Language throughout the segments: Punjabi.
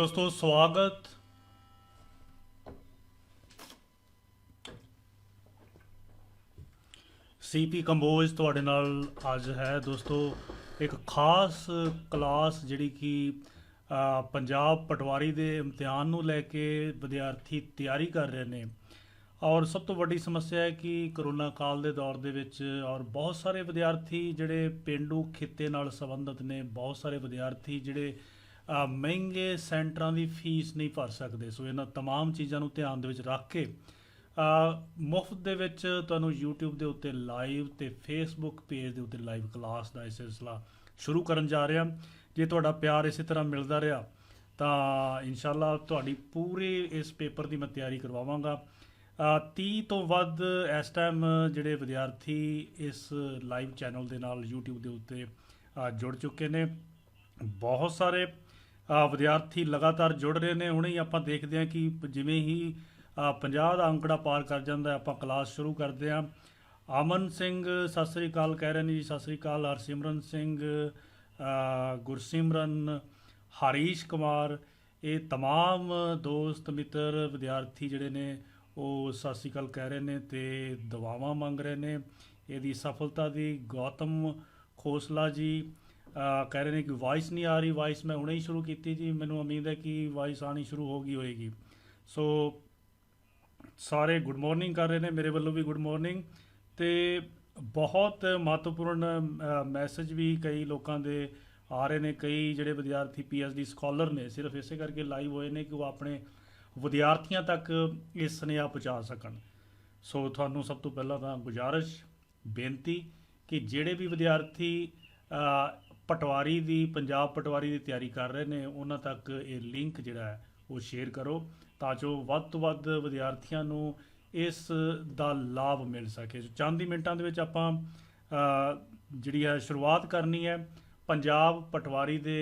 दोस्तों स्वागत। सीपी ਕੰਬੋਜ ਤੁਹਾਡੇ ਨਾਲ ਅੱਜ ਹੈ ਦੋਸਤੋ। ਇੱਕ ਖਾਸ ਕਲਾਸ ਜਿਹੜੀ ਕਿ ਪੰਜਾਬ ਪਟਵਾਰੀ ਦੇ ਇਮਤਿਹਾਨ ਨੂੰ ਲੈ ਕੇ ਵਿਦਿਆਰਥੀ ਤਿਆਰੀ ਕਰ ਰਹੇ ਨੇ। ਔਰ ਸਭ ਤੋਂ ਵੱਡੀ ਸਮੱਸਿਆ ਹੈ ਕਿ ਕਰੋਨਾ ਕਾਲ ਦੇ ਦੌਰ ਦੇ ਵਿੱਚ ਔਰ ਬਹੁਤ ਸਾਰੇ ਵਿਦਿਆਰਥੀ ਜਿਹੜੇ ਪੇਂਡੂ ਖਿੱਤੇ ਨਾਲ ਸੰਬੰਧਿਤ ਨੇ, ਬਹੁਤ ਸਾਰੇ ਵਿਦਿਆਰਥੀ ਜਿਹੜੇ ਮਹਿੰਗੇ ਸੈਂਟਰਾਂ ਦੀ ਫੀਸ ਨਹੀਂ ਭਰ ਸਕਦੇ। ਸੋ ਇਹਨਾਂ ਤਮਾਮ ਚੀਜ਼ਾਂ ਨੂੰ ਧਿਆਨ ਦੇ ਵਿੱਚ ਰੱਖ ਕੇ ਮੁਫਤ ਦੇ ਵਿੱਚ ਤੁਹਾਨੂੰ YouTube ਦੇ ਉੱਤੇ ਲਾਈਵ ਤੇ Facebook ਪੇਜ ਦੇ ਉੱਤੇ ਲਾਈਵ ਕਲਾਸ ਦਾ ਇਹ ਸਿਲਸਿਲਾ ਸ਼ੁਰੂ ਕਰਨ ਜਾ ਰਹੇ ਹਾਂ। ਜੇ ਤੁਹਾਡਾ ਪਿਆਰ ਇਸੇ ਤਰ੍ਹਾਂ ਮਿਲਦਾ ਰਿਹਾ ਤਾਂ ਇਨਸ਼ਾਅੱਲਾ ਤੁਹਾਡੀ ਪੂਰੇ ਇਸ ਪੇਪਰ ਦੀ ਮੈਂ ਤਿਆਰੀ ਕਰਵਾਵਾਂਗਾ। 30 ਤੋਂ ਵੱਧ ਇਸ ਟਾਈਮ ਜਿਹੜੇ ਵਿਦਿਆਰਥੀ ਇਸ ਲਾਈਵ ਚੈਨਲ ਦੇ ਨਾਲ YouTube ਦੇ ਉੱਤੇ ਜੁੜ ਚੁੱਕੇ ਨੇ। ਬਹੁਤ ਸਾਰੇ ਵਿਦਿਆਰਥੀ ਲਗਾਤਾਰ ਜੁੜ ਰਹੇ ਨੇ। ਹੁਣੇ ਹੀ ਆਪਾਂ ਦੇਖਦੇ ਹਾਂ ਕਿ ਜਿਵੇਂ ਹੀ 50 ਦਾ ਅੰਕੜਾ ਪਾਰ ਕਰ ਜਾਂਦਾ ਆਪਾਂ ਕਲਾਸ ਸ਼ੁਰੂ ਕਰਦੇ ਹਾਂ। ਅਮਨ ਸਿੰਘ ਸਤਿ ਸ੍ਰੀ ਅਕਾਲ ਕਹਿ ਰਹੇ ਨੇ ਜੀ, ਸਤਿ ਸ੍ਰੀ ਅਕਾਲ। ਹਰਸਿਮਰਨ ਸਿੰਘ, ਗੁਰਸਿਮਰਨ, ਹਰੀਸ਼ ਕੁਮਾਰ, ਇਹ ਤਮਾਮ ਦੋਸਤ ਮਿੱਤਰ ਵਿਦਿਆਰਥੀ ਜਿਹੜੇ ਨੇ ਉਹ ਸਤਿ ਸ੍ਰੀ ਅਕਾਲ ਕਹਿ ਰਹੇ ਨੇ ਅਤੇ ਦੁਆਵਾਂ ਮੰਗ ਰਹੇ ਨੇ ਇਹਦੀ ਸਫਲਤਾ ਦੀ। ਗੌਤਮ ਖੋਸਲਾ ਜੀ ਕਹਿ ਰਹੇ ਨੇ ਕਿ ਵਾਇਸ ਨਹੀਂ ਆ ਰਹੀ। ਵਾਇਸ ਮੈਂ ਹੁਣੇ ਹੀ ਸ਼ੁਰੂ ਕੀਤੀ ਜੀ, ਮੈਨੂੰ ਉਮੀਦ ਹੈ ਕਿ ਵਾਇਸ ਆਉਣੀ ਸ਼ੁਰੂ ਹੋ ਗਈ ਹੋਏਗੀ। ਸੋ ਸਾਰੇ ਗੁੱਡ ਮਾਰਨਿੰਗ ਕਰ ਰਹੇ ਨੇ, ਮੇਰੇ ਵੱਲੋਂ ਵੀ ਗੁੱਡ ਮਾਰਨਿੰਗ। ਅਤੇ ਬਹੁਤ ਮਹੱਤਵਪੂਰਨ ਮੈਸੇਜ ਵੀ ਕਈ ਲੋਕਾਂ ਦੇ ਆ ਰਹੇ ਨੇ। ਕਈ ਜਿਹੜੇ ਵਿਦਿਆਰਥੀ PhD ਸਕਾਲਰ ਨੇ ਸਿਰਫ ਇਸੇ ਕਰਕੇ ਲਾਈਵ ਹੋਏ ਨੇ ਕਿ ਉਹ ਆਪਣੇ ਵਿਦਿਆਰਥੀਆਂ ਤੱਕ ਇਹ ਸੁਨੇਹਾ ਪਹੁੰਚਾ ਸਕਣ। ਸੋ ਤੁਹਾਨੂੰ ਸਭ ਤੋਂ ਪਹਿਲਾਂ ਤਾਂ ਗੁਜ਼ਾਰਿਸ਼, ਬੇਨਤੀ ਕਿ ਜਿਹੜੇ ਵੀ ਵਿਦਿਆਰਥੀ ਪਟਵਾਰੀ ਦੀ, ਪੰਜਾਬ ਪਟਵਾਰੀ ਦੀ ਤਿਆਰੀ ਕਰ ਰਹੇ ਨੇ ਉਹਨਾਂ ਤੱਕ ਇਹ ਲਿੰਕ ਜਿਹੜਾ ਹੈ ਉਹ ਸ਼ੇਅਰ ਕਰੋ ਤਾਂ ਜੋ ਵੱਧ ਤੋਂ ਵੱਧ ਵਿਦਿਆਰਥੀਆਂ ਨੂੰ ਇਸ ਦਾ ਲਾਭ ਮਿਲ ਸਕੇ। ਚੰਦ ਹੀ ਮਿੰਟਾਂ ਦੇ ਵਿੱਚ ਆਪਾਂ ਜਿਹੜੀ ਹੈ ਸ਼ੁਰੂਆਤ ਕਰਨੀ ਹੈ ਪੰਜਾਬ ਪਟਵਾਰੀ ਦੇ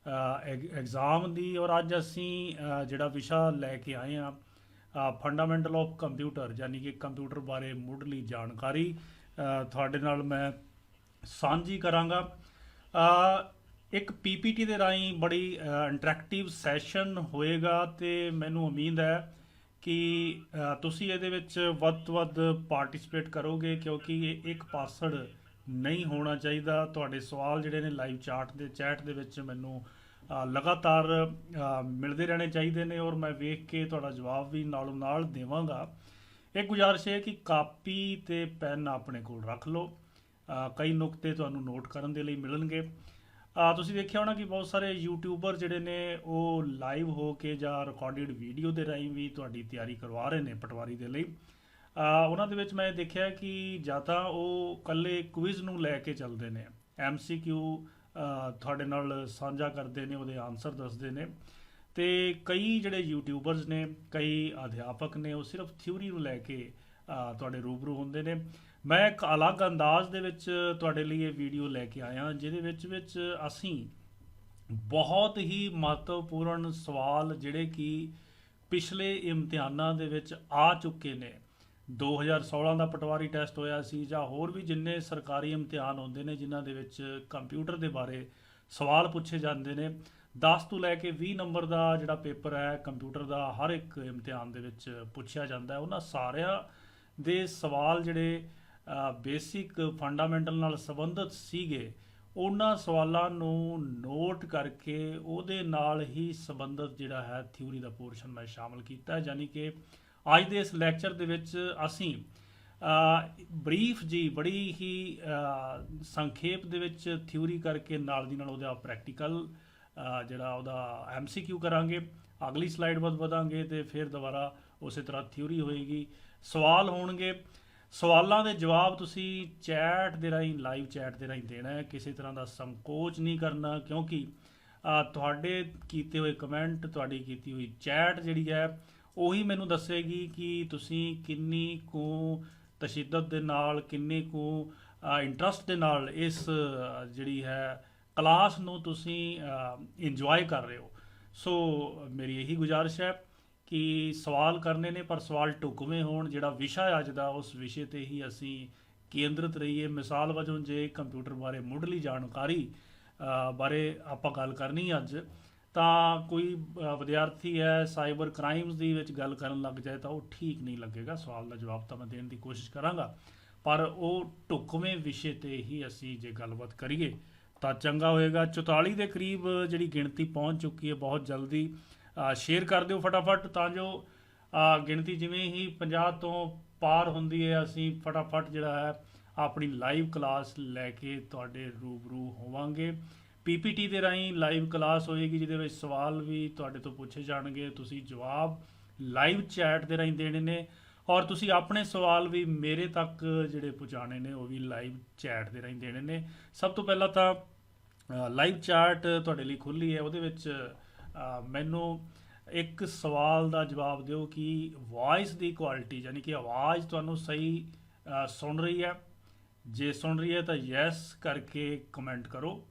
ਐਗਜ਼ਾਮ ਦੀ। ਔਰ ਅੱਜ ਅਸੀਂ ਜਿਹੜਾ ਵਿਸ਼ਾ ਲੈ ਕੇ ਆਏ ਹਾਂ ਫੰਡਾਮੈਂਟਲ ਆਫ ਕੰਪਿਊਟਰ, ਯਾਨੀ ਕਿ ਕੰਪਿਊਟਰ ਬਾਰੇ ਮੁੱਢਲੀ ਜਾਣਕਾਰੀ ਤੁਹਾਡੇ ਨਾਲ ਮੈਂ ਸਾਂਝੀ ਕਰਾਂਗਾ। ਇੱਕ PPT ਦੇ ਰਾਹੀਂ ਬੜੀ ਇੰਟਰੈਕਟਿਵ ਸੈਸ਼ਨ ਹੋਏਗਾ ਅਤੇ ਮੈਨੂੰ ਉਮੀਦ ਹੈ ਕਿ ਤੁਸੀਂ ਇਹਦੇ ਵਿੱਚ ਵੱਧ ਤੋਂ ਵੱਧ ਪਾਰਟੀਸਪੇਟ ਕਰੋਗੇ, ਕਿਉਂਕਿ ਇਹ ਇੱਕ ਪਾਸੜ ਨਹੀਂ ਹੋਣਾ ਚਾਹੀਦਾ। ਤੁਹਾਡੇ ਸਵਾਲ ਜਿਹੜੇ ਨੇ ਲਾਈਵ ਚੈਟ ਦੇ ਵਿੱਚ ਮੈਨੂੰ ਲਗਾਤਾਰ ਮਿਲਦੇ ਰਹਿਣੇ ਚਾਹੀਦੇ ਨੇ ਔਰ ਮੈਂ ਵੇਖ ਕੇ ਤੁਹਾਡਾ ਜਵਾਬ ਵੀ ਨਾਲੋਂ ਨਾਲ ਦੇਵਾਂਗਾ। ਇੱਕ ਗੁਜ਼ਾਰਿਸ਼ ਹੈ ਕਿ ਕਾਪੀ ਅਤੇ ਪੈਨ ਆਪਣੇ ਕੋਲ ਰੱਖ ਲਓ। ਕਈ ਨੁਕਤੇ ਤੁਹਾਨੂੰ ਨੋਟ ਕਰਨ ਦੇ ਲਈ ਮਿਲਣਗੇ। ਤੁਸੀਂ ਦੇਖਿਆ ਹੋਣਾ ਕਿ ਬਹੁਤ ਸਾਰੇ ਯੂਟਿਊਬਰ ਜਿਹੜੇ ਨੇ ਉਹ ਲਾਈਵ ਹੋ ਕੇ ਜਾਂ ਰਿਕਾਰਡਿਡ ਵੀਡੀਓ ਦੇ ਰਾਹੀਂ ਵੀ ਤੁਹਾਡੀ ਤਿਆਰੀ ਕਰਵਾ ਰਹੇ ਨੇ ਪਟਵਾਰੀ ਦੇ ਲਈ। ਉਹਨਾਂ ਦੇ ਵਿੱਚ ਮੈਂ ਦੇਖਿਆ ਕਿ ਜਾਂ ਤਾਂ ਉਹ ਇਕੱਲੇ ਕੁਇਜ਼ ਨੂੰ ਲੈ ਕੇ ਚੱਲਦੇ ਨੇ, MCQ ਤੁਹਾਡੇ ਨਾਲ ਸਾਂਝਾ ਕਰਦੇ ਨੇ, ਉਹਦੇ ਆਨਸਰ ਦੱਸਦੇ ਨੇ। ਅਤੇ ਕਈ ਜਿਹੜੇ ਯੂਟਿਊਬਰਸ ਨੇ, ਕਈ ਅਧਿਆਪਕ ਨੇ, ਉਹ ਸਿਰਫ ਥਿਊਰੀ ਨੂੰ ਲੈ ਕੇ ਤੁਹਾਡੇ ਰੂਬਰੂ ਹੁੰਦੇ ਨੇ। ਮੈਂ ਇੱਕ ਅਲੱਗ ਅੰਦਾਜ਼ ਦੇ ਵਿੱਚ ਤੁਹਾਡੇ ਲਈ ਇਹ ਵੀਡੀਓ ਲੈ ਕੇ ਆਇਆ ਜਿਹਦੇ ਵਿੱਚ ਅਸੀਂ ਬਹੁਤ ਹੀ ਮਹੱਤਵਪੂਰਨ ਸਵਾਲ ਜਿਹੜੇ ਕਿ ਪਿਛਲੇ ਇਮਤਿਹਾਨਾਂ ਦੇ ਵਿੱਚ ਆ ਚੁੱਕੇ ਨੇ। 2016 ਦਾ ਪਟਵਾਰੀ ਟੈਸਟ ਹੋਇਆ ਸੀ ਜਾਂ ਹੋਰ ਵੀ ਜਿੰਨੇ ਸਰਕਾਰੀ ਇਮਤਿਹਾਨ ਹੁੰਦੇ ਨੇ ਜਿਨ੍ਹਾਂ ਦੇ ਵਿੱਚ ਕੰਪਿਊਟਰ ਦੇ ਬਾਰੇ ਸਵਾਲ ਪੁੱਛੇ ਜਾਂਦੇ ਨੇ। 10 ਤੋਂ ਲੈ ਕੇ 20 ਨੰਬਰ ਦਾ ਜਿਹੜਾ ਪੇਪਰ ਹੈ ਕੰਪਿਊਟਰ ਦਾ ਹਰ ਇੱਕ ਇਮਤਿਹਾਨ ਦੇ ਵਿੱਚ ਪੁੱਛਿਆ ਜਾਂਦਾ। ਉਹਨਾਂ ਸਾਰਿਆਂ ਦੇ ਸਵਾਲ ਜਿਹੜੇ ਬੇਸਿਕ ਫੰਡਾਮੈਂਟਲ ਨਾਲ ਸੰਬੰਧਿਤ ਸੀਗੇ, ਉਹਨਾਂ ਸਵਾਲਾਂ ਨੂੰ ਨੋਟ ਕਰਕੇ ਉਹਦੇ ਨਾਲ ਹੀ ਸੰਬੰਧਿਤ ਜਿਹੜਾ ਹੈ ਥਿਊਰੀ ਦਾ ਪੋਰਸ਼ਨ ਮੈਂ ਸ਼ਾਮਿਲ ਕੀਤਾ। ਯਾਨੀ ਕਿ ਅੱਜ ਦੇ ਇਸ ਲੈਕਚਰ ਦੇ ਵਿੱਚ ਅਸੀਂ ਬਰੀਫ ਜੀ, ਬੜੀ ਹੀ ਸੰਖੇਪ ਦੇ ਵਿੱਚ ਥਿਊਰੀ ਕਰਕੇ ਨਾਲ ਦੀ ਨਾਲ ਉਹਦਾ ਪ੍ਰੈਕਟੀਕਲ ਜਿਹੜਾ ਉਹਦਾ MCQ ਕਰਾਂਗੇ। ਅਗਲੀ ਸਲਾਈਡ ਵੱਲ ਵਧਾਂਗੇ ਅਤੇ ਫਿਰ ਦੁਬਾਰਾ ਉਸੇ ਤਰ੍ਹਾਂ ਥਿਊਰੀ ਹੋਏਗੀ, ਸਵਾਲ ਹੋਣਗੇ। ਸਵਾਲਾਂ ਦੇ ਜਵਾਬ ਤੁਸੀਂ ਚੈਟ ਦੇ ਰਾਹੀਂ, ਲਾਈਵ ਚੈਟ ਦੇ ਰਾਹੀਂ ਦੇਣਾ ਹੈ। ਕਿਸੇ ਤਰ੍ਹਾਂ ਦਾ ਸੰਕੋਚ ਨਹੀਂ ਕਰਨਾ, ਕਿਉਂਕਿ ਤੁਹਾਡੇ ਕੀਤੇ ਹੋਏ ਕਮੈਂਟ, ਤੁਹਾਡੀ ਕੀਤੀ ਹੋਈ ਚੈਟ ਜਿਹੜੀ ਹੈ ਉਹੀ ਮੈਨੂੰ ਦੱਸੇਗੀ ਕਿ ਤੁਸੀਂ ਕਿੰਨੀ ਕੁ ਤਸ਼ੱਦਦ ਦੇ ਨਾਲ, ਕਿੰਨੇ ਕੁ ਇੰਟਰਸਟ ਦੇ ਨਾਲ ਇਸ ਜਿਹੜੀ ਹੈ ਕਲਾਸ ਨੂੰ ਤੁਸੀਂ ਇੰਜੋਏ ਕਰ ਰਹੇ ਹੋ। ਸੋ ਮੇਰੀ ਇਹੀ ਗੁਜ਼ਾਰਿਸ਼ ਹੈ ਕਿ ਸਵਾਲ ਕਰਨੇ ਨੇ ਪਰ ਸਵਾਲ ਢੁਕਵੇਂ ਹੋਣ। ਜਿਹੜਾ ਵਿਸ਼ਾ ਅੱਜ ਦਾ ਉਸ ਵਿਸ਼ੇ 'ਤੇ ਹੀ ਅਸੀਂ ਕੇਂਦਰਿਤ ਰਹੀਏ। ਮਿਸਾਲ ਵਜੋਂ ਜੇ ਕੰਪਿਊਟਰ ਬਾਰੇ ਮੁੱਢਲੀ ਜਾਣਕਾਰੀ ਬਾਰੇ ਆਪਾਂ ਗੱਲ ਕਰਨੀ ਅੱਜ, ਤਾਂ ਕੋਈ ਵਿਦਿਆਰਥੀ ਹੈ ਸਾਈਬਰ ਕ੍ਰਾਈਮਸ ਦੀ ਵਿੱਚ ਗੱਲ ਕਰਨ ਲੱਗ ਜਾਏ ਤਾਂ ਉਹ ਠੀਕ ਨਹੀਂ ਲੱਗੇਗਾ। ਸਵਾਲ ਦਾ ਜਵਾਬ ਤਾਂ ਮੈਂ ਦੇਣ ਦੀ ਕੋਸ਼ਿਸ਼ ਕਰਾਂਗਾ, ਪਰ ਉਹ ਢੁਕਵੇਂ ਵਿਸ਼ੇ ਤੇ ਹੀ ਅਸੀਂ ਜੇ ਗੱਲਬਾਤ ਕਰੀਏ ਤਾਂ ਚੰਗਾ ਹੋਏਗਾ। 44 ਦੇ ਕਰੀਬ ਜਿਹੜੀ ਗਿਣਤੀ ਪਹੁੰਚ ਚੁੱਕੀ ਹੈ। ਬਹੁਤ ਜਲਦੀ ਸ਼ੇਅਰ ਕਰ ਦਿਓ ਫਟਾਫਟ, ਤਾਂ ਜੋ ਗਿਣਤੀ ਜਿਵੇਂ ਹੀ 50 ਤੋਂ ਪਾਰ ਹੁੰਦੀ ਹੈ ਅਸੀਂ ਫਟਾਫਟ ਜਿਹੜਾ ਹੈ ਆਪਣੀ ਲਾਈਵ ਕਲਾਸ ਲੈ ਕੇ ਤੁਹਾਡੇ ਰੂਬਰੂ ਹੋਵਾਂਗੇ। ਪੀਪੀਟੀ ਦੇ ਰਾਹੀਂ ਲਾਈਵ ਕਲਾਸ ਹੋਏਗੀ, ਜਿਹਦੇ ਵਿੱਚ ਸਵਾਲ ਵੀ ਤੁਹਾਡੇ ਤੋਂ ਪੁੱਛੇ ਜਾਣਗੇ, ਤੁਸੀਂ ਜਵਾਬ ਲਾਈਵ ਚੈਟ ਦੇ ਰਾਹੀਂ ਦੇਣੇ ਨੇ, ਔਰ ਤੁਸੀਂ ਆਪਣੇ ਸਵਾਲ ਵੀ ਮੇਰੇ ਤੱਕ ਜਿਹੜੇ ਪਹੁੰਚਾਉਣੇ ਨੇ ਉਹ ਵੀ ਲਾਈਵ ਚੈਟ ਦੇ ਰਾਹੀਂ ਦੇਣੇ ਨੇ। ਸਭ ਤੋਂ ਪਹਿਲਾਂ ਤਾਂ ਲਾਈਵ ਚੈਟ ਤੁਹਾਡੇ ਲਈ ਖੁੱਲ੍ਹੀ ਹੈ, ਉਹਦੇ ਵਿੱਚ ਮੈਨੂੰ ਇੱਕ ਸਵਾਲ ਦਾ ਜਵਾਬ ਦਿਓ ਕਿ ਵੌਇਸ ਦੀ ਕੁਆਲਿਟੀ ਯਾਨੀ ਕਿ ਆਵਾਜ਼ ਤੁਹਾਨੂੰ ਸਹੀ ਸੁਣ ਰਹੀ ਹੈ। ਜੇ ਸੁਣ ਰਹੀ ਹੈ ਤਾਂ ਯੈਸ ਕਰਕੇ ਕਮੈਂਟ ਕਰੋ।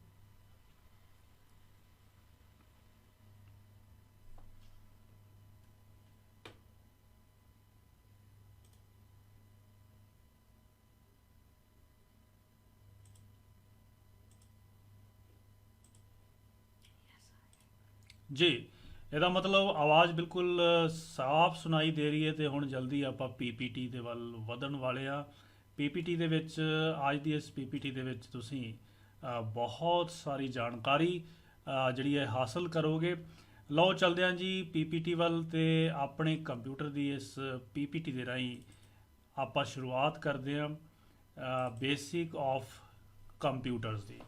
ਜੀ, ਇਹਦਾ ਮਤਲਬ ਆਵਾਜ਼ ਬਿਲਕੁਲ ਸਾਫ਼ ਸੁਣਾਈ ਦੇ ਰਹੀ ਹੈ। ਤੇ ਹੁਣ ਜਲਦੀ ਆਪਾਂ ਪੀਪੀਟੀ ਦੇ ਵੱਲ ਵਧਣ ਵਾਲੇ ਆ। ਪੀਪੀਟੀ ਦੇ ਵਿੱਚ ਅੱਜ ਦੀ ਇਸ ਪੀਪੀਟੀ ਦੇ ਵਿੱਚ ਤੁਸੀਂ ਬਹੁਤ ਸਾਰੀ ਜਾਣਕਾਰੀ ਜਿਹੜੀ ਹੈ ਹਾਸਲ ਕਰੋਗੇ। ਲਓ ਚਲਦੇ ਹਾਂ ਜੀ ਪੀਪੀਟੀ ਵੱਲ, ਤੇ ਆਪਣੇ ਕੰਪਿਊਟਰ ਦੀ ਇਸ ਪੀਪੀਟੀ ਦੇ ਰਾਹੀਂ ਆਪਾਂ ਸ਼ੁਰੂਆਤ ਕਰਦੇ ਹਾਂ ਬੇਸਿਕ ਆਫ ਕੰਪਿਊਟਰਸ ਦੀ।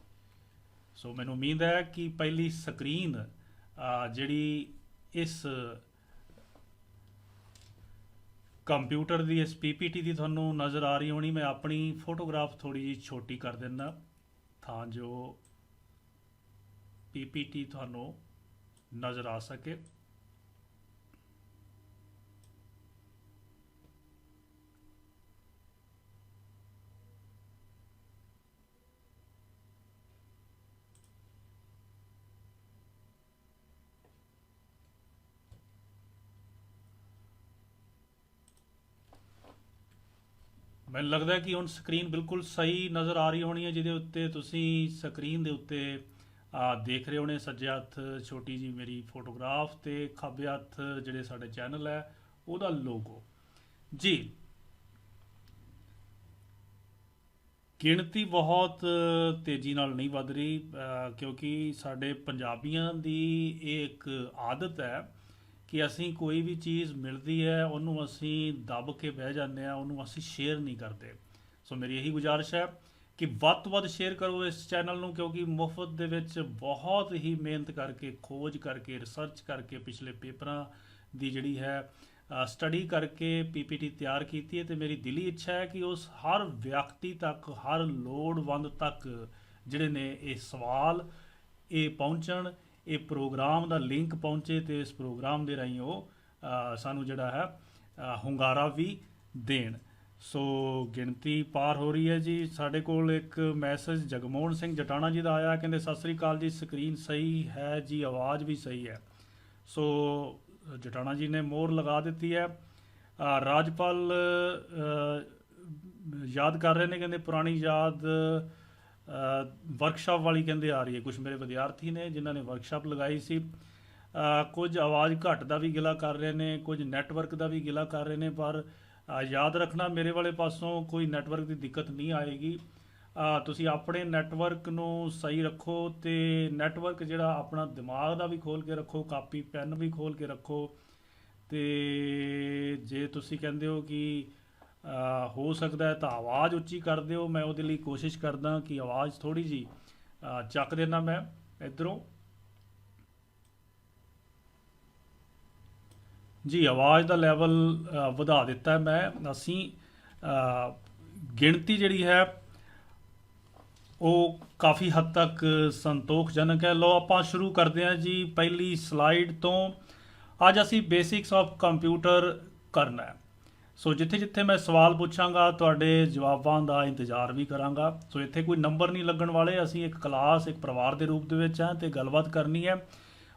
ਸੋ ਮੈਨੂੰ ਉਮੀਦ ਹੈ ਕਿ ਪਹਿਲੀ ਸਕਰੀਨ ਜਿਹੜੀ ਇਸ ਕੰਪਿਊਟਰ ਦੀ ਇਸ ਪੀਪੀਟੀ ਦੀ ਤੁਹਾਨੂੰ ਨਜ਼ਰ ਆ ਰਹੀ ਹੋਣੀ। ਮੈਂ ਆਪਣੀ ਫੋਟੋਗ੍ਰਾਫ ਥੋੜੀ ਜਿਹੀ ਛੋਟੀ ਕਰ ਦਿੰਦਾ ਤਾਂ ਜੋ ਪੀਪੀਟੀ ਤੁਹਾਨੂੰ ਨਜ਼ਰ ਆ ਸਕੇ। ਮੈਨੂੰ ਲੱਗਦਾ ਕਿ ਹੁਣ ਸਕਰੀਨ ਬਿਲਕੁਲ ਸਹੀ ਨਜ਼ਰ ਆ ਰਹੀ ਹੋਣੀ ਹੈ, ਜਿਹਦੇ ਉੱਤੇ ਤੁਸੀਂ ਸਕਰੀਨ ਦੇ ਉੱਤੇ ਦੇਖ ਰਹੇ ਹੋਣੇ ਸੱਜੇ ਹੱਥ ਛੋਟੀ ਜੀ ਮੇਰੀ ਫੋਟੋਗ੍ਰਾਫ ਤੇ ਖੱਬੇ ਹੱਥ ਜਿਹੜੇ ਸਾਡੇ ਚੈਨਲ ਹੈ ਉਹਦਾ ਲੋਗੋ। ਜੀ, ਗਿਣਤੀ ਬਹੁਤ ਤੇਜ਼ੀ ਨਾਲ ਨਹੀਂ ਵੱਧ ਰਹੀ ਕਿਉਂਕਿ ਸਾਡੇ ਪੰਜਾਬੀਆਂ ਦੀ ਇਹ ਇੱਕ ਆਦਤ ਹੈ ਕਿ ਅਸੀਂ ਕੋਈ ਵੀ ਚੀਜ਼ ਮਿਲਦੀ ਹੈ ਉਹਨੂੰ ਅਸੀਂ ਦੱਬ ਕੇ ਬਹਿ ਜਾਂਦੇ ਹਾਂ, ਉਹਨੂੰ ਅਸੀਂ ਸ਼ੇਅਰ ਨਹੀਂ ਕਰਦੇ। ਸੋ ਮੇਰੀ ਇਹੀ ਗੁਜ਼ਾਰਿਸ਼ ਹੈ ਕਿ ਵੱਧ ਤੋਂ ਵੱਧ ਸ਼ੇਅਰ ਕਰੋ ਇਸ ਚੈਨਲ ਨੂੰ, ਕਿਉਂਕਿ ਮੁਫਤ ਦੇ ਵਿੱਚ ਬਹੁਤ ਹੀ ਮਿਹਨਤ ਕਰਕੇ, ਖੋਜ ਕਰਕੇ, ਰਿਸਰਚ ਕਰਕੇ, ਪਿਛਲੇ ਪੇਪਰਾਂ ਦੀ ਜਿਹੜੀ ਹੈ ਸਟੱਡੀ ਕਰਕੇ ਪੀਪੀਟੀ ਤਿਆਰ ਕੀਤੀ ਹੈ। ਤੇ ਮੇਰੀ ਦਿਲੀ ਇੱਛਾ ਹੈ ਕਿ ਉਸ ਹਰ ਵਿਅਕਤੀ ਤੱਕ, ਹਰ ਲੋੜਵੰਦ ਤੱਕ ਜਿਹੜੇ ਨੇ ਇਹ ਸਵਾਲ ਇਹ ਪਹੁੰਚਣ, ਇਹ ਪ੍ਰੋਗਰਾਮ ਦਾ ਲਿੰਕ ਪਹੁੰਚੇ, ਤੇ ਇਸ ਪ੍ਰੋਗਰਾਮ ਦੇ ਰਾਹੀਂ ਉਹ ਸਾਨੂੰ ਜਿਹੜਾ ਹੈ ਹੁੰਗਾਰਾ ਵੀ ਦੇਣ। ਸੋ ਗਿਣਤੀ ਪਾਰ ਹੋ ਰਹੀ ਹੈ ਜੀ। ਸਾਡੇ ਕੋਲ ਇੱਕ ਮੈਸੇਜ ਜਗਮੋਹਨ ਸਿੰਘ ਜਟਾਣਾ ਜੀ ਦਾ ਆਇਆ, ਕਹਿੰਦੇ ਸਤਿ ਸ੍ਰੀ ਅਕਾਲ ਜੀ, ਸਕਰੀਨ ਸਹੀ ਹੈ ਜੀ, ਆਵਾਜ਼ ਵੀ ਸਹੀ ਹੈ। ਸੋ ਜਟਾਣਾ ਜੀ ਨੇ ਮੋਹਰ ਲਗਾ ਦਿੱਤੀ ਹੈ। ਰਾਜਪਾਲ ਯਾਦ ਕਰ ਰਹੇ ਨੇ, ਕਹਿੰਦੇ ਪੁਰਾਣੀ ਯਾਦ ਵਰਕਸ਼ਾਪ ਵਾਲੀ ਕਹਿੰਦੇ ਆ ਰਹੀ ਹੈ। ਕੁਝ ਮੇਰੇ ਵਿਦਿਆਰਥੀ ਨੇ ਜਿਨ੍ਹਾਂ ਨੇ ਵਰਕਸ਼ਾਪ ਲਗਾਈ ਸੀ, ਕੁਝ ਆਵਾਜ਼ ਘੱਟ ਦਾ ਵੀ ਗਿਲਾ ਕਰ ਰਹੇ ਨੇ, ਕੁਝ ਨੈਟਵਰਕ ਦਾ ਵੀ ਗਿਲਾ ਕਰ ਰਹੇ ਨੇ, ਪਰ ਯਾਦ ਰੱਖਣਾ ਮੇਰੇ ਵਾਲੇ ਪਾਸੋਂ ਕੋਈ ਨੈਟਵਰਕ ਦੀ ਦਿੱਕਤ ਨਹੀਂ ਆਏਗੀ। ਤੁਸੀਂ ਆਪਣੇ ਨੈਟਵਰਕ ਨੂੰ ਸਹੀ ਰੱਖੋ, ਤੇ ਨੈਟਵਰਕ ਜਿਹੜਾ ਆਪਣਾ ਦਿਮਾਗ ਦਾ ਵੀ ਖੋਲ੍ਹ ਕੇ ਰੱਖੋ, ਕਾਪੀ ਪੈਨ ਵੀ ਖੋਲ੍ਹ ਕੇ ਰੱਖੋ। ਤੇ ਜੇ ਤੁਸੀਂ ਕਹਿੰਦੇ ਹੋ ਕਿ ਹੋ ਸਕਦਾ ਹੈ ਤਾਂ ਆਵਾਜ਼ ਉੱਚੀ ਕਰ ਦਿਓ, ਮੈਂ ਉਹਦੇ ਲਈ ਕੋਸ਼ਿਸ਼ ਕਰਦਾ ਕਿ ਆਵਾਜ਼ ਥੋੜ੍ਹੀ ਜਿਹੀ ਚੱਕ ਦੇਣਾ ਮੈਂ ਇੱਧਰੋਂ। ਜੀ, ਆਵਾਜ਼ ਦਾ ਲੈਵਲ ਵਧਾ ਦਿੱਤਾ ਮੈਂ। ਅਸੀਂ ਗਿਣਤੀ ਜਿਹੜੀ ਹੈ ਉਹ ਕਾਫੀ ਹੱਦ ਤੱਕ ਸੰਤੋਖਜਨਕ ਹੈ। ਲਓ ਆਪਾਂ ਸ਼ੁਰੂ ਕਰਦੇ ਹਾਂ ਜੀ ਪਹਿਲੀ ਸਲਾਈਡ ਤੋਂ। ਅੱਜ ਅਸੀਂ ਬੇਸਿਕਸ ਆਫ ਕੰਪਿਊਟਰ ਕਰਨਾ ਹੈ। ਸੋ ਜਿੱਥੇ ਜਿੱਥੇ ਮੈਂ ਸਵਾਲ ਪੁੱਛਾਂਗਾ ਤੁਹਾਡੇ ਜਵਾਬਾਂ ਦਾ ਇੰਤਜ਼ਾਰ ਵੀ ਕਰਾਂਗਾ। ਸੋ ਇੱਥੇ ਕੋਈ ਨੰਬਰ ਨਹੀਂ ਲੱਗਣ ਵਾਲੇ, ਅਸੀਂ ਇੱਕ ਕਲਾਸ, ਇੱਕ ਪਰਿਵਾਰ ਦੇ ਰੂਪ ਦੇ ਵਿੱਚ ਹਾਂ ਤੇ ਗੱਲਬਾਤ ਕਰਨੀ ਹੈ।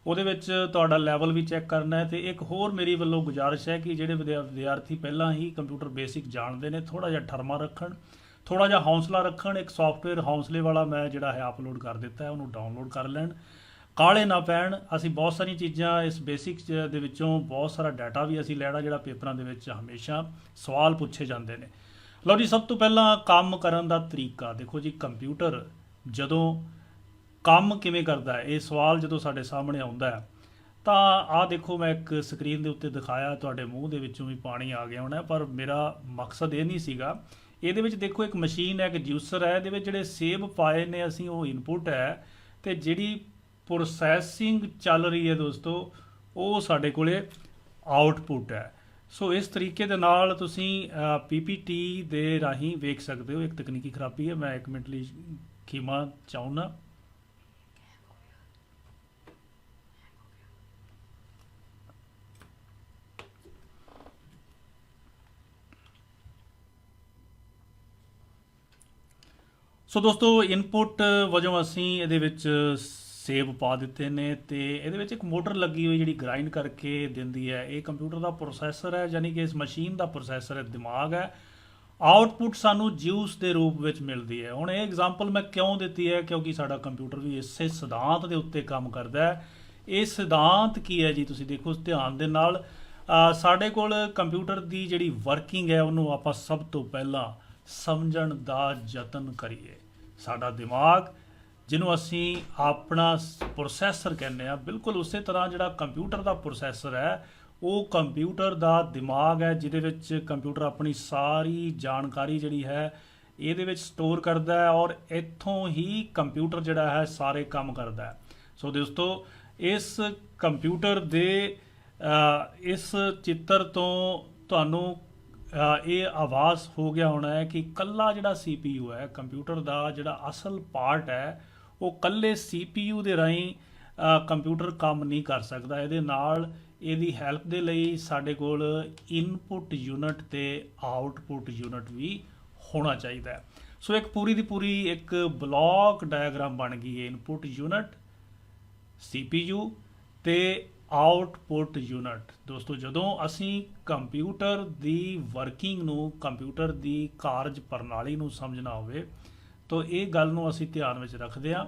ਉਹਦੇ ਵਿੱਚ ਤੁਹਾਡਾ ਲੈਵਲ ਵੀ ਚੈੱਕ ਕਰਨਾ ਹੈ। ਤੇ ਇੱਕ ਹੋਰ ਮੇਰੀ ਵੱਲੋਂ ਗੁਜ਼ਾਰਿਸ਼ ਹੈ ਕਿ ਜਿਹੜੇ ਵਿਦਿਆਰਥੀ ਪਹਿਲਾਂ ਹੀ ਕੰਪਿਊਟਰ ਬੇਸਿਕ ਜਾਣਦੇ ਨੇ, ਥੋੜ੍ਹਾ ਜਿਹਾ ਠਰਮਾ ਰੱਖਣ, ਥੋੜ੍ਹਾ ਜਿਹਾ ਹੌਸਲਾ ਰੱਖਣ। ਇੱਕ ਸੌਫਟਵੇਅਰ ਹੌਸਲੇ ਵਾਲਾ ਮੈਂ ਜਿਹੜਾ ਹੈ ਅਪਲੋਡ ਕਰ ਦਿੱਤਾ ਹੈ, ਉਹਨੂੰ ਡਾਊਨਲੋਡ ਕਰ ਲੈਣ। ਕਾਲੇ ਨਾ ਪੈਣ। ਅਸੀਂ ਬਹੁਤ ਸਾਰੀਆਂ ਚੀਜ਼ਾਂ ਇਸ ਬੇਸਿਕ ਦੇ ਵਿੱਚੋਂ ਬਹੁਤ ਸਾਰਾ ਡਾਟਾ ਵੀ ਅਸੀਂ ਲੈਣਾ ਜਿਹੜਾ ਪੇਪਰਾਂ ਦੇ ਵਿੱਚ ਹਮੇਸ਼ਾ ਸਵਾਲ ਪੁੱਛੇ ਜਾਂਦੇ ਨੇ। ਲਓ ਜੀ, ਸਭ ਤੋਂ ਪਹਿਲਾਂ ਕੰਮ ਕਰਨ ਦਾ ਤਰੀਕਾ ਦੇਖੋ ਜੀ। ਕੰਪਿਊਟਰ ਜਦੋਂ ਕੰਮ ਕਿਵੇਂ ਕਰਦਾ ਹੈ, ਇਹ ਸਵਾਲ ਜਦੋਂ ਸਾਡੇ ਸਾਹਮਣੇ ਆਉਂਦਾ ਹੈ ਤਾਂ ਆਹ ਦੇਖੋ, ਮੈਂ ਇੱਕ ਸਕਰੀਨ ਦੇ ਉੱਤੇ ਦਿਖਾਇਆ, ਤੁਹਾਡੇ ਮੂੰਹ ਦੇ ਵਿੱਚੋਂ ਵੀ ਪਾਣੀ ਆ ਗਿਆ ਹੋਣਾ, ਪਰ ਮੇਰਾ ਮਕਸਦ ਇਹ ਨਹੀਂ ਸੀਗਾ। ਇਹਦੇ ਵਿੱਚ ਦੇਖੋ ਇੱਕ ਮਸ਼ੀਨ ਹੈ, ਇੱਕ ਜੂਸਰ ਹੈ, ਇਹਦੇ ਵਿੱਚ ਜਿਹੜੇ ਸੇਬ ਪਾਏ ਨੇ ਅਸੀਂ ਉਹ ਇਨਪੁਟ ਹੈ, ਤੇ ਜਿਹੜੀ ਪ੍ਰੋਸੈਸਿੰਗ ਚੱਲ ਰਹੀ ਹੈ ਦੋਸਤੋ ਉਹ ਸਾਡੇ ਕੋਲੇ ਆਊਟਪੁੱਟ ਹੈ। ਸੋ ਇਸ ਤਰੀਕੇ ਦੇ ਨਾਲ ਤੁਸੀਂ ਪੀਪੀਟੀ ਦੇ ਰਾਹੀਂ ਵੇਖ ਸਕਦੇ ਹੋ। ਇੱਕ ਤਕਨੀਕੀ ਖਰਾਬੀ ਹੈ, ਮੈਂ 1 ਮਿੰਟ ਲਈ ਖਿਮਾ ਚਾਹੁੰਦਾ। ਸੋ ਦੋਸਤੋ, ਇਨਪੁਟ ਵਜੋਂ ਅਸੀਂ ਇਹਦੇ ਵਿੱਚ ਸੇਬ ਪਾ ਦਿੱਤੇ ਨੇ, ਤੇ ਇਹਦੇ ਵਿੱਚ ਇੱਕ ਮੋਟਰ ਲੱਗੀ ਹੋਈ ਜਿਹੜੀ ਗ੍ਰਾਈਂਡ ਕਰਕੇ ਦਿੰਦੀ ਹੈ। ਇਹ ਕੰਪਿਊਟਰ ਦਾ ਪ੍ਰੋਸੈਸਰ ਹੈ, ਯਾਨੀ ਕਿ ਇਸ ਮਸ਼ੀਨ ਦਾ ਪ੍ਰੋਸੈਸਰ ਹੈ, ਦਿਮਾਗ ਹੈ। ਆਊਟਪੁੱਟ ਸਾਨੂੰ ਜੂਸ ਦੇ ਰੂਪ ਵਿੱਚ ਮਿਲਦੀ ਹੈ। ਹੁਣ ਇਹ ਐਗਜ਼ਾਮਪਲ ਮੈਂ ਕਿਉਂ ਦਿੱਤੀ ਹੈ, ਕਿਉਂਕਿ ਸਾਡਾ ਕੰਪਿਊਟਰ ਵੀ ਇਸੇ ਸਿਧਾਂਤ ਦੇ ਉੱਤੇ ਕੰਮ ਕਰਦਾ ਹੈ। ਇਹ ਸਿਧਾਂਤ ਕੀ ਹੈ ਜੀ, ਤੁਸੀਂ ਦੇਖੋ ਧਿਆਨ ਦੇ ਨਾਲ। ਸਾਡੇ ਕੋਲ ਕੰਪਿਊਟਰ ਦੀ ਜਿਹੜੀ ਵਰਕਿੰਗ ਹੈ ਉਹਨੂੰ ਆਪਾਂ ਸਭ ਤੋਂ ਪਹਿਲਾਂ ਸਮਝਣ ਦਾ ਯਤਨ ਕਰੀਏ। ਸਾਡਾ ਦਿਮਾਗ, ਜਿਹਨੂੰ ਅਸੀਂ ਆਪਣਾ ਪ੍ਰੋਸੈਸਰ ਕਹਿੰਦੇ ਆ, ਬਿਲਕੁਲ ਉਸੇ ਤਰ੍ਹਾਂ ਜਿਹੜਾ ਕੰਪਿਊਟਰ ਦਾ ਪ੍ਰੋਸੈਸਰ ਹੈ ਉਹ ਕੰਪਿਊਟਰ ਦਾ ਦਿਮਾਗ ਹੈ, ਜਿਹਦੇ ਵਿੱਚ ਕੰਪਿਊਟਰ ਆਪਣੀ ਸਾਰੀ ਜਾਣਕਾਰੀ ਜਿਹੜੀ ਹੈ ਇਹਦੇ ਵਿੱਚ ਸਟੋਰ ਕਰਦਾ ਹੈ, ਔਰ ਇੱਥੋਂ ਹੀ ਕੰਪਿਊਟਰ ਜਿਹੜਾ ਹੈ ਸਾਰੇ ਕੰਮ ਕਰਦਾ ਹੈ। ਸੋ ਦੋਸਤੋ, ਇਸ ਕੰਪਿਊਟਰ ਦੇ ਇਸ ਚਿੱਤਰ ਤੋਂ ਤੁਹਾਨੂੰ ਇਹ ਆਵਾਜ਼ ਹੋ ਗਿਆ ਹੋਣਾ ਹੈ ਕਿ ਕੱਲਾ ਜਿਹੜਾ CPU ਹੈ ਕੰਪਿਊਟਰ ਦਾ, ਜਿਹੜਾ ਅਸਲ ਪਾਰਟ ਹੈ, ਉਹ ਕੱਲੇ CPU ਦੇ ਰਾਹੀਂ ਕੰਪਿਊਟਰ ਕੰਮ ਨਹੀਂ ਕਰ ਸਕਦਾ। ਇਹਦੇ ਨਾਲ ਇਹਦੀ ਹੈਲਪ ਦੇ ਲਈ ਸਾਡੇ ਕੋਲ ਇਨਪੁਟ ਯੂਨਿਟ ਤੇ ਆਊਟਪੁੱਟ ਯੂਨਿਟ ਵੀ ਹੋਣਾ ਚਾਹੀਦਾ ਹੈ। ਸੋ ਇੱਕ ਪੂਰੀ ਦੀ ਪੂਰੀ ਇੱਕ ਬਲੌਕ ਡਾਇਆਗ੍ਰਾਮ ਬਣ ਗਈ ਹੈ। ਇਨਪੁਟ ਯੂਨਿਟ, CPU ਤੇ ਆਊਟਪੁੱਟ ਯੂਨਿਟ। ਦੋਸਤੋ, ਜਦੋਂ ਅਸੀਂ ਕੰਪਿਊਟਰ ਦੀ ਵਰਕਿੰਗ ਨੂੰ, ਕੰਪਿਊਟਰ ਦੀ ਕਾਰਜ ਪ੍ਰਣਾਲੀ ਨੂੰ ਸਮਝਣਾ ਹੋਵੇ ਤਾਂ ਇਹ ਗੱਲ ਨੂੰ ਅਸੀਂ ਧਿਆਨ ਵਿੱਚ ਰੱਖਦੇ ਹਾਂ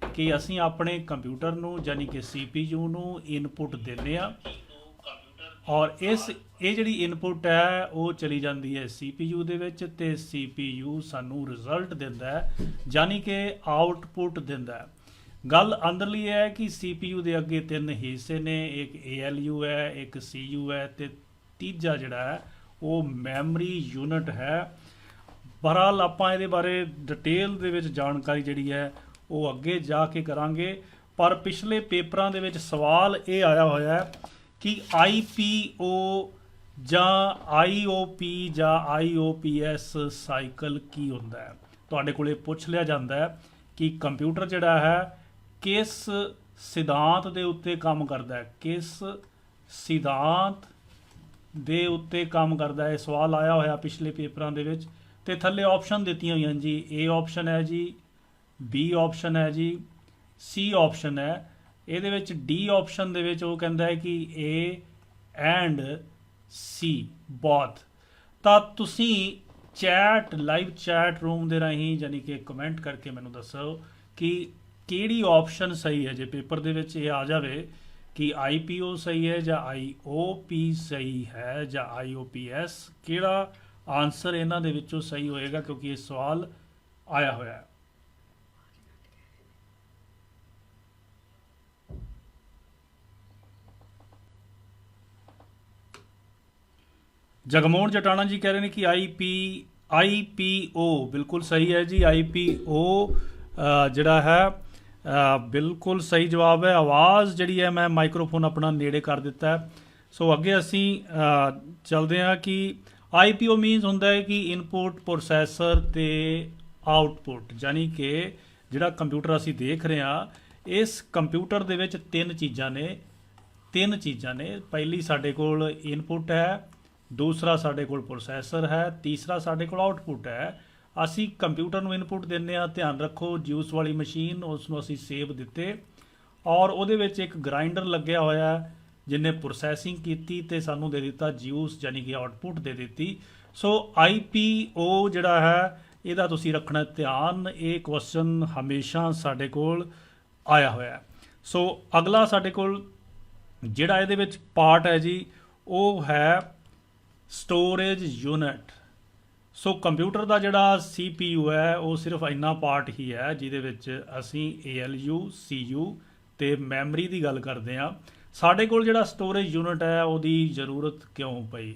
ਕਿ ਅਸੀਂ ਆਪਣੇ ਕੰਪਿਊਟਰ ਨੂੰ, ਯਾਨੀ ਕਿ CPU ਨੂੰ ਇਨਪੁਟ ਦਿੰਦੇ ਹਾਂ, ਔਰ ਇਹ ਜਿਹੜੀ ਇਨਪੁਟ ਹੈ ਉਹ ਚਲੀ ਜਾਂਦੀ ਹੈ CPU ਦੇ ਵਿੱਚ, ਤੇ CPU ਸਾਨੂੰ ਰਿਜ਼ਲਟ ਦਿੰਦਾ ਹੈ, ਯਾਨੀ ਕਿ ਆਊਟਪੁੱਟ ਦਿੰਦਾ ਹੈ। ਗੱਲ ਅੰਦਰਲੀ ਹੈ ਕਿ CPU ਦੇ ਅੱਗੇ 3 ਹਿੱਸੇ ਨੇ, ਇੱਕ ALU ਹੈ, ਇੱਕ CU ਹੈ, ਤੇ ਤੀਜਾ ਜਿਹੜਾ ਹੈ ਉਹ ਮੈਮਰੀ ਯੂਨਿਟ ਹੈ। ਬਹਰਹਾਲ ਆਪਾਂ ਇਹਦੇ ਬਾਰੇ ਡਿਟੇਲ ਦੇ ਵਿੱਚ ਜਾਣਕਾਰੀ ਜਿਹੜੀ ਹੈ ਉਹ ਅੱਗੇ ਜਾ ਕੇ ਕਰਾਂਗੇ, ਪਰ ਪਿਛਲੇ ਪੇਪਰਾਂ ਦੇ ਵਿੱਚ ਸਵਾਲ ਇਹ ਆਇਆ ਹੋਇਆ ਹੈ ਕਿ IPO ਜਾਂ IOP ਜਾਂ IOPS ਸਾਈਕਲ ਕੀ ਹੁੰਦਾ ਹੈ। ਤੁਹਾਡੇ ਕੋਲੇ ਪੁੱਛ ਲਿਆ ਜਾਂਦਾ ਹੈ ਕਿ ਕੰਪਿਊਟਰ ਜਿਹੜਾ ਹੈ ਕਿਸ ਸਿਧਾਂਤ ਦੇ ਉੱਤੇ ਕੰਮ ਕਰਦਾ ਹੈ, ਕਿਸ ਸਿਧਾਂਤ ਦੇ ਉੱਤੇ ਕੰਮ ਕਰਦਾ ਹੈ। ਸਵਾਲ ਆਇਆ ਹੋਇਆ ਪਿਛਲੇ ਪੇਪਰਾਂ ਦੇ ਵਿੱਚ, ਤੇ ਥੱਲੇ ਆਪਸ਼ਨ ਦਿੱਤੀਆਂ ਹੋਈਆਂ ਜੀ। A ਆਪਸ਼ਨ ਹੈ ਜੀ, B ਆਪਸ਼ਨ ਹੈ ਜੀ, C ਆਪਸ਼ਨ ਹੈ। ਇਹਦੇ ਵਿੱਚ D ਆਪਸ਼ਨ ਦੇ ਵਿੱਚ ਉਹ ਕਹਿੰਦਾ ਹੈ ਕਿ A ਐਂਡ C ਬੋਥ। ਤਾਂ ਤੁਸੀਂ ਲਾਈਵ ਚੈਟ ਰੂਮ ਦੇ ਰਾਹੀਂ, ਯਾਨੀ ਕਿ ਕਮੈਂਟ ਕਰਕੇ ਮੈਨੂੰ ਦੱਸੋ ਕਿ ਕਿਹੜੀ ਆਪਸ਼ਨ ਸਹੀ ਹੈ। ਜੇ ਪੇਪਰ ਦੇ ਵਿੱਚ ਇਹ ਆ ਜਾਵੇ ਕਿ IPO ਸਹੀ ਹੈ ਜਾਂ IOP ਸਹੀ ਹੈ ਜਾਂ IOPS, ਕਿਹੜਾ ਆਨਸਰ ਇਹਨਾਂ ਦੇ ਵਿੱਚੋਂ ਸਹੀ ਹੋਏਗਾ, ਕਿਉਂਕਿ ਇਹ ਸਵਾਲ ਆਇਆ ਹੋਇਆ ਹੈ। ਜਗਮੋਹਨ ਜਟਾਣਾ ਜੀ ਕਹਿ ਰਹੇ ਨੇ ਕਿ IPO ਬਿਲਕੁਲ ਸਹੀ ਹੈ ਜੀ। IPO ਜਿਹੜਾ ਹੈ ਬਿਲਕੁਲ ਸਹੀ ਜਵਾਬ ਹੈ। ਆਵਾਜ਼ ਜਿਹੜੀ ਹੈ, ਮੈਂ ਮਾਈਕ੍ਰੋਫੋਨ ਆਪਣਾ ਨੇੜੇ ਕਰ ਦਿੱਤਾ ਹੈ। ਸੋ ਅੱਗੇ ਅਸੀਂ ਚੱਲਦੇ ਹਾਂ ਕਿ IPO ਮੀਨਸ ਹੁੰਦਾ ਹੈ ਕਿ ਇਨਪੁਟ, ਪ੍ਰੋਸੈਸਰ ਤੇ ਆਊਟਪੁੱਟ, ਯਾਨੀ ਕਿ ਜਿਹੜਾ ਕੰਪਿਊਟਰ ਅਸੀਂ ਦੇਖ ਰਹੇ ਹਾਂ, ਇਸ ਕੰਪਿਊਟਰ ਦੇ ਵਿੱਚ ਤਿੰਨ ਚੀਜ਼ਾਂ ਨੇ। ਪਹਿਲੀ ਸਾਡੇ ਕੋਲ ਇਨਪੁਟ ਹੈ, ਦੂਸਰਾ ਸਾਡੇ ਕੋਲ ਪ੍ਰੋਸੈਸਰ ਹੈ, ਤੀਸਰਾ ਸਾਡੇ ਕੋਲ ਆਊਟਪੁੱਟ ਹੈ। ਅਸੀਂ ਕੰਪਿਊਟਰ ਨੂੰ ਇਨਪੁਟ ਦਿੰਦੇ ਹਾਂ, ਧਿਆਨ ਰੱਖੋ ਜੂਸ ਵਾਲੀ ਮਸ਼ੀਨ, ਉਸ ਨੂੰ ਅਸੀਂ ਸੇਬ ਦਿੱਤੇ, ਔਰ ਉਹਦੇ ਵਿੱਚ ਇੱਕ ਗ੍ਰਾਈਂਡਰ ਲੱਗਿਆ ਹੋਇਆ ਜਿਹਨੇ ਪ੍ਰੋਸੈਸਿੰਗ ਕੀਤੀ ਤੇ ਸਾਨੂੰ ਦੇ ਦਿੱਤਾ ਜੂਸ, ਯਾਨੀ ਕਿ ਆਊਟਪੁੱਟ ਦੇ ਦਿੱਤੀ। ਸੋ IPO ਜਿਹੜਾ ਹੈ ਇਹਦਾ ਤੁਸੀਂ ਰੱਖਣਾ ਧਿਆਨ, ਇਹ ਕੁਐਸਚਨ ਹਮੇਸ਼ਾ ਸਾਡੇ ਕੋਲ ਆਇਆ ਹੋਇਆ ਹੈ। ਸੋ ਅਗਲਾ ਸਾਡੇ ਕੋਲ ਜਿਹੜਾ ਇਹਦੇ ਵਿੱਚ ਪਾਰਟ ਹੈ ਜੀ, ਉਹ ਹੈ ਸਟੋਰੇਜ ਯੂਨਿਟ। ਸੋ ਕੰਪਿਊਟਰ ਦਾ ਜਿਹੜਾ CPU ਹੈ ਉਹ ਸਿਰਫ ਇੰਨਾ ਪਾਰਟ ਹੀ ਹੈ ਜਿਹਦੇ ਵਿੱਚ ਅਸੀਂ ALU CU ਤੇ ਮੈਮਰੀ ਦੀ ਗੱਲ ਕਰਦੇ ਹਾਂ। ਸਾਡੇ ਕੋਲ ਜਿਹੜਾ ਸਟੋਰੇਜ ਯੂਨਿਟ ਹੈ ਉਹਦੀ ਜ਼ਰੂਰਤ ਕਿਉਂ ਪਈ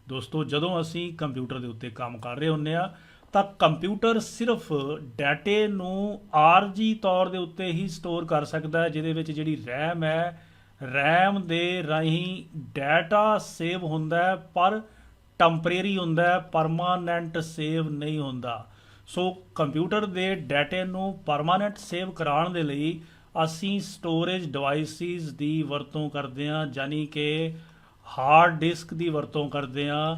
ਦੋਸਤੋ? ਜਦੋਂ ਅਸੀਂ ਕੰਪਿਊਟਰ ਦੇ ਉੱਤੇ ਕੰਮ ਕਰ ਰਹੇ ਹੁੰਦੇ ਆ ਤਾਂ ਕੰਪਿਊਟਰ ਸਿਰਫ ਡਾਟੇ ਨੂੰ ਆਰਜੀ ਤੌਰ ਦੇ ਉੱਤੇ ਹੀ ਸਟੋਰ ਕਰ ਸਕਦਾ ਹੈ, ਜਿਹਦੇ ਵਿੱਚ ਜਿਹੜੀ ਰੈਮ ਹੈ, ਰੈਮ ਦੇ ਰਾਹੀਂ ਡਾਟਾ ਸੇਵ ਹੁੰਦਾ ਹੈ ਪਰ ਟੈਂਪਰੇਰੀ ਹੁੰਦਾ ਹੈ, ਪਰਮਾਨੈਂਟ ਸੇਵ ਨਹੀਂ ਹੁੰਦਾ। ਸੋ ਕੰਪਿਊਟਰ ਦੇ ਡਾਟੇ ਨੂੰ ਪਰਮਾਨੈਂਟ ਸੇਵ ਕਰਾਉਣ ਦੇ ਲਈ ਅਸੀਂ ਸਟੋਰੇਜ ਡਿਵਾਈਸਿਸ ਦੀ ਵਰਤੋਂ ਕਰਦੇ ਹਾਂ, ਯਾਨੀ ਕਿ ਹਾਰਡ ਡਿਸਕ ਦੀ ਵਰਤੋਂ ਕਰਦੇ ਹਾਂ,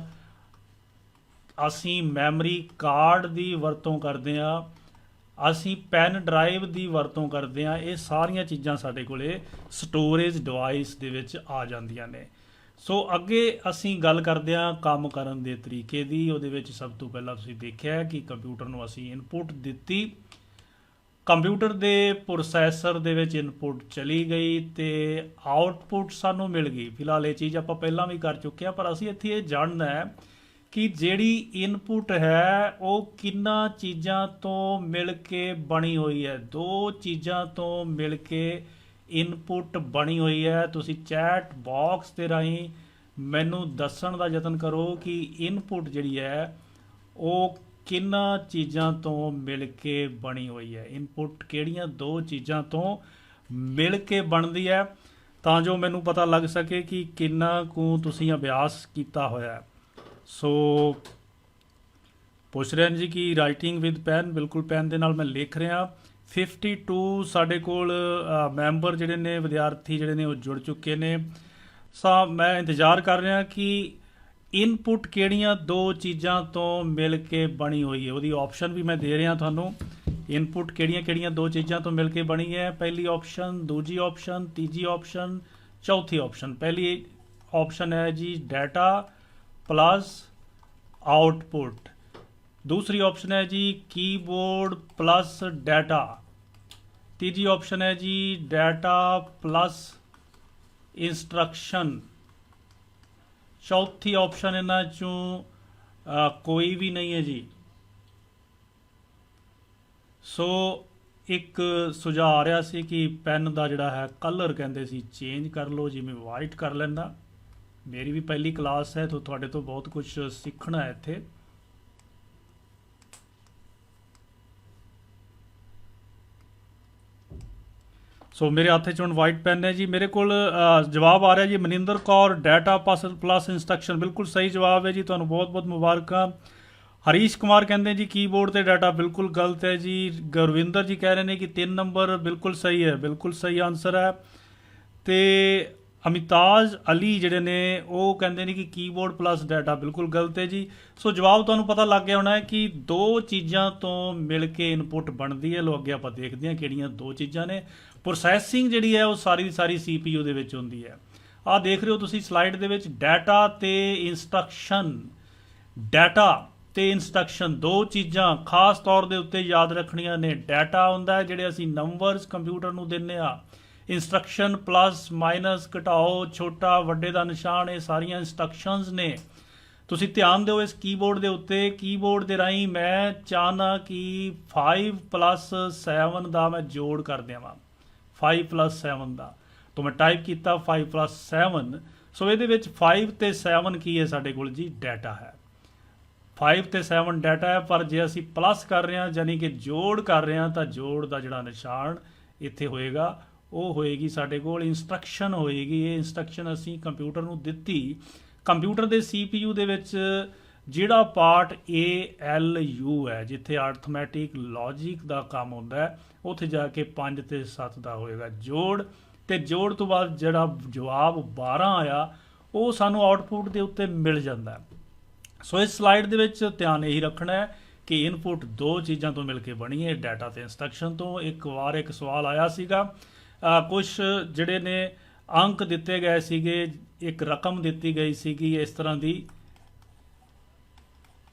ਅਸੀਂ ਮੈਮਰੀ ਕਾਰਡ ਦੀ ਵਰਤੋਂ ਕਰਦੇ ਹਾਂ, ਅਸੀਂ ਪੈਨ ਡਰਾਈਵ ਦੀ ਵਰਤੋਂ ਕਰਦੇ ਹਾਂ। ਇਹ ਸਾਰੀਆਂ ਚੀਜ਼ਾਂ ਸਾਡੇ ਕੋਲੇ ਸਟੋਰੇਜ ਡਿਵਾਈਸ ਦੇ ਵਿੱਚ ਆ ਜਾਂਦੀਆਂ ਨੇ। ਸੋ ਅੱਗੇ ਅਸੀਂ ਗੱਲ ਕਰਦੇ ਹਾਂ ਕੰਮ ਕਰਨ ਦੇ ਤਰੀਕੇ ਦੀ। ਉਹਦੇ ਵਿੱਚ ਸਭ ਤੋਂ ਪਹਿਲਾਂ ਤੁਸੀਂ ਦੇਖਿਆ ਕਿ ਕੰਪਿਊਟਰ ਨੂੰ ਅਸੀਂ ਇਨਪੁਟ ਦਿੱਤੀ, ਕੰਪਿਊਟਰ ਦੇ ਪ੍ਰੋਸੈਸਰ ਦੇ ਵਿੱਚ ਇਨਪੁਟ ਚਲੀ ਗਈ ਤੇ ਆਉਟਪੁੱਟ ਸਾਨੂੰ ਮਿਲ ਗਈ। ਫਿਲਹਾਲ ਇਹ ਚੀਜ਼ ਆਪਾਂ ਪਹਿਲਾਂ ਵੀ ਕਰ ਚੁੱਕੇ ਹਾਂ, ਪਰ ਅਸੀਂ ਇੱਥੇ ਇਹ ਜਾਣਨਾ ਹੈ ਕਿ ਜਿਹੜੀ ਇਨਪੁਟ ਹੈ ਉਹ ਕਿੰਨਾ ਚੀਜ਼ਾਂ ਤੋਂ ਮਿਲ ਕੇ ਬਣੀ ਹੋਈ ਹੈ। ਦੋ ਚੀਜ਼ਾਂ ਤੋਂ ਮਿਲ ਕੇ ਇਨਪੁਟ ਬਣੀ ਹੋਈ ਹੈ। ਤੁਸੀਂ ਚੈਟ ਬਾਕਸ ਦੇ ਰਾਹੀਂ ਮੈਨੂੰ ਦੱਸਣ ਦਾ ਯਤਨ ਕਰੋ ਕਿ ਇਨਪੁਟ ਜਿਹੜੀ ਹੈ ਉਹ ਕਿੰਨਾ ਚੀਜ਼ਾਂ ਤੋਂ ਮਿਲ ਕੇ ਬਣੀ ਹੋਈ ਹੈ। ਇਨਪੁਟ ਕਿਹੜੀਆਂ ਦੋ ਚੀਜ਼ਾਂ ਤੋਂ ਮਿਲ ਕੇ ਬਣਦੀ ਹੈ, ਤਾਂ ਜੋ ਮੈਨੂੰ ਪਤਾ ਲੱਗ ਸਕੇ ਕਿ ਕਿੰਨਾ ਕੁ ਤੁਸੀਂ ਅਭਿਆਸ ਕੀਤਾ ਹੋਇਆ। ਸੋ ਪੁੱਛ ਰਹੇ ਨੇ ਜੀ ਕਿ ਰਾਈਟਿੰਗ ਵਿਦ ਪੈਨ, ਬਿਲਕੁਲ ਪੈਨ ਦੇ ਨਾਲ ਮੈਂ ਲਿਖ ਰਿਹਾ। 52 ਸਾਡੇ ਕੋਲ ਮੈਂਬਰ ਜਿਹੜੇ ਨੇ, ਵਿਦਿਆਰਥੀ ਜਿਹੜੇ ਨੇ ਉਹ ਜੁੜ ਚੁੱਕੇ ਨੇ। ਮੈਂ ਇੰਤਜ਼ਾਰ ਕਰ ਰਿਹਾ ਕਿ ਇਨਪੁਟ ਕਿਹੜੀਆਂ ਦੋ ਚੀਜ਼ਾਂ ਤੋਂ ਮਿਲ ਕੇ ਬਣੀ ਹੋਈ ਹੈ, ਉਹਦੀ ਆਪਸ਼ਨ ਵੀ ਮੈਂ ਦੇ ਰਿਹਾ ਤੁਹਾਨੂੰ। ਇਨਪੁਟ ਕਿਹੜੀਆਂ ਦੋ ਚੀਜ਼ਾਂ ਤੋਂ ਮਿਲ ਕੇ ਬਣੀ ਹੈ, ਪਹਿਲੀ ਆਪਸ਼ਨ, ਦੂਜੀ ਆਪਸ਼ਨ, ਤੀਜੀ ਆਪਸ਼ਨ, ਚੌਥੀ ਆਪਸ਼ਨ। ਪਹਿਲੀ ਆਪਸ਼ਨ ਹੈ ਜੀ ਡਾਟਾ प्लस आउटपुट, दूसरी ऑप्शन है जी कीबोर्ड प्लस डाटा, तीजी ऑप्शन है जी डाटा प्लस इंस्ट्रक्शन, चौथी ऑप्शन इन्हां चों कोई भी नहीं है जी। सो एक सुझाव आ रहा सी कि पैन का जिहड़ा है कलर कहंदे सी चेंज कर लो, जी मैं वाइट कर लैंदा। मेरी भी पहली क्लास है तो थोड़े तो बहुत कुछ सीखना है इत्थे। सो मेरे हत्थ च हुण वाइट पैन है जी। मेरे को जवाब आ रहा जी Maninder Kaur, data plus instruction, बिल्कुल सही जवाब है जी, तुहानूं बहुत बहुत मुबारक। हरीश कुमार कहते हैं जी कीबोर्ड ते डाटा, बिल्कुल गलत है जी। गुरविंदर जी कह रहे हैं कि 3 नंबर बिल्कुल सही है, बिल्कुल सही आंसर है। तो अमिताज अली ਜਿਹੜੇ ਨੇ ਉਹ ਕਹਿੰਦੇ ਨੇ ਕਿ ਕੀਬੋਰਡ ਪਲੱਸ ਡਾਟਾ, ਬਿਲਕੁਲ ਗਲਤ ਹੈ ਜੀ। ਸੋ ਜਵਾਬ ਤੁਹਾਨੂੰ ਪਤਾ ਲੱਗ ਗਿਆ ਹੋਣਾ ਹੈ ਕਿ ਦੋ ਚੀਜ਼ਾਂ ਤੋਂ ਮਿਲ ਕੇ ਇਨਪੁਟ ਬਣਦੀ ਹੈ। ਲੋ ਅੱਗੇ ਆਪਾਂ ਦੇਖਦੇ ਹਾਂ ਕਿਹੜੀਆਂ ਦੋ ਚੀਜ਼ਾਂ ਨੇ। ਪ੍ਰੋਸੈਸਿੰਗ ਜਿਹੜੀ ਹੈ ਉਹ ਸਾਰੀ ਦੀ ਸਾਰੀ CPU ਦੇ ਵਿੱਚ ਹੁੰਦੀ ਹੈ। ਆਹ ਦੇਖ ਰਹੇ ਹੋ ਤੁਸੀਂ ਸਲਾਈਡ ਦੇ ਵਿੱਚ ਡਾਟਾ ਤੇ ਇੰਸਟਰਕਸ਼ਨ। ਡਾਟਾ ਤੇ ਇੰਸਟਰਕਸ਼ਨ ਦੋ ਚੀਜ਼ਾਂ ਖਾਸ ਤੌਰ ਦੇ ਉੱਤੇ ਯਾਦ ਰੱਖਣੀਆਂ ਨੇ। ਡਾਟਾ ਹੁੰਦਾ ਹੈ ਜਿਹੜੇ ਅਸੀਂ ਨੰਬਰਸ ਕੰਪਿਊਟਰ ਨੂੰ ਦਿੰਦੇ ਆ, ਇੰਸਟਰਕਸ਼ਨ ਪਲੱਸ ਮਾਈਨਸ, ਘਟਾਓ, ਛੋਟਾ ਵੱਡੇ ਦਾ ਨਿਸ਼ਾਨ, ਇਹ ਸਾਰੀਆਂ ਇੰਸਟਰਕਸ਼ਨਸ ਨੇ। ਤੁਸੀਂ ਧਿਆਨ ਦਿਓ ਇਸ ਕੀਬੋਰਡ ਦੇ ਉੱਤੇ। ਕੀਬੋਰਡ ਦੇ ਰਾਹੀਂ ਮੈਂ ਚਾਹਨਾ ਕਿ 5 + 7 ਦਾ ਮੈਂ ਜੋੜ ਕਰ ਦੇਵਾਂ, 5 + 7 ਦਾ। ਤਾਂ ਮੈਂ ਟਾਈਪ ਕੀਤਾ 5 + 7। ਸੋ ਇਹਦੇ ਵਿੱਚ 5 ਤੇ 7 ਕੀ ਹੈ ਸਾਡੇ ਕੋਲ ਜੀ? ਡਾਟਾ ਹੈ। 5 ਤੇ 7 ਡਾਟਾ ਹੈ, ਪਰ ਜੇ ਅਸੀਂ ਪਲੱਸ ਕਰ ਰਹੇ ਹਾਂ ਯਾਨੀ ਕਿ ਜੋੜ ਕਰ ਰਹੇ ਹਾਂ ਤਾਂ ਜੋੜ ਦਾ ਜਿਹੜਾ ਨਿਸ਼ਾਨ ਇੱਥੇ ਹੋਏਗਾ ਉਹ ਹੋਏਗੀ ਸਾਡੇ ਕੋਲ ਇੰਸਟਰਕਸ਼ਨ ਹੋਏਗੀ। ਇਹ ਇੰਸਟਰਕਸ਼ਨ ਅਸੀਂ ਕੰਪਿਊਟਰ ਨੂੰ ਦਿੱਤੀ। ਕੰਪਿਊਟਰ ਦੇ CPU ਦੇ ਵਿੱਚ ਜਿਹੜਾ ਪਾਰਟ ALU ਹੈ, ਜਿੱਥੇ ਅਰਥਮੈਟਿਕ ਲੌਜਿਕ ਦਾ ਕੰਮ ਹੁੰਦਾ ਹੈ, ਉੱਥੇ ਜਾ ਕੇ 5 ਤੇ 7 ਦਾ ਹੋਏਗਾ ਜੋੜ। ਤੇ ਜੋੜ ਤੋਂ ਬਾਅਦ ਜਿਹੜਾ ਜਵਾਬ 12 ਆਇਆ ਉਹ ਸਾਨੂੰ ਆਉਟਪੁੱਟ ਦੇ ਉੱਤੇ ਮਿਲ ਜਾਂਦਾ। ਸੋ ਇਸ ਸਲਾਈਡ ਦੇ ਵਿੱਚ ਧਿਆਨ ਇਹੀ ਰੱਖਣਾ ਹੈ ਕਿ ਇਨਪੁਟ ਦੋ ਚੀਜ਼ਾਂ ਤੋਂ ਮਿਲ ਕੇ ਬਣੀ ਹੈ, ਡਾਟਾ ਤੇ ਇੰਸਟਰਕਸ਼ਨ ਤੋਂ। ਇੱਕ ਵਾਰ ਇੱਕ ਸਵਾਲ ਆਇਆ ਸੀਗਾ, ਕੁਛ ਜਿਹੜੇ ਨੇ ਅੰਕ ਦਿੱਤੇ ਗਏ ਸੀਗੇ, ਇੱਕ ਰਕਮ ਦਿੱਤੀ ਗਈ ਸੀਗੀ ਇਸ ਤਰ੍ਹਾਂ ਦੀ,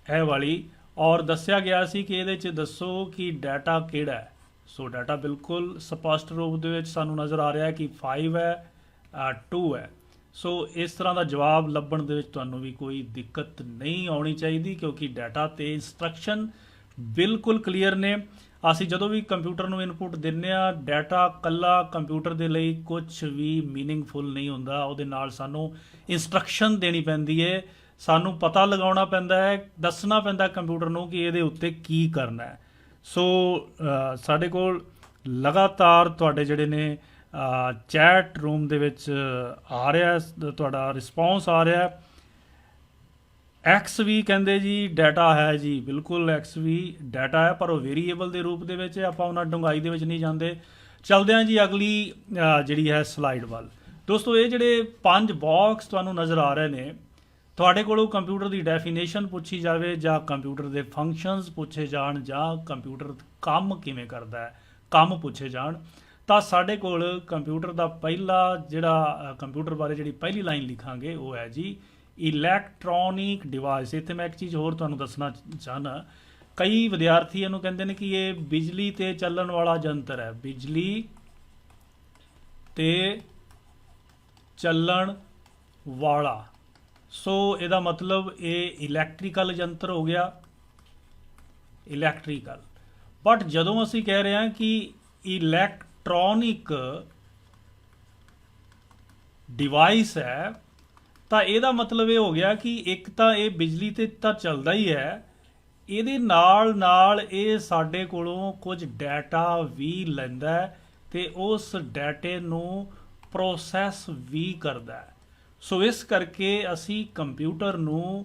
ਇਹ ਵਾਲੀ, ਔਰ ਦੱਸਿਆ ਗਿਆ ਸੀ ਕਿ ਇਹਦੇ 'ਚ ਦੱਸੋ ਕਿ ਡਾਟਾ ਕਿਹੜਾ ਹੈ। ਸੋ ਡਾਟਾ ਬਿਲਕੁਲ ਸਪਸ਼ਟ ਰੂਪ ਦੇ ਵਿੱਚ ਸਾਨੂੰ ਨਜ਼ਰ ਆ ਰਿਹਾ ਹੈ ਕਿ 5 ਹੈ 2 ਹੈ। ਸੋ ਇਸ ਤਰ੍ਹਾਂ ਦਾ ਜਵਾਬ ਲੱਭਣ ਦੇ ਵਿੱਚ ਤੁਹਾਨੂੰ ਵੀ ਕੋਈ ਦਿੱਕਤ ਨਹੀਂ ਆਉਣੀ ਚਾਹੀਦੀ, ਕਿਉਂਕਿ ਡਾਟਾ ਤੇ ਇੰਸਟਰਕਸ਼ਨ ਬਿਲਕੁਲ ਕਲੀਅਰ ਨੇ। ਅਸੀਂ ਜਦੋਂ ਵੀ ਕੰਪਿਊਟਰ ਨੂੰ ਇਨਪੁਟ ਦਿੰਦੇ ਆ, ਡਾਟਾ ਕੱਲਾ ਕੰਪਿਊਟਰ ਦੇ ਲਈ ਕੁਝ ਵੀ ਮੀਨਿੰਗਫੁਲ ਨਹੀਂ ਹੁੰਦਾ, ਉਹਦੇ ਨਾਲ ਸਾਨੂੰ ਇੰਸਟਰਕਸ਼ਨ ਦੇਣੀ ਪੈਂਦੀ ਹੈ, ਸਾਨੂੰ ਪਤਾ ਲਗਾਉਣਾ ਪੈਂਦਾ ਹੈ, ਦੱਸਣਾ ਪੈਂਦਾ ਕੰਪਿਊਟਰ ਨੂੰ ਕਿ ਇਹਦੇ ਉੱਤੇ ਕੀ ਕਰਨਾ ਹੈ। ਸੋ ਸਾਡੇ ਕੋਲ ਲਗਾਤਾਰ ਤੁਹਾਡੇ ਜਿਹੜੇ ਨੇ ਚੈਟ ਰੂਮ ਦੇ ਵਿੱਚ ਆ ਰਿਹਾ ਤੁਹਾਡਾ ਰਿਸਪੌਂਸ ਆ ਰਿਹਾ। ਐਕਸ ਵੀ ਕਹਿੰਦੇ ਜੀ ਡਾਟਾ ਹੈ ਜੀ, ਬਿਲਕੁਲ ਐਕਸ ਵੀ ਡਾਟਾ ਹੈ, ਪਰ ਉਹ ਵੇਰੀਏਬਲ ਦੇ ਰੂਪ ਦੇ ਵਿੱਚ। ਆਪਾਂ ਉਹਨਾਂ ਡੂੰਘਾਈ ਦੇ ਵਿੱਚ ਨਹੀਂ ਜਾਂਦੇ। ਚੱਲਦੇ ਹਾਂ ਜੀ ਅਗਲੀ ਜਿਹੜੀ ਹੈ ਸਲਾਈਡ ਵੱਲ। ਦੋਸਤੋ ਇਹ ਜਿਹੜੇ 5 ਬਾਕਸ ਤੁਹਾਨੂੰ ਨਜ਼ਰ ਆ ਰਹੇ ਨੇ, ਤੁਹਾਡੇ ਕੋਲੋਂ ਕੰਪਿਊਟਰ ਦੀ ਡੈਫੀਨੇਸ਼ਨ ਪੁੱਛੀ ਜਾਵੇ ਜਾਂ ਕੰਪਿਊਟਰ ਦੇ ਫੰਕਸ਼ਨਸ ਪੁੱਛੇ ਜਾਣ ਜਾਂ ਕੰਪਿਊਟਰ ਕੰਮ ਕਿਵੇਂ ਕਰਦਾ ਹੈ ਕੰਮ ਪੁੱਛੇ ਜਾਣ, ਤਾਂ ਸਾਡੇ ਕੋਲ ਕੰਪਿਊਟਰ ਦਾ ਪਹਿਲਾ ਜਿਹੜਾ ਕੰਪਿਊਟਰ ਬਾਰੇ ਜਿਹੜੀ ਪਹਿਲੀ ਲਾਈਨ ਲਿਖਾਂਗੇ ਉਹ ਹੈ ਜੀ ਇਲੈਕਟ੍ਰੋਨਿਕ ਡਿਵਾਈਸ। ਇੱਥੇ ਮੈਂ ਇੱਕ ਚੀਜ਼ ਹੋਰ ਤੁਹਾਨੂੰ ਦੱਸਣਾ ਚਾਹੁੰਦਾ, ਕਈ ਵਿਦਿਆਰਥੀ ਇਹਨੂੰ ਕਹਿੰਦੇ ਨੇ ਕਿ ਇਹ ਬਿਜਲੀ ਤੇ ਚੱਲਣ ਵਾਲਾ ਯੰਤਰ ਹੈ, ਬਿਜਲੀ ਤੇ ਚੱਲਣ ਵਾਲਾ। ਸੋ ਇਹਦਾ ਮਤਲਬ ਇਹ ਇਲੈਕਟ੍ਰੀਕਲ ਯੰਤਰ ਹੋ ਗਿਆ, ਇਲੈਕਟ੍ਰੀਕਲ। ਬਟ ਜਦੋਂ ਅਸੀਂ ਕਹਿ ਰਹੇ ਹਾਂ ਕਿ ਇਲੈਕਟ੍ਰੋਨਿਕ ਡਿਵਾਈਸ ਹੈ, ਤਾਂ ਇਹਦਾ ਮਤਲਬ ਇਹ ਹੋ ਗਿਆ ਕਿ ਇੱਕ ਤਾਂ ਇਹ ਬਿਜਲੀ ਤੇ ਤਾਂ ਚੱਲਦਾ ਹੀ ਹੈ, ਇਹਦੇ ਨਾਲ ਨਾਲ ਇਹ ਸਾਡੇ ਕੋਲੋਂ ਕੁਝ ਡਾਟਾ ਵੀ ਲੈਂਦਾ ਹੈ ਤੇ ਉਸ ਡਾਟੇ ਨੂੰ ਪ੍ਰੋਸੈਸ ਵੀ ਕਰਦਾ ਹੈ। ਸੋ ਇਸ ਕਰਕੇ ਅਸੀਂ ਕੰਪਿਊਟਰ ਨੂੰ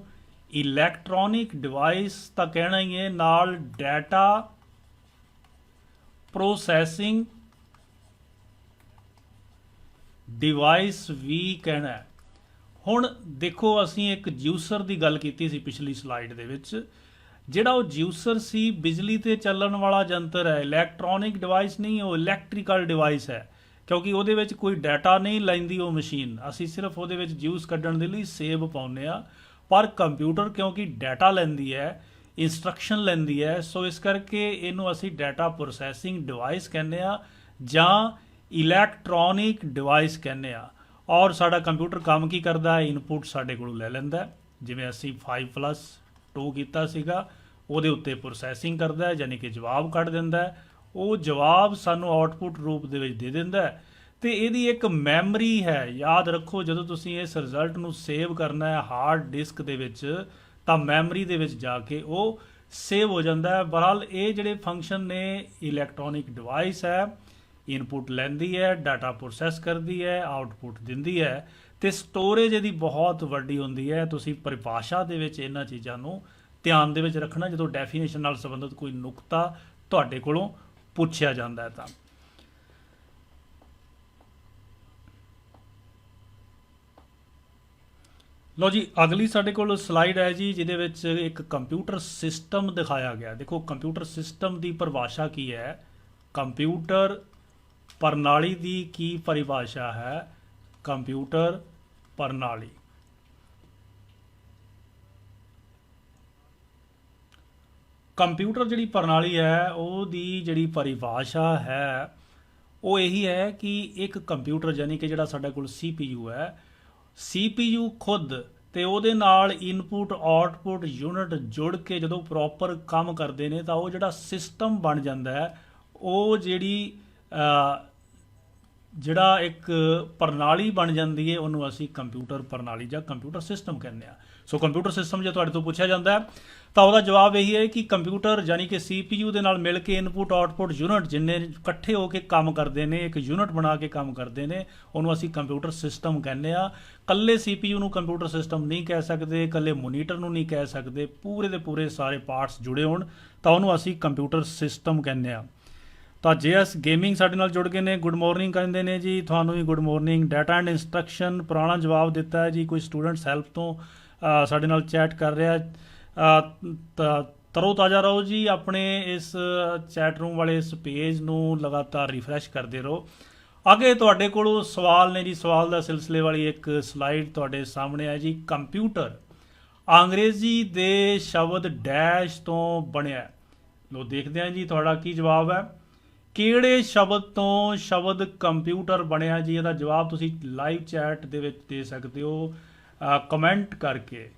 ਇਲੈਕਟ੍ਰੋਨਿਕ ਡਿਵਾਈਸ ਤਾਂ ਕਹਿਣਾ ਹੀ ਹੈ, ਨਾਲ ਡਾਟਾ ਪ੍ਰੋਸੈਸਿੰਗ ਡਿਵਾਈਸ ਵੀ ਕਹਿਣਾ ਹੈ। ਹੁਣ ਦੇਖੋ, ਅਸੀਂ ਇੱਕ ਜੂਸਰ ਦੀ ਗੱਲ ਕੀਤੀ ਸੀ ਪਿਛਲੀ ਸਲਾਈਡ ਦੇ ਵਿੱਚ। ਜਿਹੜਾ ਉਹ ਜੂਸਰ ਸੀ ਬਿਜਲੀ ਤੇ ਚੱਲਣ ਵਾਲਾ ਯੰਤਰ ਹੈ, ਇਲੈਕਟ੍ਰੋਨਿਕ ਡਿਵਾਈਸ ਨਹੀਂ, ਉਹ ਇਲੈਕਟ੍ਰੀਕਲ ਡਿਵਾਈਸ ਹੈ, ਕਿਉਂਕਿ ਉਹਦੇ ਵਿੱਚ ਕੋਈ ਡਾਟਾ ਨਹੀਂ ਲੈਂਦੀ ਉਹ ਮਸ਼ੀਨ। ਅਸੀਂ ਸਿਰਫ ਉਹਦੇ ਵਿੱਚ ਜੂਸ ਕੱਢਣ ਦੇ ਲਈ ਸੇਵ ਪਾਉਂਦੇ ਆ। ਪਰ ਕੰਪਿਊਟਰ ਕਿਉਂਕਿ ਡਾਟਾ ਲੈਂਦੀ ਹੈ, ਇੰਸਟਰਕਸ਼ਨ ਲੈਂਦੀ ਹੈ, ਸੋ ਇਸ ਕਰਕੇ ਇਹਨੂੰ ਅਸੀਂ ਡਾਟਾ ਪ੍ਰੋਸੈਸਿੰਗ ਡਿਵਾਈਸ ਕਹਿੰਦੇ ਆ ਜਾਂ ਇਲੈਕਟ੍ਰੋਨਿਕ ਡਿਵਾਈਸ ਕਹਿੰਦੇ ਆ। ਔਰ ਸਾਡਾ ਕੰਪਿਊਟਰ ਕੰਮ ਕੀ ਕਰਦਾ ਹੈ, ਇਨਪੁਟ ਸਾਡੇ ਕੋਲੋਂ ਲੈ ਲੈਂਦਾ, ਜਿਵੇਂ ਅਸੀਂ 5+2 ਕੀਤਾ ਸੀਗਾ, ਉਹਦੇ ਉੱਤੇ ਪ੍ਰੋਸੈਸਿੰਗ ਕਰਦਾ ਹੈ, ਯਾਨੀ ਕਿ ਜਵਾਬ ਕੱਢ ਦਿੰਦਾ ਹੈ। ਉਹ ਜਵਾਬ ਸਾਨੂੰ ਆਉਟਪੁੱਟ ਰੂਪ ਦੇ ਵਿੱਚ ਦੇ ਦਿੰਦਾ ਹੈ ਤੇ ਇਹਦੀ ਇੱਕ ਮੈਮਰੀ ਹੈ। ਯਾਦ ਰੱਖੋ, ਜਦੋਂ ਤੁਸੀਂ ਇਸ ਰਿਜ਼ਲਟ ਨੂੰ ਸੇਵ ਕਰਨਾ ਹੈ ਹਾਰਡ ਡਿਸਕ ਦੇ ਵਿੱਚ, ਤਾਂ ਮੈਮਰੀ ਦੇ ਵਿੱਚ ਜਾ ਕੇ ਉਹ ਸੇਵ ਹੋ ਜਾਂਦਾ ਹੈ। ਬਹਰਹਾਲ ਇਹ ਜਿਹੜੇ ਫੰਕਸ਼ਨ ਨੇ, ਇਲੈਕਟ੍ਰੋਨਿਕ ਡਿਵਾਈਸ ਹੈ, ਇਨਪੁਟ ਲੈਂਦੀ ਹੈ, ਡਾਟਾ ਪ੍ਰੋਸੈਸ ਕਰਦੀ ਹੈ, ਆਉਟਪੁੱਟ ਦਿੰਦੀ ਹੈ, ਤੇ ਸਟੋਰੇਜ ਇਹਦੀ ਬਹੁਤ ਵੱਡੀ ਹੁੰਦੀ ਹੈ। ਤੁਸੀਂ ਪਰਿਭਾਸ਼ਾ ਦੇ ਵਿੱਚ ਇਹਨਾਂ ਚੀਜ਼ਾਂ ਨੂੰ ਧਿਆਨ ਦੇ ਵਿੱਚ ਰੱਖਣਾ ਜਦੋਂ ਡੈਫੀਨੇਸ਼ਨ ਨਾਲ ਸੰਬੰਧਿਤ ਕੋਈ ਨੁਕਤਾ ਤੁਹਾਡੇ ਕੋਲੋਂ ਪੁੱਛਿਆ ਜਾਂਦਾ ਹੈ। ਤਾਂ ਲਓ ਜੀ, ਅਗਲੀ ਸਾਡੇ ਕੋਲ ਸਲਾਈਡ ਹੈ ਜੀ, ਜਿਹਦੇ ਵਿੱਚ ਇੱਕ ਕੰਪਿਊਟਰ ਸਿਸਟਮ ਦਿਖਾਇਆ ਗਿਆ। ਦੇਖੋ, ਕੰਪਿਊਟਰ ਸਿਸਟਮ ਦੀ ਪਰਿਭਾਸ਼ਾ ਕੀ ਹੈ, ਕੰਪਿਊਟਰ ਪ੍ਰਣਾਲੀ ਦੀ ਕੀ ਪਰਿਭਾਸ਼ਾ ਹੈ, ਕੰਪਿਊਟਰ ਪ੍ਰਣਾਲੀ। ਕੰਪਿਊਟਰ ਜਿਹੜੀ ਪ੍ਰਣਾਲੀ ਹੈ ਉਹਦੀ ਜਿਹੜੀ ਪਰਿਭਾਸ਼ਾ ਹੈ ਉਹ ਇਹੀ ਹੈ ਕਿ ਇੱਕ ਕੰਪਿਊਟਰ, ਯਾਨੀ ਕਿ ਜਿਹੜਾ ਸਾਡੇ ਕੋਲ CPU ਹੈ, CPU ਖੁਦ ਤੇ ਉਹਦੇ ਨਾਲ ਇਨਪੁਟ ਆਉਟਪੁੱਟ ਯੂਨਿਟ ਜੁੜ ਕੇ ਜਦੋਂ ਪ੍ਰੋਪਰ ਕੰਮ ਕਰਦੇ ਨੇ ਤਾਂ ਉਹ ਜਿਹੜਾ ਸਿਸਟਮ ਬਣ ਜਾਂਦਾ ਹੈ, ਉਹ ਜਿਹੜਾ ਇੱਕ ਪ੍ਰਣਾਲੀ ਬਣ ਜਾਂਦੀ ਹੈ, ਉਹਨੂੰ ਅਸੀਂ ਕੰਪਿਊਟਰ ਪ੍ਰਣਾਲੀ ਜਾਂ ਕੰਪਿਊਟਰ ਸਿਸਟਮ ਕਹਿੰਦੇ ਆ। ਸੋ ਕੰਪਿਊਟਰ ਸਿਸਟਮ ਜੇ ਤੁਹਾਡੇ ਤੋਂ ਪੁੱਛਿਆ ਜਾਂਦਾ ਹੈ ਤਾਂ ਉਹਦਾ ਜਵਾਬ ਇਹੀ ਹੈ ਕਿ ਕੰਪਿਊਟਰ ਯਾਨੀ ਕਿ CPU ਦੇ ਨਾਲ ਮਿਲ ਕੇ ਇਨਪੁਟ ਆਉਟਪੁੱਟ ਯੂਨਿਟ ਜਿੰਨੇ ਇਕੱਠੇ ਹੋ ਕੇ ਕੰਮ ਕਰਦੇ ਨੇ, ਇੱਕ ਯੂਨਿਟ ਬਣਾ ਕੇ ਕੰਮ ਕਰਦੇ ਨੇ, ਉਹਨੂੰ ਅਸੀਂ ਕੰਪਿਊਟਰ ਸਿਸਟਮ ਕਹਿੰਦੇ ਆ। ਇਕੱਲੇ CPU ਨੂੰ ਕੰਪਿਊਟਰ ਸਿਸਟਮ ਨਹੀਂ ਕਹਿ ਸਕਦੇ, ਇਕੱਲੇ ਮੋਨੀਟਰ ਨੂੰ ਨਹੀਂ ਕਹਿ ਸਕਦੇ, ਪੂਰੇ ਦੇ ਪੂਰੇ ਸਾਰੇ ਪਾਰਟਸ ਜੁੜੇ ਹੋਣ ਤਾਂ ਉਹਨੂੰ ਅਸੀਂ ਕੰਪਿਊਟਰ ਸਿਸਟਮ ਕਹਿੰਦੇ ਆ। ਤਾਂ JS ਗੇਮਿੰਗ ਸਾਡੇ ਨਾਲ ਜੁੜ ਗਏ ਨੇ, ਗੁੱਡ ਮਾਰਨਿੰਗ ਕਹਿੰਦੇ ਨੇ ਜੀ, ਤੁਹਾਨੂੰ ਵੀ good morning. Data and instruction ਪੁਰਾਣਾ ਜਵਾਬ ਦਿੱਤਾ ਹੈ ਜੀ, ਕੋਈ ਸਟੂਡੈਂਟਸ ਹੈਲਪ ਤੋਂ ਸਾਡੇ ਨਾਲ ਚੈਟ ਕਰ ਰਿਹਾ। ਤਰੋ ਤਾਜ਼ਾ ਰਹੋ ਜੀ, ਆਪਣੇ ਇਸ ਚੈਟ ਰੂਮ ਵਾਲੇ ਇਸ ਪੇਜ ਨੂੰ ਲਗਾਤਾਰ ਰਿਫਰੈਸ਼ ਕਰਦੇ ਰਹੋ। ਅੱਗੇ ਤੁਹਾਡੇ ਕੋਲੋਂ ਸਵਾਲ ਨੇ ਜੀ, ਸਵਾਲ ਦਾ ਸਿਲਸਿਲੇ ਵਾਲੀ ਇੱਕ ਸਲਾਈਡ ਤੁਹਾਡੇ ਸਾਹਮਣੇ ਹੈ ਜੀ। ਕੰਪਿਊਟਰ ਅੰਗਰੇਜ਼ੀ ਦੇ ਸ਼ਬਦ ਡੈਸ਼ ਤੋਂ ਬਣਿਆ। ਲੋ ਦੇਖਦੇ ਹਾਂ ਜੀ ਤੁਹਾਡਾ ਕੀ ਜਵਾਬ ਹੈ। ਕਿਹੜੇ ਸ਼ਬਦ ਤੋਂ ਸ਼ਬਦ ਕੰਪਿਊਟਰ ਬਣਿਆ ਜੀ? ਇਹਦਾ ਜਵਾਬ ਤੁਸੀਂ ਲਾਈਵ ਚੈਟ ਦੇ ਵਿੱਚ ਦੇ ਸਕਦੇ ਹੋ ਕਮੈਂਟ ਕਰਕੇ।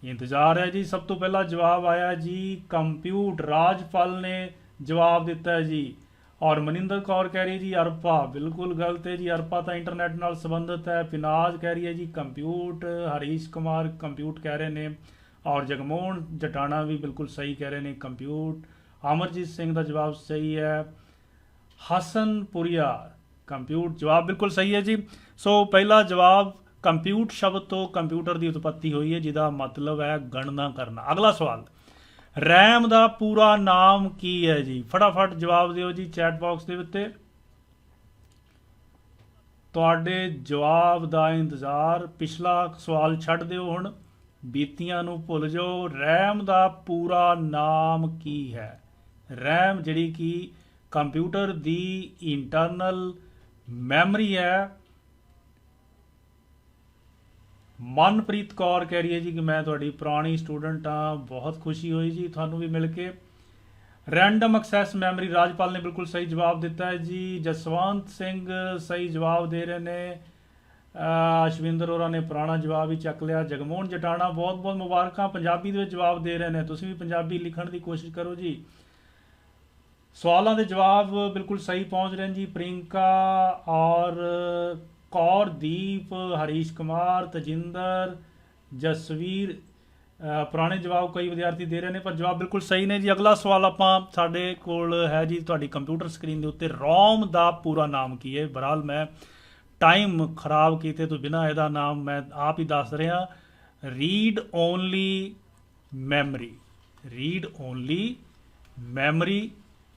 ਇੰਤਜ਼ਾਰ ਹੈ ਜੀ। ਸਭ ਤੋਂ ਪਹਿਲਾਂ ਜਵਾਬ ਆਇਆ ਜੀ ਕੰਪਿਊਟ, ਰਾਜਪਾਲ ਨੇ ਜਵਾਬ ਦਿੱਤਾ ਹੈ ਜੀ। ਔਰ ਮਨਿੰਦਰ ਕੌਰ ਕਹਿ ਰਹੀ ਹੈ ਜੀ ਅਰਪਾ, ਬਿਲਕੁਲ ਗਲਤ ਹੈ ਜੀ। ਅਰਪਾ ਤਾਂ ਇੰਟਰਨੈਟ ਨਾਲ ਸੰਬੰਧਿਤ ਹੈ। ਪਿਨਾਜ਼ ਕਹਿ ਰਹੀ ਹੈ ਜੀ ਕੰਪਿਊਟ। ਹਰੀਸ਼ ਕੁਮਾਰ ਕੰਪਿਊਟ ਕਹਿ ਰਹੇ ਨੇ। ਔਰ ਜਗਮੋਹਨ ਜਟਾਣਾ ਵੀ ਬਿਲਕੁਲ ਸਹੀ ਕਹਿ ਰਹੇ ਨੇ ਕੰਪਿਊਟ। ਅਮਰਜੀਤ ਸਿੰਘ ਦਾ ਜਵਾਬ ਸਹੀ ਹੈ। ਹਸਨਪੁਰੀਆ ਕੰਪਿਊਟ, ਜਵਾਬ ਬਿਲਕੁਲ ਸਹੀ ਹੈ ਜੀ। ਸੋ ਪਹਿਲਾ ਜਵਾਬ ਕੰਪਿਊਟ ਸ਼ਬਦ ਤੋਂ ਕੰਪਿਊਟਰ ਦੀ ਉਤਪਤੀ ਹੋਈ ਹੈ, ਜਿਹਦਾ ਮਤਲਬ ਹੈ ਗਣਨਾ ਕਰਨਾ। ਅਗਲਾ ਸਵਾਲ, ਰੈਮ ਦਾ ਪੂਰਾ ਨਾਮ ਕੀ ਹੈ ਜੀ? ਫਟਾਫਟ ਜਵਾਬ ਦਿਓ ਜੀ ਚੈਟ ਬਾਕਸ ਦੇ ਉੱਤੇ। ਤੁਹਾਡੇ ਜਵਾਬ ਦਾ ਇੰਤਜ਼ਾਰ। ਪਿਛਲਾ ਸਵਾਲ ਛੱਡ ਦਿਓ ਹੁਣ, ਬੀਤੀਆਂ ਨੂੰ ਭੁੱਲ ਜਾਓ। ਰੈਮ ਦਾ ਪੂਰਾ ਨਾਮ ਕੀ ਹੈ? ਰੈਮ ਜਿਹੜੀ ਕਿ ਕੰਪਿਊਟਰ ਦੀ ਇੰਟਰਨਲ ਮੈਮਰੀ ਹੈ। ਮਨਪ੍ਰੀਤ ਕੌਰ ਕਹਿ ਰਹੀ ਹੈ ਜੀ ਕਿ ਮੈਂ ਤੁਹਾਡੀ ਪੁਰਾਣੀ ਸਟੂਡੈਂਟ ਹਾਂ, ਬਹੁਤ ਖੁਸ਼ੀ ਹੋਈ ਜੀ ਤੁਹਾਨੂੰ ਵੀ ਮਿਲ ਕੇ। ਰੈਂਡਮ ਐਕਸੈਸ ਮੈਮਰੀ, ਰਾਜਪਾਲ ਨੇ ਬਿਲਕੁਲ ਸਹੀ ਜਵਾਬ ਦਿੱਤਾ ਹੈ ਜੀ। ਜਸਵੰਤ ਸਿੰਘ ਸਹੀ ਜਵਾਬ ਦੇ ਰਹੇ ਨੇ। ਅਸ਼ਵਿੰਦਰ ਹੋਰਾਂ ਨੇ ਪੁਰਾਣਾ ਜਵਾਬ ਹੀ ਚੱਕ ਲਿਆ। ਜਗਮੋਹਨ ਜਟਾਣਾ ਬਹੁਤ ਬਹੁਤ ਮੁਬਾਰਕਾਂ, ਪੰਜਾਬੀ ਦੇ ਵਿੱਚ ਜਵਾਬ ਦੇ ਰਹੇ ਨੇ। ਤੁਸੀਂ ਵੀ ਪੰਜਾਬੀ ਲਿਖਣ ਦੀ ਕੋਸ਼ਿਸ਼ ਕਰੋ ਜੀ। ਸਵਾਲਾਂ ਦੇ ਜਵਾਬ ਬਿਲਕੁਲ ਸਹੀ ਪਹੁੰਚ ਰਹੇ ਨੇ ਜੀ। ਪ੍ਰਿੰਕਾ ਔਰ ਕੌਰਦੀਪ, ਹਰੀਸ਼ ਕੁਮਾਰ, ਤਜਿੰਦਰ, ਜਸਵੀਰ, ਪੁਰਾਣੇ ਜਵਾਬ ਕਈ ਵਿਦਿਆਰਥੀ ਦੇ ਰਹੇ ਨੇ, ਪਰ ਜਵਾਬ ਬਿਲਕੁਲ ਸਹੀ ਨੇ ਜੀ। ਅਗਲਾ ਸਵਾਲ ਆਪਾਂ ਸਾਡੇ ਕੋਲ ਹੈ ਜੀ ਤੁਹਾਡੀ ਕੰਪਿਊਟਰ ਸਕਰੀਨ ਦੇ ਉੱਤੇ। ਰੋਮ ਦਾ ਪੂਰਾ ਨਾਮ ਕੀ ਹੈ? ਬਹਰਾਲ ਮੈਂ ਟਾਈਮ ਖਰਾਬ ਕੀਤੇ ਤੋਂ ਬਿਨਾਂ ਇਹਦਾ ਨਾਮ ਮੈਂ ਆਪ ਹੀ ਦੱਸ ਰਿਹਾ, read only memory. Read only memory.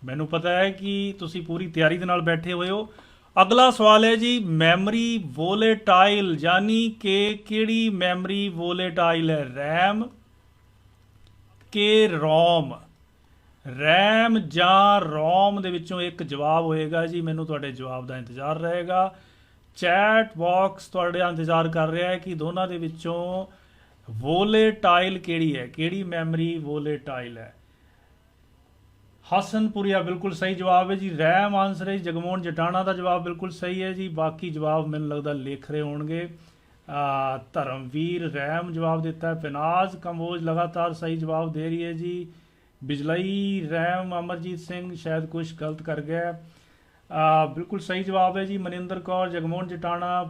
ਮੈਨੂੰ ਪਤਾ ਹੈ ਕਿ ਤੁਸੀਂ ਪੂਰੀ ਤਿਆਰੀ ਦੇ ਨਾਲ ਬੈਠੇ ਹੋਏ ਹੋ। ਅਗਲਾ ਸਵਾਲ ਹੈ ਜੀ ਮੈਮਰੀ ਵੋਲੇਟਾਈਲ, ਯਾਨੀ ਕਿ ਕਿਹੜੀ ਮੈਮਰੀ ਵੋਲੇਟਾਈਲ ਹੈ? ਰੈਮ ਕਿ ਰੋਮ? ਰੈਮ ਜਾਂ ਰੋਮ ਦੇ ਵਿੱਚੋਂ ਇੱਕ ਜਵਾਬ ਹੋਏਗਾ ਜੀ। ਮੈਨੂੰ ਤੁਹਾਡੇ ਜਵਾਬ ਦਾ ਇੰਤਜ਼ਾਰ ਰਹੇਗਾ। ਚੈਟ ਬਾਕਸ ਤੁਹਾਡੇ ਇੰਤਜ਼ਾਰ ਕਰ ਰਿਹਾ ਹੈ ਕਿ ਦੋਨਾਂ ਦੇ ਵਿੱਚੋਂ ਵੋਲੇਟਾਈਲ ਕਿਹੜੀ ਹੈ, ਕਿਹੜੀ ਮੈਮਰੀ ਵੋਲੇਟਾਈਲ ਹੈ। ਹਸਨਪੁਰੀਆ ਬਿਲਕੁਲ ਸਹੀ ਜਵਾਬ ਹੈ ਜੀ। ਰੈਮ ਆਨਸਰ ਹੈ। ਜਗਮੋਹਨ ਜਟਾਣਾ ਦਾ ਜਵਾਬ ਬਿਲਕੁਲ ਸਹੀ ਹੈ ਜੀ। ਬਾਕੀ ਜਵਾਬ ਮੈਨੂੰ ਲੱਗਦਾ ਲਿਖ ਰਹੇ ਹੋਣਗੇ। ਧਰਮਵੀਰ ਰੈਮ ਜਵਾਬ ਦਿੱਤਾ ਹੈ। ਪਿਨਾਜ਼ ਕੰਬੋਜ ਲਗਾਤਾਰ ਸਹੀ ਜਵਾਬ ਦੇ ਰਹੀ ਹੈ ਜੀ। ਬਿਜਲਈ ਰੈਮ, ਅਮਰਜੀਤ ਸਿੰਘ ਸ਼ਾਇਦ ਕੁਝ ਗਲਤ ਕਰ ਗਿਆ। ਬਿਲਕੁਲ ਸਹੀ ਜਵਾਬ ਹੈ ਜੀ। ਮਨਿੰਦਰ ਕੌਰ, ਜਗਮੋਹਨ ਜਟਾਣਾ,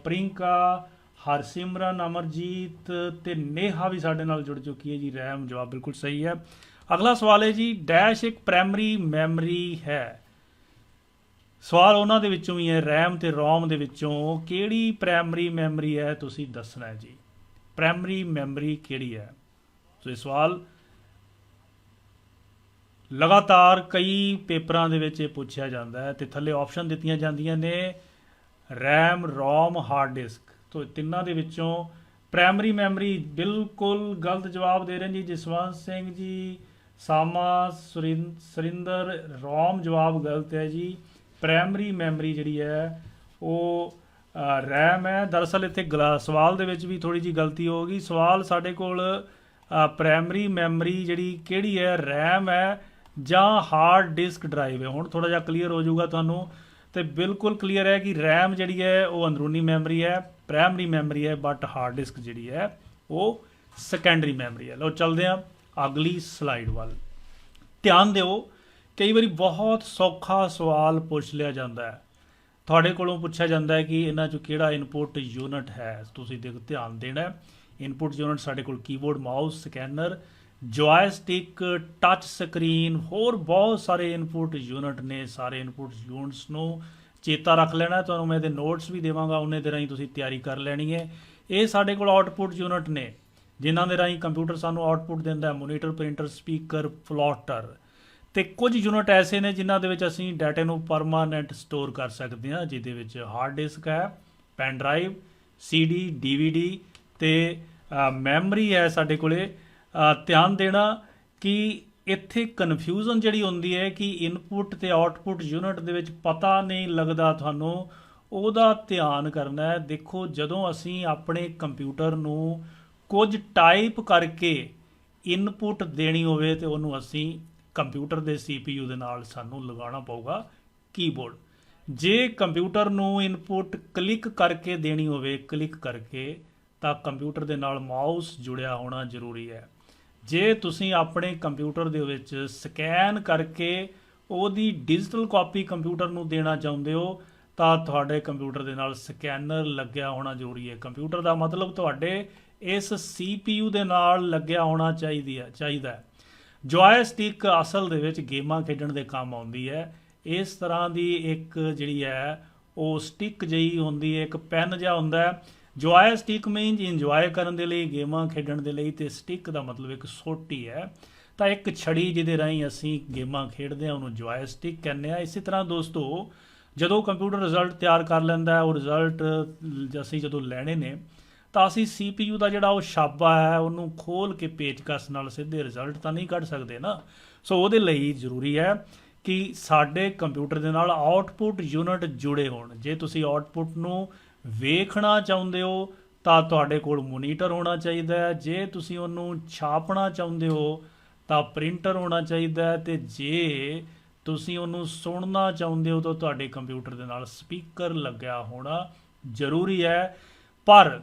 ਪ੍ਰਿੰਕਾ, ਹਰਸਿਮਰਨ, ਅਮਰਜੀਤ ਤੇ ਨੇਹਾ ਵੀ ਸਾਡੇ ਨਾਲ ਜੁੜ ਚੁੱਕੀ ਹੈ ਜੀ। ਰੈਮ ਜਵਾਬ ਬਿਲਕੁਲ ਸਹੀ ਹੈ। ਅਗਲਾ ਸਵਾਲ ਹੈ ਜੀ ਡੈਸ਼ ਇੱਕ ਪ੍ਰਾਇਮਰੀ ਮੈਮਰੀ ਹੈ। ਸਵਾਲ ਉਹਨਾਂ ਦੇ ਵਿੱਚੋਂ ਹੀ ਹੈ, ਰੈਮ ਤੇ ਰੋਮ ਦੇ ਵਿੱਚੋਂ ਕਿਹੜੀ ਪ੍ਰਾਇਮਰੀ ਮੈਮਰੀ ਹੈ ਤੁਸੀਂ ਦੱਸਣਾ ਹੈ ਜੀ। ਪ੍ਰਾਇਮਰੀ ਮੈਮਰੀ ਕਿਹੜੀ ਹੈ? ਸੋ ਇਹ ਸਵਾਲ ਲਗਾਤਾਰ ਕਈ ਪੇਪਰਾਂ ਦੇ ਵਿੱਚ ਇਹ ਪੁੱਛਿਆ ਜਾਂਦਾ ਹੈ ਤੇ ਥੱਲੇ ਆਪਸ਼ਨ ਦਿੱਤੀਆਂ ਜਾਂਦੀਆਂ ਨੇ ਰੈਮ, ਰੋਮ, ਹਾਰਡ ਡਿਸਕ। ਤੋਂ ਤਿੰਨਾਂ ਦੇ ਵਿੱਚੋਂ ਪ੍ਰਾਇਮਰੀ ਮੈਮਰੀ ਬਿਲਕੁਲ ਗਲਤ ਜਵਾਬ ਦੇ ਰਹੇ ਜੀ ਜਸਵੰਤ ਸਿੰਘ ਜੀ, ਸਾਮਾ, ਸੁਰਿੰਦਰ। ਰੋਮ ਜਵਾਬ ਗਲਤ ਹੈ ਜੀ। ਪ੍ਰਾਇਮਰੀ ਮੈਮਰੀ ਜਿਹੜੀ ਹੈ ਉਹ ਰੈਮ ਹੈ। ਦਰਅਸਲ ਇੱਥੇ ਸਵਾਲ ਦੇ ਵਿੱਚ ਵੀ ਥੋੜੀ ਜਿਹੀ ਗਲਤੀ ਹੋ ਗਈ। ਸਵਾਲ ਸਾਡੇ ਕੋਲ ਪ੍ਰਾਇਮਰੀ ਮੈਮਰੀ ਜਿਹੜੀ ਕਿਹੜੀ ਹੈ, ਰੈਮ ਹੈ ਜਾਂ ਹਾਰਡ ਡਿਸਕ ਡਰਾਈਵ ਹੈ। ਹੁਣ ਥੋੜਾ ਜਿਹਾ ਕਲੀਅਰ ਹੋ ਜਾਊਗਾ ਤੁਹਾਨੂੰ, ਤੇ ਬਿਲਕੁਲ ਕਲੀਅਰ ਹੈ ਕਿ ਰੈਮ ਜਿਹੜੀ ਹੈ ਉਹ ਅੰਦਰੂਨੀ ਮੈਮਰੀ ਹੈ, ਪ੍ਰਾਇਮਰੀ ਮੈਮਰੀ ਹੈ, ਬਟ ਹਾਰਡ ਡਿਸਕ ਜਿਹੜੀ ਹੈ ਉਹ ਸੈਕੰਡਰੀ ਮੈਮਰੀ ਹੈ। ਲਓ ਚੱਲਦੇ ਹਾਂ ਅਗਲੀ ਸਲਾਈਡ ਵੱਲ। ਧਿਆਨ ਦਿਓ, ਕਈ ਵਾਰੀ ਬਹੁਤ ਸੌਖਾ ਸਵਾਲ ਪੁੱਛ ਲਿਆ ਜਾਂਦਾ ਹੈ। ਤੁਹਾਡੇ ਕੋਲੋਂ ਪੁੱਛਿਆ ਜਾਂਦਾ ਹੈ ਕਿ ਇਹਨਾਂ 'ਚੋਂ ਕਿਹੜਾ ਇਨਪੁਟ ਯੂਨਿਟ ਹੈ। ਤੁਸੀਂ ਦੇਖੋ ਧਿਆਨ ਦੇਣਾ। ਇਨਪੁਟ ਯੂਨਿਟ ਸਾਡੇ ਕੋਲ keyboard, mouse, scanner, joystick, touch screen, ਹੋਰ ਬਹੁਤ ਸਾਰੇ ਇਨਪੁਟ ਯੂਨਿਟ ਨੇ। ਸਾਰੇ ਇਨਪੁਟ ਯੂਨਿਟਸ ਨੂੰ ਚੇਤਾ ਰੱਖ ਲੈਣਾ। ਤੁਹਾਨੂੰ ਮੈਂ ਇਹਦੇ ਨੋਟਸ ਵੀ ਦੇਵਾਂਗਾ, ਉਹਨੇ ਦੇ ਰਾਹੀਂ ਤੁਸੀਂ ਤਿਆਰੀ ਕਰ ਲੈਣੀ ਹੈ। ਇਹ ਸਾਡੇ ਕੋਲ ਆਊਟਪੁੱਟ ਯੂਨਿਟ ਨੇ ਜਿਨ੍ਹਾਂ ਦੇ ਰਾਹੀਂ ਕੰਪਿਊਟਰ ਸਾਨੂੰ ਆਊਟਪੁੱਟ ਦਿੰਦਾ ਹੈ। Monitor, printer, speaker, plotter. ਤੇ ਕੁਝ ਯੂਨਿਟ ਐਸੇ ਨੇ ਜਿਨ੍ਹਾਂ ਦੇ ਵਿੱਚ ਅਸੀਂ ਡਾਟਾ ਨੂੰ ਪਰਮਾਨੈਂਟ ਸਟੋਰ ਕਰ ਸਕਦੇ ਹਾਂ, ਜਿਹਦੇ ਵਿੱਚ ਹਾਰਡ ਡਿਸਕ ਹੈ, ਪੈਨ ਡਰਾਈਵ, CD, DVD ਤੇ ਮੈਮਰੀ ਹੈ ਸਾਡੇ ਕੋਲੇ। ਧਿਆਨ ਦੇਣਾ ਕਿ ਇੱਥੇ ਕਨਫਿਊਜ਼ਨ ਜਿਹੜੀ ਹੁੰਦੀ ਹੈ ਕਿ ਇਨਪੁਟ ਤੇ ਆਊਟਪੁੱਟ ਯੂਨਿਟ ਦੇ ਵਿੱਚ ਪਤਾ ਨਹੀਂ ਲੱਗਦਾ ਤੁਹਾਨੂੰ, ਉਹਦਾ ਧਿਆਨ ਕਰਨਾ ਹੈ। ਦੇਖੋ ਜਦੋਂ ਅਸੀਂ ਆਪਣੇ ਕੰਪਿਊਟਰ ਨੂੰ ਕੁਝ ਟਾਈਪ ਕਰਕੇ ਇਨਪੁਟ ਦੇਣੀ ਹੋਵੇ ਤੇ ਉਹਨੂੰ ਅਸੀਂ ਕੰਪਿਊਟਰ ਦੇ CPU ਦੇ ਨਾਲ ਸਾਨੂੰ ਲਗਾਉਣਾ ਪਊਗਾ ਕੀਬੋਰਡ। ਜੇ ਕੰਪਿਊਟਰ ਨੂੰ ਇਨਪੁਟ ਕਲਿੱਕ ਕਰਕੇ ਦੇਣੀ ਹੋਵੇ, ਕਲਿੱਕ ਕਰਕੇ, ਤਾਂ ਕੰਪਿਊਟਰ ਦੇ ਨਾਲ ਮਾਊਸ ਜੁੜਿਆ ਹੋਣਾ ਜ਼ਰੂਰੀ ਹੈ। ਜੇ ਤੁਸੀਂ ਆਪਣੇ ਕੰਪਿਊਟਰ ਦੇ ਵਿੱਚ ਸਕੈਨ ਕਰਕੇ ਉਹਦੀ ਡਿਜੀਟਲ ਕਾਪੀ ਕੰਪਿਊਟਰ ਨੂੰ ਦੇਣਾ ਚਾਹੁੰਦੇ ਹੋ ਤਾਂ ਤੁਹਾਡੇ ਕੰਪਿਊਟਰ ਦੇ ਨਾਲ ਸਕੈਨਰ ਲੱਗਿਆ ਹੋਣਾ ਜ਼ਰੂਰੀ ਹੈ। ਕੰਪਿਊਟਰ ਦਾ ਮਤਲਬ ਤੁਹਾਡੇ ਇਸ CPU ਦੇ ਨਾਲ ਲੱਗਿਆ ਹੋਣਾ ਚਾਹੀਦਾ ਹੈ। ਜੋਇਸਟਿਕ ਅਸਲ ਦੇ ਵਿੱਚ ਗੇਮਾਂ ਖੇਡਣ ਦੇ ਕੰਮ ਆਉਂਦੀ ਹੈ। ਇਸ ਤਰ੍ਹਾਂ ਦੀ ਇੱਕ ਜਿਹੜੀ ਹੈ ਉਹ ਸਟਿਕ ਜਿਹੀ ਹੁੰਦੀ ਹੈ, ਇੱਕ ਪੈਨ ਜਿਹਾ ਹੁੰਦਾ ਹੈ। ਜੋਇਸਟਿਕ ਮੀਨਸ ਇੰਜੋਏ ਕਰਨ ਦੇ ਲਈ, ਗੇਮਾਂ ਖੇਡਣ ਦੇ ਲਈ, ਅਤੇ ਸਟਿਕ ਦਾ ਮਤਲਬ ਇੱਕ ਸੋਟੀ ਹੈ। ਤਾਂ ਇੱਕ ਛੜੀ ਜਿਹਦੇ ਰਾਹੀਂ ਅਸੀਂ ਗੇਮਾਂ ਖੇਡਦੇ ਹਾਂ ਉਹਨੂੰ ਜੋਇਸਟਿਕ ਕਹਿੰਦੇ ਆ। ਇਸੇ ਤਰ੍ਹਾਂ ਦੋਸਤੋ, ਜਦੋਂ ਕੰਪਿਊਟਰ ਰਿਜ਼ਲਟ ਤਿਆਰ ਕਰ ਲੈਂਦਾ, ਉਹ ਰਿਜ਼ਲਟ ਅਸੀਂ ਜਦੋਂ ਲੈਣੇ ਨੇ ਤਾਂ ਅਸੀਂ CPU ਦਾ ਜਿਹੜਾ ਉਹ ਛਾਬਾ ਹੈ ਉਹਨੂੰ ਖੋਲ੍ਹ ਕੇ ਪੇਚਕਸ ਨਾਲ ਸਿੱਧੇ ਰਿਜ਼ਲਟ ਤਾਂ ਨਹੀਂ ਕੱਢ ਸਕਦੇ ਨਾ। ਸੋ ਉਹਦੇ ਲਈ ਜ਼ਰੂਰੀ ਹੈ ਕਿ ਸਾਡੇ ਕੰਪਿਊਟਰ ਦੇ ਨਾਲ ਆਊਟਪੁੱਟ ਯੂਨਿਟ ਜੁੜੇ ਹੋਣ। ਜੇ ਤੁਸੀਂ ਆਊਟਪੁੱਟ ਨੂੰ ਵੇਖਣਾ ਚਾਹੁੰਦੇ ਹੋ ਤਾਂ ਤੁਹਾਡੇ ਕੋਲ ਮੋਨੀਟਰ ਹੋਣਾ ਚਾਹੀਦਾ ਹੈ। ਜੇ ਤੁਸੀਂ ਉਹਨੂੰ ਛਾਪਣਾ ਚਾਹੁੰਦੇ ਹੋ ਤਾਂ ਪ੍ਰਿੰਟਰ ਹੋਣਾ ਚਾਹੀਦਾ ਹੈ, ਅਤੇ ਜੇ ਤੁਸੀਂ ਉਹਨੂੰ ਸੁਣਨਾ ਚਾਹੁੰਦੇ ਹੋ ਤਾਂ ਤੁਹਾਡੇ ਕੰਪਿਊਟਰ ਦੇ ਨਾਲ ਸਪੀਕਰ ਲੱਗਿਆ ਹੋਣਾ ਜ਼ਰੂਰੀ ਹੈ। ਪਰ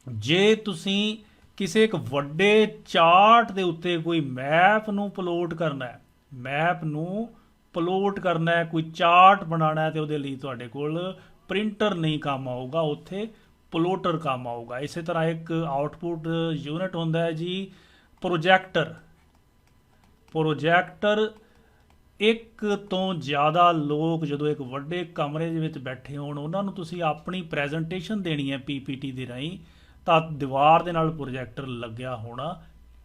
ਜੇ ਤੁਸੀਂ ਕਿਸੇ ਇੱਕ ਵੱਡੇ ਚਾਰਟ ਦੇ ਉੱਤੇ ਕੋਈ ਮੈਪ ਨੂੰ ਪਲੋਟ ਕਰਨਾ ਹੈ, ਕੋਈ ਚਾਰਟ ਬਣਾਉਣਾ ਹੈ, ਤੇ ਉਹਦੇ ਲਈ ਤੁਹਾਡੇ ਕੋਲ ਪ੍ਰਿੰਟਰ ਨਹੀਂ ਕੰਮ ਆਊਗਾ, ਉੱਥੇ ਪਲੋਟਰ ਕੰਮ ਆਊਗਾ। ਇਸੇ ਤਰ੍ਹਾਂ ਇੱਕ ਆਊਟਪੁੱਟ ਯੂਨਿਟ ਹੁੰਦਾ ਹੈ ਜੀ ਪ੍ਰੋਜੈਕਟਰ। ਇੱਕ ਤੋਂ ਜ਼ਿਆਦਾ ਲੋਕ ਜਦੋਂ ਇੱਕ ਵੱਡੇ ਕਮਰੇ ਦੇ ਵਿੱਚ ਬੈਠੇ ਹੋਣ, ਉਹਨਾਂ ਨੂੰ ਤੁਸੀਂ ਆਪਣੀ ਪ੍ਰੈਜੈਂਟੇਸ਼ਨ ਦੇਣੀ ਹੈ PPT ਦੇ ਰਾਹੀਂ, ਤਾਂ ਦੀਵਾਰ ਦੇ ਨਾਲ ਪ੍ਰੋਜੈਕਟਰ ਲੱਗਿਆ ਹੋਣਾ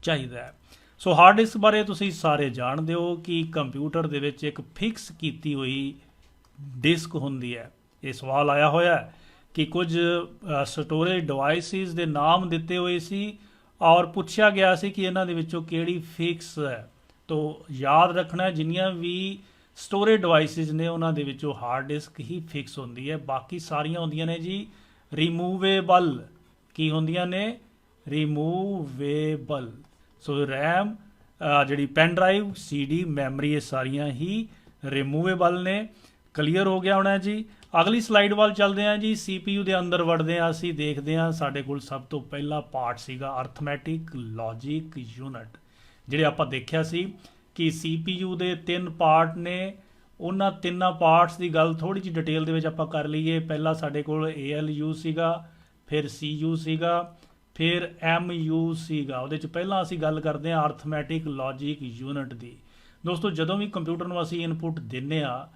ਚਾਹੀਦਾ ਹੈ। ਸੋ ਹਾਰਡ ਡਿਸਕ ਬਾਰੇ ਤੁਸੀਂ ਸਾਰੇ ਜਾਣਦੇ ਹੋ ਕਿ ਕੰਪਿਊਟਰ ਦੇ ਵਿੱਚ ਇੱਕ ਫਿਕਸ ਕੀਤੀ ਹੋਈ ਡਿਸਕ ਹੁੰਦੀ ਹੈ। ਇਹ ਸਵਾਲ ਆਇਆ ਹੋਇਆ ਹੈ ਕਿ ਕੁਝ ਸਟੋਰੇਜ ਡਿਵਾਈਸਿਸ ਦੇ ਨਾਮ ਦਿੱਤੇ ਹੋਏ ਸੀ ਔਰ ਪੁੱਛਿਆ ਗਿਆ ਸੀ ਕਿ ਇਹਨਾਂ ਦੇ ਵਿੱਚੋਂ ਕਿਹੜੀ ਫਿਕਸ ਹੈ। ਤੋ ਯਾਦ ਰੱਖਣਾ, ਜਿੰਨੀਆਂ ਵੀ ਸਟੋਰੇਜ ਡਿਵਾਈਸਿਸ ਨੇ ਉਹਨਾਂ ਦੇ ਵਿੱਚੋਂ ਹਾਰਡ ਡਿਸਕ ਹੀ ਫਿਕਸ ਹੁੰਦੀ ਹੈ। ਬਾਕੀ ਸਾਰੀਆਂ ਹੁੰਦੀਆਂ ਨੇ ਜੀ ਰਿਮੂਵੇਬਲ। ਕੀ ਹੁੰਦੀਆਂ ਨੇ? ਰਿਮੂਵੇਬਲ। ਸੋ ਰੈਮ, ਜਿਹੜੀ ਪੈਨ ਡਰਾਈਵ, CD, ਮੈਮਰੀ, ਇਹ ਸਾਰੀਆਂ ਹੀ ਰਿਮੂਵੇਬਲ ਨੇ। ਕਲੀਅਰ ਹੋ ਗਿਆ ਹੋਣਾ ਜੀ। ਅਗਲੀ ਸਲਾਈਡ ਵੱਲ ਚੱਲਦੇ ਹਾਂ ਜੀ। CPU ਦੇ ਅੰਦਰ ਵੜਦੇ ਹਾਂ, ਅਸੀਂ ਦੇਖਦੇ ਹਾਂ ਸਾਡੇ ਕੋਲ ਸਭ ਤੋਂ ਪਹਿਲਾ ਪਾਰਟ ਸੀਗਾ ਅਰਥਮੈਟਿਕ ਲੌਜਿਕ ਯੂਨਿਟ। ਜਿਹੜੇ ਆਪਾਂ ਦੇਖਿਆ ਸੀ ਕਿ CPU ਦੇ 3 ਪਾਰਟ ਨੇ। ਉਹਨਾਂ ਤਿੰਨਾਂ ਪਾਰਟਸ ਦੀ ਗੱਲ ਥੋੜ੍ਹੀ ਜਿਹੀ ਡਿਟੇਲ ਦੇ ਵਿੱਚ ਆਪਾਂ ਕਰ ਲਈਏ। ਪਹਿਲਾਂ ਸਾਡੇ ਕੋਲ ALU ਸੀਗਾ, ਫਿਰ CU ਸੀਗਾ, ਫਿਰ MU ਸੀਗਾ। ਉਹਦੇ 'ਚ ਪਹਿਲਾਂ ਅਸੀਂ ਗੱਲ ਕਰਦੇ ਹਾਂ ਅਰਥਮੈਟਿਕ ਲੌਜਿਕ ਯੂਨਿਟ ਦੀ। ਦੋਸਤੋ, ਜਦੋਂ ਵੀ ਕੰਪਿਊਟਰ ਨੂੰ ਅਸੀਂ ਇਨਪੁਟ ਦਿੰਦੇ ਹਾਂ,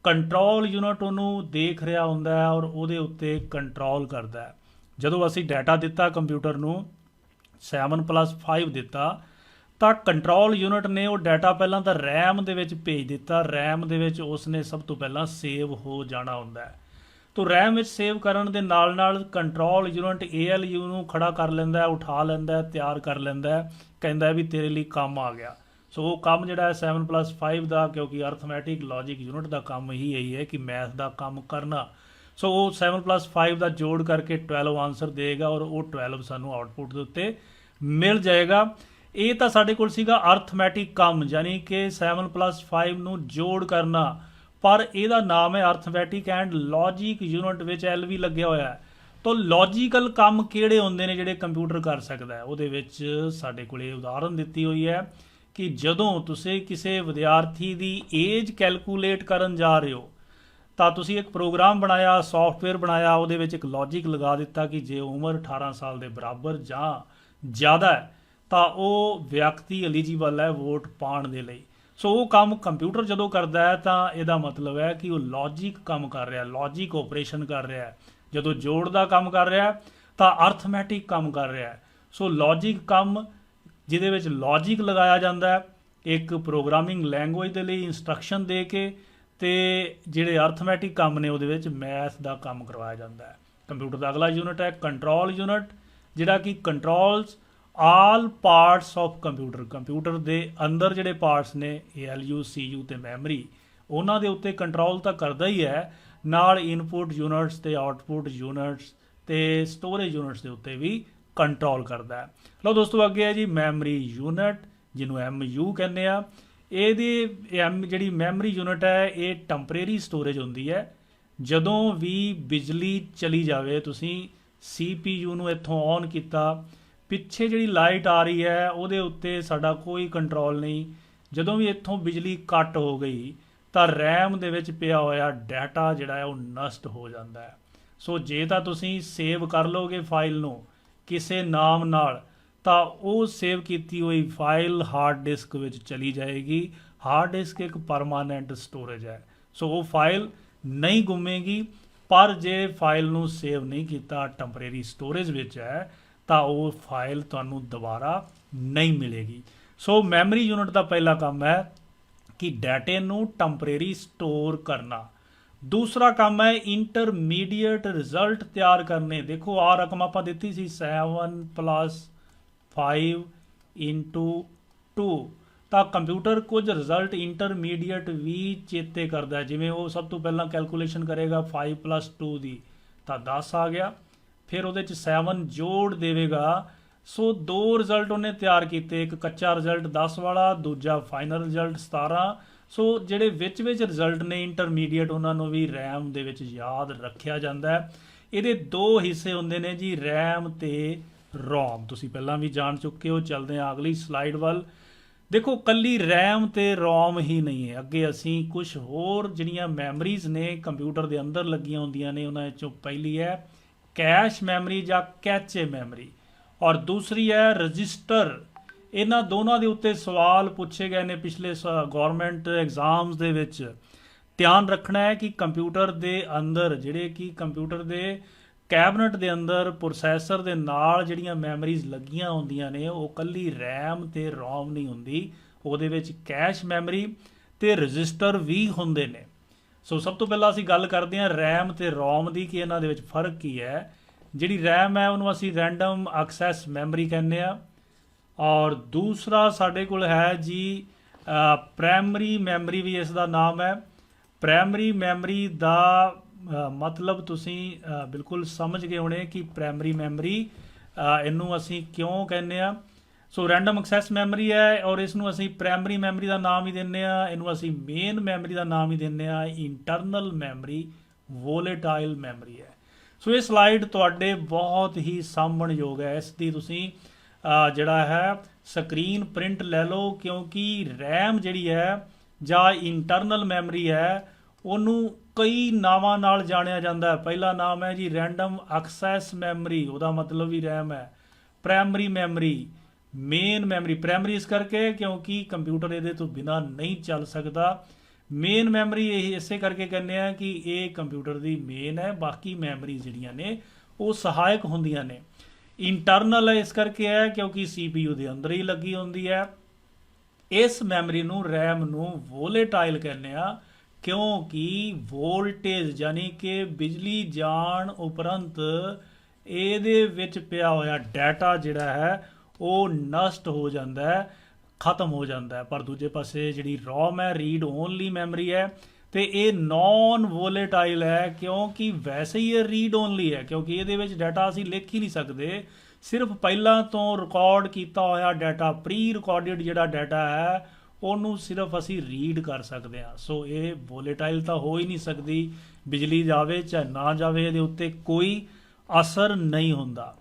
ਕੰਟਰੋਲ ਯੂਨਿਟ ਉਹਨੂੰ ਦੇਖ ਰਿਹਾ ਹੁੰਦਾ ਹੈ ਔਰ ਉਹਦੇ ਉੱਤੇ ਕੰਟਰੋਲ ਕਰਦਾ ਹੈ। ਜਦੋਂ ਅਸੀਂ ਡਾਟਾ ਦਿੱਤਾ ਕੰਪਿਊਟਰ ਨੂੰ 7+5 ਦਿੱਤਾ, ਤਾਂ ਕੰਟਰੋਲ ਯੂਨਿਟ ਨੇ ਉਹ ਡਾਟਾ ਪਹਿਲਾਂ ਤਾਂ ਰੈਮ ਦੇ ਵਿੱਚ ਭੇਜ ਦਿੱਤਾ। ਰੈਮ ਦੇ ਵਿੱਚ ਉਸਨੇ ਸਭ ਤੋਂ ਪਹਿਲਾਂ ਸੇਵ ਹੋ ਜਾਣਾ ਹੁੰਦਾ ਹੈ। ਤੋ ਰੈਮ ਵਿੱਚ ਸੇਵ ਕਰਨ ਦੇ ਨਾਲ ਨਾਲ ਕੰਟਰੋਲ ਯੂਨਿਟ ALU ਨੂੰ ਖੜਾ ਕਰ ਲੈਂਦਾ ਹੈ, ਉਠਾ ਲੈਂਦਾ ਹੈ, ਤਿਆਰ ਕਰ ਲੈਂਦਾ ਹੈ, ਕਹਿੰਦਾ ਵੀ ਤੇਰੇ ਲਈ ਕੰਮ ਆ ਗਿਆ। ਸੋ ਉਹ ਕੰਮ ਜਿਹੜਾ ਹੈ 7+5 ਦਾ, ਕਿਉਂਕਿ ਅਰਥਮੈਟਿਕ ਲੌਜਿਕ ਯੂਨਿਟ ਦਾ ਕੰਮ ਹੀ ਇਹੀ ਹੈ ਕਿ ਮੈਥ ਦਾ ਕੰਮ ਕਰਨਾ। ਸੋ ਉਹ 7+5 ਦਾ ਜੋੜ ਕਰਕੇ 12 ਆਨਸਰ ਦੇਗਾ ਔਰ ਉਹ 12 ਸਾਨੂੰ ਆਊਟਪੁੱਟ ਦੇ ਉੱਤੇ ਮਿਲ ਜਾਏਗਾ। ਇਹ ਤਾਂ ਸਾਡੇ ਕੋਲ ਸੀਗਾ ਅਰਥਮੈਟਿਕ ਕੰਮ, ਯਾਨੀ ਕਿ 7+5 ਨੂੰ ਜੋੜ ਕਰਨਾ, ਪਰ ਇਹਦਾ ਨਾਮ ਹੈ ਅਰਥਮੈਟਿਕ ਐਂਡ ਲੌਜਿਕ ਯੂਨਿਟ, ਵਿੱਚ L ਵੀ ਲੱਗਿਆ ਹੋਇਆ ਹੈ। ਤਾਂ ਲੌਜੀਕਲ ਕੰਮ ਕਿਹੜੇ ਹੁੰਦੇ ਨੇ ਜਿਹੜੇ ਕੰਪਿਊਟਰ ਕਰ ਸਕਦਾ ਹੈ? ਉਹਦੇ ਵਿੱਚ ਸਾਡੇ ਕੋਲ ਇਹ ਉਦਾਹਰਨ ਦਿੱਤੀ ਹੋਈ ਹੈ ਕਿ ਜਦੋਂ ਤੁਸੀਂ ਕਿਸੇ ਵਿਦਿਆਰਥੀ ਦੀ ਏਜ ਕੈਲਕੂਲੇਟ ਕਰਨ ਜਾ ਰਹੇ ਹੋ ਤਾਂ ਤੁਸੀਂ ਇੱਕ ਪ੍ਰੋਗਰਾਮ ਬਣਾਇਆ, ਸੌਫਟਵੇਅਰ ਬਣਾਇਆ, ਉਹਦੇ ਵਿੱਚ ਇੱਕ ਲੌਜਿਕ ਲਗਾ ਦਿੱਤਾ ਕਿ ਜੇ ਉਮਰ 18 ਸਾਲ ਦੇ ਬਰਾਬਰ ਜਾਂ ਜ਼ਿਆਦਾ ਹੈ ਤਾਂ ਉਹ ਵਿਅਕਤੀ ਐਲੀਜੀਬਲ ਹੈ ਵੋਟ ਪਾਉਣ ਦੇ ਲਈ। ਸੋ ਉਹ ਕੰਮ ਕੰਪਿਊਟਰ ਜਦੋਂ ਕਰਦਾ ਹੈ ਤਾਂ ਇਹਦਾ ਮਤਲਬ ਹੈ ਕਿ ਉਹ ਲੌਜਿਕ ਕੰਮ ਕਰ ਰਿਹਾ, ਲੌਜਿਕ ਆਪਰੇਸ਼ਨ ਕਰ ਰਿਹਾ ਹੈ। ਜਦੋਂ ਜੋੜ ਦਾ ਕੰਮ ਕਰ ਰਿਹਾ ਤਾਂ ਅਰਥਮੈਟਿਕ ਕੰਮ ਕਰ ਰਿਹਾ ਹੈ। ਸੋ ਲੌਜਿਕ ਕੰਮ ਜਿਹਦੇ ਵਿੱਚ ਲੌਜਿਕ ਲਗਾਇਆ ਜਾਂਦਾ ਹੈ ਇੱਕ ਪ੍ਰੋਗਰਾਮਿੰਗ ਲੈਂਗੁਏਜ ਦੇ ਲਈ ਇੰਸਟਰਕਸ਼ਨ ਦੇ ਕੇ, ਅਤੇ ਜਿਹੜੇ ਅਰਥਮੈਟਿਕ ਕੰਮ ਨੇ ਉਹਦੇ ਵਿੱਚ ਮੈਥ ਦਾ ਕੰਮ ਕਰਵਾਇਆ ਜਾਂਦਾ ਹੈ। ਕੰਪਿਊਟਰ ਦਾ ਅਗਲਾ ਯੂਨਿਟ ਹੈ ਕੰਟਰੋਲ ਯੂਨਿਟ, ਜਿਹੜਾ ਕਿ controls all parts of computer. Computer ਦੇ ਅੰਦਰ ਜਿਹੜੇ ਪਾਰਟਸ ਨੇ ALU, CU ਅਤੇ ਮੈਮਰੀ, ਉਹਨਾਂ ਦੇ ਉੱਤੇ ਕੰਟਰੋਲ ਤਾਂ ਕਰਦਾ ਹੀ ਹੈ, ਨਾਲ ਇਨਪੁਟ ਯੂਨਿਟਸ ਅਤੇ ਆਊਟਪੁੱਟ ਯੂਨਿਟਸ ਅਤੇ ਸਟੋਰੇਜ ਯੂਨਿਟਸ ਦੇ ਉੱਤੇ ਵੀ ਕੰਟਰੋਲ ਕਰਦਾ ਹੈ। ਲਓ ਦੋਸਤੋ, ਅੱਗੇ ਹੈ ਜੀ ਮੈਮਰੀ ਯੂਨਿਟ, ਜਿਹਨੂੰ MU ਕਹਿੰਦੇ ਆ। ਇਹਦੀ ਜਿਹੜੀ ਮੈਮਰੀ ਯੂਨਿਟ ਹੈ ਇਹ ਟੈਂਪਰੇਰੀ ਸਟੋਰੇਜ ਹੁੰਦੀ ਹੈ। ਜਦੋਂ ਵੀ ਬਿਜਲੀ ਚਲੀ ਜਾਵੇ, ਤੁਸੀਂ CPU ਨੂੰ ਇੱਥੋਂ ਔਨ ਕੀਤਾ, ਪਿੱਛੇ ਜਿਹੜੀ ਲਾਈਟ ਆ ਰਹੀ ਹੈ ਉਹਦੇ ਉੱਤੇ ਸਾਡਾ ਕੋਈ ਕੰਟਰੋਲ ਨਹੀਂ। ਜਦੋਂ ਵੀ ਇੱਥੋਂ ਬਿਜਲੀ ਕੱਟ ਹੋ ਗਈ ਤਾਂ ਰੈਮ ਦੇ ਵਿੱਚ ਪਿਆ ਹੋਇਆ ਡਾਟਾ ਜਿਹੜਾ ਹੈ ਉਹ ਨਸ਼ਟ ਹੋ ਜਾਂਦਾ ਹੈ। ਸੋ ਜੇ ਤਾਂ ਤੁਸੀਂ ਸੇਵ ਕਰ ਲਓਗੇ ਫਾਈਲ ਨੂੰ ਕਿਸੇ ਨਾਮ ਨਾਲ, ਤਾਂ ਉਹ ਸੇਵ ਕੀਤੀ ਹੋਈ ਫਾਈਲ ਹਾਰਡ ਡਿਸਕ ਵਿੱਚ ਚਲੀ ਜਾਏਗੀ। ਹਾਰਡ ਡਿਸਕ ਇੱਕ ਪਰਮਾਨੈਂਟ ਸਟੋਰੇਜ ਹੈ, ਸੋ ਉਹ ਫਾਈਲ ਨਹੀਂ ਗੁੰਮੇਗੀ। ਪਰ ਜੇ ਫਾਈਲ ਨੂੰ ਸੇਵ ਨਹੀਂ ਕੀਤਾ, ਟੈਂਪਰੇਰੀ ਸਟੋਰੇਜ ਵਿੱਚ ਹੈ, ਤਾਂ ਉਹ ਫਾਈਲ ਤੁਹਾਨੂੰ ਦੁਬਾਰਾ ਨਹੀਂ ਮਿਲੇਗੀ। ਸੋ ਮੈਮਰੀ ਯੂਨਿਟ ਦਾ ਪਹਿਲਾ ਕੰਮ ਹੈ ਕਿ ਡਾਟੇ ਨੂੰ ਟੈਂਪਰੇਰੀ ਸਟੋਰ ਕਰਨਾ। ਦੂਸਰਾ ਕੰਮ ਹੈ ਇੰਟਰਮੀਡੀਏਟ ਰਿਜ਼ਲਟ ਤਿਆਰ ਕਰਨੇ। ਦੇਖੋ ਆਹ ਰਕਮ ਆਪਾਂ ਦਿੱਤੀ ਸੀ 7 + 5 × 2, ਤਾਂ ਕੰਪਿਊਟਰ ਕੁਝ ਰਿਜ਼ਲਟ ਇੰਟਰਮੀਡੀਏਟ ਵੀ ਚੇਤੇ ਕਰਦਾ। ਜਿਵੇਂ ਉਹ ਸਭ ਤੋਂ ਪਹਿਲਾਂ ਕੈਲਕੂਲੇਸ਼ਨ ਕਰੇਗਾ 5 + 2 ਦੀ, ਤਾਂ 10 ਆ ਗਿਆ। ਫਿਰ ਉਹਦੇ 'ਚ 7 ਜੋੜ ਦੇਵੇਗਾ। ਸੋ 2 ਰਿਜ਼ਲਟ ਉਹਨੇ ਤਿਆਰ ਕੀਤੇ, ਇੱਕ ਕੱਚਾ ਰਿਜ਼ਲਟ 10 ਵਾਲਾ, ਦੂਜਾ ਫਾਈਨਲ ਰਿਜ਼ਲਟ 17। ਸੋ ਜਿਹੜੇ ਵਿੱਚ ਰਿਜ਼ਲਟ ਨੇ ਇੰਟਰਮੀਡੀਏਟ, ਉਹਨਾਂ ਨੂੰ ਵੀ ਰੈਮ ਦੇ ਵਿੱਚ ਯਾਦ ਰੱਖਿਆ ਜਾਂਦਾ ਹੈ। ਇਹਦੇ 2 ਹਿੱਸੇ ਹੁੰਦੇ ਨੇ ਜੀ, ਰੈਮ ਤੇ ਰੋਮ। ਤੁਸੀਂ ਪਹਿਲਾਂ ਵੀ ਜਾਣ ਚੁੱਕੇ ਹੋ। ਚੱਲਦੇ ਹਾਂ ਅਗਲੀ ਸਲਾਈਡ ਵੱਲ। ਦੇਖੋ ਕੱਲੀ ਰੈਮ ਤੇ ਰੋਮ ਹੀ ਨਹੀਂ ਹੈ, ਅੱਗੇ ਅਸੀਂ ਕੁਝ ਹੋਰ ਜਿਹੜੀਆਂ ਮੈਮਰੀਜ਼ ਨੇ ਕੰਪਿਊਟਰ ਦੇ ਅੰਦਰ ਲੱਗੀਆਂ ਹੁੰਦੀਆਂ ਨੇ, ਉਹਨਾਂ ਵਿੱਚੋਂ ਪਹਿਲੀ ਹੈ ਕੈਸ਼ ਮੈਮਰੀ ਜਾਂ ਕੈਚੇ ਮੈਮਰੀ, ਔਰ ਦੂਸਰੀ ਹੈ ਰਜਿਸਟਰ। ਇਹਨਾਂ ਦੋਨਾਂ ਦੇ ਉੱਤੇ ਸਵਾਲ ਪੁੱਛੇ ਗਏ ਨੇ ਪਿਛਲੇ ਗਵਰਨਮੈਂਟ ਐਗਜ਼ਾਮਸ ਦੇ ਵਿੱਚ। ਧਿਆਨ ਰੱਖਣਾ ਹੈ ਕਿ ਕੰਪਿਊਟਰ ਦੇ ਅੰਦਰ ਜਿਹੜੇ ਕਿ ਕੰਪਿਊਟਰ ਦੇ ਕੈਬਨਟ ਦੇ ਅੰਦਰ ਪ੍ਰੋਸੈਸਰ ਦੇ ਨਾਲ ਜਿਹੜੀਆਂ ਮੈਮਰੀਜ਼ ਲੱਗੀਆਂ ਹੁੰਦੀਆਂ ਨੇ, ਉਹ ਕੱਲੀ ਰੈਮ ਤੇ ਰੋਮ ਨਹੀਂ ਹੁੰਦੀ, ਉਹਦੇ ਵਿੱਚ ਕੈਸ਼ ਮੈਮਰੀ ਤੇ ਰਜਿਸਟਰ ਵੀ ਹੁੰਦੇ ਨੇ। ਸੋ ਸਭ ਤੋਂ ਪਹਿਲਾਂ ਅਸੀਂ ਗੱਲ ਕਰਦੇ ਹਾਂ ਰੈਮ ਤੇ ਰੋਮ ਦੀ, ਕਿ ਇਹਨਾਂ ਦੇ ਵਿੱਚ ਫਰਕ ਕੀ ਹੈ। ਜਿਹੜੀ ਰੈਮ ਹੈ ਉਹਨੂੰ ਅਸੀਂ ਰੈਂਡਮ ਐਕਸੈਸ ਮੈਮਰੀ ਕਹਿੰਦੇ ਆ, ਔਰ ਦੂਸਰਾ ਸਾਡੇ ਕੋਲ ਹੈ ਜੀ ਪ੍ਰਾਇਮਰੀ ਮੈਮਰੀ, ਵੀ ਇਸ ਦਾ ਨਾਮ ਹੈ। ਪ੍ਰਾਇਮਰੀ ਮੈਮਰੀ ਦਾ ਮਤਲਬ ਤੁਸੀਂ ਬਿਲਕੁਲ ਸਮਝ ਗਏ ਹੋਣੇ ਕਿ ਪ੍ਰਾਇਮਰੀ ਮੈਮਰੀ ਇਹਨੂੰ ਅਸੀਂ ਕਿਉਂ ਕਹਿੰਦੇ ਆ। ਸੋ ਰੈਂਡਮ ਐਕਸੈਸ ਮੈਮਰੀ ਹੈ, ਔਰ ਇਸ ਨੂੰ ਅਸੀਂ ਪ੍ਰਾਇਮਰੀ ਮੈਮਰੀ ਦਾ ਨਾਮ ਹੀ ਦਿੰਦੇ ਆ, ਇਹਨੂੰ ਅਸੀਂ ਮੇਨ ਮੈਮਰੀ ਦਾ ਨਾਮ ਹੀ ਦਿੰਦੇ ਆ। ਇੰਟਰਨਲ ਮੈਮਰੀ ਵੋਲੇਟਾਈਲ ਮੈਮਰੀ ਹੈ। ਸੋ ਇਹ ਸਲਾਈਡ ਤੁਹਾਡੇ ਬਹੁਤ ਹੀ ਸਾਂਭਣਯੋਗ ਹੈ, ਇਸ ਦੀ ਤੁਸੀਂ ਜਿਹੜਾ ਹੈ ਸਕਰੀਨ ਪ੍ਰਿੰਟ ਲੈ ਲਓ, ਕਿਉਂਕਿ ਰੈਮ ਜਿਹੜੀ ਹੈ ਜਾਂ ਇੰਟਰਨਲ ਮੈਮਰੀ ਹੈ ਉਹਨੂੰ ਕਈ ਨਾਵਾਂ ਨਾਲ ਜਾਣਿਆ ਜਾਂਦਾ ਹੈ। ਪਹਿਲਾ ਨਾਮ ਹੈ ਜੀ ਰੈਂਡਮ ਐਕਸੈਸ ਮੈਮਰੀ, ਉਹਦਾ ਮਤਲਬ ਵੀ ਰੈਮ ਹੈ। Primary memory, main memory, primary ਇਸ ਕਰਕੇ ਕਿਉਂਕਿ ਕੰਪਿਊਟਰ ਇਹਦੇ ਤੋਂ ਬਿਨਾਂ ਨਹੀਂ ਚੱਲ ਸਕਦਾ। ਮੇਨ ਮੈਮਰੀ ਇਹ ਇਸੇ ਕਰਕੇ ਕਹਿੰਦੇ ਆ ਕਿ ਇਹ ਕੰਪਿਊਟਰ ਦੀ ਮੇਨ ਹੈ, ਬਾਕੀ ਮੈਮਰੀ ਜਿਹੜੀਆਂ ਨੇ ਉਹ ਸਹਾਇਕ ਹੁੰਦੀਆਂ ਨੇ। ਇੰਟਰਨਲ ਇਸ ਕਰਕੇ ਹੈ ਕਿਉਂਕਿ CPU ਦੇ ਅੰਦਰ ਹੀ ਲੱਗੀ ਹੁੰਦੀ ਹੈ। ਇਸ ਮੈਮਰੀ ਨੂੰ ਰੈਮ ਨੂੰ ਵੋਲੇਟਾਈਲ ਕਹਿੰਦੇ ਆ, ਕਿਉਂਕਿ ਵੋਲਟੇਜ ਯਾਨੀ ਕਿ ਬਿਜਲੀ ਜਾਣ ਉਪਰੰਤ ਇਹਦੇ ਵਿੱਚ ਪਿਆ ਹੋਇਆ ਡਾਟਾ ਜਿਹੜਾ ਹੈ ਉਹ ਨਸ਼ਟ ਹੋ ਜਾਂਦਾ ਹੈ, ਖਤਮ ਹੋ ਜਾਂਦਾ ਹੈ। ਪਰ ਦੂਜੇ ਪਾਸੇ ਜਿਹੜੀ ਰੋਮ ਹੈ ਰੀਡ ਓਨਲੀ ਮੈਮਰੀ ਹੈ, ਤੇ ਇਹ ਨੌਨ ਵੋਲੇਟਾਈਲ ਹੈ ਕਿਉਂਕਿ ਵੈਸੇ ਹੀ ਇਹ ਰੀਡ ਓਨਲੀ ਹੈ, ਕਿਉਂਕਿ ਇਹਦੇ ਵਿੱਚ ਡਾਟਾ ਅਸੀਂ ਲਿਖ ਹੀ ਨਹੀਂ ਸਕਦੇ। ਸਿਰਫ ਪਹਿਲਾਂ ਤੋਂ ਰਿਕਾਰਡ ਕੀਤਾ ਹੋਇਆ ਡਾਟਾ, ਪ੍ਰੀ ਰਿਕਾਰਡਡ ਜਿਹੜਾ ਡਾਟਾ ਹੈ ਉਹਨੂੰ ਸਿਰਫ ਅਸੀਂ ਰੀਡ ਕਰ ਸਕਦੇ ਹਾਂ। ਸੋ ਇਹ ਵੋਲੇਟਾਈਲ ਤਾਂ ਹੋ ਹੀ ਨਹੀਂ ਸਕਦੀ, ਬਿਜਲੀ ਜਾਵੇ ਚਾਹੇ ਨਾ ਜਾਵੇ ਇਹਦੇ ਉੱਤੇ ਕੋਈ ਅਸਰ ਨਹੀਂ ਹੁੰਦਾ।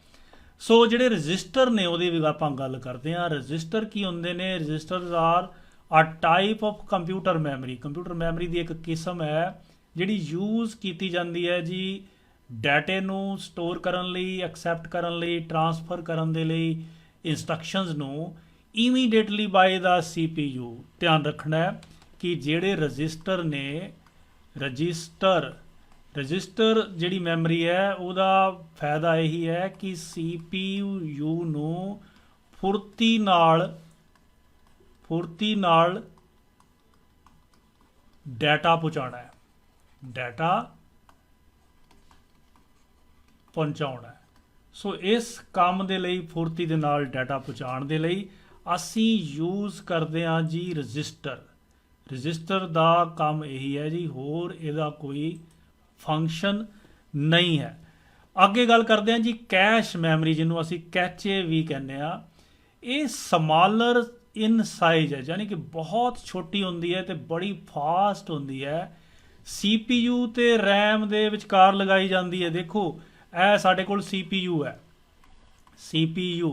ਸੋ ਜਿਹੜੇ ਰਜਿਸਟਰ ਨੇ ਉਹਦੀ ਵੀ ਆਪਾਂ ਗੱਲ ਕਰਦੇ ਹਾਂ। ਰਜਿਸਟਰ ਕੀ ਹੁੰਦੇ ਨੇ? ਰਜਿਸਟਰਸ ਆਰ ਆ type of computer memory. Computer memory ਦੀ ਇੱਕ ਕਿਸਮ ਹੈ ਜਿਹੜੀ ਯੂਜ਼ ਕੀਤੀ ਜਾਂਦੀ ਹੈ ਜੀ ਡਾਟੇ ਨੂੰ ਸਟੋਰ ਕਰਨ ਲਈ, ਐਕਸੈਪਟ ਕਰਨ ਲਈ, ਟਰਾਂਸਫਰ ਕਰਨ ਦੇ ਲਈ ਇੰਸਟਰਕਸ਼ਨਸ ਨੂੰ ਇਮੀਡੀਏਟਲੀ ਬਾਏ ਦਾ CPU। ਧਿਆਨ ਰੱਖਣਾ ਹੈ ਕਿ ਜਿਹੜੇ ਰਜਿਸਟਰ ਨੇ, ਰਜਿਸਟਰ ਜਿਹੜੀ ਮੈਮਰੀ ਹੈ ਉਹਦਾ ਫਾਇਦਾ ਇਹੀ ਹੈ ਕਿ CPU ਨੂੰ ਫੁਰਤੀ ਨਾਲ ਡਾਟਾ ਪਹੁੰਚਾਉਣਾ ਹੈ, ਸੋ ਇਸ ਕੰਮ ਦੇ ਲਈ, ਫੁਰਤੀ ਦੇ ਨਾਲ ਡਾਟਾ ਪਹੁੰਚਾਉਣ ਦੇ ਲਈ ਅਸੀਂ ਯੂਜ਼ ਕਰਦੇ ਹਾਂ ਜੀ ਰਜਿਸਟਰ ਦਾ ਕੰਮ ਇਹੀ ਹੈ ਜੀ, ਹੋਰ ਇਹਦਾ ਕੋਈ ਫੰਕਸ਼ਨ ਨਹੀਂ ਹੈ। ਅੱਗੇ ਗੱਲ ਕਰਦੇ ਹਾਂ ਜੀ ਕੈਸ਼ ਮੈਮਰੀ, ਜਿਹਨੂੰ ਅਸੀਂ ਕੈਚੇ ਵੀ ਕਹਿੰਦੇ ਆ। ਇਹ ਸਮਾਲਰ ਇਨ ਸਾਈਜ਼ ਹੈ, ਯਾਨੀ ਕਿ ਬਹੁਤ ਛੋਟੀ ਹੁੰਦੀ ਹੈ ਤੇ ਬੜੀ ਫਾਸਟ ਹੁੰਦੀ ਹੈ। CPU ਤੇ RAM ਦੇ ਵਿਚਕਾਰ ਲਗਾਈ ਜਾਂਦੀ ਹੈ। ਦੇਖੋ ਇਹ ਸਾਡੇ ਕੋਲ CPU ਹੈ, CPU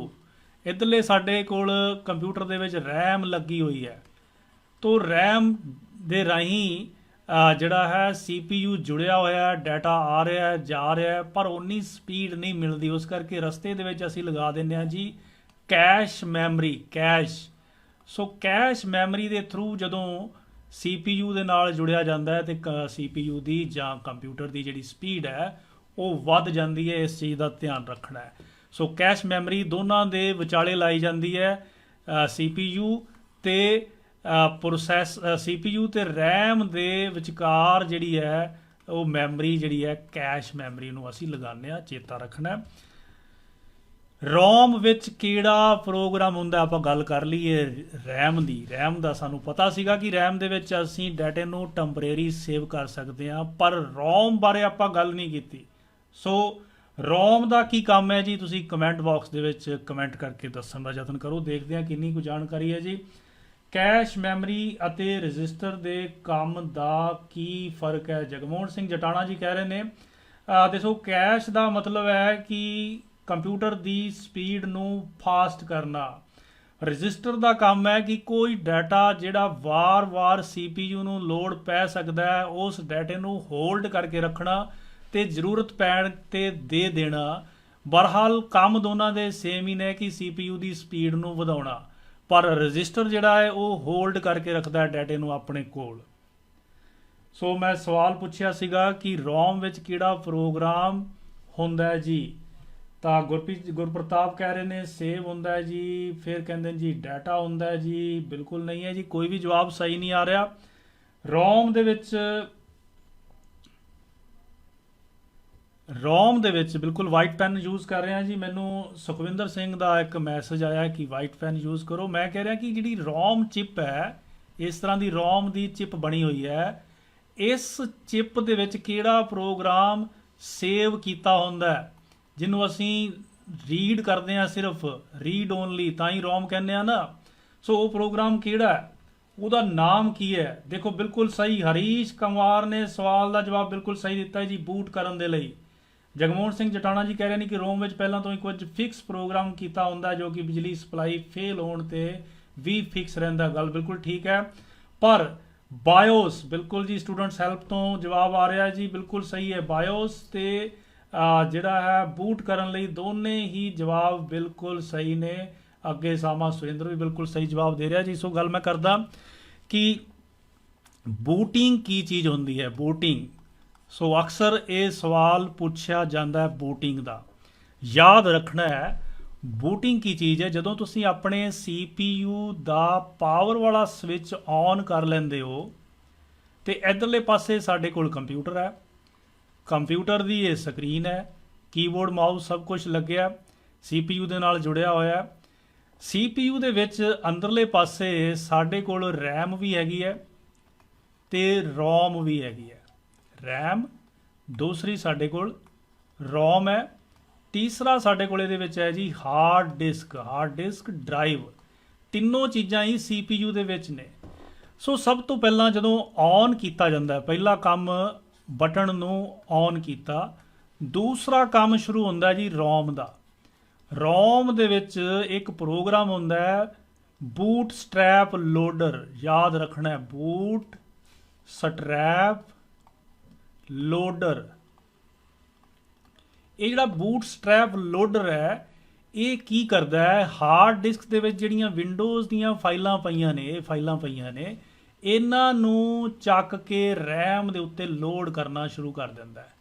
ਇੱਧਰਲੇ ਸਾਡੇ ਕੋਲ ਕੰਪਿਊਟਰ ਦੇ ਵਿੱਚ RAM ਲੱਗੀ ਹੋਈ ਹੈ। ਤੋ RAM ਦੇ ਰਾਹੀਂ ਜਿਹੜਾ ਹੈ CPU ਜੁੜਿਆ ਹੋਇਆ, ਡਾਟਾ ਆ ਰਿਹਾ ਹੈ, ਜਾ ਰਿਹਾ ਹੈ, ਪਰ ਉਨੀ ਸਪੀਡ ਨਹੀਂ ਮਿਲਦੀ। ਉਸ ਕਰਕੇ ਰਸਤੇ ਦੇ ਵਿੱਚ ਅਸੀਂ ਲਗਾ ਦਿੰਦੇ ਹਾਂ ਜੀ ਕੈਸ਼ ਮੈਮਰੀ, ਕੈਸ਼। ਸੋ ਕੈਸ਼ ਮੈਮਰੀ ਦੇ ਥਰੂ ਜਦੋਂ CPU ਦੇ ਨਾਲ ਜੁੜਿਆ ਜਾਂਦਾ ਹੈ ਤੇ CPU ਦੀ ਜਾਂ ਕੰਪਿਊਟਰ ਦੀ ਜਿਹੜੀ ਸਪੀਡ ਹੈ ਉਹ ਵੱਧ ਜਾਂਦੀ ਹੈ। ਇਸ ਚੀਜ਼ ਦਾ ਧਿਆਨ ਰੱਖਣਾ ਹੈ। ਸੋ ਕੈਸ਼ ਮੈਮਰੀ ਦੋਨਾਂ ਦੇ ਵਿਚਾਲੇ ਲਾਈ ਜਾਂਦੀ ਹੈ, CPU ਤੇ ਪ੍ਰੋਸੈਸ CPU ਤੇ RAM ਦੇ ਵਿਚਕਾਰ ਜਿਹੜੀ ਹੈ ਉਹ ਮੈਮਰੀ ਜਿਹੜੀ ਹੈ ਕੈਸ਼ ਮੈਮਰੀ ਨੂੰ ਅਸੀਂ ਲਗਾਉਂਦੇ ਹਾਂ। ਚੇਤਾ ਰੱਖਣਾ। ROM ਵਿੱਚ ਕਿਹੜਾ ਪ੍ਰੋਗਰਾਮ ਹੁੰਦਾ, ਆਪਾਂ ਗੱਲ ਕਰ ਲਈਏ RAM ਦੀ। RAM ਦਾ ਸਾਨੂੰ ਪਤਾ ਸੀਗਾ ਕਿ RAM ਦੇ ਵਿੱਚ ਅਸੀਂ ਡਾਟੇ ਨੂੰ ਟੈਂਪਰੇਰੀ ਸੇਵ ਕਰ ਸਕਦੇ ਹਾਂ, ਪਰ ROM ਬਾਰੇ ਆਪਾਂ ਗੱਲ ਨਹੀਂ ਕੀਤੀ। ਸੋ ROM ਦਾ ਕੀ ਕੰਮ ਹੈ ਜੀ, ਤੁਸੀਂ ਕਮੈਂਟ ਬਾਕਸ ਦੇ ਵਿੱਚ ਕਮੈਂਟ ਕਰਕੇ ਦੱਸਣ ਦਾ ਯਤਨ ਕਰੋ। ਦੇਖਦੇ ਹਾਂ ਕਿੰਨੀ ਕੁ ਜਾਣਕਾਰੀ ਹੈ ਜੀ। ਕੈਸ਼ ਮੈਮਰੀ ਅਤੇ ਰਜਿਸਟਰ ਦੇ ਕੰਮ ਦਾ ਕੀ ਫਰਕ ਹੈ, ਜਗਮੋਹਨ ਸਿੰਘ ਜਟਾਣਾ ਜੀ ਕਹਿ ਰਹੇ ਨੇ। ਦੇਖੋ ਕੈਸ਼ ਦਾ ਮਤਲਬ ਹੈ ਕਿ ਕੰਪਿਊਟਰ ਦੀ ਸਪੀਡ ਨੂੰ ਫਾਸਟ ਕਰਨਾ। ਰਜਿਸਟਰ ਦਾ ਕੰਮ ਹੈ ਕਿ ਕੋਈ ਡਾਟਾ ਜਿਹੜਾ ਵਾਰ-ਵਾਰ CPU ਨੂੰ ਲੋਡ ਪੈ ਸਕਦਾ ਹੈ ਉਸ ਡਾਟੇ ਨੂੰ ਹੋਲਡ ਕਰਕੇ ਰੱਖਣਾ ਤੇ ਜ਼ਰੂਰਤ ਪੈਣ ਤੇ ਦੇ ਦੇਣਾ। ਬਹਰਹਾਲ ਕੰਮ ਦੋਨਾਂ ਦੇ ਸੇਮ ਹੀ ਨੇ ਕਿ CPU ਦੀ ਸਪੀਡ ਨੂੰ ਵਧਾਉਣਾ, ਪਰ ਰਜਿਸਟਰ ਜਿਹੜਾ ਹੈ ਉਹ ਹੋਲਡ ਕਰਕੇ ਰੱਖਦਾ ਹੈ ਡਾਟੇ ਨੂੰ ਆਪਣੇ ਕੋਲ। ਸੋ ਮੈਂ ਸਵਾਲ ਪੁੱਛਿਆ ਸੀਗਾ ਕਿ ROM ਵਿੱਚ ਕਿਹੜਾ ਪ੍ਰੋਗਰਾਮ ਹੁੰਦਾ ਹੈ ਜੀ, ਤਾਂ ਗੁਰਪ੍ਰਤਾਪ ਕਹਿ ਰਹੇ ਨੇ ਸੇਵ ਹੁੰਦਾ ਹੈ ਜੀ, ਫਿਰ ਕਹਿੰਦੇ ਨੇ ਜੀ ਡਾਟਾ ਹੁੰਦਾ ਹੈ ਜੀ। ਬਿਲਕੁਲ ਨਹੀਂ ਹੈ ਜੀ, ਕੋਈ ਵੀ ਜਵਾਬ ਸਹੀ ਨਹੀਂ ਆ ਰਿਹਾ। ROM ਦੇ ਵਿੱਚ ਬਿਲਕੁਲ ਵਾਈਟ ਪੈਨ ਯੂਜ਼ ਕਰ ਰਿਹਾ ਜੀ। ਮੈਨੂੰ ਸੁਖਵਿੰਦਰ ਸਿੰਘ ਦਾ ਇੱਕ ਮੈਸੇਜ ਆਇਆ ਕਿ ਵਾਈਟ ਪੈਨ ਯੂਜ਼ ਕਰੋ। ਮੈਂ ਕਹਿ ਰਿਹਾ ਕਿ ਜਿਹੜੀ ROM ਚਿਪ ਹੈ, ਇਸ ਤਰ੍ਹਾਂ ਦੀ ROM ਦੀ ਚਿਪ ਬਣੀ ਹੋਈ ਹੈ, ਇਸ ਚਿਪ ਦੇ ਵਿੱਚ ਕਿਹੜਾ ਪ੍ਰੋਗਰਾਮ ਸੇਵ ਕੀਤਾ ਹੁੰਦਾ ਹੈ ਜਿਹਨੂੰ ਅਸੀਂ ਰੀਡ ਕਰਦੇ ਹਾਂ, ਸਿਰਫ ਰੀਡ ਓਨਲੀ, ਤਾਂ ਹੀ ROM ਕਹਿੰਦੇ ਆ ਨਾ। ਸੋ ਉਹ ਪ੍ਰੋਗਰਾਮ ਕਿਹੜਾ ਹੈ, ਉਹਦਾ ਨਾਮ ਕੀ ਹੈ? ਦੇਖੋ ਬਿਲਕੁਲ ਸਹੀ, ਹਰੀਸ਼ ਕੁਮਾਰ ਨੇ ਸਵਾਲ ਦਾ ਜਵਾਬ ਬਿਲਕੁਲ ਸਹੀ ਦਿੱਤਾ ਹੈ ਜੀ, ਬੂਟ ਕਰਨ ਦੇ ਲਈ। ਜਗਮੋਹਨ ਸਿੰਘ ਜਟਾਣਾ ਜੀ ਕਹਿ ਰਹੇ ਨੇ ਕਿ ROM ਵਿੱਚ ਪਹਿਲਾਂ ਤੋਂ ਹੀ ਕੁਝ ਫਿਕਸ ਪ੍ਰੋਗਰਾਮ ਕੀਤਾ ਹੁੰਦਾ ਜੋ ਕਿ ਬਿਜਲੀ ਸਪਲਾਈ ਫੇਲ ਹੋਣ ਤੇ ਵੀ ਫਿਕਸ ਰਹਿੰਦਾ। ਗੱਲ ਬਿਲਕੁਲ ਠੀਕ ਹੈ, ਪਰ ਬਾਇਓਸ, ਬਿਲਕੁਲ ਜੀ ਸਟੂਡੈਂਟਸ ਹੈਲਪ ਤੋਂ ਜਵਾਬ ਆ ਰਿਹਾ ਜੀ, ਬਿਲਕੁਲ ਸਹੀ ਹੈ। ਬਾਇਓਸ ਤੇ ਜਿਹੜਾ ਹੈ ਬੂਟ ਕਰਨ ਲਈ ਦੋਨੇ ਹੀ ਜਵਾਬ ਬਿਲਕੁਲ ਸਹੀ ਨੇ। ਅੱਗੇ ਸਾਮਾ ਸੁਰਿੰਦਰ ਵੀ ਬਿਲਕੁਲ ਸਹੀ ਜਵਾਬ ਦੇ ਰਿਹਾ ਜੀ। ਸੋ ਗੱਲ ਮੈਂ ਕਰਦਾ ਕਿ ਬੂਟਿੰਗ ਕੀ ਚੀਜ਼ ਹੁੰਦੀ ਹੈ, ਬੂਟਿੰਗ। ਸੋ ਅਕਸਰ ਇਹ ਸਵਾਲ ਪੁੱਛਿਆ ਜਾਂਦਾ ਹੈ ਬੂਟਿੰਗ ਦਾ। ਯਾਦ ਰੱਖਣਾ ਹੈ ਬੂਟਿੰਗ ਕੀ ਚੀਜ਼ ਹੈ। ਜਦੋਂ ਤੁਸੀਂ ਆਪਣੇ CPU ਦਾ ਪਾਵਰ ਵਾਲਾ ਸਵਿਚ ਔਨ ਕਰ ਲੈਂਦੇ ਹੋ ਤੇ ਇਧਰਲੇ ਪਾਸੇ ਸਾਡੇ ਕੋਲ ਕੰਪਿਊਟਰ ਹੈ, ਕੰਪਿਊਟਰ ਦੀ ਇਹ ਸਕਰੀਨ ਹੈ, ਕੀਬੋਰਡ ਮਾਊਸ ਸਭ ਕੁਝ ਲੱਗਿਆ, CPU ਦੇ ਨਾਲ ਜੁੜਿਆ ਹੋਇਆ। CPU ਦੇ ਵਿੱਚ ਅੰਦਰਲੇ ਪਾਸੇ ਸਾਡੇ ਕੋਲ RAM ਵੀ ਹੈਗੀ ਹੈ ਤੇ ROM ਵੀ ਹੈਗੀ ਹੈ। RAM, ਦੂਸਰੀ ਸਾਡੇ ਕੋਲ ROM ਹੈ, ਤੀਸਰਾ ਸਾਡੇ ਕੋਲ ਇਹਦੇ ਵਿੱਚ ਹੈ ਜੀ ਹਾਰਡ ਡਿਸਕ ਡਰਾਈਵ। ਤਿੰਨੋਂ ਚੀਜ਼ਾਂ ਹੀ CPU ਦੇ ਵਿੱਚ ਨੇ। ਸੋ ਸਭ ਤੋਂ ਪਹਿਲਾਂ ਜਦੋਂ ਔਨ ਕੀਤਾ ਜਾਂਦਾ, ਪਹਿਲਾ ਕੰਮ ਬਟਨ ਨੂੰ ਔਨ ਕੀਤਾ, ਦੂਸਰਾ ਕੰਮ ਸ਼ੁਰੂ ਹੁੰਦਾ ਜੀ ROM ਦਾ। ROM ਦੇ ਵਿੱਚ ਇੱਕ ਪ੍ਰੋਗਰਾਮ ਹੁੰਦਾ ਹੈ ਬੂਟ ਸਟ੍ਰੈਪ ਲੋਡਰ। ਯਾਦ ਰੱਖਣਾ ਹੈ ਬੂਟ ਸਟ੍ਰੈਪ ਲੋਡਰ। ਇਹ ਜਿਹੜਾ ਬੂਟ ਸਟ੍ਰੈਪ ਲੋਡਰ ਹੈ ਇਹ ਕੀ ਕਰਦਾ ਹੈ, ਹਾਰਡ ਡਿਸਕ ਦੇ ਵਿੱਚ ਜਿਹੜੀਆਂ ਵਿੰਡੋਜ਼ ਦੀਆਂ ਫਾਈਲਾਂ ਪਈਆਂ ਨੇ ਇਹਨਾਂ ਨੂੰ ਚੱਕ ਕੇ RAM ਦੇ ਉੱਤੇ ਲੋਡ ਕਰਨਾ ਸ਼ੁਰੂ ਕਰ ਦਿੰਦਾ ਹੈ।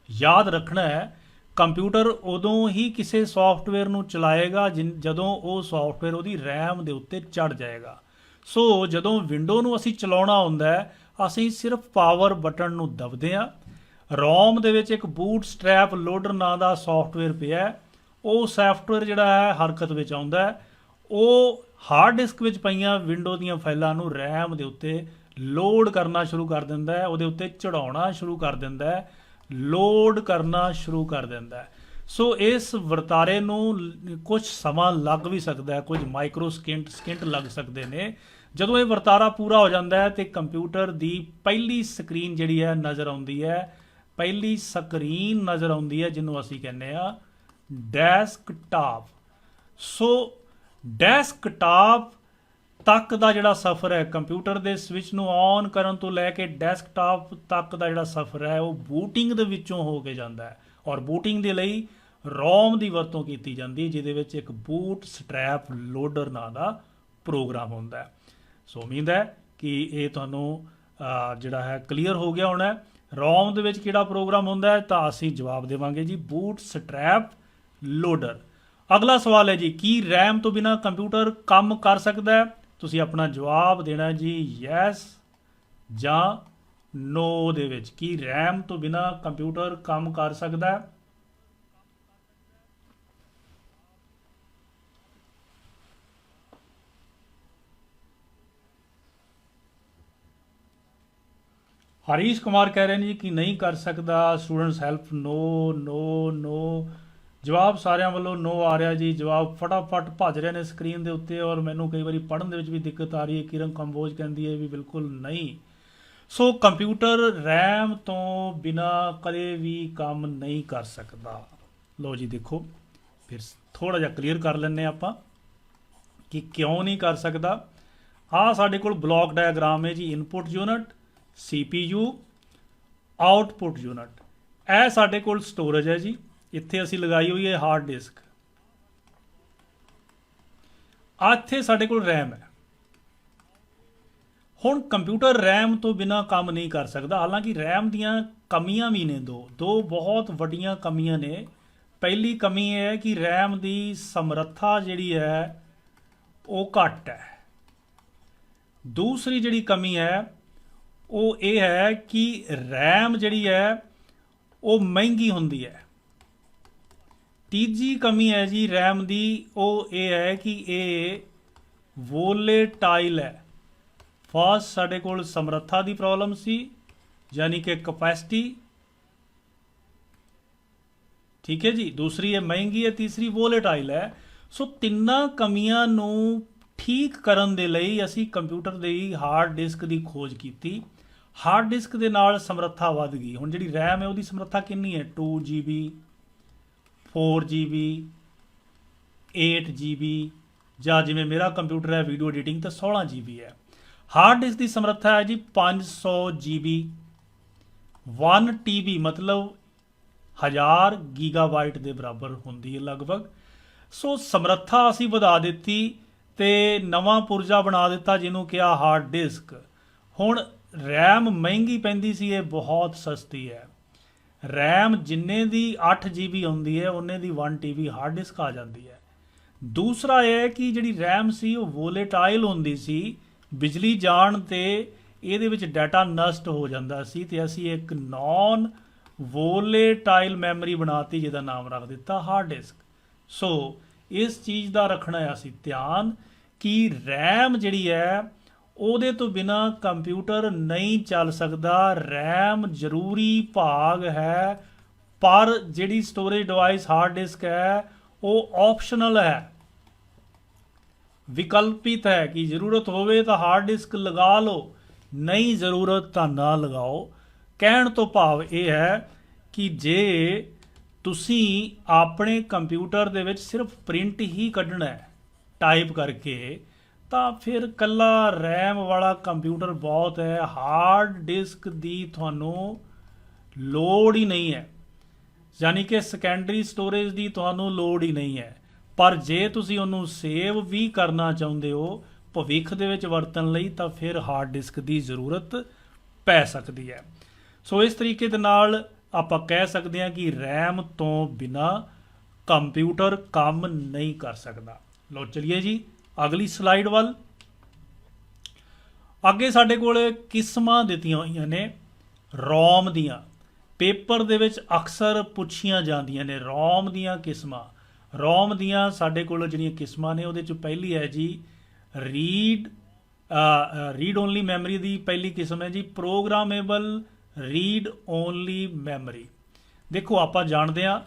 ਯਾਦ ਰੱਖਣਾ ਹੈ ਕੰਪਿਊਟਰ ਉਦੋਂ ਹੀ ਕਿਸੇ ਸੌਫਟਵੇਅਰ ਨੂੰ ਚਲਾਏਗਾ ਜਦੋਂ ਉਹ ਸੌਫਟਵੇਅਰ ਉਹਦੀ RAM ਦੇ ਉੱਤੇ ਚੜ ਜਾਏਗਾ। ਸੋ ਜਦੋਂ ਵਿੰਡੋ ਨੂੰ ਅਸੀਂ ਚਲਾਉਣਾ ਹੁੰਦਾ ਹੈ ਅਸੀਂ ਸਿਰਫ ਪਾਵਰ ਬਟਨ ਨੂੰ ਦਬਦੇ ਹਾਂ। ROM ਦੇ ਵਿੱਚ ਇੱਕ ਬੂਟ ਸਟ੍ਰੈਪ ਲੋਡਰ ਨਾਂ ਦਾ ਸੌਫਟਵੇਅਰ ਪਿਆ। ਉਹ ਸੌਫਟਵੇਅਰ ਜਿਹੜਾ ਹੈ ਹਰਕਤ ਵਿੱਚ ਆਉਂਦਾ ਹੈ। ਉਹ ਹਾਰਡ ਡਿਸਕ ਵਿੱਚ ਪਈਆਂ ਵਿੰਡੋ ਦੀਆਂ ਫਾਈਲਾਂ ਨੂੰ RAM ਦੇ ਉੱਤੇ ਲੋਡ ਕਰਨਾ ਸ਼ੁਰੂ ਕਰ ਦਿੰਦਾ ਹੈ, ਉਹਦੇ ਉੱਤੇ ਚੜਾਉਣਾ ਸ਼ੁਰੂ ਕਰ ਦਿੰਦਾ ਹੈ, ਲੋਡ ਕਰਨਾ ਸ਼ੁਰੂ ਕਰ ਦਿੰਦਾ ਹੈ। ਸੋ ਇਸ ਵਰਤਾਰੇ ਨੂੰ ਕੁਝ ਸਮਾਂ ਲੱਗ ਵੀ ਸਕਦਾ ਹੈ, ਕੁਝ ਮਾਈਕਰੋ ਸਕਿੰਟ ਲੱਗ ਸਕਦੇ ਨੇ। ਜਦੋਂ ਇਹ ਵਰਤਾਰਾ ਪੂਰਾ ਹੋ ਜਾਂਦਾ ਹੈ ਤੇ ਕੰਪਿਊਟਰ ਦੀ ਪਹਿਲੀ ਸਕਰੀਨ ਜਿਹੜੀ ਹੈ ਨਜ਼ਰ ਆਉਂਦੀ ਹੈ, ਪਹਿਲੀ ਸਕਰੀਨ ਨਜ਼ਰ ਆਉਂਦੀ ਹੈ ਜਿਹਨੂੰ ਅਸੀਂ ਕਹਿੰਦੇ ਆ ਡੈਸਕਟਾਪ। ਸੋ ਡੈਸਕਟਾਪ ਤੱਕ ਦਾ ਜਿਹੜਾ ਸਫ਼ਰ ਹੈ, ਕੰਪਿਊਟਰ ਦੇ ਸਵਿਚ ਨੂੰ ਔਨ ਕਰਨ ਤੋਂ ਲੈ ਕੇ ਡੈਸਕਟਾਪ ਤੱਕ ਦਾ ਜਿਹੜਾ ਸਫ਼ਰ ਹੈ ਉਹ ਬੂਟਿੰਗ ਦੇ ਵਿੱਚੋਂ ਹੋ ਕੇ ਜਾਂਦਾ ਹੈ। ਔਰ ਬੂਟਿੰਗ ਦੇ ਲਈ ਰੋਮ ਦੀ ਵਰਤੋਂ ਕੀਤੀ ਜਾਂਦੀ ਹੈ, ਜਿਹਦੇ ਵਿੱਚ ਇੱਕ ਬੂਟ ਸਟ੍ਰੈਪ ਲੋਡਰ ਨਾਂ ਦਾ ਪ੍ਰੋਗਰਾਮ ਹੁੰਦਾ ਹੈ। ਸੋ ਉਮੀਦ ਹੈ ਕਿ ਇਹ ਤੁਹਾਨੂੰ ਜਿਹੜਾ ਹੈ ਕਲੀਅਰ ਹੋ ਗਿਆ ਹੋਣਾ। ਰੋਮ ਦੇ ਵਿੱਚ ਕਿਹੜਾ ਪ੍ਰੋਗਰਾਮ ਹੁੰਦਾ ਹੈ, ਤਾਂ ਅਸੀਂ ਜਵਾਬ ਦੇਵਾਂਗੇ ਜੀ ਬੂਟ ਸਟ੍ਰੈਪ ਲੋਡਰ। ਅਗਲਾ ਸਵਾਲ ਹੈ ਜੀ, ਕੀ ਰੈਮ ਤੋਂ ਬਿਨਾਂ ਕੰਪਿਊਟਰ ਕੰਮ ਕਰ ਸਕਦਾ ਹੈ? ਤੁਸੀਂ ਆਪਣਾ ਜਵਾਬ ਦੇਣਾ ਜੀ ਯੈਸ ਜਾਂ ਨੋ ਦੇ ਵਿੱਚ। ਕੀ ਰੈਮ ਤੋਂ ਬਿਨਾਂ ਕੰਪਿਊਟਰ ਕੰਮ ਕਰ ਸਕਦਾ ਹੈ? ਹਰੀਸ਼ ਕੁਮਾਰ ਕਹਿ ਰਹੇ ਨੇ ਜੀ ਕਿ ਨਹੀਂ ਕਰ ਸਕਦਾ। ਸਟੂਡੈਂਟਸ ਹੈਲਪ ਨੋ ਨੋ ਨੋ। ਜਵਾਬ ਸਾਰਿਆਂ ਵੱਲੋਂ ਨੋ ਆ ਰਿਹਾ ਜੀ। ਜਵਾਬ ਫਟਾਫਟ ਭੱਜ ਰਹੇ ਨੇ ਸਕਰੀਨ ਦੇ ਉੱਤੇ ਔਰ ਮੈਨੂੰ ਕਈ ਵਾਰੀ ਪੜ੍ਹਨ ਦੇ ਵਿੱਚ ਵੀ ਦਿੱਕਤ ਆ ਰਹੀ ਹੈ। ਕਿਰਨ ਕੰਬੋਜ ਕਹਿੰਦੀ ਹੈ ਵੀ ਬਿਲਕੁਲ ਨਹੀਂ। ਸੋ ਕੰਪਿਊਟਰ ਰੈਮ ਤੋਂ ਬਿਨਾ ਕਦੇ ਵੀ ਕੰਮ ਨਹੀਂ ਕਰ ਸਕਦਾ। ਲਓ ਜੀ ਦੇਖੋ, ਫਿਰ ਥੋੜਾ ਜਿਹਾ ਕਲੀਅਰ ਕਰ ਲੈਂਦੇ ਆਪਾਂ ਕਿ ਕਿਉਂ ਨਹੀਂ ਕਰ ਸਕਦਾ। ਆਹ ਸਾਡੇ ਕੋਲ ਬਲੌਕ ਡਾਇਗਰਾਮ ਹੈ ਜੀ। Input unit, CPU, output unit. ਇਹ ਸਾਡੇ ਕੋਲ ਸਟੋਰੇਜ ਹੈ ਜੀ। ਇੱਥੇ ਅਸੀਂ ਲਗਾਈ ਹੋਈ ਹੈ ਹਾਰਡ ਡਿਸਕ। ਇੱਥੇ ਸਾਡੇ ਕੋਲ ਰੈਮ ਹੈ। ਹੁਣ ਕੰਪਿਊਟਰ ਰੈਮ ਤੋਂ ਬਿਨਾ ਕੰਮ ਨਹੀਂ ਕਰ ਸਕਦਾ। ਹਾਲਾਂਕਿ ਰੈਮ ਦੀਆਂ ਕਮੀਆਂ ਵੀ ਨੇ, ਦੋ ਬਹੁਤ ਵੱਡੀਆਂ ਕਮੀਆਂ ਨੇ। ਪਹਿਲੀ ਕਮੀ ਇਹ ਹੈ ਕਿ ਰੈਮ ਦੀ ਸਮਰੱਥਾ ਜਿਹੜੀ ਹੈ ਉਹ ਘੱਟ ਹੈ। ਦੂਸਰੀ ਜਿਹੜੀ ਕਮੀ ਹੈ ਉਹ ਇਹ ਹੈ ਕਿ ਰੈਮ ਜਿਹੜੀ ਹੈ ਉਹ ਮਹਿੰਗੀ ਹੁੰਦੀ ਹੈ। ਤੀਜੀ ਕਮੀ ਹੈ ਜੀ ਰੈਮ ਦੀ, ਉਹ ਇਹ ਹੈ ਕਿ ਇਹ ਵੋਲੇਟਾਈਲ ਹੈ। ਫਸਟ ਸਾਡੇ ਕੋਲ ਸਮਰੱਥਾ ਦੀ ਪ੍ਰੋਬਲਮ ਸੀ, ਯਾਨੀ ਕਿ ਕਪੈਸਿਟੀ, ਠੀਕ ਹੈ ਜੀ। ਦੂਸਰੀ ਹੈ ਮਹਿੰਗੀ ਹੈ, ਤੀਸਰੀ ਵੋਲੇਟਾਈਲ ਹੈ। ਸੋ ਤਿੰਨਾਂ ਕਮੀਆਂ ਨੂੰ ਠੀਕ ਕਰਨ ਦੇ ਲਈ ਅਸੀਂ ਕੰਪਿਊਟਰ ਦੀ ਹਾਰਡ ਡਿਸਕ ਦੀ ਖੋਜ ਕੀਤੀ। ਹਾਰਡ ਡਿਸਕ ਦੇ ਨਾਲ ਸਮਰੱਥਾ ਵੱਧ ਗਈ। ਹੁਣ ਜਿਹੜੀ ਰੈਮ ਹੈ ਉਹਦੀ ਸਮਰੱਥਾ ਕਿੰਨੀ ਹੈ? 2 GB, 4 GB, 8 GB, ਜਾਂ ਜਿਵੇਂ ਮੇਰਾ ਕੰਪਿਊਟਰ ਹੈ ਵੀਡੀਓ ਐਡੀਟਿੰਗ ਤਾਂ 16 GB ਹੈ। ਹਾਰਡ ਡਿਸਕ ਦੀ ਸਮਰੱਥਾ ਹੈ ਜੀ 500 GB, 1 TB ਮਤਲਬ 1000 ਗੀਗਾਬਾਈਟ ਦੇ ਬਰਾਬਰ ਹੁੰਦੀ ਹੈ ਲਗਭਗ। ਸੋ ਸਮਰੱਥਾ ਅਸੀਂ ਵਧਾ ਦਿੱਤੀ ਤੇ ਨਵਾਂ ਪੁਰਜਾ ਬਣਾ ਦਿੱਤਾ ਜਿਹਨੂੰ ਕਿਹਾ ਹਾਰਡ ਡਿਸਕ। ਹੁਣ ਰੈਮ ਮਹਿੰਗੀ ਪੈਂਦੀ ਸੀ, ਇਹ ਬਹੁਤ ਸਸਤੀ ਹੈ। ਰੈਮ ਜਿੰਨੇ ਦੀ 8 GB ਹੁੰਦੀ ਹੈ ਉਹਨੇ ਦੀ 1 TB ਹਾਰਡ ਡਿਸਕ ਆ ਜਾਂਦੀ ਹੈ। ਦੂਸਰਾ ਇਹ ਹੈ ਕਿ ਜਿਹੜੀ ਰੈਮ ਸੀ ਉਹ ਵੋਲੇਟਾਈਲ ਹੁੰਦੀ ਸੀ। ਬਿਜਲੀ ਜਾਣ ਤੇ ਇਹਦੇ ਵਿੱਚ ਡਾਟਾ ਨਸ਼ਟ ਹੋ ਜਾਂਦਾ ਸੀ ਤੇ ਅਸੀਂ ਇੱਕ ਨੌਨ ਵੋਲੇਟਾਈਲ ਮੈਮਰੀ ਬਣਾਤੀ ਜਿਹਦਾ ਨਾਮ ਰੱਖ ਦਿੱਤਾ ਹਾਰਡ ਡਿਸਕ। ਸੋ ਇਸ ਚੀਜ਼ ਦਾ ਰੱਖਣਾ ਹੈ ਅਸੀਂ ਧਿਆਨ ਕਿ ਰੈਮ ਜਿਹੜੀ ਹੈ ਉਹਦੇ ਤੋਂ ਬਿਨਾ ਕੰਪਿਊਟਰ ਨਹੀਂ ਚੱਲ ਸਕਦਾ। ਰੈਮ ਜ਼ਰੂਰੀ ਭਾਗ ਹੈ, ਪਰ ਜਿਹੜੀ ਸਟੋਰੇਜ ਡਿਵਾਈਸ ਹਾਰਡ ਡਿਸਕ ਹੈ ਉਹ ਆਪਸ਼ਨਲ ਹੈ, ਵਿਕਲਪਿਤ ਹੈ ਕਿ ਜ਼ਰੂਰਤ ਹੋਵੇ ਤਾਂ ਹਾਰਡ ਡਿਸਕ ਲਗਾ ਲਓ, ਨਹੀਂ ਜ਼ਰੂਰਤ ਤਾਂ ਨਾ ਲਗਾਓ। ਕਹਿਣ ਤੋਂ ਭਾਵ ਇਹ ਹੈ ਕਿ ਜੇ ਤੁਸੀਂ ਆਪਣੇ ਕੰਪਿਊਟਰ ਦੇ ਵਿੱਚ ਸਿਰਫ ਪ੍ਰਿੰਟ ਹੀ ਕੱਢਣਾ ਹੈ ਟਾਈਪ ਕਰਕੇ, ਤਾਂ ਫਿਰ ਕੱਲਾ ਰੈਮ ਵਾਲਾ ਕੰਪਿਊਟਰ ਬਹੁਤ ਹੈ। ਹਾਰਡ ਡਿਸਕ ਦੀ ਤੁਹਾਨੂੰ ਲੋੜ ਹੀ ਨਹੀਂ ਹੈ, ਯਾਨੀ ਕਿ ਸੈਕੰਡਰੀ ਸਟੋਰੇਜ ਦੀ ਤੁਹਾਨੂੰ ਲੋੜ ਹੀ ਨਹੀਂ ਹੈ। ਪਰ ਜੇ ਤੁਸੀਂ ਉਹਨੂੰ ਸੇਵ ਵੀ ਕਰਨਾ ਚਾਹੁੰਦੇ ਹੋ ਭਵਿੱਖ ਦੇ ਵਿੱਚ ਵਰਤਣ ਲਈ, ਤਾਂ ਫਿਰ ਹਾਰਡ ਡਿਸਕ ਦੀ ਜ਼ਰੂਰਤ ਪੈ ਸਕਦੀ ਹੈ। ਸੋ ਇਸ ਤਰੀਕੇ ਦੇ ਨਾਲ ਆਪਾਂ ਕਹਿ ਸਕਦੇ ਹਾਂ ਕਿ ਰੈਮ ਤੋਂ ਬਿਨਾ ਕੰਪਿਊਟਰ ਕੰਮ ਨਹੀਂ ਕਰ ਸਕਦਾ। ਲਓ ਚਲਿਏ ਜੀ ਅਗਲੀ ਸਲਾਈਡ ਵੱਲ। ਅੱਗੇ ਸਾਡੇ ਕੋਲ ਕਿਸਮਾਂ ਦਿੱਤੀਆਂ ਹੋਈਆਂ ਨੇ ਰੋਮ ਦੀਆਂ। ਪੇਪਰ ਦੇ ਵਿੱਚ ਅਕਸਰ ਪੁੱਛੀਆਂ ਜਾਂਦੀਆਂ ਨੇ ਰੋਮ ਦੀਆਂ ਕਿਸਮਾਂ। ਰੋਮ ਦੀਆਂ ਸਾਡੇ ਕੋਲ ਜਿਹੜੀਆਂ ਕਿਸਮਾਂ ਨੇ ਉਹਦੇ 'ਚ ਪਹਿਲੀ ਹੈ ਜੀ ਰੀਡ ਓਨਲੀ ਮੈਮਰੀ ਦੀ ਪਹਿਲੀ ਕਿਸਮ ਹੈ ਜੀ ਪ੍ਰੋਗਰਾਮੇਬਲ ਰੀਡ ਓਨਲੀ ਮੈਮਰੀ। ਦੇਖੋ ਆਪਾਂ ਜਾਣਦੇ ਹਾਂ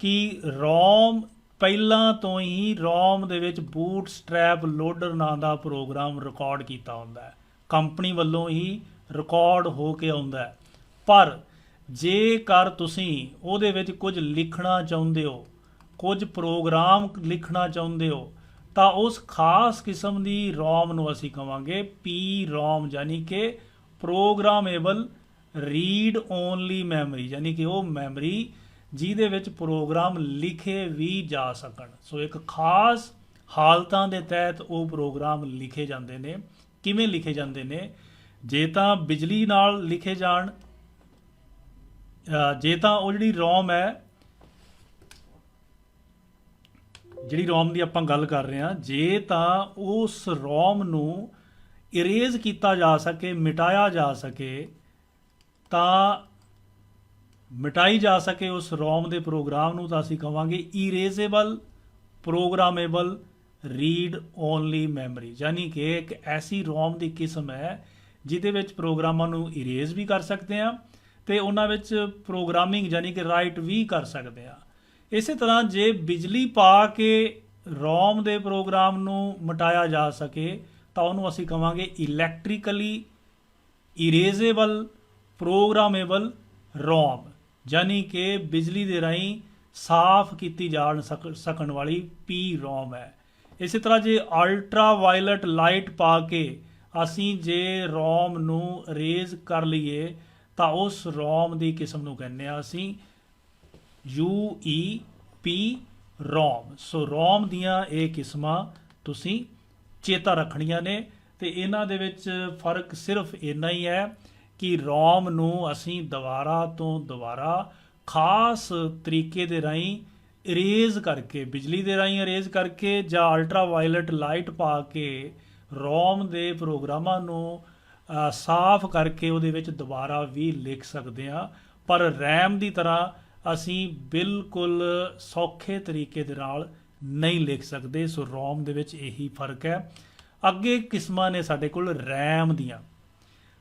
ਕਿ ਰੋਮ ਪਹਿਲਾਂ ਤੋਂ ਹੀ ਰੋਮ ਦੇ ਵਿੱਚ ਬੂਟਸਟ੍ਰੈਪ ਲੋਡਰ ਨਾਂ ਦਾ ਪ੍ਰੋਗਰਾਮ ਰਿਕਾਰਡ ਕੀਤਾ ਹੁੰਦਾ ਹੈ, ਕੰਪਨੀ ਵੱਲੋਂ ਹੀ ਰਿਕਾਰਡ ਹੋ ਕੇ ਆਉਂਦਾ ਹੈ। ਪਰ ਜੇਕਰ ਤੁਸੀਂ ਉਹਦੇ ਵਿੱਚ ਕੁਝ ਲਿਖਣਾ ਚਾਹੁੰਦੇ ਹੋ, ਕੁਝ ਪ੍ਰੋਗਰਾਮ ਲਿਖਣਾ ਚਾਹੁੰਦੇ ਹੋ, ਤਾਂ ਉਸ ਖਾਸ ਕਿਸਮ ਦੀ ਰੋਮ ਨੂੰ ਅਸੀਂ ਕਹਾਂਗੇ ਪੀ ਰੋਮ, ਯਾਨੀ ਕਿ ਪ੍ਰੋਗਰਾਮੇਬਲ ਰੀਡ ਓਨਲੀ ਮੈਮਰੀ, ਯਾਨੀ ਕਿ ਉਹ ਮੈਮਰੀ ਜਿਹਦੇ ਵਿੱਚ ਪ੍ਰੋਗਰਾਮ ਲਿਖੇ ਵੀ ਜਾ ਸਕਣ। ਸੋ ਇੱਕ ਖਾਸ ਹਾਲਤਾਂ ਦੇ ਤਹਿਤ ਉਹ ਪ੍ਰੋਗਰਾਮ ਲਿਖੇ ਜਾਂਦੇ ਨੇ। ਕਿਵੇਂ ਲਿਖੇ ਜਾਂਦੇ ਨੇ? ਜੇ ਤਾਂ ਬਿਜਲੀ ਨਾਲ ਲਿਖੇ ਜਾਣ, ਜੇ ਤਾਂ ਉਹ ਜਿਹੜੀ ਰੋਮ ਹੈ, ਜਿਹੜੀ ਰੋਮ ਦੀ ਆਪਾਂ ਗੱਲ ਕਰ ਰਹੇ ਹਾਂ, ਜੇ ਤਾਂ ਉਸ ਰੋਮ ਨੂੰ ਇਰੇਜ਼ ਕੀਤਾ ਜਾ ਸਕੇ, ਮਿਟਾਇਆ ਜਾ ਸਕੇ, ਤਾਂ ਮਿਟਾਈ ਜਾ ਸਕੇ ਉਸ ਰੋਮ ਦੇ ਪ੍ਰੋਗਰਾਮ ਨੂੰ, ਤਾਂ ਅਸੀਂ ਕਹਾਂਗੇ ਇਰੇਜ਼ੇਬਲ ਪ੍ਰੋਗਰਾਮੇਬਲ ਰੀਡ ਓਨਲੀ ਮੈਮਰੀ, ਯਾਨੀ ਕਿ ਇੱਕ ਐਸੀ ਰੋਮ ਦੀ ਕਿਸਮ ਹੈ ਜਿਹਦੇ ਵਿੱਚ ਪ੍ਰੋਗਰਾਮਾਂ ਨੂੰ ਇਰੇਜ਼ ਵੀ ਕਰ ਸਕਦੇ ਹਾਂ ਤੇ ਉਹਨਾਂ ਵਿੱਚ ਪ੍ਰੋਗਰਾਮਿੰਗ ਯਾਨੀ ਕਿ ਰਾਈਟ ਵੀ ਕਰ ਸਕਦੇ ਹਾਂ। ਇਸੇ ਤਰ੍ਹਾਂ ਜੇ ਬਿਜਲੀ ਪਾ ਕੇ ਰੋਮ ਦੇ ਪ੍ਰੋਗਰਾਮ ਨੂੰ ਮਿਟਾਇਆ ਜਾ ਸਕੇ ਤਾਂ ਉਹਨੂੰ ਅਸੀਂ ਕਹਾਂਗੇ ਇਲੈਕਟ੍ਰੀਕਲੀ ਇਰੇਜ਼ੇਬਲ ਪ੍ਰੋਗਰਾਮੇਬਲ ਰੋਮ, ਯਾਨੀ ਕਿ ਬਿਜਲੀ ਦੇ ਰਾਹੀਂ ਸਾਫ਼ ਕੀਤੀ ਜਾ ਸਕਣ ਵਾਲੀ ਪੀ ਰੋਮ ਹੈ। ਇਸੇ ਤਰ੍ਹਾਂ ਜੇ ਅਲਟਰਾ ਵਾਇਲਟ ਲਾਈਟ ਪਾ ਕੇ ਅਸੀਂ ਜੇ ਰੋਮ ਨੂੰ ਇਰੇਜ਼ ਕਰ ਲਈਏ ਤਾਂ ਉਸ ਰੋਮ ਦੀ ਕਿਸਮ ਨੂੰ ਕਹਿੰਦੇ ਆ ਅਸੀਂ UEP ਰੋਮ। ਸੋ ਰੋਮ ਦੀਆਂ ਇਹ ਕਿਸਮਾਂ ਤੁਸੀਂ ਚੇਤਾ ਰੱਖਣੀਆਂ ਨੇ ਤੇ ਇਹਨਾਂ ਦੇ ਵਿੱਚ ਫਰਕ ਸਿਰਫ ਇੰਨਾ ਹੀ ਹੈ ਕਿ ਰੋਮ ਨੂੰ ਅਸੀਂ ਦੁਬਾਰਾ ਤੋਂ ਦੁਬਾਰਾ ਖਾਸ ਤਰੀਕੇ ਦੇ ਰਾਹੀਂ ਇਰੇਜ਼ ਕਰਕੇ, ਬਿਜਲੀ ਦੇ ਰਾਹੀਂ ਇਰੇਜ਼ ਕਰਕੇ ਜਾਂ ਅਲਟਰਾ ਵਾਇਲਟ ਲਾਈਟ ਪਾ ਕੇ ਰੋਮ ਦੇ ਪ੍ਰੋਗਰਾਮਾਂ ਨੂੰ ਸਾਫ਼ ਕਰਕੇ ਉਹਦੇ ਵਿੱਚ ਦੁਬਾਰਾ ਵੀ ਲਿਖ ਸਕਦੇ ਹਾਂ। ਪਰ ਰੈਮ ਦੀ ਤਰ੍ਹਾਂ ਅਸੀਂ ਬਿਲਕੁਲ ਸੌਖੇ ਤਰੀਕੇ ਦੇ ਨਾਲ ਨਹੀਂ ਲਿਖ ਸਕਦੇ। ਸੋ ਰੋਮ ਦੇ ਵਿੱਚ ਇਹੀ ਫਰਕ ਹੈ। ਅੱਗੇ ਕਿਸਮਾਂ ਨੇ ਸਾਡੇ ਕੋਲ ਰੈਮ ਦੀਆਂ।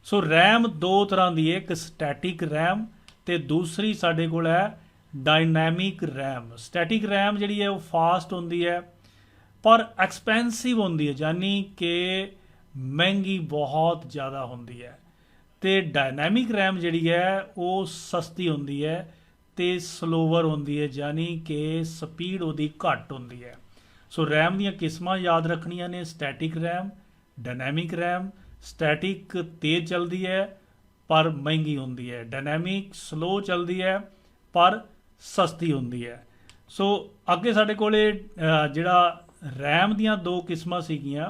ਸੋ ਰੈਮ ਦੋ ਤਰ੍ਹਾਂ ਦੀ ਹੈ, ਇੱਕ ਸਟੈਟਿਕ ਰੈਮ ਤੇ ਦੂਸਰੀ ਸਾਡੇ ਕੋਲ ਹੈ ਡਾਇਨਾਮਿਕ ਰੈਮ। ਸਟੈਟਿਕ ਰੈਮ ਜਿਹੜੀ ਹੈ ਉਹ ਫਾਸਟ ਹੁੰਦੀ ਹੈ ਪਰ ਐਕਸਪੈਂਸਿਵ ਹੁੰਦੀ ਹੈ, ਯਾਨੀ ਕਿ ਮਹਿੰਗੀ ਬਹੁਤ ਜ਼ਿਆਦਾ ਹੁੰਦੀ ਹੈ। ਤੇ ਡਾਇਨਾਮਿਕ ਰੈਮ ਜਿਹੜੀ ਹੈ ਉਹ ਸਸਤੀ ਹੁੰਦੀ ਹੈ ਤੇ ਸਲੋਵਰ ਹੁੰਦੀ ਹੈ, ਯਾਨੀ ਕਿ ਸਪੀਡ ਉਹਦੀ ਘੱਟ ਹੁੰਦੀ ਹੈ। ਸੋ ਰੈਮ ਦੀਆਂ ਕਿਸਮਾਂ ਯਾਦ ਰੱਖਣੀਆਂ ਨੇ, static RAM, dynamic RAM. Static ਤੇਜ਼ ਚੱਲਦੀ ਹੈ ਪਰ ਮਹਿੰਗੀ ਹੁੰਦੀ ਹੈ, ਡਾਇਨਾਮਿਕ ਸਲੋ ਚੱਲਦੀ ਹੈ ਪਰ ਸਸਤੀ ਹੁੰਦੀ ਹੈ। ਸੋ ਅੱਗੇ ਸਾਡੇ ਕੋਲੇ ਜਿਹੜਾ ਰੈਮ ਦੀਆਂ ਦੋ ਕਿਸਮਾਂ ਸੀਗੀਆਂ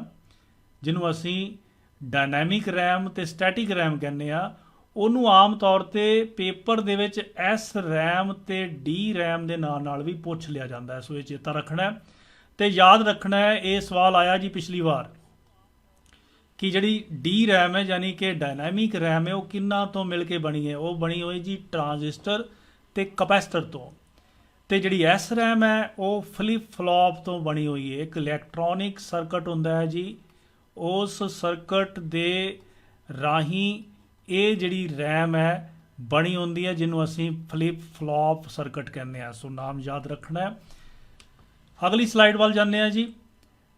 ਜਿਹਨੂੰ ਅਸੀਂ ਡਾਇਨਾਮਿਕ ਰੈਮ ਤੇ ਸਟੈਟਿਕ ਰੈਮ ਕਹਿੰਦੇ ਆ, ਉਹਨੂੰ ਆਮ ਤੌਰ ਤੇ ਪੇਪਰ ਦੇ ਵਿੱਚ ਐਸ ਰੈਮ ਤੇ ਡੀ ਰੈਮ ਦੇ ਨਾਂ ਨਾਲ ਵੀ ਪੁੱਛ ਲਿਆ ਜਾਂਦਾ ਹੈ। ਸੋ ਇਹ ਚੇਤਾ ਰੱਖਣਾ ਹੈ ਤੇ ਯਾਦ ਰੱਖਣਾ ਹੈ। ਇਹ ਸਵਾਲ ਆਇਆ ਜੀ ਪਿਛਲੀ ਵਾਰ ਕਿ ਜਿਹੜੀ ਡੀ ਰੈਮ ਹੈ ਯਾਨੀ ਕਿ ਡਾਇਨਾਮਿਕ ਰੈਮ ਹੈ ਉਹ ਕਿੰਨਾ ਤੋਂ ਮਿਲ ਕੇ ਬਣੀ ਹੈ? ਉਹ ਬਣੀ ਹੋਈ ਜੀ ਟਰਾਂਜ਼ਿਸਟਰ ਤੇ ਕਪੈਸਿਟਰ ਤੋਂ। ਤੇ ਜਿਹੜੀ ਐਸ ਰੈਮ ਹੈ ਉਹ ਫਲਿਪ ਫਲॉप ਤੋਂ ਬਣੀ ਹੋਈ ਹੈ। ਇੱਕ ਇਲੈਕਟ੍ਰੋਨਿਕ ਸਰਕਟ ਹੁੰਦਾ ਹੈ ਜੀ, ਉਸ ਸਰਕਟ ਦੇ ਰਾਹੀਂ ਇਹ ਜਿਹੜੀ ਰੈਮ ਹੈ ਬਣੀ ਹੁੰਦੀ ਹੈ ਜਿਹਨੂੰ ਅਸੀਂ ਫਲਿਪ ਫਲॉप ਸਰਕਟ ਕਹਿੰਦੇ ਹਾਂ। ਸੋ ਨਾਮ ਯਾਦ ਰੱਖਣਾ ਹੈ। ਅਗਲੀ ਸਲਾਈਡ ਵੱਲ ਜਾਂਦੇ ਹਾਂ ਜੀ।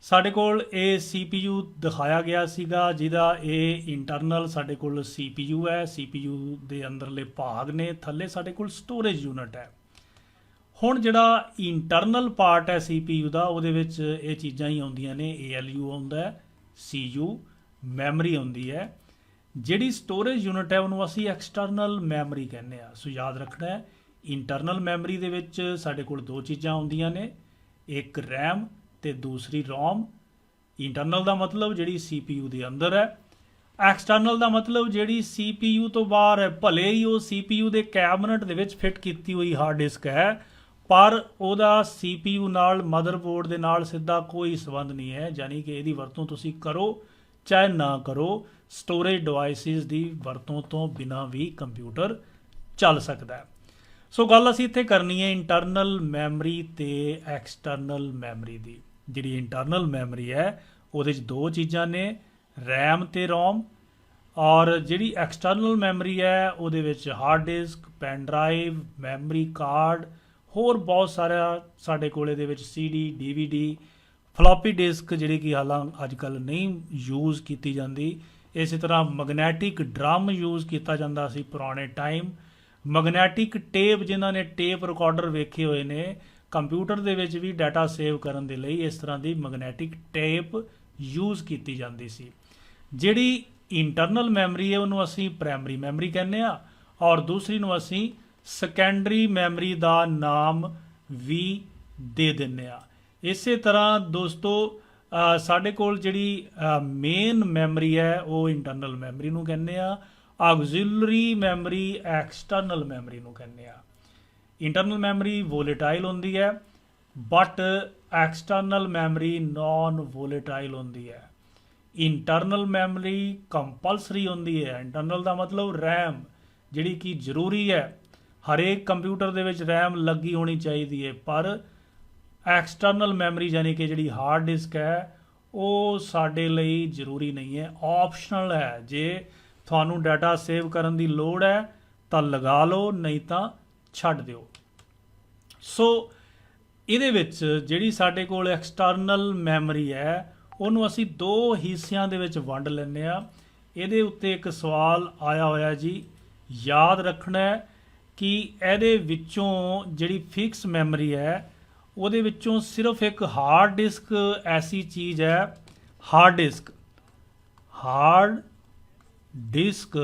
ਸਾਡੇ ਕੋਲ ਇਹ CPU ਦਿਖਾਇਆ ਗਿਆ ਸੀਗਾ ਜਿਹਦਾ ਇਹ ਇੰਟਰਨਲ ਸਾਡੇ ਕੋਲ CPU ਹੈ। CPU ਦੇ ਅੰਦਰਲੇ ਭਾਗ ਨੇ, ਥੱਲੇ ਸਾਡੇ ਕੋਲ ਸਟੋਰੇਜ ਯੂਨਿਟ ਹੈ। ਹੁਣ ਜਿਹੜਾ ਇੰਟਰਨਲ ਪਾਰਟ ਹੈ CPU ਦਾ ਉਹਦੇ ਵਿੱਚ ਇਹ ਚੀਜ਼ਾਂ ਹੀ ਆਉਂਦੀਆਂ ਨੇ, ALU ਆਉਂਦਾ ਹੈ, CU ਮੈਮਰੀ ਹੁੰਦੀ ਹੈ। ਜਿਹੜੀ ਸਟੋਰੇਜ ਯੂਨਿਟ ਹੈ ਉਹਨੂੰ ਅਸੀਂ ਐਕਸਟਰਨਲ ਮੈਮਰੀ ਕਹਿੰਦੇ ਆ। ਸੋ ਯਾਦ ਰੱਖਣਾ ਹੈ ਇੰਟਰਨਲ ਮੈਮਰੀ ਦੇ ਵਿੱਚ ਸਾਡੇ ਕੋਲ ਦੋ ਚੀਜ਼ਾਂ ਹੁੰਦੀਆਂ ਨੇ, ਇੱਕ ਰੈਮ ਤੇ ਦੂਸਰੀ ਰੋਮ। ਇੰਟਰਨਲ ਦਾ ਮਤਲਬ ਜਿਹੜੀ CPU ਦੇ ਅੰਦਰ ਹੈ, ਐਕਸਟਰਨਲ ਦਾ ਮਤਲਬ ਜਿਹੜੀ CPU ਤੋਂ ਬਾਹਰ ਹੈ। ਭਲੇ ਹੀ ਉਹ CPU ਦੇ ਕੈਬਨਟ ਦੇ ਵਿੱਚ ਫਿੱਟ ਕੀਤੀ ਹੋਈ ਹਾਰਡ ਡਿਸਕ ਹੈ ਪਰ ਉਹਦਾ CPU ਨਾਲ, ਮਦਰਬੋਰਡ ਦੇ ਨਾਲ ਸਿੱਧਾ ਕੋਈ ਸੰਬੰਧ ਨਹੀਂ ਹੈ। ਯਾਨੀ ਕਿ ਇਹਦੀ ਵਰਤੋਂ ਤੁਸੀਂ ਕਰੋ ਚਾਹੇ ਨਾ ਕਰੋ, ਸਟੋਰੇਜ ਡਿਵਾਈਸਿਸ ਦੀ ਵਰਤੋਂ ਤੋਂ ਬਿਨਾਂ ਵੀ ਕੰਪਿਊਟਰ ਚੱਲ ਸਕਦਾ ਹੈ। ਸੋ ਗੱਲ ਅਸੀਂ ਇੱਥੇ ਕਰਨੀ ਹੈ ਇੰਟਰਨਲ ਮੈਮਰੀ ਤੇ ਐਕਸਟਰਨਲ ਮੈਮਰੀ ਦੀ। ਜਿਹੜੀ ਇੰਟਰਨਲ ਮੈਮਰੀ ਹੈ ਉਹਦੇ 'ਚ ਦੋ ਚੀਜ਼ਾਂ ਨੇ, ਰੈਮ ਤੇ ਰੋਮ। ਔਰ ਜਿਹੜੀ ਐਕਸਟਰਨਲ ਮੈਮਰੀ ਹੈ ਉਹਦੇ ਵਿੱਚ hard disk, pen drive, memory card, ਹੋਰ ਬਹੁਤ ਸਾਰਾ ਸਾਡੇ ਕੋਲ ਇਹਦੇ ਵਿੱਚ CD DVD ਫਲੋਪੀ ਡਿਸਕ ਜਿਹੜੀ ਕਿ ਹਾਲਾਂ ਅੱਜ ਕੱਲ੍ਹ ਨਹੀਂ ਯੂਜ਼ ਕੀਤੀ ਜਾਂਦੀ। ਇਸੇ ਤਰ੍ਹਾਂ ਮੈਗਨੈਟਿਕ ਡਰਮ ਯੂਜ਼ ਕੀਤਾ ਜਾਂਦਾ ਸੀ ਪੁਰਾਣੇ ਟਾਈਮ। ਮੈਗਨੈਟਿਕ ਟੇਪ, ਜਿਨ੍ਹਾਂ ਨੇ ਟੇਪ ਰਿਕਾਰਡਰ ਵੇਖੇ ਹੋਏ ਨੇ, ਕੰਪਿਊਟਰ ਦੇ ਵਿੱਚ ਵੀ ਡਾਟਾ ਸੇਵ ਕਰਨ ਦੇ ਲਈ ਇਸ ਤਰ੍ਹਾਂ ਦੀ ਮੈਗਨੈਟਿਕ ਟੇਪ ਯੂਜ਼ ਕੀਤੀ ਜਾਂਦੀ ਸੀ। ਜਿਹੜੀ ਇੰਟਰਨਲ ਮੈਮਰੀ ਹੈ ਉਹਨੂੰ ਅਸੀਂ ਪ੍ਰਾਇਮਰੀ ਮੈਮਰੀ ਕਹਿੰਦੇ ਆ, ਔਰ ਦੂਸਰੀ ਨੂੰ ਅਸੀਂ ਸੈਕੰਡਰੀ ਮੈਮਰੀ ਦਾ ਨਾਮ ਵੀ ਦੇ ਦਿੰਦੇ ਆ। ਇਸੇ ਤਰ੍ਹਾਂ ਦੋਸਤੋ ਸਾਡੇ ਕੋਲ ਜਿਹੜੀ ਮੇਨ ਮੈਮਰੀ ਹੈ ਉਹ ਇੰਟਰਨਲ ਮੈਮਰੀ ਨੂੰ ਕਹਿੰਦੇ ਆ, ਆਗਜ਼ਿਲਰੀ ਮੈਮਰੀ ਐਕਸਟਰਨਲ ਮੈਮਰੀ ਨੂੰ ਕਹਿੰਦੇ ਆ। ਇੰਟਰਨਲ ਮੈਮਰੀ ਵੋਲੇਟਾਈਲ ਹੁੰਦੀ ਹੈ, but external memory non volatile ਹੁੰਦੀ ਹੈ। ਇੰਟਰਨਲ ਮੈਮਰੀ ਕੰਪਲਸਰੀ ਹੁੰਦੀ ਹੈ। ਇੰਟਰਨਲ ਦਾ ਮਤਲਬ ਰੈਮ, ਜਿਹੜੀ ਕਿ ਜ਼ਰੂਰੀ ਹੈ, ਹਰੇਕ ਕੰਪਿਊਟਰ ਦੇ ਵਿੱਚ ਰੈਮ ਲੱਗੀ ਹੋਣੀ ਚਾਹੀਦੀ ਹੈ। ਪਰ ਐਕਸਟਰਨਲ ਮੈਮਰੀ ਯਾਨੀ ਕਿ ਜਿਹੜੀ ਹਾਰਡ ਡਿਸਕ ਹੈ ਉਹ ਸਾਡੇ ਲਈ ਜ਼ਰੂਰੀ ਨਹੀਂ ਹੈ, ਆਪਸ਼ਨਲ ਹੈ। ਜੇ ਤੁਹਾਨੂੰ ਡਾਟਾ ਸੇਵ ਕਰਨ ਦੀ ਲੋੜ ਹੈ ਤਾਂ ਲਗਾ ਲਓ, ਨਹੀਂ ਤਾਂ ਛੱਡ ਦਿਓ। ਸੋ ਇਹਦੇ ਵਿੱਚ ਜਿਹੜੀ ਸਾਡੇ ਕੋਲ ਐਕਸਟਰਨਲ ਮੈਮਰੀ ਹੈ ਉਹਨੂੰ ਅਸੀਂ ਦੋ ਹਿੱਸਿਆਂ ਦੇ ਵਿੱਚ ਵੰਡ ਲੈਂਦੇ ਆ। ਇਹਦੇ ਉੱਤੇ ਇੱਕ ਸਵਾਲ ਆਇਆ ਹੋਇਆ ਜੀ, ਯਾਦ ਰੱਖਣਾ ਹੈ ਕਿ ਇਹਦੇ ਵਿੱਚੋਂ ਜਿਹੜੀ ਫਿਕਸ ਮੈਮਰੀ ਹੈ ਉਹਦੇ ਵਿੱਚੋਂ ਸਿਰਫ ਇੱਕ ਹਾਰਡ ਡਿਸਕ ਐਸੀ ਚੀਜ਼ ਹੈ। ਹਾਰਡ ਡਿਸਕ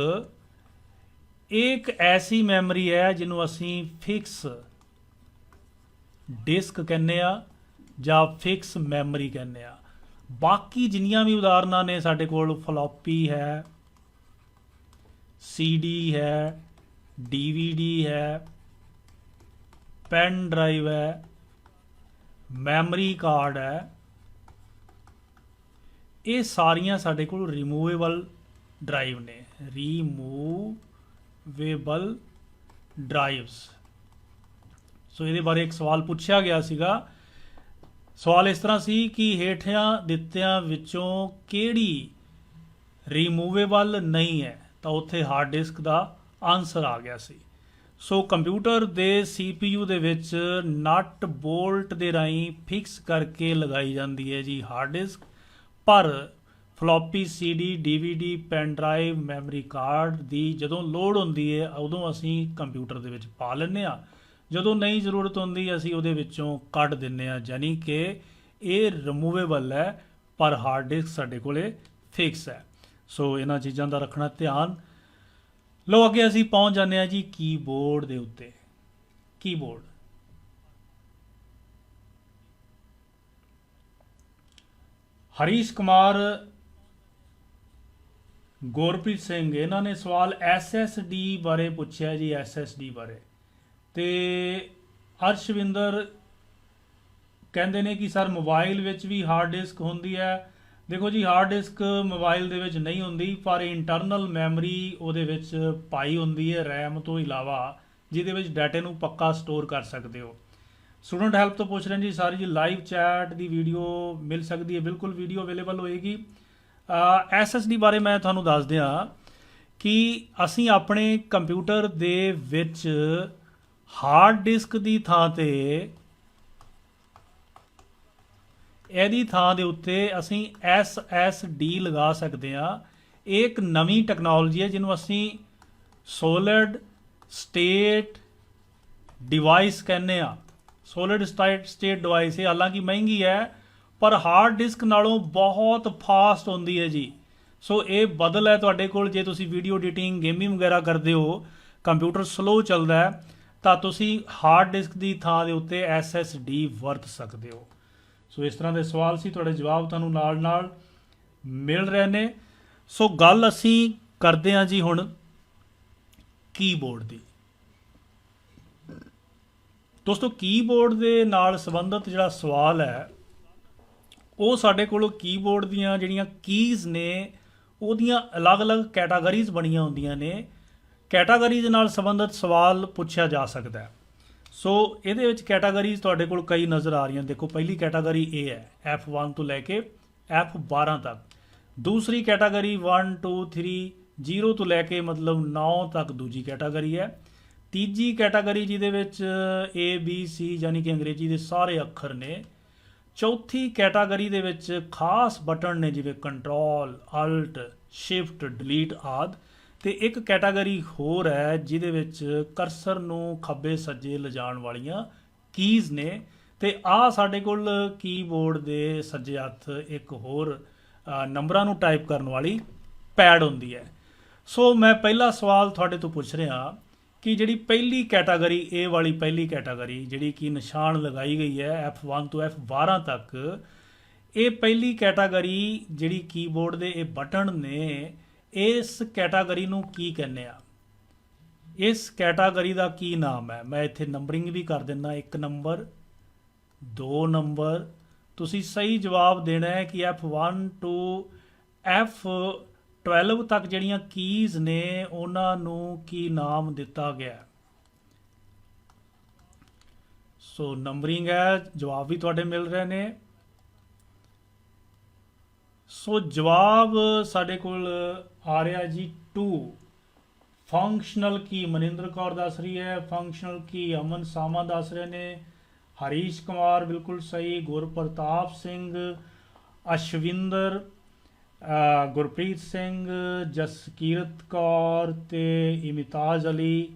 ਇੱਕ ਐਸੀ ਮੈਮਰੀ ਹੈ ਜਿਹਨੂੰ ਅਸੀਂ ਫਿਕਸ ਡਿਸਕ ਕਹਿੰਦੇ ਆ ਜਾਂ ਫਿਕਸ ਮੈਮਰੀ ਕਹਿੰਦੇ ਆ। ਬਾਕੀ ਜਿੰਨੀਆਂ ਵੀ ਉਦਾਹਰਨਾਂ ਨੇ ਸਾਡੇ ਕੋਲ, ਫਲੋਪੀ ਹੈ, CD ਹੈ, DVD ਹੈ, ਪੈਨ ਡਰਾਈਵ ਹੈ, ਮੈਮਰੀ ਕਾਰਡ ਹੈ, ਇਹ ਸਾਰੀਆਂ ਸਾਡੇ ਕੋਲ ਰਿਮੂਵੇਬਲ ਡਰਾਈਵ ਨੇ, ਰਿਮੂਵੇਬਲ ਡਰਾਈਵਸ। ਸੋ ਇਹਦੇ ਬਾਰੇ ਇੱਕ ਸਵਾਲ ਪੁੱਛਿਆ ਗਿਆ ਸੀਗਾ। ਸਵਾਲ ਇਸ ਤਰ੍ਹਾਂ ਸੀ ਕਿ ਹੇਠਾਂ ਦਿੱਤਿਆਂ ਵਿੱਚੋਂ ਕਿਹੜੀ ਰਿਮੂਵੇਬਲ ਨਹੀਂ ਹੈ, ਤਾਂ ਉੱਥੇ ਹਾਰਡ ਡਿਸਕ ਦਾ ਆਨਸਰ ਆ ਗਿਆ ਸੀ। ਸੋ ਕੰਪਿਊਟਰ ਦੇ CPU ਦੇ ਵਿੱਚ ਨਟ ਬੋਲਟ ਦੇ ਰਾਹੀਂ ਫਿਕਸ ਕਰਕੇ ਲਗਾਈ ਜਾਂਦੀ ਹੈ ਜੀ ਹਾਰਡ ਡਿਸਕ। ਪਰ floppy, CD, DVD, pen drive, memory card ਦੀ ਜਦੋਂ ਲੋੜ ਹੁੰਦੀ ਹੈ ਉਦੋਂ ਅਸੀਂ ਕੰਪਿਊਟਰ ਦੇ ਵਿੱਚ ਪਾ ਲੈਂਦੇ ਹਾਂ, ਜਦੋਂ ਨਹੀਂ ਜ਼ਰੂਰਤ ਹੁੰਦੀ ਅਸੀਂ ਉਹਦੇ ਵਿੱਚੋਂ ਕੱਢ ਦਿੰਦੇ ਹਾਂ। ਯਾਨੀ ਕਿ ਇਹ ਰਿਮੂਵੇਬਲ ਹੈ ਪਰ ਹਾਰਡ ਡਿਸਕ ਸਾਡੇ ਕੋਲੇ ਫਿਕਸ ਹੈ। ਸੋ ਇਹਨਾਂ ਚੀਜ਼ਾਂ ਦਾ ਰੱਖਣਾ ਧਿਆਨ। ਲਓ ਅੱਗੇ ਅਸੀਂ ਪਹੁੰਚ ਜਾਂਦੇ ਹਾਂ ਜੀ ਕੀਬੋਰਡ ਦੇ ਉੱਤੇ। ਕੀਬੋਰਡ ਹਰੀਸ਼ ਕੁਮਾਰ, ਗੁਰਪ੍ਰੀਤ ਸਿੰਘ, ਇਹਨਾਂ ਨੇ ਸਵਾਲ SSD ਬਾਰੇ ਪੁੱਛਿਆ ਜੀ, SSD ਬਾਰੇ। ਤੇ ਅਰਸ਼ਵਿੰਦਰ ਕਹਿੰਦੇ ਨੇ ਕਿ ਸਰ ਮੋਬਾਈਲ ਵਿੱਚ ਵੀ ਹਾਰਡ ਡਿਸਕ ਹੁੰਦੀ ਹੈ। ਦੇਖੋ ਜੀ, ਹਾਰਡ ਡਿਸਕ ਮੋਬਾਈਲ ਦੇ ਵਿੱਚ ਨਹੀਂ ਹੁੰਦੀ, ਪਰ ਇੰਟਰਨਲ ਮੈਮਰੀ ਉਹਦੇ ਵਿੱਚ ਪਾਈ ਹੁੰਦੀ ਹੈ ਰੈਮ ਤੋਂ ਇਲਾਵਾ, ਜਿਹਦੇ ਵਿੱਚ ਡਾਟੇ ਨੂੰ ਪੱਕਾ ਸਟੋਰ ਕਰ ਸਕਦੇ ਹੋ। ਸਟੂਡੈਂਟ ਹੈਲਪ ਤੋਂ ਪੁੱਛ ਰਹੇ ਜੀ ਸਰ ਜੀ ਲਾਈਵ ਚੈਟ ਦੀ ਵੀਡੀਓ ਮਿਲ ਸਕਦੀ ਹੈ? ਬਿਲਕੁਲ, ਵੀਡੀਓ ਅਵੇਲੇਬਲ ਹੋਏਗੀ। SSD ਬਾਰੇ ਮੈਂ ਤੁਹਾਨੂੰ ਦੱਸ ਦਿਆਂ ਕਿ ਅਸੀਂ ਆਪਣੇ ਕੰਪਿਊਟਰ ਦੇ ਵਿੱਚ ਹਾਰਡ ਡਿਸਕ ਦੀ ਥਾਂ ਤੇ, ਇਹਦੀ ਥਾਂ ਦੇ ਉੱਤੇ ਅਸੀਂ SSD ਲਗਾ ਸਕਦੇ ਹਾਂ। ਇਹ ਇੱਕ ਨਵੀਂ ਟੈਕਨੋਲੋਜੀ ਹੈ ਜਿਹਨੂੰ ਅਸੀਂ ਸੋਲਿਡ ਸਟੇਟ ਡਿਵਾਈਸ ਕਹਿੰਦੇ ਆ। ਸੋਲਿਡ ਸਟੇਟ ਡਿਵਾਈਸ ਇਹ ਹਾਲਾਂਕਿ ਮਹਿੰਗੀ ਹੈ ਪਰ ਹਾਰਡ ਡਿਸਕ ਨਾਲੋਂ ਬਹੁਤ ਫਾਸਟ ਹੁੰਦੀ ਹੈ ਜੀ। ਸੋ ਇਹ ਬਦਲ ਹੈ ਤੁਹਾਡੇ ਕੋਲ। ਜੇ ਤੁਸੀਂ ਵੀਡੀਓ ਐਡੀਟਿੰਗ, ਗੇਮਿੰਗ ਵਗੈਰਾ ਕਰਦੇ ਹੋ, ਕੰਪਿਊਟਰ ਸਲੋ ਚੱਲਦਾ ਹੈ, ਤਾਂ ਤੁਸੀਂ ਹਾਰਡ ਡਿਸਕ ਦੀ ਥਾਂ ਦੇ ਉੱਤੇ SSD ਵਰਤ ਸਕਦੇ ਹੋ। ਸੋ ਇਸ ਤਰ੍ਹਾਂ ਦੇ ਸਵਾਲ ਸੀ, ਤੁਹਾਡੇ ਜਵਾਬ ਤੁਹਾਨੂੰ ਨਾਲ ਮਿਲ ਰਹੇ ਨੇ। ਸੋ ਗੱਲ ਅਸੀਂ ਕਰਦੇ ਹਾਂ ਜੀ ਹੁਣ ਕੀਬੋਰਡ ਦੀ। ਦੋਸਤੋ, ਕੀਬੋਰਡ ਦੇ ਨਾਲ ਸੰਬੰਧਿਤ ਜਿਹੜਾ ਸਵਾਲ ਹੈ ਉਹ ਸਾਡੇ ਕੋਲ ਕੀਬੋਰਡ ਦੀਆਂ ਜਿਹੜੀਆਂ ਕੀਜ਼ ਨੇ ਉਹਦੀਆਂ ਅਲੱਗ-ਅਲੱਗ ਕੈਟਾਗਰੀਜ਼ ਬਣੀਆਂ ਹੁੰਦੀਆਂ ਨੇ। ਕੈਟਾਗਰੀ ਦੇ ਨਾਲ ਸੰਬੰਧਿਤ ਸਵਾਲ ਪੁੱਛਿਆ ਜਾ ਸਕਦਾ ਹੈ। ਸੋ ਇਹਦੇ ਵਿੱਚ ਕੈਟਾਗਰੀਜ਼ ਤੁਹਾਡੇ ਕੋਲ ਕਈ ਨਜ਼ਰ ਆ ਰਹੀਆਂ। ਦੇਖੋ, ਪਹਿਲੀ ਕੈਟਾਗਰੀ ਇਹ ਹੈ F1 ਤੋਂ ਲੈ ਕੇ F12 ਤੱਕ। ਦੂਸਰੀ ਕੈਟਾਗਰੀ 1 2 3 0 ਤੋਂ ਲੈ ਕੇ ਮਤਲਬ 9 ਤੱਕ ਦੂਜੀ ਕੈਟਾਗਰੀ ਹੈ। ਤੀਜੀ ਕੈਟਾਗਰੀ ਜਿਹਦੇ ਵਿੱਚ ABC ਯਾਨੀ ਕਿ ਅੰਗਰੇਜ਼ੀ ਦੇ ਸਾਰੇ ਅੱਖਰ ਨੇ। ਚੌਥੀ ਕੈਟਾਗਰੀ ਦੇ ਵਿੱਚ ਖਾਸ ਬਟਨ ਨੇ ਜਿਵੇਂ ਕੰਟਰੋਲ, ਅਲਟ, ਸ਼ਿਫਟ, ਡਿਲੀਟ ਆਦਿ। ਤੇ ਇੱਕ ਕੈਟਾਗਰੀ ਹੋਰ ਹੈ ਜਿਹਦੇ ਵਿੱਚ ਕਰਸਰ ਨੂੰ ਖੱਬੇ ਸੱਜੇ ਲਿਜਾਣ ਵਾਲੀਆਂ ਕੀਜ਼ ਨੇ। ਤੇ ਆ ਸਾਡੇ ਕੋਲ ਕੀਬੋਰਡ ਦੇ ਸੱਜੇ ਹੱਥ ਇੱਕ ਹੋਰ ਨੰਬਰਾਂ ਨੂੰ ਟਾਈਪ ਕਰਨ ਵਾਲੀ ਪੈਡ ਹੁੰਦੀ ਹੈ। ਸੋ ਮੈਂ ਪਹਿਲਾ ਸਵਾਲ ਤੁਹਾਡੇ ਤੋਂ ਪੁੱਛ ਰਿਹਾ ਕਿ ਜਿਹੜੀ ਪਹਿਲੀ ਕੈਟਾਗਰੀ, ਇਹ ਵਾਲੀ ਪਹਿਲੀ ਕੈਟਾਗਰੀ ਜਿਹੜੀ ਕਿ ਨਿਸ਼ਾਨ ਲਗਾਈ ਗਈ ਹੈ F1 ਤੋਂ F12 ਤੱਕ, ਇਹ ਪਹਿਲੀ ਕੈਟਾਗਰੀ ਜਿਹੜੀ ਕੀਬੋਰਡ ਦੇ ਇਹ ਬਟਨ ਨੇ, ਇਸ ਕੈਟਾਗਰੀ ਨੂੰ ਕੀ ਕਹਿੰਦੇ ਆ? ਇਸ ਕੈਟਾਗਰੀ ਦਾ ਕੀ ਨਾਮ ਹੈ? ਮੈਂ ਇੱਥੇ ਨੰਬਰਿੰਗ ਵੀ ਕਰ ਦਿੰਦਾ, 1 ਨੰਬਰ, 2 ਨੰਬਰ। ਤੁਸੀਂ ਸਹੀ ਜਵਾਬ ਦੇਣਾ ਹੈ ਕਿ F1 ਤੋਂ F12 ਤੱਕ ਜਿਹੜੀਆਂ ਕੀਜ਼ ਨੇ ਉਹਨਾਂ ਨੂੰ ਕੀ ਨਾਮ ਦਿੱਤਾ ਗਿਆ? ਸੋ ਨੰਬਰਿੰਗ ਹੈ, ਜਵਾਬ ਵੀ ਤੁਹਾਡੇ ਮਿਲ ਰਹੇ ਨੇ। ਸੋ ਜਵਾਬ ਸਾਡੇ ਕੋਲ ਆ ਰਿਹਾ ਜੀ 2। ਫੰਕਸ਼ਨਲ ਕੀ ਮਨਿੰਦਰ ਕੌਰ ਦੱਸ ਰਹੀ ਹੈ, ਫੰਕਸ਼ਨਲ ਕੀ ਅਮਨ ਸਾਮਾ ਦੱਸ ਰਹੇ ਨੇ, ਹਰੀਸ਼ ਕੁਮਾਰ ਬਿਲਕੁਲ ਸਹੀ, ਗੁਰਪ੍ਰਤਾਪ ਸਿੰਘ, ਅਸ਼ਵਿੰਦਰ, ਗੁਰਪ੍ਰੀਤ ਸਿੰਘ, ਜਸਕੀਰਤ ਕੌਰ ਤੇ ਇਮਤਾਜ ਅਲੀ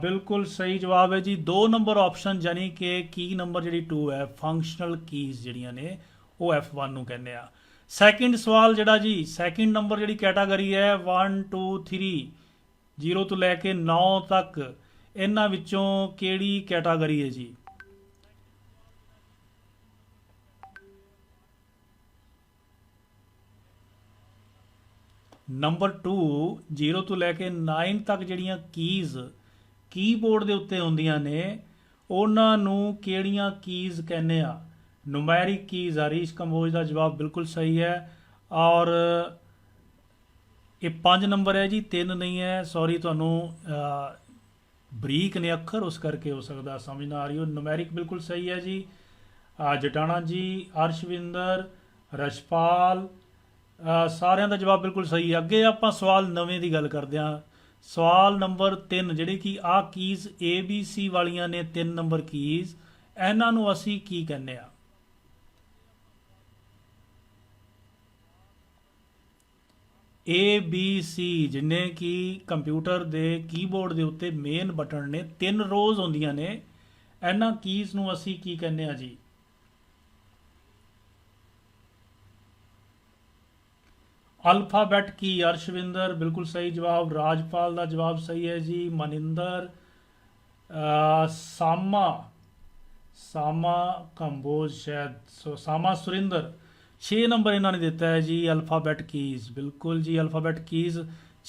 ਬਿਲਕੁਲ ਸਹੀ ਜਵਾਬ ਹੈ ਜੀ 2 ਨੰਬਰ ਆਪਸ਼ਨ, ਯਾਨੀ ਕਿ ਕੀ ਨੰਬਰ ਜਿਹੜੀ 2 ਹੈ, ਫੰਕਸ਼ਨਲ ਕੀਜ਼ ਜਿਹੜੀਆਂ ਨੇ ਉਹ F1 ਨੂੰ ਕਹਿੰਦੇ ਆ। ਸੈਕਿੰਡ ਸਵਾਲ ਜਿਹੜਾ ਜੀ, ਸੈਕਿੰਡ ਨੰਬਰ ਜਿਹੜੀ ਕੈਟਾਗਰੀ ਹੈ 1 2 3 0 ਤੋਂ ਲੈ ਕੇ 9 ਤੱਕ, ਇਹਨਾਂ ਵਿੱਚੋਂ ਕਿਹੜੀ ਕੈਟਾਗਰੀ ਹੈ ਜੀ? ਨੰਬਰ 2 0 ਤੋਂ ਲੈ ਕੇ 9 ਤੱਕ ਜਿਹੜੀਆਂ ਕੀਜ਼ ਕੀਬੋਰਡ ਦੇ ਉੱਤੇ ਹੁੰਦੀਆਂ ਨੇ ਉਹਨਾਂ ਨੂੰ ਕਿਹੜੀਆਂ ਕੀਜ਼ ਕਹਿੰਦੇ ਆ? Numeric keys. ਹਰੀਸ਼ ਕੰਬੋਜ ਦਾ ਜਵਾਬ ਬਿਲਕੁਲ ਸਹੀ ਹੈ। ਔਰ ਇਹ 5 ਨੰਬਰ ਹੈ ਜੀ, 3 ਨਹੀਂ ਹੈ, ਸੌਰੀ, ਤੁਹਾਨੂੰ ਬਰੀਕ ਨੇ ਅੱਖਰ ਉਸ ਕਰਕੇ ਹੋ ਸਕਦਾ ਸਮਝ ਨਾ ਆ ਰਹੀ ਹੋ। ਨੂਮੈਰਿਕ ਬਿਲਕੁਲ ਸਹੀ ਹੈ ਜੀ। ਜਟਾਣਾ ਜੀ, ਅਰਸ਼ਵਿੰਦਰ, ਰਸ਼ਪਾਲ, ਸਾਰਿਆਂ ਦਾ ਜਵਾਬ ਬਿਲਕੁਲ ਸਹੀ ਹੈ। ਅੱਗੇ ਆਪਾਂ ਸਵਾਲ ਨਵੇਂ ਦੀ ਗੱਲ ਕਰਦੇ ਹਾਂ। ਸਵਾਲ ਨੰਬਰ 3, ਜਿਹੜੇ ਕਿ ਆ ਕੀਜ਼ ABC ਵਾਲੀਆਂ ਨੇ 3 ਨੰਬਰ ਕੀਜ਼, ਇਹਨਾਂ ਨੂੰ ਅਸੀਂ ਕੀ ਕਹਿੰਦੇ ਆ? ABC ਜਿੰਨੇ ਕਿ ਕੰਪਿਊਟਰ ਦੇ ਕੀਬੋਰਡ ਦੇ ਉੱਤੇ ਮੇਨ ਬਟਨ ਨੇ, 3 ਰੋਜ਼ ਹੁੰਦੀਆਂ ਨੇ, ਇਹਨਾਂ ਕੀਜ਼ ਨੂੰ ਅਸੀਂ ਕੀ ਕਹਿੰਦੇ ਆ ਜੀ? ਅਲਫਾਬੈਟ ਕੀ। ਅਰਸ਼ਵਿੰਦਰ ਬਿਲਕੁਲ ਸਹੀ ਜਵਾਬ, ਰਾਜਪਾਲ ਦਾ ਜਵਾਬ ਸਹੀ ਹੈ ਜੀ, ਮਨਿੰਦਰ, ਸਾਮਾ ਕੰਬੋਜ ਸ਼ਾਇਦ, ਸੋ ਸਾਮਾ ਸੁਰਿੰਦਰ 6 ਨੰਬਰ ਇਹਨਾਂ ਨੇ ਦਿੱਤਾ ਹੈ ਜੀ ਅਲਫਾਬੈਟ ਕੀਜ਼। ਬਿਲਕੁਲ ਜੀ, ਅਲਫਾਬੈਟ ਕੀਜ਼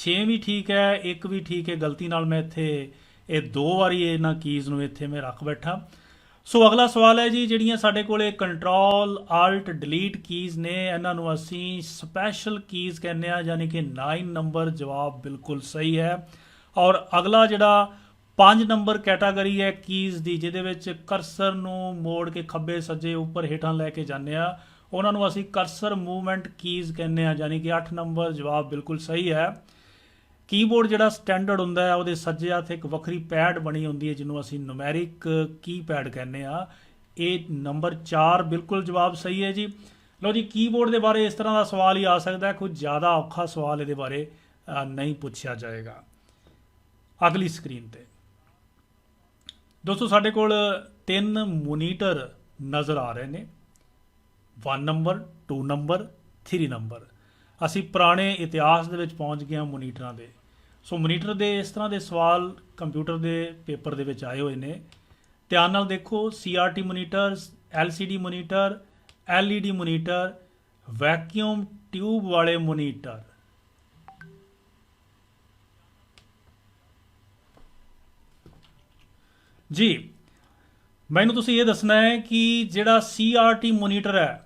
6 ਵੀ ਠੀਕ ਹੈ, 1 ਵੀ ਠੀਕ ਹੈ, ਗਲਤੀ ਨਾਲ ਮੈਂ ਇੱਥੇ ਇਹ 2 ਵਾਰੀ ਇਹਨਾਂ ਕੀਜ਼ ਨੂੰ ਇੱਥੇ ਮੈਂ ਰੱਖ ਬੈਠਾ। ਸੋ ਅਗਲਾ ਸਵਾਲ ਹੈ ਜੀ, ਜਿਹੜੀਆਂ ਸਾਡੇ ਕੋਲੇ ਕੰਟਰੋਲ, ਆਲਟ, ਡਿਲੀਟ ਕੀਜ਼ ਨੇ, ਇਹਨਾਂ ਨੂੰ ਅਸੀਂ ਸਪੈਸ਼ਲ ਕੀਜ਼ ਕਹਿੰਦੇ ਆ, ਯਾਨੀ ਕਿ 9 ਨੰਬਰ ਜਵਾਬ ਬਿਲਕੁਲ ਸਹੀ ਹੈ। ਔਰ ਅਗਲਾ ਜਿਹੜਾ 5 ਨੰਬਰ ਕੈਟਾਗਰੀ ਹੈ ਕੀਜ਼ ਦੀ, ਜਿਹਦੇ ਵਿੱਚ ਕਰਸਰ ਨੂੰ ਮੋੜ ਕੇ ਖੱਬੇ ਸੱਜੇ ਉੱਪਰ ਹੇਠਾਂ ਲੈ ਕੇ ਜਾਂਦੇ ਆ, ਉਹਨਾਂ ਨੂੰ ਅਸੀਂ ਕਰਸਰ ਮੂਵਮੈਂਟ ਕੀਜ਼ ਕਹਿੰਦੇ ਆ, ਯਾਨੀ ਕਿ 8 ਨੰਬਰ ਜਵਾਬ ਬਿਲਕੁਲ ਸਹੀ ਹੈ। ਕੀਬੋਰਡ ਜਿਹੜਾ ਸਟੈਂਡਰਡ ਹੁੰਦਾ ਹੈ ਉਹਦੇ ਸੱਜੇ ਹੱਥ ਇੱਕ ਵੱਖਰੀ ਪੈਡ ਬਣੀ ਹੁੰਦੀ ਹੈ ਜਿਹਨੂੰ ਅਸੀਂ ਨੂਮੈਰਿਕ ਕੀਪੈਡ ਕਹਿੰਦੇ ਆ। ਇਹ ਨੰਬਰ 4 ਬਿਲਕੁਲ ਜਵਾਬ ਸਹੀ ਹੈ ਜੀ। ਲਓ ਜੀ, ਕੀਬੋਰਡ ਦੇ ਬਾਰੇ ਇਸ ਤਰ੍ਹਾਂ ਦਾ ਸਵਾਲ ਹੀ ਆ ਸਕਦਾ ਹੈ, ਕੁਝ ਜ਼ਿਆਦਾ ਔਖਾ ਸਵਾਲ ਇਹਦੇ ਬਾਰੇ ਨਹੀਂ ਪੁੱਛਿਆ ਜਾਏਗਾ। ਅਗਲੀ ਸਕਰੀਨ ਤੇ ਦੋਸਤੋ ਸਾਡੇ ਕੋਲ 3 ਮੋਨੀਟਰ ਨਜ਼ਰ ਆ ਰਹੇ ਨੇ, 1 ਨੰਬਰ, 2 ਨੰਬਰ, 3 ਨੰਬਰ। ਅਸੀਂ ਪੁਰਾਣੇ ਇਤਿਹਾਸ ਦੇ ਵਿੱਚ ਪਹੁੰਚ ਗਏ ਹਾਂ ਮੋਨੀਟਰਾਂ ਦੇ। ਸੋ ਮੋਨੀਟਰ ਦੇ ਇਸ ਤਰ੍ਹਾਂ ਦੇ ਸਵਾਲ ਕੰਪਿਊਟਰ ਦੇ ਪੇਪਰ ਦੇ ਵਿੱਚ ਆਏ ਹੋਏ ਨੇ, ਧਿਆਨ ਨਾਲ ਦੇਖੋ। CRT monitor, LCD monitor, LED monitor, vacuum tube ਵਾਲੇ ਮੋਨੀਟਰ। ਜੀ, ਮੈਨੂੰ ਤੁਸੀਂ ਇਹ ਦੱਸਣਾ ਹੈ ਕਿ ਜਿਹੜਾ CRT ਮੋਨੀਟਰ ਹੈ,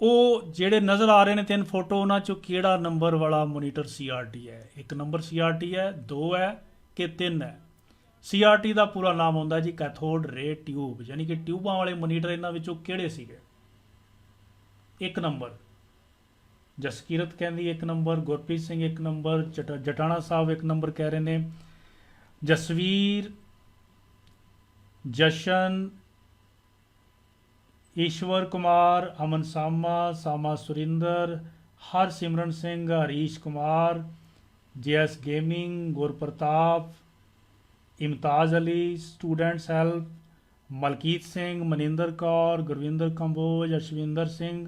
ਉਹ ਜਿਹੜੇ ਨਜ਼ਰ ਆ ਰਹੇ ਨੇ 3 ਫੋਟੋ, ਉਹਨਾਂ ਚੋਂ ਕਿਹੜਾ ਨੰਬਰ ਵਾਲਾ ਮੋਨੀਟਰ CRT ਹੈ? 1 ਨੰਬਰ CRT ਹੈ, 2 ਹੈ ਕਿ 3 ਹੈ? CRT ਦਾ ਪੂਰਾ ਨਾਮ ਹੁੰਦਾ ਜੀ ਕੈਥੋਡ ਰੇ ਟਿਊਬ, ਯਾਨੀ ਕਿ ਟਿਊਬਾਂ ਵਾਲੇ ਮੋਨੀਟਰ ਇਹਨਾਂ ਵਿੱਚੋਂ ਕਿਹੜੇ ਸੀਗੇ? 1 ਨੰਬਰ ਜਸਕੀਰਤ ਕਹਿੰਦੀ 1 number, Gurpreet Singh 1 number, Jatana Sahib 1 number ਕਹਿ ਰਹੇ ਨੇ, Jasvir, Jashan, Ishwar Kumar, Aman Sama, Sama Surinder, Harsimran Singh, Harish Kumar, JS gaming, Gurpartap, Imtiaz Ali, students help, Malkit Singh, Maninder Kaur, Gurvinder Kamboj, Ashwinder Singh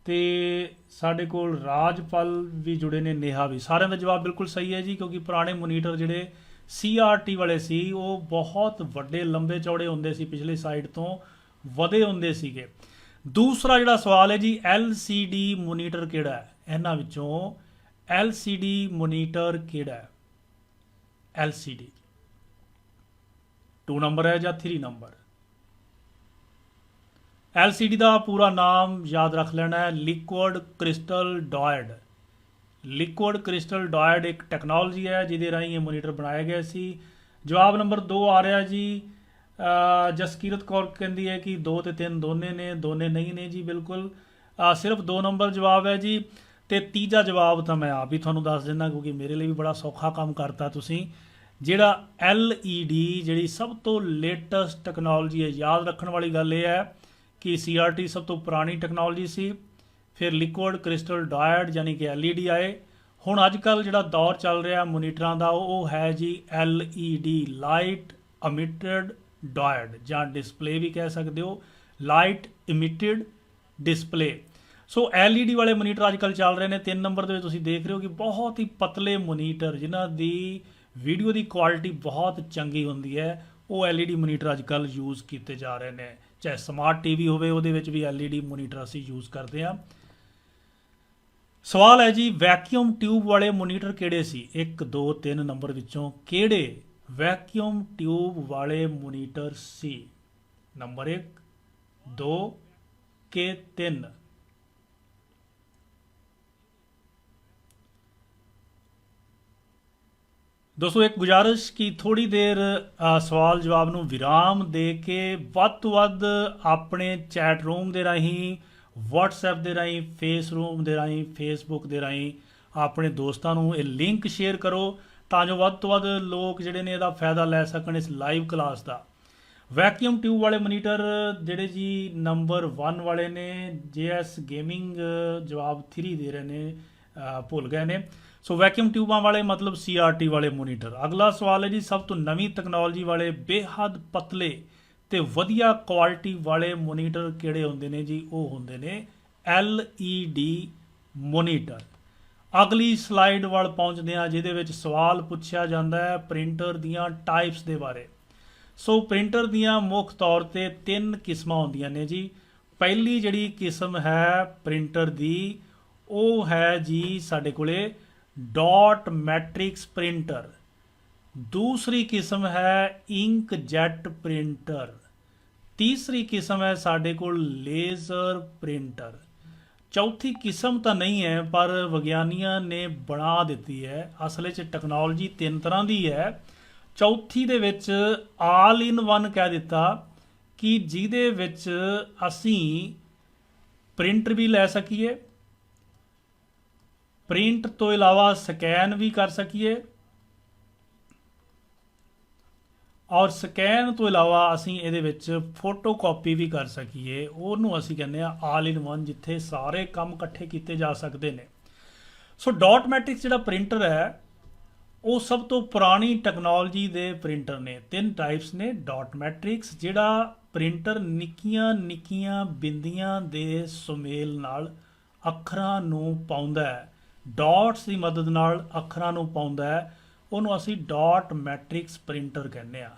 ਤੇ ਸਾਡੇ ਕੋਲ ਰਾਜਪਾਲ ਵੀ ਜੁੜੇ ਨੇ, ਨੇਹਾ ਵੀ। ਸਾਰਿਆਂ ਦਾ ਜਵਾਬ ਬਿਲਕੁਲ ਸਹੀ ਹੈ ਜੀ, ਕਿਉਂਕਿ ਪੁਰਾਣੇ ਮੋਨੀਟਰ ਜਿਹੜੇ CRT ਵਾਲੇ ਸੀ ਉਹ ਬਹੁਤ ਵੱਡੇ ਲੰਬੇ ਚੌੜੇ ਹੁੰਦੇ ਸੀ, ਪਿਛਲੇ ਸਾਈਡ ਤੋਂ ਵਧੇ ਹੁੰਦੇ ਸੀਗੇ। ਦੂਸਰਾ ਜਿਹੜਾ ਸਵਾਲ ਹੈ ਜੀ, LCD ਮੋਨੀਟਰ ਕਿਹੜਾ ਹੈ? ਇਹਨਾਂ ਵਿੱਚੋਂ LCD ਮੋਨੀਟਰ ਕਿਹੜਾ ਹੈ? LCD 2 ਨੰਬਰ ਹੈ ਜਾਂ 3 ਨੰਬਰ? LCD ਦਾ ਪੂਰਾ ਨਾਮ ਯਾਦ ਰੱਖ ਲੈਣਾ ਹੈ, liquid crystal diode. Liquid crystal diode ਇੱਕ ਟੈਕਨੋਲੋਜੀ ਹੈ ਜਿਹਦੇ ਰਾਹੀਂ ਇਹ ਮੋਨੀਟਰ ਬਣਾਇਆ ਗਿਆ ਸੀ। ਜਵਾਬ ਨੰਬਰ 2 ਆ ਰਿਹਾ ਜੀ। ਜਸਕੀਰਤ ਕੌਰ ਕਹਿੰਦੀ ਹੈ ਕਿ 2 ਤੇ 3 ਦੋਨੇ ਨੇ, ਦੋਨੇ ਨਹੀਂ ਨੇ ਜੀ, ਬਿਲਕੁਲ ਸਿਰਫ 2 ਨੰਬਰ ਜਵਾਬ ਹੈ ਜੀ। ਤੇ ਤੀਜਾ ਜਵਾਬ ਤਾਂ ਮੈਂ ਆਪ ਹੀ ਤੁਹਾਨੂੰ ਦੱਸ ਦਿੰਦਾ, ਕਿਉਂਕਿ ਮੇਰੇ ਲਈ ਵੀ ਬੜਾ ਸੌਖਾ ਕੰਮ ਕਰਤਾ ਤੁਸੀਂ। ਜਿਹੜਾ LED ਜਿਹੜੀ ਸਭ ਤੋਂ ਲੇਟੈਸਟ ਟੈਕਨੋਲੋਜੀ ਹੈ, ਯਾਦ ਰੱਖਣ ਵਾਲੀ ਗੱਲ ਇਹ ਹੈ ਕਿ CRT ਸਭ ਤੋਂ ਪੁਰਾਣੀ ਟੈਕਨੋਲੋਜੀ ਸੀ, ਫਿਰ ਲਿਕੁਇਡ ਕ੍ਰਿਸਟਲ ਡਾਇਡ ਯਾਨੀ ਕਿ LED ਆਏ। ਹੁਣ ਅੱਜ ਕੱਲ੍ਹ ਜਿਹੜਾ ਦੌਰ ਚੱਲ ਰਿਹਾ ਮੋਨੀਟਰਾਂ ਦਾ ਉਹ ਹੈ ਜੀ LED, ਲਾਈਟ ਇਮਿਟਡ ਡਾਇਡ, ਜਾਂ ਡਿਸਪਲੇ ਵੀ ਕਹਿ ਸਕਦੇ ਹੋ, ਲਾਈਟ ਇਮਿਟਡ ਡਿਸਪਲੇ। ਸੋ LED ਵਾਲੇ ਮੋਨੀਟਰ ਅੱਜ ਕੱਲ੍ਹ ਚੱਲ ਰਹੇ ਨੇ। 3 ਨੰਬਰ ਦੇ ਵਿੱਚ ਤੁਸੀਂ ਦੇਖ ਰਹੇ ਹੋ ਕਿ ਬਹੁਤ ਹੀ ਪਤਲੇ ਮੋਨੀਟਰ ਜਿਨ੍ਹਾਂ ਦੀ ਵੀਡੀਓ ਦੀ ਕੁਆਲਿਟੀ ਬਹੁਤ ਚੰਗੀ ਹੁੰਦੀ ਹੈ, ਉਹ LED ਮੋਨੀਟਰ ਅੱਜ ਕੱਲ੍ਹ ਯੂਜ਼ ਕੀਤੇ ਜਾ ਰਹੇ ਨੇ। ਚਾਹੇ ਸਮਾਰਟ TV ਹੋਵੇ ਉਹਦੇ ਵਿੱਚ ਵੀ LED ਮੋਨੀਟਰ ਅਸੀਂ ਯੂਜ਼ ਕਰਦੇ ਹਾਂ। ਸਵਾਲ ਹੈ ਜੀ, ਵੈਕਿਊਮ ਟਿਊਬ ਵਾਲੇ ਮੋਨੀਟਰ ਕਿਹੜੇ ਸੀ? 1 2 3 ਨੰਬਰ ਵਿੱਚੋਂ ਕਿਹੜੇ ਵੈਕਿਊਮ ਟਿਊਬ ਵਾਲੇ ਮੋਨੀਟਰ ਸੀ? ਨੰਬਰ 1 2 ਕੇ 3? ਦੋਸਤੋ ਇੱਕ ਗੁਜ਼ਾਰਿਸ਼ ਕਿ ਥੋੜੀ ਦੇਰ ਸਵਾਲ ਜਵਾਬ ਨੂੰ ਵਿਰਾਮ ਦੇ ਕੇ ਵੱਧ ਤੋਂ ਵੱਧ ਆਪਣੇ ਚੈਟ ਰੂਮ ਦੇ ਰਾਹੀਂ, WhatsApp ਦੇ ਰਾਹੀਂ, ਫੇਸ ਰੂਮ ਦੇ ਰਾਹੀਂ, Facebook ਦੇ ਰਾਹੀਂ ਆਪਣੇ ਦੋਸਤਾਂ ਨੂੰ ਇਹ ਲਿੰਕ ਸ਼ੇਅਰ ਕਰੋ, ਤਾਂ ਜੋ ਵੱਧ ਤੋਂ ਵੱਧ ਲੋਕ ਜਿਹੜੇ ਨੇ ਇਹਦਾ ਫਾਇਦਾ ਲੈ ਸਕਣ ਇਸ ਲਾਈਵ ਕਲਾਸ ਦਾ। ਵੈਕਿਊਮ ਟਿਊਬ ਵਾਲੇ ਮੋਨੀਟਰ ਜਿਹੜੇ ਜੀ ਨੰਬਰ 1 ਵਾਲੇ ਨੇ, JS ਗੇਮਿੰਗ ਜਵਾਬ 3 ਦੇ ਰਹੇ ਨੇ, ਭੁੱਲ ਗਏ ਨੇ। ਸੋ ਵੈਕਿਊਮ ਟਿਊਬਾਂ ਵਾਲੇ ਮਤਲਬ CRT ਵਾਲੇ ਮੋਨੀਟਰ। ਅਗਲਾ ਸਵਾਲ ਹੈ ਜੀ, ਸਭ ਤੋਂ ਨਵੀਂ ਤਕਨੋਲੋਜੀ ਵਾਲੇ ਬੇਹੱਦ ਪਤਲੇ ਤੇ ਵਧੀਆ ਕੁਆਲਿਟੀ ਵਾਲੇ ਮੋਨੀਟਰ ਕਿਹੜੇ ਹੁੰਦੇ ਨੇ ਜੀ? ਉਹ ਹੁੰਦੇ ਨੇ LED ਮੋਨੀਟਰ। ਅਗਲੀ ਸਲਾਈਡ ਵੱਲ ਪਹੁੰਚਦੇ ਹਾਂ, ਜਿਹਦੇ ਵਿੱਚ ਸਵਾਲ ਪੁੱਛਿਆ ਜਾਂਦਾ ਹੈ ਪ੍ਰਿੰਟਰ ਦੀਆਂ ਟਾਈਪਸ ਦੇ ਬਾਰੇ। ਸੋ ਪ੍ਰਿੰਟਰ ਦੀਆਂ ਮੁੱਖ ਤੌਰ ਤੇ 3 ਕਿਸਮਾਂ ਹੁੰਦੀਆਂ ਨੇ ਜੀ। ਪਹਿਲੀ ਜਿਹੜੀ ਕਿਸਮ ਹੈ ਪ੍ਰਿੰਟਰ ਦੀ, ਉਹ ਹੈ ਜੀ ਸਾਡੇ ਕੋਲੇ ਡਾਟ ਮੈਟ੍ਰਿਕਸ ਪ੍ਰਿੰਟਰ। ਦੂਸਰੀ ਕਿਸਮ ਹੈ ਇੰਕ ਜੈਟ ਪ੍ਰਿੰਟਰ। ਤੀਸਰੀ ਕਿਸਮ ਹੈ ਸਾਡੇ ਕੋਲ ਲੇਜ਼ਰ ਪ੍ਰਿੰਟਰ। ਚੌਥੀ ਕਿਸਮ ਤਾਂ ਨਹੀਂ ਹੈ, ਪਰ ਵਿਗਿਆਨੀਆਂ ਨੇ ਬਣਾ ਦਿੱਤੀ ਹੈ। ਅਸਲ ਵਿੱਚ ਟੈਕਨੋਲੋਜੀ 3 ਤਰ੍ਹਾਂ ਦੀ ਹੈ। ਚੌਥੀ ਦੇ ਵਿੱਚ ਆਲ ਇਨ ਵਨ ਕਹਿ ਦਿੱਤਾ, ਕਿ ਜਿਹਦੇ ਵਿੱਚ ਅਸੀਂ ਪ੍ਰਿੰਟਰ ਵੀ ਲੈ ਸਕੀਏ, ਪ੍ਰਿੰਟ ਤੋਂ ਇਲਾਵਾ ਸਕੈਨ ਵੀ ਕਰ ਸਕੀਏ, ਔਰ ਸਕੈਨ ਤੋਂ ਇਲਾਵਾ ਅਸੀਂ ਇਹਦੇ ਵਿੱਚ ਫੋਟੋ ਕਾਪੀ ਵੀ ਕਰ ਸਕੀਏ। ਉਹਨੂੰ ਅਸੀਂ ਕਹਿੰਦੇ ਆ ਆਲ ਇਨ ਵਨ, ਜਿੱਥੇ ਸਾਰੇ ਕੰਮ ਇਕੱਠੇ ਕੀਤੇ ਜਾ ਸਕਦੇ ਨੇ। ਸੋ ਡਾਟ ਮੈਟ੍ਰਿਕਸ ਜਿਹੜਾ ਪ੍ਰਿੰਟਰ ਹੈ ਉਹ ਸਭ ਤੋਂ ਪੁਰਾਣੀ ਟੈਕਨੋਲੋਜੀ ਦੇ ਪ੍ਰਿੰਟਰ ਨੇ। 3 ਟਾਈਪਸ ਨੇ। ਡਾਟ ਮੈਟ੍ਰਿਕਸ ਜਿਹੜਾ ਪ੍ਰਿੰਟਰ ਨਿੱਕੀਆਂ ਨਿੱਕੀਆਂ ਬਿੰਦੀਆਂ ਦੇ ਸੁਮੇਲ ਨਾਲ ਅੱਖਰਾਂ ਨੂੰ ਪਾਉਂਦਾ ਹੈ, ਡਾਟਸ ਦੀ ਮਦਦ ਨਾਲ ਅੱਖਰਾਂ ਨੂੰ ਪਾਉਂਦਾ ਹੈ, ਉਹਨੂੰ ਅਸੀਂ ਡਾਟ ਮੈਟ੍ਰਿਕਸ ਪ੍ਰਿੰਟਰ ਕਹਿੰਦੇ ਆ।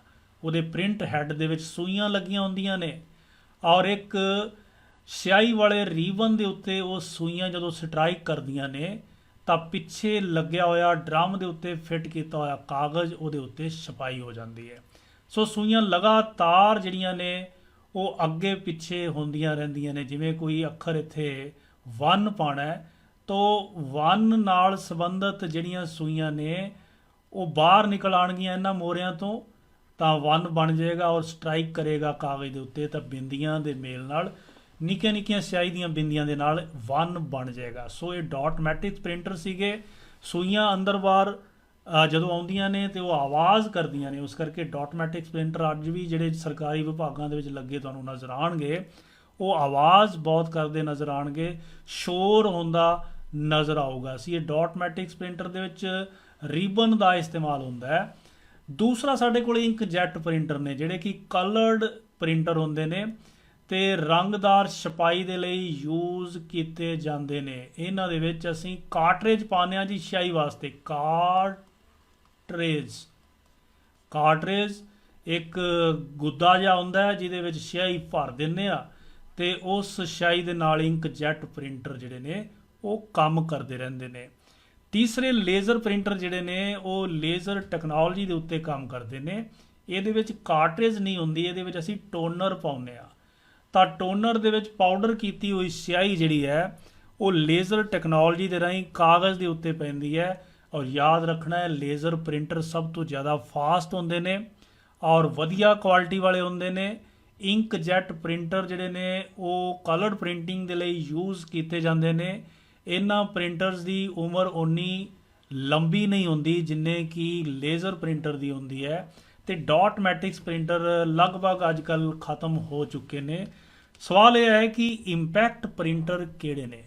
ਉਹਦੇ ਪ੍ਰਿੰਟ ਹੈੱਡ ਦੇ ਵਿੱਚ ਸੂਈਆਂ ਲੱਗੀਆਂ ਹੁੰਦੀਆਂ ਨੇ, ਔਰ ਇੱਕ ਸਿਆਹੀ ਵਾਲੇ ਰੀਬਨ ਦੇ ਉੱਤੇ ਉਹ ਸੂਈਆਂ ਜਦੋਂ ਸਟ੍ਰਾਈਕ ਕਰਦੀਆਂ ਨੇ ਤਾਂ ਪਿੱਛੇ ਲੱਗਿਆ ਹੋਇਆ ਡਰਮ ਦੇ ਉੱਤੇ ਫਿੱਟ ਕੀਤਾ ਹੋਇਆ ਕਾਗਜ਼ ਉਹਦੇ ਉੱਤੇ ਛਪਾਈ ਹੋ ਜਾਂਦੀ ਹੈ। ਸੋ ਸੂਈਆਂ ਲਗਾਤਾਰ ਜਿਹੜੀਆਂ ਨੇ ਉਹ ਅੱਗੇ ਪਿੱਛੇ ਹੁੰਦੀਆਂ ਰਹਿੰਦੀਆਂ ਨੇ। ਜਿਵੇਂ ਕੋਈ ਅੱਖਰ ਇੱਥੇ 1 ਪਾਉਣਾ ਹੈ, ਤਾਂ 1 ਨਾਲ ਸੰਬੰਧਿਤ ਜਿਹੜੀਆਂ ਸੂਈਆਂ ਨੇ ਉਹ ਬਾਹਰ ਨਿਕਲ ਆਉਣਗੀਆਂ ਇਹਨਾਂ ਮੋਹਰਿਆਂ ਤੋਂ, ਤਾਂ 1 ਬਣ ਜਾਏਗਾ ਔਰ ਸਟ੍ਰਾਈਕ ਕਰੇਗਾ ਕਾਗਜ਼ ਦੇ ਉੱਤੇ, ਤਾਂ ਬਿੰਦੀਆਂ ਦੇ ਮੇਲ ਨਾਲ, ਨਿੱਕੀਆਂ ਨਿੱਕੀਆਂ ਸਿਆਹੀ ਦੀਆਂ ਬਿੰਦੀਆਂ ਦੇ ਨਾਲ 1 ਬਣ ਜਾਏਗਾ। ਸੋ ਇਹ ਡਾਟ ਮੈਟ੍ਰਿਕਸ ਪ੍ਰਿੰਟਰ ਸੀਗੇ। ਸੂਈਆਂ ਅੰਦਰ ਬਾਹਰ ਜਦੋਂ ਆਉਂਦੀਆਂ ਨੇ ਤੇ ਉਹ ਆਵਾਜ਼ ਕਰਦੀਆਂ ਨੇ, ਉਸ ਕਰਕੇ ਡਾਟਮੈਟਿਕ ਪ੍ਰਿੰਟਰ ਅੱਜ ਵੀ ਜਿਹੜੇ ਸਰਕਾਰੀ ਵਿਭਾਗਾਂ ਦੇ ਵਿੱਚ ਲੱਗੇ ਤੁਹਾਨੂੰ ਨਜ਼ਰ ਆਉਣਗੇ, ਉਹ ਆਵਾਜ਼ ਬਹੁਤ ਕਰਦੇ ਨਜ਼ਰ ਆਉਣਗੇ, ਸ਼ੋਰ ਹੁੰਦਾ ਨਜ਼ਰ ਆਊਗਾ। ਅਸੀਂ ਇਹ ਡਾਟਮੈਟਿਕ ਪ੍ਰਿੰਟਰ ਦੇ ਵਿੱਚ ਰਿਬਨ ਦਾ ਇਸਤੇਮਾਲ ਹੁੰਦਾ ਹੈ। ਦੂਸਰਾ ਸਾਡੇ ਕੋਲ ਇੰਕਜੈਟ ਪ੍ਰਿੰਟਰ ਨੇ, ਜਿਹੜੇ ਕਿ ਕਲਰਡ ਪ੍ਰਿੰਟਰ ਹੁੰਦੇ ਨੇ ਤੇ ਰੰਗਦਾਰ ਛਪਾਈ ਦੇ ਲਈ ਯੂਜ਼ ਕੀਤੇ ਜਾਂਦੇ ਨੇ। ਇਹਨਾਂ ਦੇ ਵਿੱਚ ਅਸੀਂ ਕਾਰਟ੍ਰੇਜ ਪਾਉਂਦੇ ਹਾਂ ਜੀ ਸਿਆਹੀ ਵਾਸਤੇ। ਕਾਰਟ੍ਰੇਜ ਇੱਕ ਗੁੱਦਾ ਜਿਹਾ ਹੁੰਦਾ ਹੈ ਜਿਹਦੇ ਵਿੱਚ ਸਿਆਹੀ ਭਰ ਦਿੰਦੇ ਆ ਤੇ ਉਸ ਸਿਆਹੀ ਦੇ ਨਾਲ ਇੰਕਜੈਟ ਪ੍ਰਿੰਟਰ ਜਿਹੜੇ ਨੇ ਉਹ ਕੰਮ ਕਰਦੇ ਰਹਿੰਦੇ ਨੇ। ਤੀਸਰੇ ਲੇਜ਼ਰ ਪ੍ਰਿੰਟਰ ਜਿਹੜੇ ਨੇ ਉਹ ਲੇਜ਼ਰ ਟੈਕਨੋਲੋਜੀ ਦੇ ਉੱਤੇ ਕੰਮ ਕਰਦੇ ਨੇ। ਇਹਦੇ ਵਿੱਚ ਕਾਰਟ੍ਰੇਜ ਨਹੀਂ ਹੁੰਦੀ, ਇਹਦੇ ਵਿੱਚ ਅਸੀਂ ਟੋਨਰ ਪਾਉਂਦੇ ਆ। ਤਾਂ ਟੋਨਰ ਦੇ ਵਿੱਚ ਪਾਊਡਰ ਕੀਤੀ ਹੋਈ ਸਿਆਹੀ ਜਿਹੜੀ ਹੈ ਉਹ ਲੇਜ਼ਰ ਟੈਕਨੋਲੋਜੀ ਦੇ ਰਾਹੀਂ ਕਾਗਜ਼ ਦੇ ਉੱਤੇ ਪੈਂਦੀ ਹੈ। ਔਰ ਯਾਦ ਰੱਖਣਾ ਹੈ, ਲੇਜ਼ਰ ਪ੍ਰਿੰਟਰ ਸਭ ਤੋਂ ਜ਼ਿਆਦਾ ਫਾਸਟ ਹੁੰਦੇ ਨੇ ਔਰ ਵਧੀਆ ਕੁਆਲਿਟੀ ਵਾਲੇ ਹੁੰਦੇ ਨੇ। ਇੰਕਜੈਟ ਪ੍ਰਿੰਟਰ ਜਿਹੜੇ ਨੇ ਉਹ ਕਲਰਡ ਪ੍ਰਿੰਟਿੰਗ ਦੇ ਲਈ ਯੂਜ਼ ਕੀਤੇ ਜਾਂਦੇ ਨੇ। ਇਹਨਾਂ ਪ੍ਰਿੰਟਰਸ ਦੀ ਉਮਰ ਓਨੀ ਲੰਬੀ ਨਹੀਂ ਹੁੰਦੀ ਜਿੰਨੇ ਕਿ ਲੇਜ਼ਰ ਪ੍ਰਿੰਟਰ ਦੀ ਹੁੰਦੀ ਹੈ। ਤੇ ਡਾਟਮੈਟਿਕਸ ਪ੍ਰਿੰਟਰ ਲਗਭਗ ਅੱਜ ਕੱਲ੍ਹ ਖਤਮ ਹੋ ਚੁੱਕੇ ਨੇ। ਸਵਾਲ ਇਹ ਹੈ ਕਿ ਇੰਪੈਕਟ ਪ੍ਰਿੰਟਰ ਕਿਹੜੇ ਨੇ?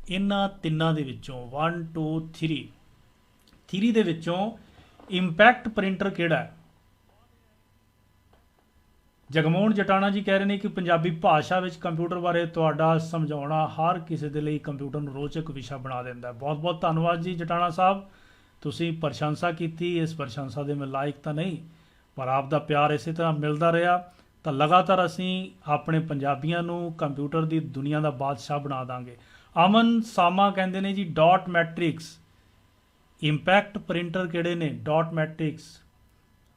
ਇਹਨਾਂ ਤਿੰਨਾਂ ਦੇ ਵਿੱਚੋਂ 1 2 3 ਦੇ ਵਿੱਚੋਂ ਇੰਪੈਕਟ ਪ੍ਰਿੰਟਰ ਕਿਹੜਾ ਹੈ? ਜਗਮੋਹਨ ਜਟਾਣਾ ਜੀ ਕਹਿ ਰਹੇ ਨੇ ਕਿ ਪੰਜਾਬੀ ਭਾਸ਼ਾ ਵਿੱਚ ਕੰਪਿਊਟਰ ਬਾਰੇ ਤੁਹਾਡਾ ਸਮਝਾਉਣਾ ਹਰ ਕਿਸੇ ਦੇ ਲਈ ਕੰਪਿਊਟਰ ਨੂੰ ਰੋਚਕ ਵਿਸ਼ਾ ਬਣਾ ਦਿੰਦਾ ਹੈ। ਬਹੁਤ ਬਹੁਤ ਧੰਨਵਾਦ ਜੀ ਜਟਾਣਾ ਸਾਹਿਬ, ਤੁਸੀਂ ਪ੍ਰਸ਼ੰਸਾ ਕੀਤੀ। ਇਸ ਪ੍ਰਸ਼ੰਸਾ ਦੇ ਮੈਂ ਲਾਇਕ ਤਾਂ ਨਹੀਂ, ਪਰ ਆਪ ਦਾ ਪਿਆਰ ਇਸੇ ਤਰ੍ਹਾਂ ਮਿਲਦਾ ਰਿਹਾ ਤਾਂ ਲਗਾਤਾਰ ਅਸੀਂ ਆਪਣੇ ਪੰਜਾਬੀਆਂ ਨੂੰ ਕੰਪਿਊਟਰ ਦੀ ਦੁਨੀਆ ਦਾ ਬਾਦਸ਼ਾਹ ਬਣਾ ਦਾਂਗੇ। ਅਮਨ ਸਾਮਾ ਕਹਿੰਦੇ ਨੇ ਜੀ ਡਾਟਮੈਟ੍ਰਿਕਸ ਇੰਪੈਕਟ ਪ੍ਰਿੰਟਰ ਕਿਹੜੇ ਨੇ? ਡਾਟਮੈਟ੍ਰਿਕਸ।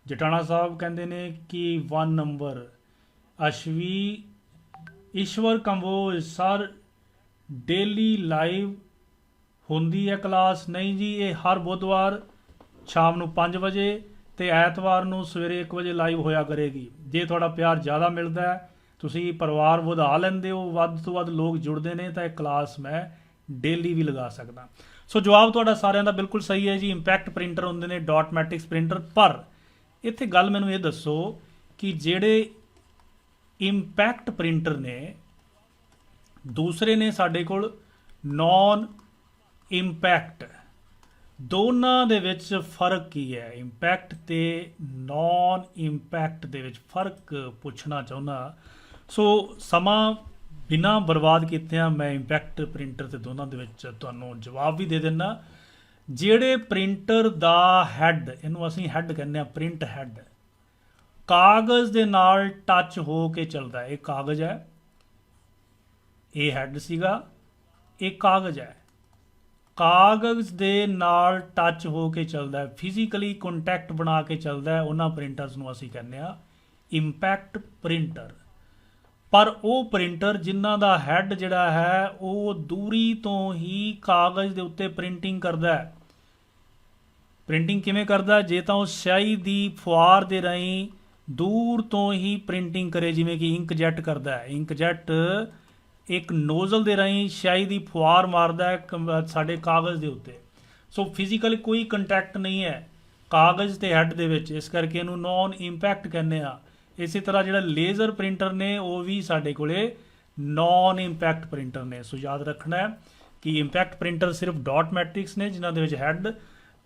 ਜਟਾਣਾ ਸਾਹਿਬ ਕਹਿੰਦੇ ਨੇ ਕਿ 1 ਨੰਬਰ। ਈਸ਼ਵਰ ਕੰਬੋਜ ਸਰ ਡੇਲੀ ਲਾਈਵ ਹੁੰਦੀ ਹੈ ਕਲਾਸ? ਨਹੀਂ ਜੀ, ਇਹ ਹਰ ਬੁੱਧਵਾਰ ਸ਼ਾਮ ਨੂੰ 5 ਵਜੇ ਤੇ ਐਤਵਾਰ ਨੂੰ ਸਵੇਰੇ 1 ਵਜੇ ਲਾਈਵ ਹੋਇਆ ਕਰੇਗੀ। ਜੇ ਤੁਹਾਡਾ ਪਿਆਰ ਜ਼ਿਆਦਾ ਮਿਲਦਾ ਹੈ, ਤੁਸੀਂ ਪਰਿਵਾਰ ਵਧਾ ਲੈਂਦੇ ਹੋ, ਵੱਧ ਤੋਂ ਵੱਧ ਲੋਕ ਜੁੜਦੇ ਨੇ, ਤਾਂ ਇਹ ਕਲਾਸ ਮੈਂ ਡੇਲੀ ਵੀ ਲਗਾ ਸਕਦਾ। ਸੋ ਜਵਾਬ ਤੁਹਾਡਾ ਸਾਰਿਆਂ ਦਾ ਬਿਲਕੁਲ ਸਹੀ ਹੈ ਜੀ, ਇੰਪੈਕਟ ਪ੍ਰਿੰਟਰ ਹੁੰਦੇ ਨੇ ਡਾਟਮੈਟਿਕਸ ਪ੍ਰਿੰਟਰ। ਪਰ ਇੱਥੇ ਗੱਲ ਮੈਨੂੰ ਇਹ ਦੱਸੋ ਕਿ ਜਿਹੜੇ ਇੰਪੈਕਟ ਪ੍ਰਿੰਟਰ ਨੇ, ਦੂਸਰੇ ਨੇ ਸਾਡੇ ਕੋਲ ਨੌਨ ਇੰਪੈਕਟ, ਦੋਨਾਂ ਦੇ ਵਿੱਚ ਫਰਕ ਕੀ ਹੈ? ਇੰਪੈਕਟ ਤੇ ਨੌਨ ਇੰਪੈਕਟ ਦੇ ਵਿੱਚ ਫਰਕ ਪੁੱਛਣਾ ਚਾਹੁੰਦਾ। ਸੋ ਸਮਾਂ ਬਿਨਾਂ ਬਰਬਾਦ ਕੀਤਿਆਂ ਮੈਂ ਇੰਪੈਕਟ ਪ੍ਰਿੰਟਰ ਤੇ ਦੋਨਾਂ ਦੇ ਵਿੱਚ ਤੁਹਾਨੂੰ ਜਵਾਬ ਵੀ ਦੇ ਦਿੰਦਾ। ਜਿਹੜੇ ਪ੍ਰਿੰਟਰ ਦਾ ਹੈੱਡ, ਇਹਨੂੰ ਅਸੀਂ ਹੈੱਡ ਕਹਿੰਦੇ ਆ, ਪ੍ਰਿੰਟ ਹੈੱਡ, ਕਾਗਜ਼ ਦੇ ਨਾਲ ਟੱਚ ਹੋ ਕੇ ਚੱਲਦਾ। ਇਹ ਕਾਗਜ਼ ਹੈ, ਇਹ ਹੈੱਡ ਸੀਗਾ, ਇਹ ਕਾਗਜ਼ ਹੈ। ਕਾਗਜ਼ ਦੇ ਨਾਲ ਟੱਚ ਹੋ ਕੇ ਚੱਲਦਾ, ਫਿਜ਼ੀਕਲੀ ਕੰਟੈਕਟ ਬਣਾ ਕੇ ਚੱਲਦਾ, ਉਹਨਾਂ ਪ੍ਰਿੰਟਰਸ ਨੂੰ ਅਸੀਂ ਕਹਿੰਦੇ ਆ ਇੰਪੈਕਟ ਪ੍ਰਿੰਟਰ। ਪਰ ਉਹ ਪ੍ਰਿੰਟਰ ਜਿਨ੍ਹਾਂ ਦਾ ਹੈੱਡ ਜਿਹੜਾ ਹੈ ਉਹ ਦੂਰੀ ਤੋਂ ਹੀ ਕਾਗਜ਼ ਦੇ ਉੱਤੇ ਪ੍ਰਿੰਟਿੰਗ ਕਰਦਾ ਹੈ। ਪ੍ਰਿੰਟਿੰਗ ਕਿਵੇਂ ਕਰਦਾ? ਜੇ ਤਾਂ ਉਹ ਸਿਆਹੀ ਦੀ ਫੁਆਰ ਦੇ ਰਾਹੀਂ ਦੂਰ ਤੋਂ ਹੀ ਪ੍ਰਿੰਟਿੰਗ ਕਰੇ, ਜਿਵੇਂ ਕਿ ਇੰਕਜੈਟ ਕਰਦਾ ਹੈ। ਇੰਕਜੈਟ ਇੱਕ ਨੋਜ਼ਲ ਦੇ ਰਾਹੀਂ ਸਿਆਹੀ ਦੀ ਫੁਆਰ ਮਾਰਦਾ ਹੈ ਸਾਡੇ ਕਾਗਜ਼ ਦੇ ਉੱਤੇ। ਸੋ ਫਿਜ਼ੀਕਲੀ ਕੋਈ ਕੰਟੈਕਟ ਨਹੀਂ ਹੈ ਕਾਗਜ਼ ਤੇ ਹੈੱਡ ਦੇ ਵਿੱਚ, ਇਸ ਕਰਕੇ ਇਹਨੂੰ ਨੌਨ ਇੰਪੈਕਟ ਕਹਿੰਦੇ ਆ। ਇਸੇ ਤਰ੍ਹਾਂ ਜਿਹੜਾ ਲੇਜ਼ਰ ਪ੍ਰਿੰਟਰ ਨੇ ਉਹ ਵੀ ਸਾਡੇ ਕੋਲੇ ਨੌਨ ਇੰਪੈਕਟ ਪ੍ਰਿੰਟਰ ਨੇ। ਸੋ ਯਾਦ ਰੱਖਣਾ ਹੈ ਕਿ ਇੰਪੈਕਟ ਪ੍ਰਿੰਟਰ ਸਿਰਫ ਡਾਟਮੈਟ੍ਰਿਕਸ ਨੇ ਜਿਨ੍ਹਾਂ ਦੇ ਵਿੱਚ ਹੈੱਡ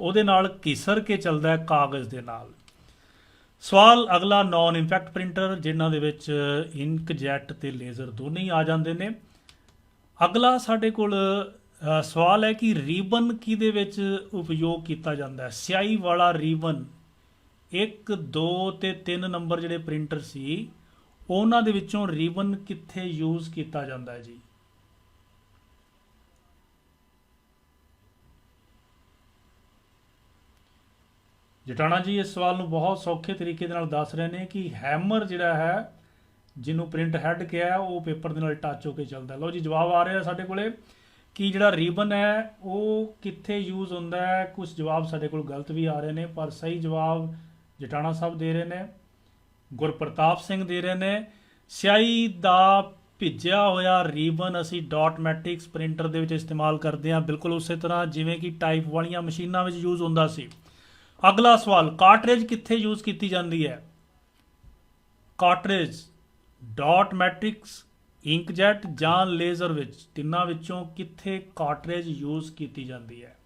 ਉਹਦੇ ਨਾਲ ਘਿਸਰ ਕੇ ਚੱਲਦਾ ਹੈ ਕਾਗਜ਼ ਦੇ ਨਾਲ। ਸਵਾਲ ਅਗਲਾ, ਨੌਨ ਇੰਪੈਕਟ ਪ੍ਰਿੰਟਰ ਜਿਨ੍ਹਾਂ ਦੇ ਵਿੱਚ ਇੰਕਜੈਟ ਤੇ ਲੇਜ਼ਰ ਦੋਨੇ ਹੀ ਆ ਜਾਂਦੇ ਨੇ। ਅਗਲਾ ਸਾਡੇ ਕੋਲ ਸਵਾਲ ਹੈ ਕਿ ਰੀਬਨ ਕਿਹਦੇ ਵਿੱਚ ਉਪਯੋਗ ਕੀਤਾ ਜਾਂਦਾ ਹੈ? ਸਿਆਹੀ ਵਾਲਾ ਰੀਬਨ 1 2 ਤੇ 3 ਨੰਬਰ ਜਿਹੜੇ ਪ੍ਰਿੰਟਰ ਸੀ ਉਹਨਾਂ ਦੇ ਵਿੱਚੋਂ ਰੀਬਨ ਕਿੱਥੇ ਯੂਜ਼ ਕੀਤਾ ਜਾਂਦਾ ਹੈ ਜੀ? ਜਟਾਣਾ ਜੀ ਇਸ ਸਵਾਲ ਨੂੰ ਬਹੁਤ ਸੌਖੇ ਤਰੀਕੇ ਦੇ ਨਾਲ ਦੱਸ ਰਹੇ ਨੇ ਕਿ ਹੈਮਰ ਜਿਹੜਾ ਹੈ, ਜਿਹਨੂੰ ਪ੍ਰਿੰਟ ਹੈੱਡ ਕਿਹਾ, ਉਹ ਪੇਪਰ ਦੇ ਨਾਲ ਟੱਚ ਹੋ ਕੇ ਚੱਲਦਾ। ਲਓ ਜੀ ਜਵਾਬ ਆ ਰਿਹਾ ਸਾਡੇ ਕੋਲੇ ਕਿ ਜਿਹੜਾ ਰੀਬਨ ਹੈ ਉਹ ਕਿੱਥੇ ਯੂਜ਼ ਹੁੰਦਾ ਹੈ। ਕੁਝ ਜਵਾਬ ਸਾਡੇ ਕੋਲ ਗਲਤ ਵੀ ਆ ਰਹੇ ਨੇ, ਪਰ ਸਹੀ ਜਵਾਬ ਜਟਾਣਾ ਸਾਹਿਬ ਦੇ ਰਹੇ ਨੇ, ਗੁਰਪ੍ਰਤਾਪ ਸਿੰਘ ਦੇ ਰਹੇ ਨੇ। ਸਿਆਹੀ ਦਾ ਭਿੱਜਿਆ ਹੋਇਆ ਰੀਬਨ ਅਸੀਂ ਡਾਟਮੈਟਿਕਸ ਪ੍ਰਿੰਟਰ ਦੇ ਵਿੱਚ ਇਸਤੇਮਾਲ ਕਰਦੇ ਹਾਂ, ਬਿਲਕੁਲ ਉਸੇ ਤਰ੍ਹਾਂ ਜਿਵੇਂ ਕਿ ਟਾਈਪ ਵਾਲੀਆਂ ਮਸ਼ੀਨਾਂ ਵਿੱਚ ਯੂਜ਼ ਹੁੰਦਾ ਸੀ। ਅਗਲਾ ਸਵਾਲ, ਕਾਰਟ੍ਰਿਜ ਕਿੱਥੇ ਯੂਜ਼ ਕੀਤੀ ਜਾਂਦੀ ਹੈ? ਕਾਰਟ੍ਰਿਜ ਡਾਟ ਮੈਟ੍ਰਿਕਸ, ਇੰਕਜੈਟ ਜਾਂ ਲੇਜ਼ਰ ਵਿੱਚ, ਤਿੰਨਾਂ ਵਿੱਚੋਂ ਕਿੱਥੇ ਕਾਰਟ੍ਰਿਜ ਯੂਜ਼ ਕੀਤੀ ਜਾਂਦੀ ਹੈ?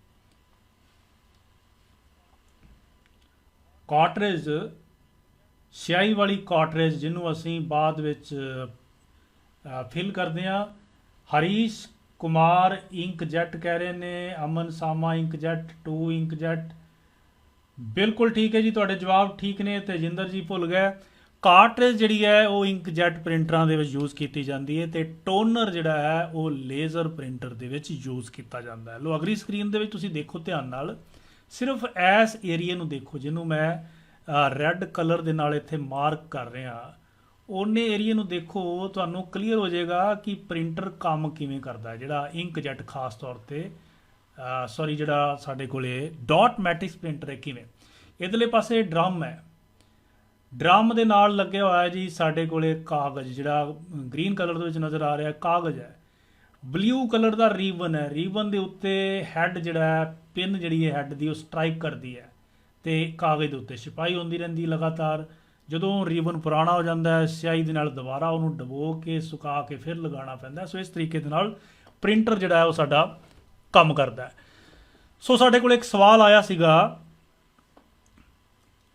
ਕਾਰਟ੍ਰਿਜ, ਸਿਆਹੀ ਵਾਲੀ ਕਾਰਟ੍ਰਿਜ ਜਿਹਨੂੰ ਅਸੀਂ ਬਾਅਦ ਵਿੱਚ ਫਿਲ ਕਰਦੇ ਹਾਂ। ਹਰੀਸ਼ ਕੁਮਾਰ ਇੰਕਜੈਟ ਕਹਿ ਰਹੇ ਨੇ, ਅਮਨ ਸਾਮਾ ਇੰਕਜੈਟ 2 ਇੰਕਜੈਟ। ਬਿਲਕੁਲ ਠੀਕ ਹੈ ਜੀ, ਤੁਹਾਡੇ ਜਵਾਬ ਠੀਕ ਨੇ। ਤੇਜਿੰਦਰ ਜੀ ਭੁੱਲ ਗਏ। ਕਾਰਟ੍ਰਿਜ ਜਿਹੜੀ ਹੈ ਉਹ ਇੰਕਜੈਟ ਪ੍ਰਿੰਟਰਾਂ ਦੇ ਵਿੱਚ ਯੂਜ਼ ਕੀਤੀ ਜਾਂਦੀ ਹੈ, ਤੇ ਟੋਨਰ ਜਿਹੜਾ ਹੈ ਉਹ ਲੇਜ਼ਰ ਪ੍ਰਿੰਟਰ ਦੇ ਵਿੱਚ ਯੂਜ਼ ਕੀਤਾ ਜਾਂਦਾ ਹੈ। ਲੋ ਅਗਲੀ ਸਕਰੀਨ ਦੇ ਵਿੱਚ ਤੁਸੀਂ ਦੇਖੋ ਧਿਆਨ ਨਾਲ, ਸਿਰਫ ਇਸ ਏਰੀਏ ਨੂੰ ਦੇਖੋ ਜਿਹਨੂੰ ਮੈਂ ਰੈੱਡ ਕਲਰ ਦੇ ਨਾਲ ਇੱਥੇ ਮਾਰਕ ਕਰ ਰਿਹਾ। ਉਹਨੇ ਏਰੀਏ ਨੂੰ ਦੇਖੋ, ਤੁਹਾਨੂੰ ਕਲੀਅਰ ਹੋ ਜਾਏਗਾ ਕਿ ਪ੍ਰਿੰਟਰ ਕੰਮ ਕਿਵੇਂ ਕਰਦਾ ਹੈ, ਜਿਹੜਾ ਇੰਕਜੈਟ ਖਾਸ ਤੌਰ ਤੇ ਸੌਰੀ ਜਿਹੜਾ ਸਾਡੇ ਕੋਲੇ ਡਾਟ ਮੈਟ੍ਰਿਕਸ ਪ੍ਰਿੰਟਰ ਹੈ ਕਿਵੇਂ। ਇਧਰਲੇ ਪਾਸੇ ਡਰਮ ਹੈ, ਡਰਮ ਦੇ ਨਾਲ ਲੱਗਿਆ ਹੋਇਆ ਜੀ ਸਾਡੇ ਕੋਲੇ ਕਾਗਜ਼, ਜਿਹੜਾ ਗ੍ਰੀਨ ਕਲਰ ਦੇ ਵਿੱਚ ਨਜ਼ਰ ਆ ਰਿਹਾ ਕਾਗਜ਼ ਹੈ। ਬਲੂ ਕਲਰ ਦਾ ਰੀਬਨ ਹੈ, ਰੀਬਨ ਦੇ ਉੱਤੇ ਹੈੱਡ ਜਿਹੜਾ ਹੈ, ਪਿੰਨ ਜਿਹੜੀ ਹੈ ਹੈੱਡ ਦੀ ਉਹ ਸਟ੍ਰਾਈਕ ਕਰਦੀ ਹੈ, ਤੇ ਕਾਗਜ਼ ਦੇ ਉੱਤੇ ਛਪਾਈ ਹੁੰਦੀ ਰਹਿੰਦੀ ਲਗਾਤਾਰ। ਜਦੋਂ ਰੀਬਨ ਪੁਰਾਣਾ ਹੋ ਜਾਂਦਾ ਹੈ, ਸਿਆਹੀ ਦੇ ਨਾਲ ਦੁਬਾਰਾ ਉਹਨੂੰ ਡਬੋ ਕੇ ਸੁਕਾ ਕੇ ਫਿਰ ਲਗਾਉਣਾ ਪੈਂਦਾ। ਸੋ ਇਸ ਤਰੀਕੇ ਦੇ ਨਾਲ ਪ੍ਰਿੰਟਰ ਜਿਹੜਾ ਹੈ ਉਹ ਸਾਡਾ ਕੰਮ ਕਰਦਾ ਹੈ। ਸੋ ਸਾਡੇ ਕੋਲ ਇੱਕ ਸਵਾਲ ਆਇਆ ਸੀਗਾ,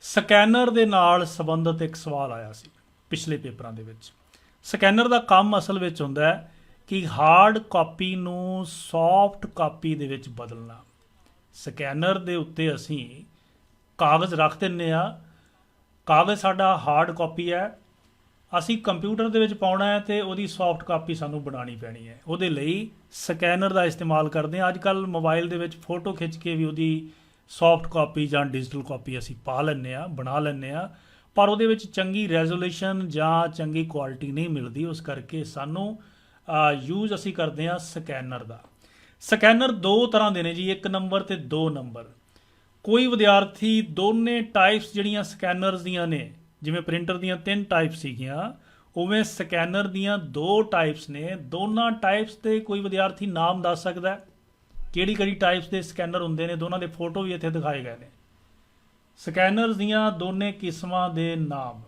ਸਕੈਨਰ ਦੇ ਨਾਲ ਸੰਬੰਧਿਤ ਇੱਕ ਸਵਾਲ ਆਇਆ ਸੀ ਪਿਛਲੇ ਪੇਪਰਾਂ ਦੇ ਵਿੱਚ। ਸਕੈਨਰ ਦਾ ਕੰਮ ਅਸਲ ਵਿੱਚ ਹੁੰਦਾ ਹੈ ਕਿ ਹਾਰਡ ਕਾਪੀ ਨੂੰ ਸੌਫਟ ਕਾਪੀ ਦੇ ਵਿੱਚ ਬਦਲਣਾ। ਸਕੈਨਰ ਦੇ ਉੱਤੇ ਅਸੀਂ ਕਾਗਜ਼ ਰੱਖ ਦਿੰਦੇ ਆ, ਕਾਗਜ਼ ਸਾਡਾ ਹਾਰਡ ਕਾਪੀ ਹੈ, ਅਸੀਂ ਕੰਪਿਊਟਰ ਦੇ ਵਿੱਚ ਪਾਉਣਾ ਹੈ ਤੇ ਉਹਦੀ ਸੌਫਟ ਕਾਪੀ ਸਾਨੂੰ ਬਣਾਉਣੀ ਪੈਣੀ ਹੈ। ਉਹਦੇ ਲਈ ਸਕੈਨਰ ਦਾ ਇਸਤੇਮਾਲ ਕਰਦੇ ਹਾਂ। ਅੱਜ ਕੱਲ੍ਹ ਮੋਬਾਈਲ ਦੇ ਵਿੱਚ ਫੋਟੋ ਖਿੱਚ ਕੇ ਵੀ ਉਹਦੀ ਸੌਫਟ ਕਾਪੀ ਜਾਂ ਡਿਜੀਟਲ ਕਾਪੀ ਅਸੀਂ ਪਾ ਲੈਂਦੇ ਹਾਂ, ਬਣਾ ਲੈਂਦੇ ਹਾਂ, ਪਰ ਉਹਦੇ ਵਿੱਚ ਚੰਗੀ ਰੈਜ਼ੋਲੂਸ਼ਨ ਜਾਂ ਚੰਗੀ ਕੁਆਲਿਟੀ ਨਹੀਂ ਮਿਲਦੀ। ਉਸ ਕਰਕੇ ਸਾਨੂੰ ਯੂਜ਼ ਅਸੀਂ ਕਰਦੇ ਹਾਂ ਸਕੈਨਰ ਦਾ। ਸਕੈਨਰ ਦੋ ਤਰ੍ਹਾਂ ਦੇ ਨੇ ਜੀ, 1 ਨੰਬਰ ਤੇ 2 ਨੰਬਰ। ਕੋਈ ਵਿਦਿਆਰਥੀ ਦੋਨੇ ਟਾਈਪਸ ਜਿਹੜੀਆਂ ਸਕੈਨਰਸ ਦੀਆਂ ਨੇ, ਜਿਵੇਂ ਪ੍ਰਿੰਟਰ ਦੀਆਂ 3 ਟਾਈਪਸ ਸੀਗੀਆਂ, ਉਵੇਂ ਸਕੈਨਰ ਦੀਆਂ 2 ਟਾਈਪਸ ਨੇ। ਦੋਨਾਂ ਟਾਈਪਸ ਤੇ ਕੋਈ ਵਿਦਿਆਰਥੀ ਨਾਮ ਦੱਸ ਸਕਦਾ ਹੈ ਕਿਹੜੀ ਕਿਹੜੀ ਟਾਈਪਸ ਦੇ ਸਕੈਨਰ ਹੁੰਦੇ ਨੇ। ਦੋਨਾਂ ਦੇ ਫੋਟੋ ਵੀ ਇੱਥੇ ਦਿਖਾਏ ਗਏ ਨੇ। ਸਕੈਨਰਸ ਦੀਆਂ ਦੋਨੇ ਕਿਸਮਾਂ ਦੇ ਨਾਮ।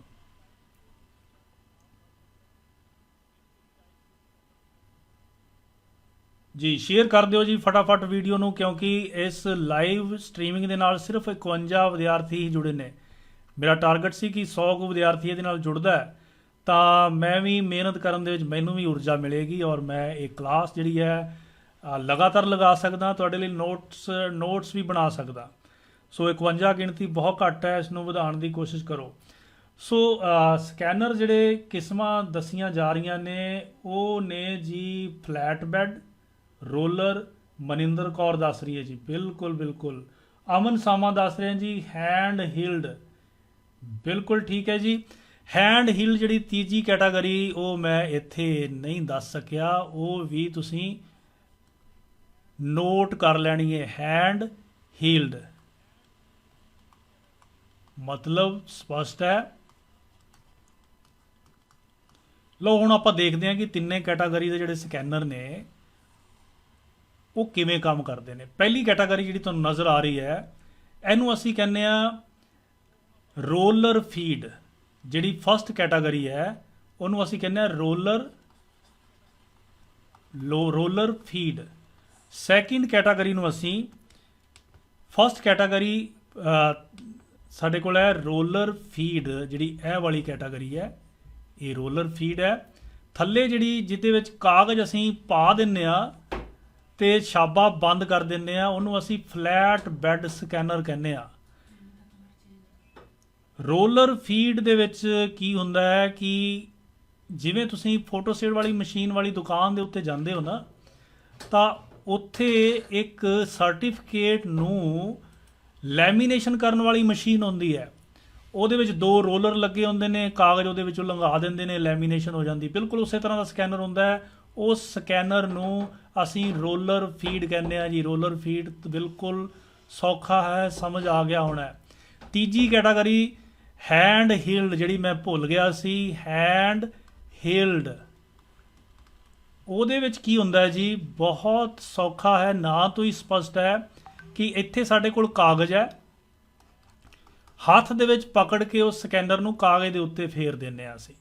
ਜੀ ਸ਼ੇਅਰ ਕਰ ਦਿਓ ਜੀ ਫਟਾਫਟ ਵੀਡੀਓ ਨੂੰ, ਕਿਉਂਕਿ ਇਸ ਲਾਈਵ ਸਟਰੀਮਿੰਗ ਦੇ ਨਾਲ ਸਿਰਫ 51 ਵਿਦਿਆਰਥੀ ਹੀ ਜੁੜੇ ਨੇ। ਮੇਰਾ ਟਾਰਗੇਟ ਸੀ ਕਿ 100 ਕੁ ਵਿਦਿਆਰਥੀ ਇਹਦੇ ਨਾਲ ਜੁੜਦਾ ਹੈ ਤਾਂ ਮੈਂ ਵੀ ਮਿਹਨਤ ਕਰਨ ਦੇ ਵਿੱਚ ਮੈਨੂੰ ਵੀ ਊਰਜਾ ਮਿਲੇਗੀ, ਔਰ ਮੈਂ ਇਹ ਕਲਾਸ ਜਿਹੜੀ ਹੈ ਲਗਾਤਾਰ ਲਗਾ ਸਕਦਾ, ਤੁਹਾਡੇ ਲਈ ਨੋਟਸ ਵੀ ਬਣਾ ਸਕਦਾ। ਸੋ 51 ਗਿਣਤੀ ਬਹੁਤ ਘੱਟ ਹੈ, ਇਸ ਨੂੰ ਵਧਾਉਣ ਦੀ ਕੋਸ਼ਿਸ਼ ਕਰੋ। ਸੋ ਸਕੈਨਰ ਜਿਹੜੇ ਕਿਸਮਾਂ ਦੱਸੀਆਂ ਜਾ ਰਹੀਆਂ ਨੇ ਉਹ ਨੇ ਜੀ flat bed, roller. Maninder Kaur ਦੱਸ ਰਹੀ ਹੈ ਜੀ, ਬਿਲਕੁਲ ਬਿਲਕੁਲ। ਅਮਨ ਸਾਮਾ ਦੱਸ ਰਹੇ ਜੀ ਹੈਂਡ ਹੀਲਡ, ਬਿਲਕੁਲ ਠੀਕ ਹੈ ਜੀ। ਹੈਂਡ ਹੀਲ ਜਿਹੜੀ ਤੀਜੀ ਕੈਟਾਗਰੀ ਉਹ ਮੈਂ ਇੱਥੇ ਨਹੀਂ ਦੱਸ ਸਕਿਆ, ਉਹ ਵੀ ਤੁਸੀਂ ਨੋਟ ਕਰ ਲੈਣੀ ਹੈ। ਹੈਂਡ ਹੀਲਡ ਮਤਲਬ ਸਪਸ਼ਟ ਹੈ। ਲਓ ਹੁਣ ਆਪਾਂ ਦੇਖਦੇ ਹਾਂ ਕਿ ਤਿੰਨੇ ਕੈਟਾਗਰੀ ਦੇ ਜਿਹੜੇ ਸਕੈਨਰ ਨੇ ਉਹ ਕਿਵੇਂ ਕੰਮ ਕਰਦੇ ਨੇ। ਪਹਿਲੀ ਕੈਟਾਗਰੀ ਜਿਹੜੀ ਤੁਹਾਨੂੰ ਨਜ਼ਰ ਆ ਰਹੀ ਹੈ ਇਹਨੂੰ ਅਸੀਂ ਕਹਿੰਦੇ ਆ ਰੋਲਰ ਫੀਡ। ਜਿਹੜੀ ਫਸਟ ਕੈਟਾਗਰੀ ਹੈ ਉਹਨੂੰ ਅਸੀਂ ਕਹਿੰਦੇ ਆ ਰੋਲਰ ਫੀਡ। ਸੈਕਿੰਡ ਕੈਟਾਗਰੀ ਨੂੰ ਅਸੀਂ, ਫਸਟ ਕੈਟਾਗਰੀ ਸਾਡੇ ਕੋਲ ਹੈ ਰੋਲਰ ਫੀਡ, ਜਿਹੜੀ ਇਹ ਵਾਲੀ ਕੈਟਾਗਰੀ ਹੈ ਇਹ ਰੋਲਰ ਫੀਡ ਹੈ। ਥੱਲੇ ਜਿਹੜੀ ਜਿਹਦੇ ਵਿੱਚ ਕਾਗਜ਼ ਅਸੀਂ ਪਾ ਦਿੰਦੇ ਆ ਤੇ ਛਾਬਾ ਬੰਦ ਕਰ ਦਿੰਦੇ ਆ, ਉਹਨੂੰ ਅਸੀਂ ਫਲੈਟ ਬੈੱਡ ਸਕੈਨਰ ਕਹਿੰਦੇ ਆ। ਰੋਲਰ ਫੀਡ ਦੇ ਵਿੱਚ ਕੀ ਹੁੰਦਾ ਹੈ ਕਿ ਜਿਵੇਂ ਤੁਸੀਂ ਫੋਟੋਸਟੇਟ ਵਾਲੀ ਮਸ਼ੀਨ ਵਾਲੀ ਦੁਕਾਨ ਦੇ ਉੱਤੇ ਜਾਂਦੇ ਹੋ ਨਾ, ਤਾਂ ਉੱਥੇ ਇੱਕ ਸਰਟੀਫਿਕੇਟ ਨੂੰ ਲੈਮੀਨੇਸ਼ਨ ਕਰਨ ਵਾਲੀ ਮਸ਼ੀਨ ਹੁੰਦੀ ਹੈ। ਉਹਦੇ ਵਿੱਚ 2 ਰੋਲਰ ਲੱਗੇ ਹੁੰਦੇ ਨੇ, ਕਾਗਜ਼ ਉਹਦੇ ਵਿੱਚੋਂ ਲੰਘਾ ਦਿੰਦੇ ਨੇ, ਲੈਮੀਨੇਸ਼ਨ ਹੋ ਜਾਂਦੀ। ਬਿਲਕੁਲ ਉਸੇ ਤਰ੍ਹਾਂ ਦਾ ਸਕੈਨਰ ਹੁੰਦਾ ਹੈ। ਉਸ ਸਕੈਨਰ ਨੂੰ ਅਸੀਂ ਰੋਲਰ ਫੀਡ ਕਹਿੰਦੇ ਆ ਜੀ। ਰੋਲਰ ਫੀਡ ਬਿਲਕੁਲ ਸੌਖਾ ਹੈ, ਸਮਝ ਆ ਗਿਆ ਹੋਣਾ। ਤੀਜੀ ਕੈਟਾਗਰੀ ਹੈਂਡ ਹੀਲਡ, ਜਿਹੜੀ ਮੈਂ ਭੁੱਲ ਗਿਆ ਸੀ, ਹੈਂਡ ਹੀਲਡ। ਉਹਦੇ ਵਿੱਚ ਕੀ ਹੁੰਦਾ ਹੈ ਜੀ, ਬਹੁਤ ਸੌਖਾ ਹੈ, ਨਾਂ ਤੋਂ ਹੀ ਸਪਸ਼ਟ ਹੈ ਕਿ ਇੱਥੇ ਸਾਡੇ ਕੋਲ ਕਾਗਜ਼ ਹੈ, ਹੱਥ ਦੇ ਵਿੱਚ ਪਕੜ ਕੇ ਉਸ ਸਕੈਨਰ ਨੂੰ ਕਾਗਜ਼ ਦੇ ਉੱਤੇ ਫੇਰ ਦਿੰਦੇ ਹਾਂ ਅਸੀਂ।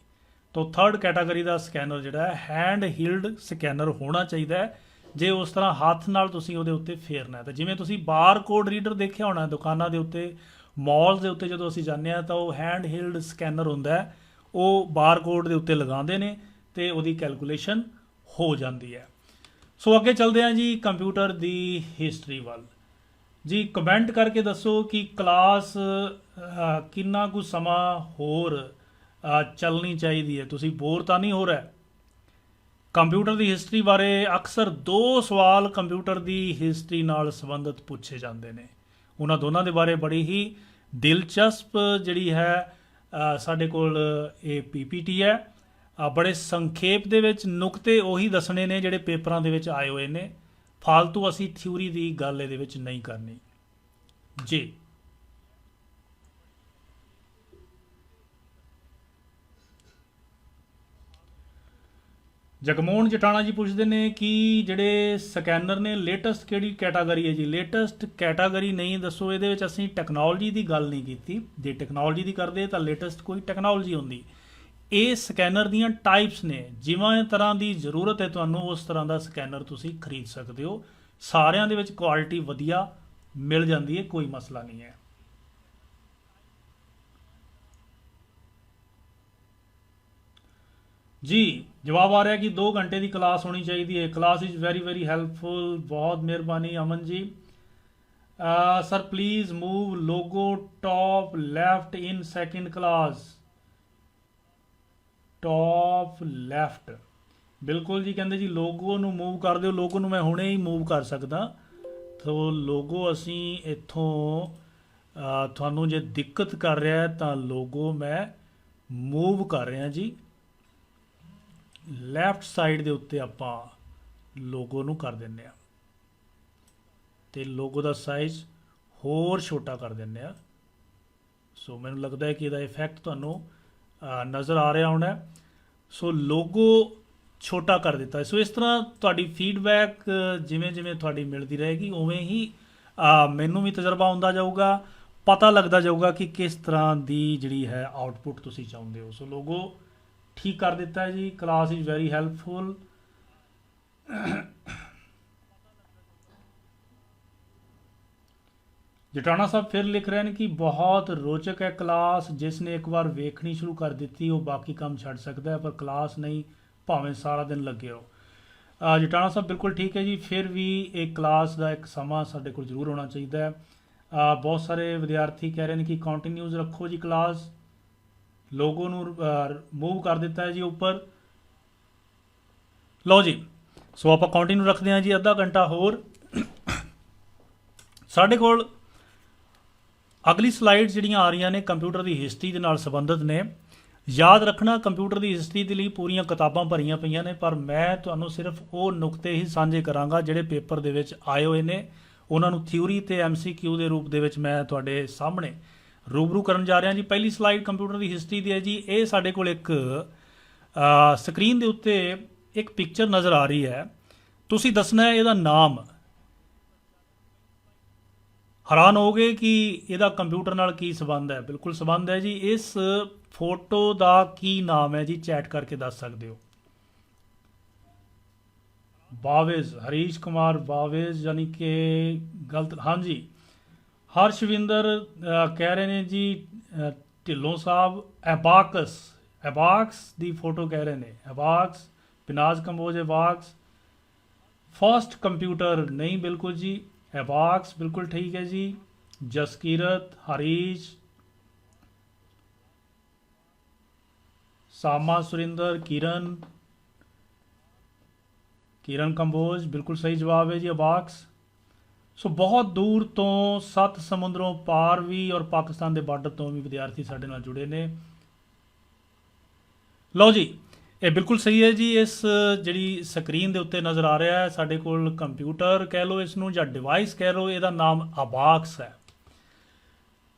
ਤਾਂ ਥਰਡ ਕੈਟਾਗਰੀ ਦਾ ਸਕੈਨਰ ਜਿਹੜਾ ਹੈ ਹੈਂਡ ਹੀਲਡ ਸਕੈਨਰ ਹੋਣਾ ਚਾਹੀਦਾ ਹੈ, ਜੇ ਉਸ ਤਰ੍ਹਾਂ ਹੱਥ ਨਾਲ ਤੁਸੀਂ ਉਹਦੇ ਉੱਤੇ ਫੇਰਨਾ ਹੈ। ਤਾਂ ਜਿਵੇਂ ਤੁਸੀਂ ਬਾਰ ਕੋਡ ਰੀਡਰ ਦੇਖਿਆ ਹੋਣਾ ਦੁਕਾਨਾਂ ਦੇ ਉੱਤੇ, ਮਾਲਸ ਦੇ ਉੱਤੇ ਜਦੋਂ ਅਸੀਂ ਜਾਂਦੇ ਹਾਂ ਤਾਂ ਉਹ ਹੈਂਡ ਹੀਲਡ ਸਕੈਨਰ ਹੁੰਦਾ ਹੈ, ਉਹ ਬਾਰ ਕੋਡ ਦੇ ਉੱਤੇ ਲਗਾਉਂਦੇ ਨੇ ਤੇ ਉਹਦੀ ਕੈਲਕੂਲੇਸ਼ਨ ਹੋ ਜਾਂਦੀ ਹੈ। ਸੋ ਅੱਗੇ ਚੱਲਦੇ ਹਾਂ ਜੀ ਕੰਪਿਊਟਰ ਦੀ ਹਿਸਟਰੀ ਵੱਲ। ਜੀ ਕਮੈਂਟ ਕਰਕੇ ਦੱਸੋ ਕਿ ਕਲਾਸ ਕਿੰਨਾ ਕੁ ਸਮਾਂ ਹੋਰ ਚੱਲਣੀ ਚਾਹੀਦੀ ਹੈ, ਤੁਸੀਂ ਬੋਰ ਤਾਂ ਨਹੀਂ ਹੋ ਰਿਹਾ? ਕੰਪਿਊਟਰ ਦੀ ਹਿਸਟਰੀ ਬਾਰੇ ਅਕਸਰ ਦੋ ਸਵਾਲ ਕੰਪਿਊਟਰ ਦੀ ਹਿਸਟਰੀ ਨਾਲ ਸੰਬੰਧਿਤ ਪੁੱਛੇ ਜਾਂਦੇ ਨੇ। ਉਹਨਾਂ ਦੋਨਾਂ ਦੇ ਬਾਰੇ ਬੜੀ ਹੀ ਦਿਲਚਸਪ ਜਿਹੜੀ ਹੈ ਸਾਡੇ ਕੋਲ ਇਹ ਪੀਪੀਟੀ ਹੈ। ਬੜੇ ਸੰਖੇਪ ਦੇ ਵਿੱਚ ਨੁਕਤੇ ਉਹੀ ਦੱਸਣੇ ਨੇ ਜਿਹੜੇ ਪੇਪਰਾਂ ਦੇ ਵਿੱਚ ਆਏ ਹੋਏ ਨੇ, ਫਾਲਤੂ ਅਸੀਂ ਥਿਊਰੀ ਦੀ ਗੱਲ ਇਹਦੇ ਵਿੱਚ ਨਹੀਂ ਕਰਨੀ ਜੀ। ਜਗਮੋਹਨ ਜਟਾਣਾ ਜੀ ਪੁੱਛਦੇ ਨੇ ਕਿ ਜਿਹੜੇ ਸਕੈਨਰ ਨੇ ਲੇਟੈਸਟ ਕਿਹੜੀ ਕੈਟਾਗਰੀ ਹੈ ਜੀ? ਲੇਟੈਸਟ ਕੈਟਾਗਰੀ ਨਹੀਂ ਦੱਸੋ, ਇਹਦੇ ਵਿੱਚ ਅਸੀਂ ਟੈਕਨੋਲੋਜੀ ਦੀ ਗੱਲ ਨਹੀਂ ਕੀਤੀ। ਜੇ ਟੈਕਨੋਲੋਜੀ ਦੀ ਕਰਦੇ ਤਾਂ ਲੇਟੈਸਟ ਕੋਈ ਟੈਕਨੋਲੋਜੀ ਹੁੰਦੀ। ਇਹ ਸਕੈਨਰ ਦੀਆਂ ਟਾਈਪਸ ਨੇ, ਜਿਵੇਂ ਤਰ੍ਹਾਂ ਦੀ ਜ਼ਰੂਰਤ ਹੈ ਤੁਹਾਨੂੰ ਉਸ ਤਰ੍ਹਾਂ ਦਾ ਸਕੈਨਰ ਤੁਸੀਂ ਖਰੀਦ ਸਕਦੇ ਹੋ। ਸਾਰਿਆਂ ਦੇ ਵਿੱਚ ਕੁਆਲਿਟੀ ਵਧੀਆ ਮਿਲ ਜਾਂਦੀ ਹੈ, ਕੋਈ ਮਸਲਾ ਨਹੀਂ ਹੈ ਜੀ। ਜਵਾਬ ਆ ਰਿਹਾ ਕਿ 2 ਘੰਟੇ ਦੀ ਕਲਾਸ ਹੋਣੀ ਚਾਹੀਦੀ ਹੈ। Class is very very helpful, ਬਹੁਤ ਮਿਹਰਬਾਨੀ Aman ji. Sir please move logo top left in second class. Top left ਬਿਲਕੁਲ ਜੀ, ਕਹਿੰਦੇ ਜੀ ਲੋਗੋ ਨੂੰ ਮੂਵ ਕਰ ਦਿਓ। ਲੋਗੋ ਨੂੰ ਮੈਂ ਹੁਣੇ ਹੀ ਮੂਵ ਕਰ ਸਕਦਾ। ਤੋ ਲੋਗੋ ਅਸੀਂ ਇੱਥੋਂ ਤੁਹਾਨੂੰ ਜੇ ਦਿੱਕਤ ਕਰ ਰਿਹਾ ਹੈ ਤਾਂ ਲੋਗੋ ਮੈਂ ਮੂਵ ਕਰ ਰਿਹਾ ਜੀ। ਲੈਫਟ ਸਾਈਡ ਦੇ ਉੱਤੇ ਆਪਾਂ ਲੋਗੋ ਨੂੰ ਕਰ ਦਿੰਦੇ ਹਾਂ ਤੇ ਲੋਗੋ ਦਾ ਸਾਈਜ਼ ਹੋਰ ਛੋਟਾ ਕਰ ਦਿੰਦੇ ਹਾਂ। ਸੋ ਮੈਨੂੰ ਲੱਗਦਾ ਹੈ ਕਿ ਇਹਦਾ ਇਫੈਕਟ ਤੁਹਾਨੂੰ ਨਜ਼ਰ ਆ ਰਿਹਾ ਹੋਣਾ। ਸੋ ਲੋਗੋ ਛੋਟਾ ਕਰ ਦਿੱਤਾ। ਸੋ ਇਸ ਤਰ੍ਹਾਂ ਤੁਹਾਡੀ ਫੀਡਬੈਕ ਜਿਵੇਂ ਜਿਵੇਂ ਤੁਹਾਡੀ ਮਿਲਦੀ ਰਹੇਗੀ ਉਵੇਂ ਹੀ ਮੈਨੂੰ ਵੀ ਤਜਰਬਾ ਹੁੰਦਾ ਜਾਊਗਾ, ਪਤਾ ਲੱਗਦਾ ਜਾਊਗਾ ਕਿ ਕਿਸ ਤਰ੍ਹਾਂ ਦੀ ਜਿਹੜੀ ਹੈ ਆਊਟਪੁੱਟ ਤੁਸੀਂ ਚਾਹੁੰਦੇ ਹੋ। ਸੋ ਲੋਗੋ ਠੀਕ ਕਰ ਦਿੱਤਾ ਹੈ ਜੀ। Class is very helpful. Jatana ਸਾਹਿਬ ਫਿਰ ਲਿਖ ਰਹੇ ਨੇ ਕਿ ਬਹੁਤ ਰੋਚਕ ਹੈ ਕਲਾਸ, ਜਿਸ ਨੇ ਇੱਕ ਵਾਰ ਵੇਖਣੀ ਸ਼ੁਰੂ ਕਰ ਦਿੱਤੀ ਉਹ ਬਾਕੀ ਕੰਮ ਛੱਡ ਸਕਦਾ ਹੈ, ਪਰ ਕਲਾਸ ਨਹੀਂ, ਭਾਵੇਂ ਸਾਰਾ ਦਿਨ ਲੱਗੇ ਹੋ। ਜਟਾਣਾ ਸਾਹਿਬ ਬਿਲਕੁਲ ਠੀਕ ਹੈ ਜੀ। ਫਿਰ ਵੀ ਇਹ ਕਲਾਸ ਦਾ ਇੱਕ ਸਮਾਂ ਸਾਡੇ ਕੋਲ ਜ਼ਰੂਰ ਹੋਣਾ ਚਾਹੀਦਾ ਹੈ। ਬਹੁਤ ਸਾਰੇ ਵਿਦਿਆਰਥੀ ਕਹਿ ਰਹੇ ਨੇ ਕਿ ਕੰਟੀਨਿਊਸ ਰੱਖੋ ਜੀ ਕਲਾਸ। ਲੋਗੋ ਨੂੰ ਮੂਵ ਕਰ ਦਿੱਤਾ ਹੈ ਜੀ ਉੱਪਰ। ਲਓ ਜੀ, ਸੋ ਆਪਾਂ ਕੰਟੀਨਿਊ ਰੱਖਦੇ ਹਾਂ ਜੀ ਅੱਧਾ ਘੰਟਾ ਹੋਰ। ਸਾਡੇ ਕੋਲ ਅਗਲੀ ਸਲਾਈਡ ਜਿਹੜੀਆਂ ਆ ਰਹੀਆਂ ਨੇ ਕੰਪਿਊਟਰ ਦੀ ਹਿਸਟਰੀ ਦੇ ਨਾਲ ਸੰਬੰਧਿਤ ਨੇ। ਯਾਦ ਰੱਖਣਾ ਕੰਪਿਊਟਰ ਦੀ ਹਿਸਟਰੀ ਦੇ ਲਈ ਪੂਰੀਆਂ ਕਿਤਾਬਾਂ ਭਰੀਆਂ ਪਈਆਂ ਨੇ, ਪਰ ਮੈਂ ਤੁਹਾਨੂੰ ਸਿਰਫ ਉਹ ਨੁਕਤੇ ਹੀ ਸਾਂਝੇ ਕਰਾਂਗਾ ਜਿਹੜੇ ਪੇਪਰ ਦੇ ਵਿੱਚ ਆਏ ਹੋਏ ਨੇ। ਉਹਨਾਂ ਨੂੰ ਥਿਊਰੀ ਤੇ MCQ ਦੇ ਰੂਪ ਦੇ ਵਿੱਚ ਮੈਂ ਤੁਹਾਡੇ ਸਾਹਮਣੇ ਰੂਬਰੂ ਕਰਨ ਜਾ ਰਿਹਾ ਜੀ। ਪਹਿਲੀ ਸਲਾਈਡ ਕੰਪਿਊਟਰ ਦੀ ਹਿਸਟਰੀ ਦੀ ਹੈ ਜੀ। ਇਹ ਸਾਡੇ ਕੋਲ ਇੱਕ ਸਕਰੀਨ ਦੇ ਉੱਤੇ ਇੱਕ ਪਿਕਚਰ ਨਜ਼ਰ ਆ ਰਹੀ ਹੈ। ਤੁਸੀਂ ਦੱਸਣਾ ਹੈ ਇਹਦਾ ਨਾਮ। ਹੈਰਾਨ ਹੋਗੇ ਕਿ ਇਹਦਾ ਕੰਪਿਊਟਰ ਨਾਲ ਕੀ ਸੰਬੰਧ ਹੈ? ਬਿਲਕੁਲ ਸੰਬੰਧ ਹੈ ਜੀ। ਇਸ ਫੋਟੋ ਦਾ ਕੀ ਨਾਮ ਹੈ ਜੀ? ਚੈਟ ਕਰਕੇ ਦੱਸ ਸਕਦੇ ਹੋ। ਬਾਵੇਜ਼, ਹਰੀਸ਼ ਕੁਮਾਰ ਬਾਵੇਜ਼, ਯਾਨੀ ਕਿ ਗਲਤ। ਹਾਂਜੀ, ਹਰਸ਼ਵਿੰਦਰ ਕਹਿ ਰਹੇ ਨੇ ਜੀ ਢਿੱਲੋਂ ਸਾਹਿਬ ਐਬਾਕਸ, ਐਬਾਕਸ ਦੀ ਫੋਟੋ ਕਹਿ ਰਹੇ ਨੇ। Abacus, ਪਿਨਾਜ਼ Kamboj abacus. First computer ਨਹੀਂ, ਬਿਲਕੁਲ ਜੀ ਐਬਾਕਸ ਬਿਲकुल ठीक है जी। जसकीरत, हरीश, सामा सुरिंदर, किरण, किरण कंबोज बिल्कुल सही जवाब है जी अबाक्स। सो बहुत दूर तो 7 समुद्रों पार भी और पाकिस्तान के बार्डर तो भी विद्यार्थी साडे नाल जुड़े ने। लो जी, ਇਹ ਬਿਲਕੁਲ ਸਹੀ ਹੈ ਜੀ। ਇਸ ਜਿਹੜੀ ਸਕਰੀਨ ਦੇ ਉੱਤੇ ਨਜ਼ਰ ਆ ਰਿਹਾ ਹੈ ਸਾਡੇ ਕੋਲ ਕੰਪਿਊਟਰ ਕਹਿ ਲਓ ਇਸ ਨੂੰ ਜਾਂ ਡਿਵਾਈਸ ਕਹਿ ਲਓ, ਇਹਦਾ ਨਾਮ ਅਬਾਕਸ ਹੈ।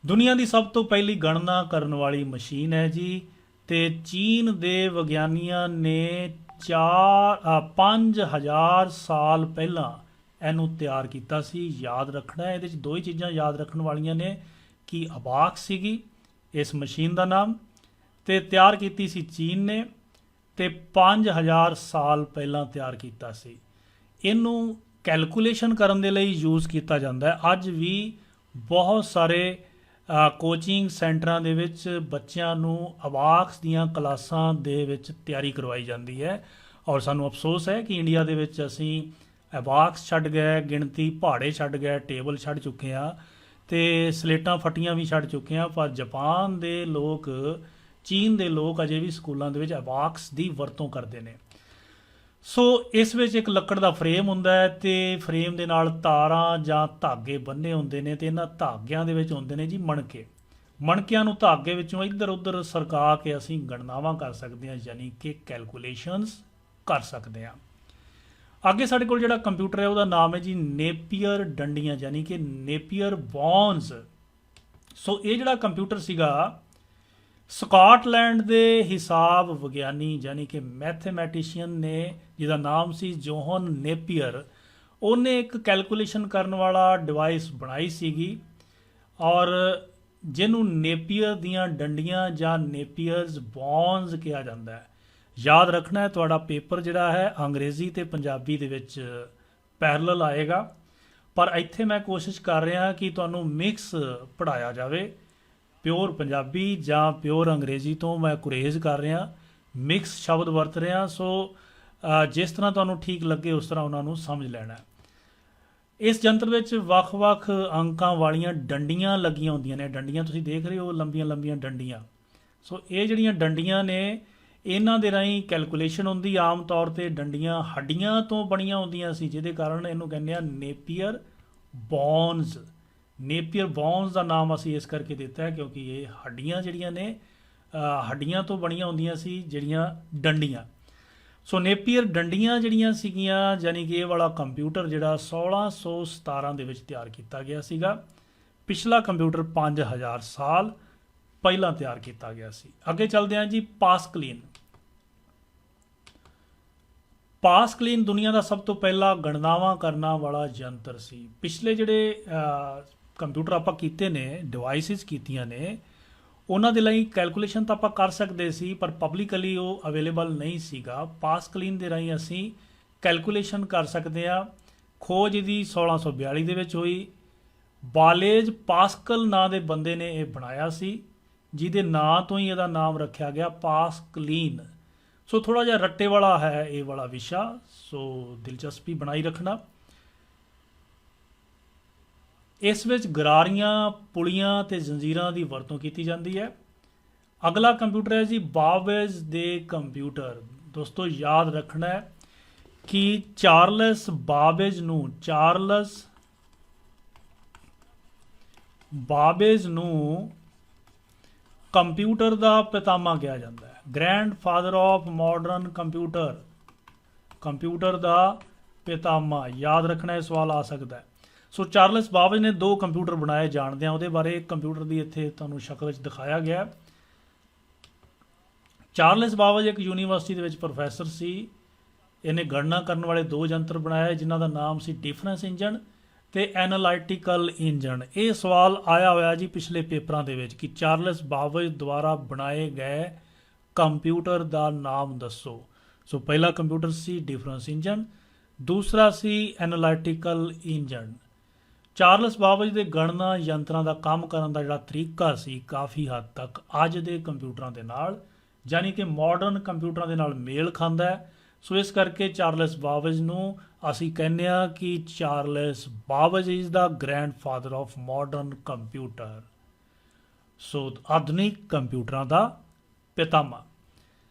ਦੁਨੀਆ ਦੀ ਸਭ ਤੋਂ ਪਹਿਲੀ ਗਣਨਾ ਕਰਨ ਵਾਲੀ ਮਸ਼ੀਨ ਹੈ ਜੀ। ਤੇ ਚੀਨ ਦੇ ਵਿਗਿਆਨੀਆਂ ਨੇ 5000 ਸਾਲ ਪਹਿਲਾਂ ਇਹਨੂੰ ਤਿਆਰ ਕੀਤਾ ਸੀ। ਯਾਦ ਰੱਖਣਾ ਇਹਦੇ 'ਚ ਦੋ ਹੀ ਚੀਜ਼ਾਂ ਯਾਦ ਰੱਖਣ ਵਾਲੀਆਂ ਨੇ ਕਿ ਅਬਾਕ ਸੀਗੀ ਇਸ ਮਸ਼ੀਨ ਦਾ ਨਾਮ, ਤੇ ਤਿਆਰ ਕੀਤੀ ਸੀ ਚੀਨ ਨੇ, ਤੇ 5000 ਸਾਲ ਪਹਿਲਾਂ ਤਿਆਰ ਕੀਤਾ ਸੀ। ਇਹਨੂੰ ਕੈਲਕੂਲੇਸ਼ਨ ਕਰਨ ਦੇ ਲਈ ਯੂਜ਼ ਕੀਤਾ ਜਾਂਦਾ ਹੈ। ਅੱਜ ਵੀ ਬਹੁਤ ਸਾਰੇ ਕੋਚਿੰਗ ਸੈਂਟਰਾਂ ਦੇ ਵਿੱਚ ਬੱਚਿਆਂ ਨੂੰ ਅਬਾਕਸ ਦੀਆਂ ਕਲਾਸਾਂ ਦੇ ਵਿੱਚ ਤਿਆਰੀ ਕਰਵਾਈ ਜਾਂਦੀ ਹੈ। ਔਰ ਸਾਨੂੰ ਅਫਸੋਸ ਹੈ ਕਿ ਇੰਡੀਆ ਦੇ ਵਿੱਚ ਅਸੀਂ ਅਬਾਕਸ ਛੱਡ ਗਏ, ਗਿਣਤੀ ਪਹਾੜੇ ਛੱਡ ਗਏ, ਟੇਬਲ ਛੱਡ ਚੁੱਕੇ ਹਾਂ, ਅਤੇ ਸਲੇਟਾਂ ਫੱਟੀਆਂ ਵੀ ਛੱਡ ਚੁੱਕੇ ਹਾਂ। ਪਰ ਜਾਪਾਨ ਦੇ ਲੋਕ, ਚੀਨ ਦੇ ਲੋਕ ਅਜੇ ਵੀ ਸਕੂਲਾਂ ਦੇ ਵਿੱਚ ਅਬਾਕਸ ਦੀ ਵਰਤੋਂ ਕਰਦੇ ਨੇ। ਸੋ ਇਸ ਵਿੱਚ ਇੱਕ ਲੱਕੜ ਦਾ ਫਰੇਮ ਹੁੰਦਾ ਹੈ, ਅਤੇ ਫਰੇਮ ਦੇ ਨਾਲ ਤਾਰਾਂ ਜਾਂ ਧਾਗੇ ਬੰਨੇ ਹੁੰਦੇ ਨੇ, ਅਤੇ ਇਹਨਾਂ ਧਾਗਿਆਂ ਦੇ ਵਿੱਚ ਹੁੰਦੇ ਨੇ ਜੀ ਮਣਕੇ। ਮਣਕਿਆਂ ਨੂੰ ਧਾਗੇ ਵਿੱਚੋਂ ਇੱਧਰ ਉੱਧਰ ਸਰਕਾ ਕੇ ਅਸੀਂ ਗਣਨਾਵਾਂ ਕਰ ਸਕਦੇ ਹਾਂ, ਯਾਨੀ ਕਿ ਕੈਲਕੂਲੇਸ਼ਨਸ ਕਰ ਸਕਦੇ ਹਾਂ। ਅੱਗੇ ਸਾਡੇ ਕੋਲ ਜਿਹੜਾ ਕੰਪਿਊਟਰ ਹੈ ਉਹਦਾ ਨਾਮ ਹੈ ਜੀ ਨੇਪੀਅਰ ਡੰਡੀਆਂ, ਯਾਨੀ ਕਿ ਨੇਪੀਅਰ ਬੌਨਸ। ਸੋ ਇਹ ਜਿਹੜਾ ਕੰਪਿਊਟਰ ਸੀਗਾ, ਸਕਾਟਲੈਂਡ ਦੇ ਹਿਸਾਬ ਵਿਗਿਆਨੀ ਯਾਨੀ ਕਿ ਮੈਥਮੈਟੀਸ਼ੀਅਨ ਨੇ, ਜਿਹਦਾ ਨਾਮ ਸੀ ਜੋਹਨ ਨੇਪੀਅਰ, ਉਹਨੇ ਇੱਕ ਕੈਲਕੂਲੇਸ਼ਨ ਕਰਨ ਵਾਲਾ ਡਿਵਾਈਸ ਬਣਾਈ ਸੀਗੀ, ਔਰ ਜਿਹਨੂੰ ਨੇਪੀਅਰ ਦੀਆਂ ਡੰਡੀਆਂ ਜਾਂ ਨੇਪੀਅਰਸ ਬੌਨਸ ਕਿਹਾ ਜਾਂਦਾ ਹੈ। ਯਾਦ ਰੱਖਣਾ ਹੈ, ਤੁਹਾਡਾ ਪੇਪਰ ਜਿਹੜਾ ਹੈ ਅੰਗਰੇਜ਼ੀ ਅਤੇ ਪੰਜਾਬੀ ਦੇ ਵਿੱਚ ਪੈਰਲਲ ਆਏਗਾ, ਪਰ ਇੱਥੇ ਮੈਂ ਕੋਸ਼ਿਸ਼ ਕਰ ਰਿਹਾ ਕਿ ਤੁਹਾਨੂੰ ਮਿਕਸ ਪੜ੍ਹਾਇਆ ਜਾਵੇ। ਪਿਓਰ ਪੰਜਾਬੀ ਜਾਂ ਪਿਓਰ ਅੰਗਰੇਜ਼ੀ ਤੋਂ ਮੈਂ ਗੁਰੇਜ਼ ਕਰ ਰਿਹਾ, ਮਿਕਸ ਸ਼ਬਦ ਵਰਤ ਰਿਹਾ। ਸੋ ਜਿਸ ਤਰ੍ਹਾਂ ਤੁਹਾਨੂੰ ਠੀਕ ਲੱਗੇ ਉਸ ਤਰ੍ਹਾਂ ਉਹਨਾਂ ਨੂੰ ਸਮਝ ਲੈਣਾ। ਇਸ ਯੰਤਰ ਵਿੱਚ ਵੱਖ-ਵੱਖ ਅੰਕਾਂ ਵਾਲੀਆਂ ਡੰਡੀਆਂ ਲੱਗੀਆਂ ਹੁੰਦੀਆਂ ਨੇ। ਡੰਡੀਆਂ ਤੁਸੀਂ ਦੇਖ ਰਹੇ ਹੋ, ਲੰਬੀਆਂ ਲੰਬੀਆਂ ਡੰਡੀਆਂ। ਸੋ ਇਹ ਜਿਹੜੀਆਂ ਡੰਡੀਆਂ ਨੇ, ਇਹਨਾਂ ਦੇ ਰਾਹੀਂ ਕੈਲਕੂਲੇਸ਼ਨ ਹੁੰਦੀ। ਆਮ ਤੌਰ 'ਤੇ ਡੰਡੀਆਂ ਹੱਡੀਆਂ ਤੋਂ ਬਣੀਆਂ ਹੁੰਦੀਆਂ ਸੀ, ਜਿਹਦੇ ਕਾਰਨ ਇਹਨੂੰ ਕਹਿੰਦੇ ਆ ਨੇਪੀਅਰ ਬੌਨਸ। ਨੇਪੀਅਰ ਬੌਨਸ ਦਾ ਨਾਮ ਅਸੀਂ ਇਸ ਕਰਕੇ ਦਿੱਤਾ ਹੈ ਕਿਉਂਕਿ ਇਹ ਹੱਡੀਆਂ ਜਿਹੜੀਆਂ ਨੇ, ਹੱਡੀਆਂ ਤੋਂ ਬਣੀਆਂ ਹੁੰਦੀਆਂ ਸੀ ਜਿਹੜੀਆਂ ਡੰਡੀਆਂ। ਸੋ ਨੇਪੀਅਰ ਡੰਡੀਆਂ ਜਿਹੜੀਆਂ ਸੀਗੀਆਂ, ਯਾਨੀ ਕਿ ਇਹ ਵਾਲਾ ਕੰਪਿਊਟਰ ਜਿਹੜਾ 1617 ਦੇ ਵਿੱਚ ਤਿਆਰ ਕੀਤਾ ਗਿਆ ਸੀਗਾ। ਪਿਛਲਾ ਕੰਪਿਊਟਰ 5000 ਸਾਲ ਪਹਿਲਾਂ ਤਿਆਰ ਕੀਤਾ ਗਿਆ ਸੀ। ਅੱਗੇ ਚੱਲਦੇ ਹਾਂ ਜੀ, ਪਾਸਕਲੀਨ। ਪਾਸਕਲੀਨ ਦੁਨੀਆ ਦਾ ਸਭ ਤੋਂ ਪਹਿਲਾ ਗਣਨਾਵਾਂ ਕਰਨ ਵਾਲਾ ਯੰਤਰ ਸੀ। ਪਿਛਲੇ ਜਿਹੜੇ ਕੰਪਿਊਟਰ ਆਪਾਂ ਕੀਤੇ ਨੇ, ਡਿਵਾਈਸਿਸ ਕੀਤੀਆਂ ਨੇ, ਉਹਨਾਂ ਦੇ ਲਈ ਕੈਲਕੂਲੇਸ਼ਨ ਤਾਂ ਆਪਾਂ ਕਰ ਸਕਦੇ ਸੀ, ਪਰ ਪਬਲਿਕਲੀ ਉਹ ਅਵੇਲੇਬਲ ਨਹੀਂ ਸੀਗਾ। ਪਾਸਕਲੀਨ ਦੇ ਰਾਹੀਂ ਅਸੀਂ ਕੈਲਕੂਲੇਸ਼ਨ ਕਰ ਸਕਦੇ ਹਾਂ। ਖੋਜ ਇਹਦੀ 1642 ਦੇ ਵਿੱਚ ਹੋਈ। ਬਾਲੇਜ ਪਾਸਕਲ ਨਾਂ ਦੇ ਬੰਦੇ ਨੇ ਇਹ ਬਣਾਇਆ ਸੀ, ਜਿਹਦੇ ਨਾਂ ਤੋਂ ਹੀ ਇਹਦਾ ਨਾਮ ਰੱਖਿਆ ਗਿਆ ਪਾਸਕਲੀਨ। ਸੋ ਥੋੜ੍ਹਾ ਜਿਹਾ ਰੱਟੇ ਵਾਲਾ ਹੈ ਇਹ ਵਾਲਾ ਵਿਸ਼ਾ, ਸੋ ਦਿਲਚਸਪੀ ਬਣਾਈ ਰੱਖਣਾ। ਇਸ ਵਿੱਚ ਗਰਾਰੀਆਂ, ਪੁਲੀਆਂ ਅਤੇ ਜ਼ੰਜੀਰਾਂ ਦੀ ਵਰਤੋਂ ਕੀਤੀ ਜਾਂਦੀ ਹੈ। ਅਗਲਾ ਕੰਪਿਊਟਰ ਹੈ ਜੀ ਬਾਬੇਜ ਦੇ ਕੰਪਿਊਟਰ। ਦੋਸਤੋ ਯਾਦ ਰੱਖਣਾ ਹੈ ਕਿ ਚਾਰਲਸ ਬਾਬੇਜ ਨੂੰ ਕੰਪਿਊਟਰ ਦਾ ਪਿਤਾਮਾ ਕਿਹਾ ਜਾਂਦਾ ਹੈ। Grandfather of modern computer ਦਾ ਪਿਤਾਮਾ। ਯਾਦ ਰੱਖਣਾ, ਇਹ ਸਵਾਲ ਆ ਸਕਦਾ ਹੈ। ਸੋ ਚਾਰਲਸ ਬਾਬੇਜ ਨੇ 2 ਕੰਪਿਊਟਰ ਬਣਾਏ, ਜਾਣਦੇ ਹਾਂ ਉਹਦੇ ਬਾਰੇ। ਇੱਕ ਕੰਪਿਊਟਰ ਦੀ ਇੱਥੇ ਤੁਹਾਨੂੰ ਸ਼ਕਲ ਵਿੱਚ ਦਿਖਾਇਆ ਗਿਆ। ਚਾਰਲਸ ਬਾਬੇਜ ਇੱਕ ਯੂਨੀਵਰਸਿਟੀ ਦੇ ਵਿੱਚ ਪ੍ਰੋਫੈਸਰ ਸੀ। ਇਹਨੇ ਗਣਨਾ ਕਰਨ ਵਾਲੇ 2 ਯੰਤਰ ਬਣਾਏ, ਜਿਨ੍ਹਾਂ ਦਾ ਨਾਮ ਸੀ ਡਿਫਰੈਂਸ ਇੰਜਨ ਅਤੇ ਐਨਾਲਾਈਟੀਕਲ ਇੰਜਨ। ਇਹ ਸਵਾਲ ਆਇਆ ਹੋਇਆ ਜੀ ਪਿਛਲੇ ਪੇਪਰਾਂ ਦੇ ਵਿੱਚ ਕਿ ਚਾਰਲਸ ਬਾਬੇਜ ਦੁਆਰਾ ਬਣਾਏ ਗਏ ਕੰਪਿਊਟਰ ਦਾ ਨਾਮ ਦੱਸੋ। ਸੋ ਪਹਿਲਾ ਕੰਪਿਊਟਰ ਸੀ ਡਿਫਰੈਂਸ ਇੰਜਨ, ਦੂਸਰਾ ਸੀ ਐਨਾਲਾਈਟੀਕਲ ਇੰਜਨ। ਚਾਰਲਸ ਬਾਬੇਜ ਦੇ ਗਣਨਾ ਯੰਤਰਾਂ ਦਾ ਕੰਮ ਕਰਨ ਦਾ ਜਿਹੜਾ ਤਰੀਕਾ ਸੀ, ਕਾਫੀ ਹੱਦ ਤੱਕ ਅੱਜ ਦੇ ਕੰਪਿਊਟਰਾਂ ਦੇ ਨਾਲ, ਯਾਨੀ ਕਿ ਮਾਡਰਨ ਕੰਪਿਊਟਰਾਂ ਦੇ ਨਾਲ ਮੇਲ ਖਾਂਦਾ ਹੈ। ਸੋ ਇਸ ਕਰਕੇ ਚਾਰਲਸ ਬਾਬੇਜ ਨੂੰ ਅਸੀਂ ਕਹਿੰਦੇ ਹਾਂ ਕਿ Charles Babbage is the grandfather of modern computer. So ਆਧੁਨਿਕ ਕੰਪਿਊਟਰਾਂ ਦਾ ਪਿਤਾਮਾ।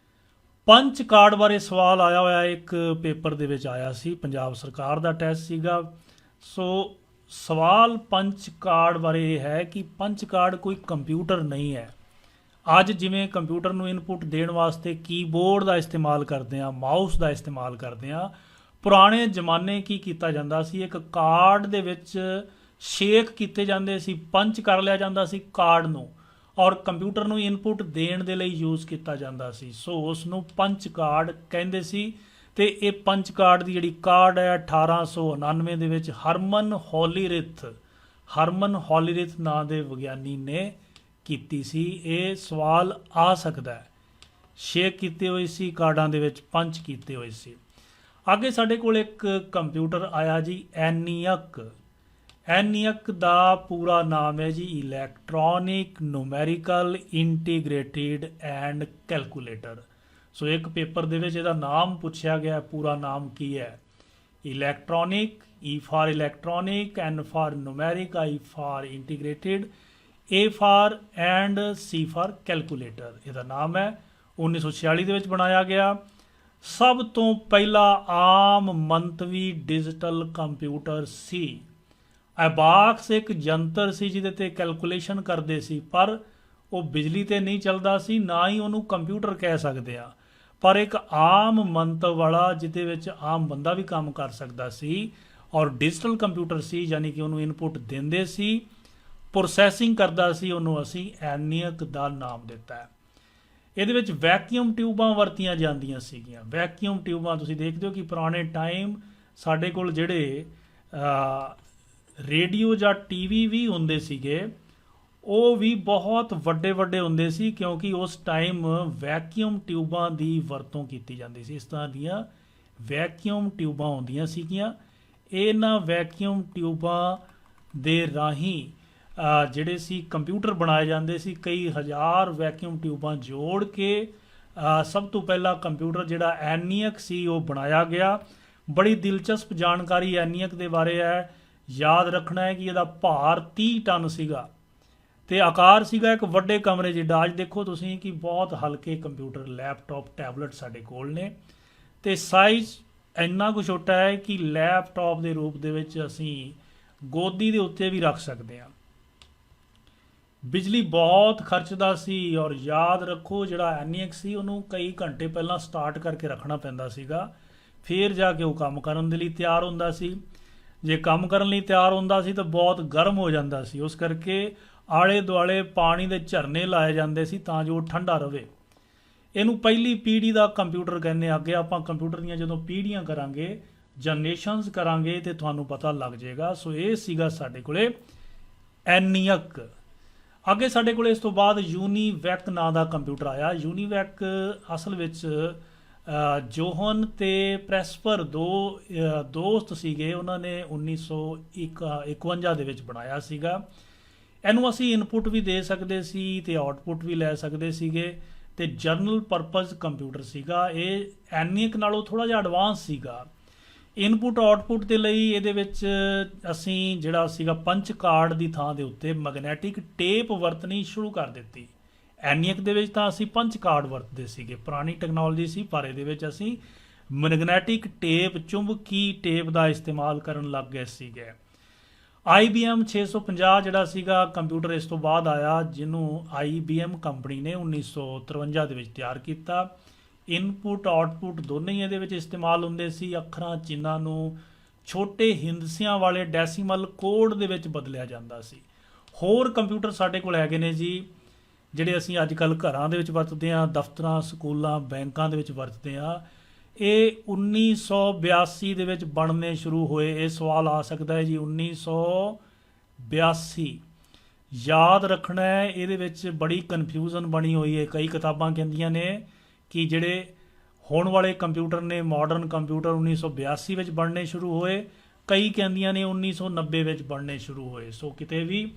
ਪੰਚ ਕਾਰਡ ਬਾਰੇ ਸਵਾਲ ਆਇਆ ਹੋਇਆ, ਇੱਕ ਪੇਪਰ ਦੇ ਵਿੱਚ ਆਇਆ ਸੀ, ਪੰਜਾਬ ਸਰਕਾਰ ਦਾ ਟੈਸਟ ਸੀਗਾ। ਸੋ ਸਵਾਲ ਪੰਚ ਕਾਰਡ ਬਾਰੇ ਇਹ ਹੈ ਕਿ ਪੰਚ ਕਾਰਡ ਕੋਈ ਕੰਪਿਊਟਰ ਨਹੀਂ ਹੈ। ਅੱਜ ਜਿਵੇਂ ਕੰਪਿਊਟਰ ਨੂੰ ਇਨਪੁਟ ਦੇਣ ਵਾਸਤੇ ਕੀਬੋਰਡ ਦਾ ਇਸਤੇਮਾਲ ਕਰਦੇ ਹਾਂ, ਮਾਊਸ ਦਾ ਇਸਤੇਮਾਲ ਕਰਦੇ ਹਾਂ, ਪੁਰਾਣੇ ਜ਼ਮਾਨੇ ਕੀ ਕੀਤਾ ਜਾਂਦਾ ਸੀ, ਇੱਕ ਕਾਰਡ ਦੇ ਵਿੱਚ ਸ਼ੇਕ ਕੀਤੇ ਜਾਂਦੇ ਸੀ, ਪੰਚ ਕਰ ਲਿਆ ਜਾਂਦਾ ਸੀ ਕਾਰਡ ਨੂੰ, ਔਰ ਕੰਪਿਊਟਰ ਨੂੰ ਇਨਪੁਟ ਦੇਣ ਦੇ ਲਈ ਯੂਜ਼ ਕੀਤਾ ਜਾਂਦਾ ਸੀ। ਸੋ ਉਸ ਨੂੰ ਪੰਚ ਕਾਰਡ ਕਹਿੰਦੇ ਸੀ। ਅਤੇ ਇਹ ਪੰਚ ਕਾਰਡ ਦੀ ਜਿਹੜੀ ਕਾਰਡ ਹੈ 1899 ਦੇ ਵਿੱਚ ਹਰਮਨ ਹਰਮਨ ਹੌਲੀਰਿਥ ਨਾਂ ਦੇ ਵਿਗਿਆਨੀ ਨੇ ਕੀਤੀ ਸੀ। ਇਹ ਸਵਾਲ ਆ ਸਕਦਾ ਹੈ। 6 ਕੀਤੇ ਹੋਏ ਸੀ ਕਾਰਡਾਂ ਦੇ ਵਿੱਚ, 5 ਕੀਤੇ ਹੋਏ ਸੀ। ਅੱਗੇ ਸਾਡੇ ਕੋਲ ਇੱਕ ਕੰਪਿਊਟਰ ਆਇਆ ਜੀ, ਐਨੀਅਕ। ਐਨੀਅਕ ਦਾ ਪੂਰਾ ਨਾਮ ਹੈ ਜੀ electronic numerical integrated and calculator. So ਇੱਕ ਪੇਪਰ ਦੇ ਵਿੱਚ ਇਹਦਾ ਨਾਮ ਪੁੱਛਿਆ ਗਿਆ, ਪੂਰਾ ਨਾਮ ਕੀ ਹੈ? Electronic, E for electronic, N for numeric, I for integrated, A for and C for calculator। ਇਹਦਾ ਨਾਮ ਹੈ। 1946 ਦੇ ਵਿੱਚ ਬਣਾਇਆ ਗਿਆ। ਸਭ ਤੋਂ ਪਹਿਲਾ ਆਮ ਮੰਤਵੀ ਡਿਜੀਟਲ ਕੰਪਿਊਟਰ ਸੀ। ਐਬਾਕਸ ਇੱਕ ਜੰਤਰ ਸੀ ਜਿਹਦੇ ਤੇ ਕੈਲਕੂਲੇਸ਼ਨ ਕਰਦੇ ਸੀ, ਪਰ ਉਹ ਬਿਜਲੀ ਤੇ ਨਹੀਂ ਚੱਲਦਾ ਸੀ, ਨਾ ਹੀ ਉਹਨੂੰ ਕੰਪਿਊਟਰ ਕਹਿ ਸਕਦੇ ਆ, ਪਰ ਇੱਕ ਆਮ ਮੰਤਵ ਵਾਲਾ ਜਿਹਦੇ ਵਿੱਚ ਆਮ ਬੰਦਾ ਵੀ ਕੰਮ ਕਰ ਸਕਦਾ ਸੀ, ਔਰ ਡਿਜੀਟਲ ਕੰਪਿਊਟਰ ਸੀ, ਯਾਨੀ ਕਿ ਉਹਨੂੰ ਇਨਪੁਟ ਦਿੰਦੇ ਸੀ, ਪ੍ਰੋਸੈਸਿੰਗ ਕਰਦਾ ਸੀ, ਉਹਨੂੰ ਅਸੀਂ ਐਨੀਅਕ ਦਾ ਨਾਮ ਦਿੱਤਾ ਹੈ। ਇਹਦੇ ਵਿੱਚ ਵੈਕਿਊਮ ਟਿਊਬਾਂ ਵਰਤੀਆਂ ਜਾਂਦੀਆਂ ਸੀਗੀਆਂ। ਵੈਕਿਊਮ ਟਿਊਬਾਂ ਤੁਸੀਂ ਦੇਖਦੇ ਹੋ ਕਿ ਪੁਰਾਣੇ ਟਾਈਮ ਸਾਡੇ ਕੋਲ ਜਿਹੜੇ ਰੇਡੀਓ ਜਾਂ ਟੀਵੀ ਵੀ ਹੁੰਦੇ ਸੀਗੇ, ਉਹ ਵੀ ਬਹੁਤ ਵੱਡੇ ਵੱਡੇ ਹੁੰਦੇ ਸੀ, ਕਿਉਂਕਿ ਉਸ ਟਾਈਮ ਵੈਕਿਊਮ ਟਿਊਬਾਂ ਦੀ ਵਰਤੋਂ ਕੀਤੀ ਜਾਂਦੀ ਸੀ। ਇਸ ਤਰ੍ਹਾਂ ਦੀਆਂ ਵੈਕਿਊਮ ਟਿਊਬਾਂ ਹੁੰਦੀਆਂ ਸੀਗੀਆਂ। ਇਹਨਾਂ ਵੈਕਿਊਮ ਟਿਊਬਾਂ ਦੇ ਰਾਹੀਂ ਜਿਹੜੇ ਸੀ ਕੰਪਿਊਟਰ ਬਣਾਏ ਜਾਂਦੇ ਸੀ। ਕਈ ਹਜ਼ਾਰ ਵੈਕਿਊਮ ਟਿਊਬਾਂ ਜੋੜ ਕੇ ਸਭ ਤੋਂ ਪਹਿਲਾਂ ਕੰਪਿਊਟਰ ਜਿਹੜਾ ਐਨੀਅਕ ਸੀ ਉਹ ਬਣਾਇਆ ਗਿਆ। ਬੜੀ ਦਿਲਚਸਪ ਜਾਣਕਾਰੀ ਐਨੀਅਕ ਦੇ ਬਾਰੇ ਹੈ। ਯਾਦ ਰੱਖਣਾ ਹੈ ਕਿ ਇਹਦਾ ਭਾਰ 30 ਟਨ ਸੀਗਾ ਤੇ ਆਕਾਰ ਸੀਗਾ ਇੱਕ ਵੱਡੇ ਕਮਰੇ ਜਿੱਡਾ। ਅੱਜ ਦੇਖੋ ਤੁਸੀਂ ਕਿ ਬਹੁਤ ਹਲਕੇ ਕੰਪਿਊਟਰ, ਲੈਪਟਾਪ, ਟੈਬਲੇਟ ਸਾਡੇ ਕੋਲ ਨੇ, ਤੇ ਸਾਈਜ਼ ਇੰਨਾ ਕੁ ਛੋਟਾ ਹੈ ਕਿ ਲੈਪਟਾਪ ਦੇ ਰੂਪ ਦੇ ਵਿੱਚ ਅਸੀਂ ਗੋਦੀ ਦੇ ਉੱਤੇ ਵੀ ਰੱਖ ਸਕਦੇ ਹਾਂ। ਬਿਜਲੀ ਬਹੁਤ ਖਰਚਦਾ ਸੀ, ਔਰ ਯਾਦ ਰੱਖੋ ਜਿਹੜਾ ਐਨੀਅਕ ਸੀ ਉਹਨੂੰ ਕਈ ਘੰਟੇ ਪਹਿਲਾਂ ਸਟਾਰਟ ਕਰਕੇ ਰੱਖਣਾ ਪੈਂਦਾ ਸੀਗਾ, ਫਿਰ ਜਾ ਕੇ ਉਹ ਕੰਮ ਕਰਨ ਦੇ ਲਈ ਤਿਆਰ ਹੁੰਦਾ ਸੀ। ਜੇ ਕੰਮ ਕਰਨ ਲਈ ਤਿਆਰ ਹੁੰਦਾ ਸੀ ਤਾਂ ਬਹੁਤ ਗਰਮ ਹੋ ਜਾਂਦਾ ਸੀ, ਉਸ ਕਰਕੇ ਆਲੇ ਦੁਆਲੇ ਪਾਣੀ ਦੇ ਝਰਨੇ ਲਾਏ ਜਾਂਦੇ ਸੀ ਤਾਂ ਜੋ ਠੰਡਾ ਰਵੇ। ਇਹਨੂੰ ਪਹਿਲੀ ਪੀੜ੍ਹੀ ਦਾ ਕੰਪਿਊਟਰ ਕਹਿੰਦੇ ਆ। ਅੱਗੇ ਆਪਾਂ ਕੰਪਿਊਟਰ ਦੀਆਂ ਜਦੋਂ ਪੀੜ੍ਹੀਆਂ ਕਰਾਂਗੇ, ਜਨਰੇਸ਼ਨਸ ਕਰਾਂਗੇ, ਤੇ ਤੁਹਾਨੂੰ ਪਤਾ ਲੱਗ ਜਾਏਗਾ। ਸੋ ਇਹ ਸੀਗਾ ਸਾਡੇ ਕੋਲੇ ਐਨੀਅਕ। ਅੱਗੇ ਸਾਡੇ ਕੋਲ ਇਸ ਤੋਂ ਬਾਅਦ ਯੂਨੀਵੈਕ ਨਾਂ ਦਾ ਕੰਪਿਊਟਰ ਆਇਆ। ਯੂਨੀਵੈਕ ਅਸਲ ਵਿੱਚ ਜੋਹਨ ਤੇ ਪ੍ਰੈਸਪਰ ਦੋ ਦੋਸਤ ਸੀਗੇ, ਉਹਨਾਂ ਨੇ 1951 ਦੇ ਵਿੱਚ ਬਣਾਇਆ ਸੀਗਾ। ਇਹਨੂੰ ਅਸੀਂ ਇਨਪੁਟ ਵੀ ਦੇ ਸਕਦੇ ਸੀ ਤੇ ਆਉਟਪੁੱਟ ਵੀ ਲੈ ਸਕਦੇ ਸੀਗੇ, ਤੇ ਜਨਰਲ ਪਰਪਸ ਕੰਪਿਊਟਰ ਸੀਗਾ। ਇਹ ਐਨੀਅਕ ਨਾਲੋਂ ਥੋੜ੍ਹਾ ਜਿਹਾ ਐਡਵਾਂਸ ਸੀਗਾ। ਇਨਪੁਟ ਆਉਟਪੁੱਟ ਦੇ ਲਈ ਇਹਦੇ ਵਿੱਚ ਅਸੀਂ ਜਿਹੜਾ ਸੀਗਾ ਪੰਚ ਕਾਰਡ ਦੀ ਥਾਂ ਦੇ ਉੱਤੇ ਮੈਗਨੈਟਿਕ ਟੇਪ ਵਰਤਣੀ ਸ਼ੁਰੂ ਕਰ ਦਿੱਤੀ। ਐਨੀਅਕ ਦੇ ਵਿੱਚ ਤਾਂ ਅਸੀਂ ਪੰਚ ਕਾਰਡ ਵਰਤਦੇ ਸੀਗੇ, ਪੁਰਾਣੀ ਟੈਕਨੋਲੋਜੀ ਸੀ, ਪਰ ਇਹਦੇ ਵਿੱਚ ਅਸੀਂ ਮੈਗਨੈਟਿਕ ਟੇਪ, ਚੁੰਬਕੀ ਟੇਪ ਦਾ ਇਸਤੇਮਾਲ ਕਰਨ ਲੱਗ ਗਏ ਸੀਗੇ। IBM 650 ਜਿਹੜਾ ਸੀਗਾ ਕੰਪਿਊਟਰ ਇਸ ਤੋਂ ਬਾਅਦ ਆਇਆ, ਜਿਹਨੂੰ IBM ਕੰਪਨੀ ਨੇ 1953 ਦੇ ਵਿੱਚ ਤਿਆਰ ਕੀਤਾ। ਇਨਪੁਟ ਆਉਟਪੁੱਟ ਦੋਨੇ ਹੀ ਇਹਦੇ ਵਿੱਚ ਇਸਤੇਮਾਲ ਹੁੰਦੇ ਸੀ। ਅੱਖਰਾਂ, ਚਿੰਨ੍ਹਾਂ ਨੂੰ ਛੋਟੇ ਹਿੰਦਸਿਆਂ ਵਾਲੇ ਡੈਸੀਮਲ ਕੋਡ ਦੇ ਵਿੱਚ ਬਦਲਿਆ ਜਾਂਦਾ ਸੀ। ਹੋਰ ਕੰਪਿਊਟਰ ਸਾਡੇ ਕੋਲ ਹੈਗੇ ਨੇ ਜੀ, ਜਿਹੜੇ ਅਸੀਂ ਅੱਜ ਕੱਲ੍ਹ ਘਰਾਂ ਦੇ ਵਿੱਚ ਵਰਤਦੇ ਹਾਂ, ਦਫ਼ਤਰਾਂ, ਸਕੂਲਾਂ, ਬੈਂਕਾਂ ਦੇ ਵਿੱਚ ਵਰਤਦੇ ਹਾਂ। ਇਹ 1982 ਦੇ ਵਿੱਚ ਬਣਨੇ ਸ਼ੁਰੂ ਹੋਏ। ਇਹ ਸਵਾਲ ਆ ਸਕਦਾ ਹੈ ਜੀ 1982 ਯਾਦ ਰੱਖਣਾ ਹੈ। ਇਹਦੇ ਵਿੱਚ ਬੜੀ ਕਨਫਿਊਜ਼ਨ ਬਣੀ ਹੋਈ ਹੈ। ਕਈ ਕਿਤਾਬਾਂ ਕਹਿੰਦੀਆਂ ਨੇ ਕਿ ਜਿਹੜੇ ਹੁਣ ਵਾਲੇ ਕੰਪਿਊਟਰ ਨੇ, ਮਾਡਰਨ ਕੰਪਿਊਟਰ 1982 ਵਿੱਚ ਬਣਨੇ ਸ਼ੁਰੂ ਹੋਏ, ਕਈ ਕਹਿੰਦੀਆਂ ਨੇ 1990 ਵਿੱਚ ਬਣਨੇ ਸ਼ੁਰੂ ਹੋਏ। ਸੋ ਕਿਤੇ ਵੀ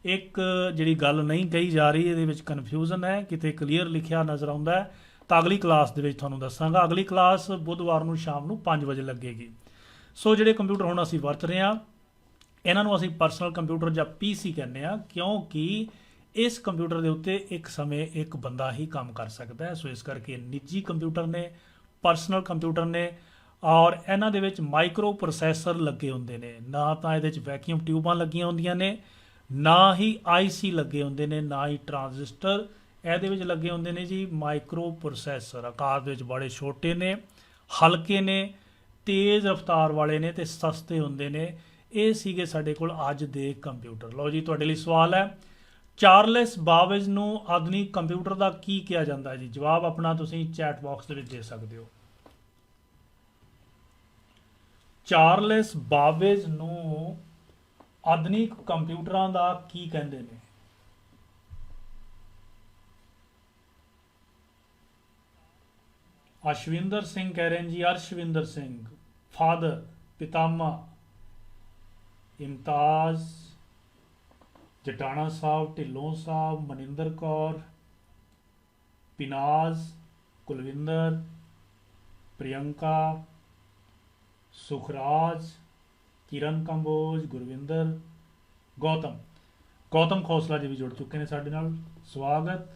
ਇੱਕ ਜਿਹੜੀ ਗੱਲ ਨਹੀਂ ਕਹੀ ਜਾ ਰਹੀ, ਇਹਦੇ ਵਿੱਚ ਕਨਫਿਊਜ਼ਨ ਹੈ। ਕਿਤੇ ਕਲੀਅਰ ਲਿਖਿਆ ਨਜ਼ਰ ਆਉਂਦਾ ਹੈ ਤਾਂ ਅਗਲੀ ਕਲਾਸ ਦੇ ਵਿੱਚ ਤੁਹਾਨੂੰ ਦੱਸਾਂਗਾ। ਅਗਲੀ ਕਲਾਸ ਬੁੱਧਵਾਰ ਨੂੰ ਸ਼ਾਮ ਨੂੰ 5 ਵਜੇ ਲੱਗੇਗੀ। ਸੋ ਜਿਹੜੇ ਕੰਪਿਊਟਰ ਹੁਣ ਅਸੀਂ ਵਰਤ ਰਹੇ ਹਾਂ, ਇਹਨਾਂ ਨੂੰ ਅਸੀਂ ਪਰਸਨਲ ਕੰਪਿਊਟਰ ਜਾਂ PC ਕਹਿੰਦੇ ਹਾਂ, ਕਿਉਂਕਿ ਇਸ ਕੰਪਿਊਟਰ ਦੇ ਉੱਤੇ ਇੱਕ ਸਮੇਂ ਇੱਕ ਬੰਦਾ ਹੀ ਕੰਮ ਕਰ ਸਕਦਾ ਹੈ। ਸੋ ਇਸ ਕਰਕੇ ਨਿੱਜੀ ਕੰਪਿਊਟਰ ਨੇ, ਪਰਸਨਲ ਕੰਪਿਊਟਰ ਨੇ, ਔਰ ਇਹਨਾਂ ਦੇ ਵਿੱਚ ਮਾਈਕਰੋ ਪ੍ਰੋਸੈਸਰ ਲੱਗੇ ਹੁੰਦੇ ਨੇ। ਨਾ ਤਾਂ ਇਹਦੇ ਵਿੱਚ ਵੈਕਿਊਮ ਟਿਊਬਾਂ ਲੱਗੀਆਂ ਹੁੰਦੀਆਂ ਨੇ, ਨਾ ਹੀ IC ਲੱਗੇ ਹੁੰਦੇ ਨੇ, ਨਾ ਹੀ ਟਰਾਂਜ਼ਿਸਟਰ। ਇਹਦੇ ਵਿੱਚ ਲੱਗੇ ਹੁੰਦੇ ਨੇ ਜੀ ਮਾਈਕਰੋ ਪ੍ਰੋਸੈਸਰ। ਆਕਾਰ ਦੇ ਵਿੱਚ ਬੜੇ ਛੋਟੇ ਨੇ, ਹਲਕੇ ਨੇ, ਤੇਜ਼ ਰਫ਼ਤਾਰ ਵਾਲੇ ਨੇ ਤੇ ਸਸਤੇ ਹੁੰਦੇ ਨੇ। ਇਹ ਸੀਗੇ ਸਾਡੇ ਕੋਲ ਅੱਜ ਦੇ ਕੰਪਿਊਟਰ। ਲਓ ਜੀ, ਤੁਹਾਡੇ ਲਈ ਸਵਾਲ ਹੈ, ਚਾਰਲਸ ਬਾਬੇਜ ਨੂੰ ਆਧੁਨਿਕ ਕੰਪਿਊਟਰ ਦਾ ਕੀ ਕਿਹਾ ਜਾਂਦਾ ਹੈ ਜੀ? ਜਵਾਬ ਆਪਣਾ ਤੁਸੀਂ ਚੈਟ ਬਾਕਸ ਦੇ ਵਿੱਚ ਦੇ ਸਕਦੇ ਹੋ। ਚਾਰਲਸ ਬਾਬੇਜ ਨੂੰ ਆਧੁਨਿਕ ਕੰਪਿਊਟਰਾਂ ਦਾ ਕੀ ਕਹਿੰਦੇ ਨੇ? ਅਸ਼ਵਿੰਦਰ ਸਿੰਘ ਕਹਿ ਰਹੇ ਨੇ ਜੀ, ਅਰਸ਼ਵਿੰਦਰ ਸਿੰਘ। ਫਾਦਰ, ਪਿਤਾਮਾ, ਇਮਤਾਜ਼, ਜਟਾਣਾ ਸਾਹਿਬ, ਢਿੱਲੋਂ ਸਾਹਿਬ, ਮਨਿੰਦਰ ਕੌਰ, ਪਿਨਾਜ਼, ਕੁਲਵਿੰਦਰ, ਪ੍ਰਿयंका, ਸੁਖਰਾਜ, ਕਿਰਨ ਕੰਬੋਜ, ਗੁਰਵਿੰਦਰ, ਗੌਤਮ ਖੋਸਲਾ ਜੀ ਵੀ ਜੁੜ ਚੁੱਕੇ ਨੇ ਸਾਡੇ ਨਾਲ, ਸਵਾਗਤ।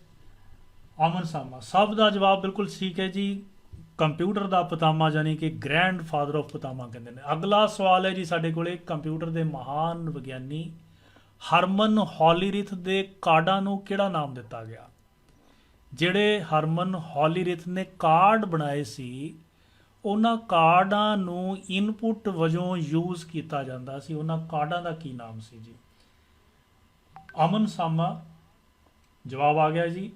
ਅਮਨ ਸਾਮਾ, ਸਭ ਦਾ ਜਵਾਬ ਬਿਲਕੁਲ ਠੀਕ ਹੈ ਜੀ। ਕੰਪਿਊਟਰ ਦਾ ਪਿਤਾਮਾ ਯਾਨੀ ਕਿ ਗ੍ਰੈਂਡ ਫਾਦਰ ਆਫ ਪਿਤਾਮਾ ਕਹਿੰਦੇ ਨੇ। ਅਗਲਾ ਸਵਾਲ ਹੈ ਜੀ ਸਾਡੇ ਕੋਲੇ, ਕੰਪਿਊਟਰ ਦੇ ਮਹਾਨ ਵਿਗਿਆਨੀ ਹਰਮਨ ਹੌਲੀਰਿਥ ਦੇ ਕਾਰਡਾਂ ਨੂੰ ਕਿਹੜਾ ਨਾਮ ਦਿੱਤਾ ਗਿਆ? ਜਿਹੜੇ ਹਰਮਨ ਹੌਲੀਰਿਥ ਨੇ ਕਾਰਡ ਬਣਾਏ ਸੀ, ਉਹਨਾਂ ਕਾਰਡਾਂ ਨੂੰ ਇਨਪੁਟ ਵਜੋਂ ਯੂਜ਼ ਕੀਤਾ ਜਾਂਦਾ ਸੀ, ਉਹਨਾਂ ਕਾਰਡਾਂ ਦਾ ਕੀ ਨਾਮ ਸੀ ਜੀ? ਅਮਨ ਸਾਮਾ, ਜਵਾਬ ਆ ਗਿਆ ਜੀ।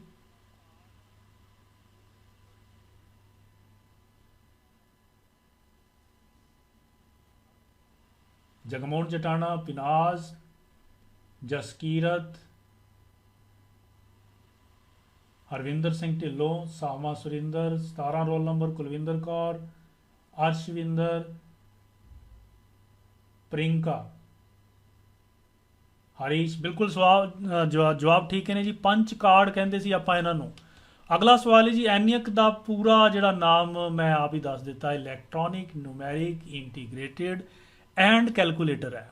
Jagmohan Jatana, Pinaz, Jaskirat, Harvinder Singh Dhillon, Sama Surinder, 17 roll number Kulwinder Kaur, Arshvinder, Priyanka, Harish. ਬਿਲਕੁਲ ਜਵਾਬ ਠੀਕ ਨੇ ਜੀ। ਪੰਚ ਕਾਰਡ ਕਹਿੰਦੇ ਸੀ ਆਪਾਂ ਇਹਨਾਂ ਨੂੰ। ਅਗਲਾ ਸਵਾਲ ਹੈ ਜੀ, ਐਨੀਅਕ ਦਾ ਪੂਰਾ ਜਿਹੜਾ ਨਾਮ ਮੈਂ ਆਪ ਹੀ ਦੱਸ ਦਿੱਤਾ, electronic numeric integrated and calculator ਹੈ।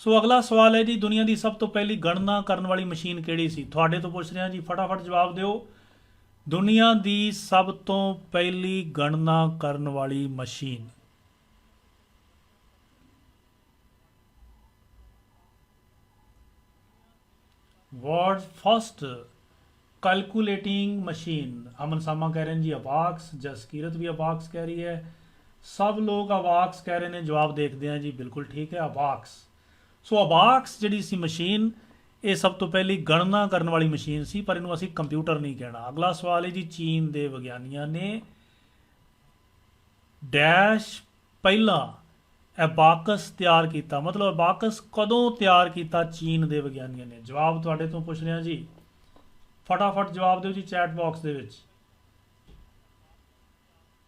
ਸੋ ਅਗਲਾ ਸਵਾਲ ਹੈ ਜੀ, ਦੁਨੀਆ ਦੀ ਸਭ ਤੋਂ ਪਹਿਲੀ ਗਣਨਾ ਕਰਨ ਵਾਲੀ ਮਸ਼ੀਨ ਕਿਹੜੀ ਸੀ? ਤੁਹਾਡੇ ਤੋਂ ਪੁੱਛ ਰਿਹਾ ਜੀ, ਫਟਾਫਟ ਜਵਾਬ ਦਿਓ। ਦੁਨੀਆ ਦੀ ਸਭ ਤੋਂ ਪਹਿਲੀ ਗਣਨਾ ਕਰਨ ਵਾਲੀ machine. World first calculating machine. Aman Sama कह रहे हैं जी अबाक्स, जसकीरत भी अबाक्स कह रही है, सब लोग अबाक्स कह रहे हैं। जवाब देखते हैं जी, बिल्कुल ठीक है, अबाक्स। सो अबाक्स ਜਿਹੜੀ ਸੀ ਮਸ਼ੀਨ, ਇਹ ਸਭ ਤੋਂ ਪਹਿਲੀ ਗਣਨਾ ਕਰਨ ਵਾਲੀ ਮਸ਼ੀਨ ਸੀ, ਪਰ ਇਹਨੂੰ ਅਸੀਂ ਕੰਪਿਊਟਰ ਨਹੀਂ ਕਹਿਣਾ। ਅਗਲਾ ਸਵਾਲ ਹੈ ਜੀ, ਚੀਨ ਦੇ ਵਿਗਿਆਨੀਆਂ ਨੇ ਡੈਸ਼ ਪਹਿਲਾਂ ਐਬਾਕਸ ਤਿਆਰ ਕੀਤਾ, ਮਤਲਬ ਐਬਾਕਸ ਕਦੋਂ ਤਿਆਰ ਕੀਤਾ ਚੀਨ ਦੇ ਵਿਗਿਆਨੀਆਂ ਨੇ? ਜਵਾਬ ਤੁਹਾਡੇ ਤੋਂ ਪੁੱਛ ਰਿਹਾ ਜੀ, ਫਟਾਫਟ ਜਵਾਬ ਦਿਓ ਜੀ ਚੈਟ ਬਾਕਸ ਦੇ ਵਿੱਚ।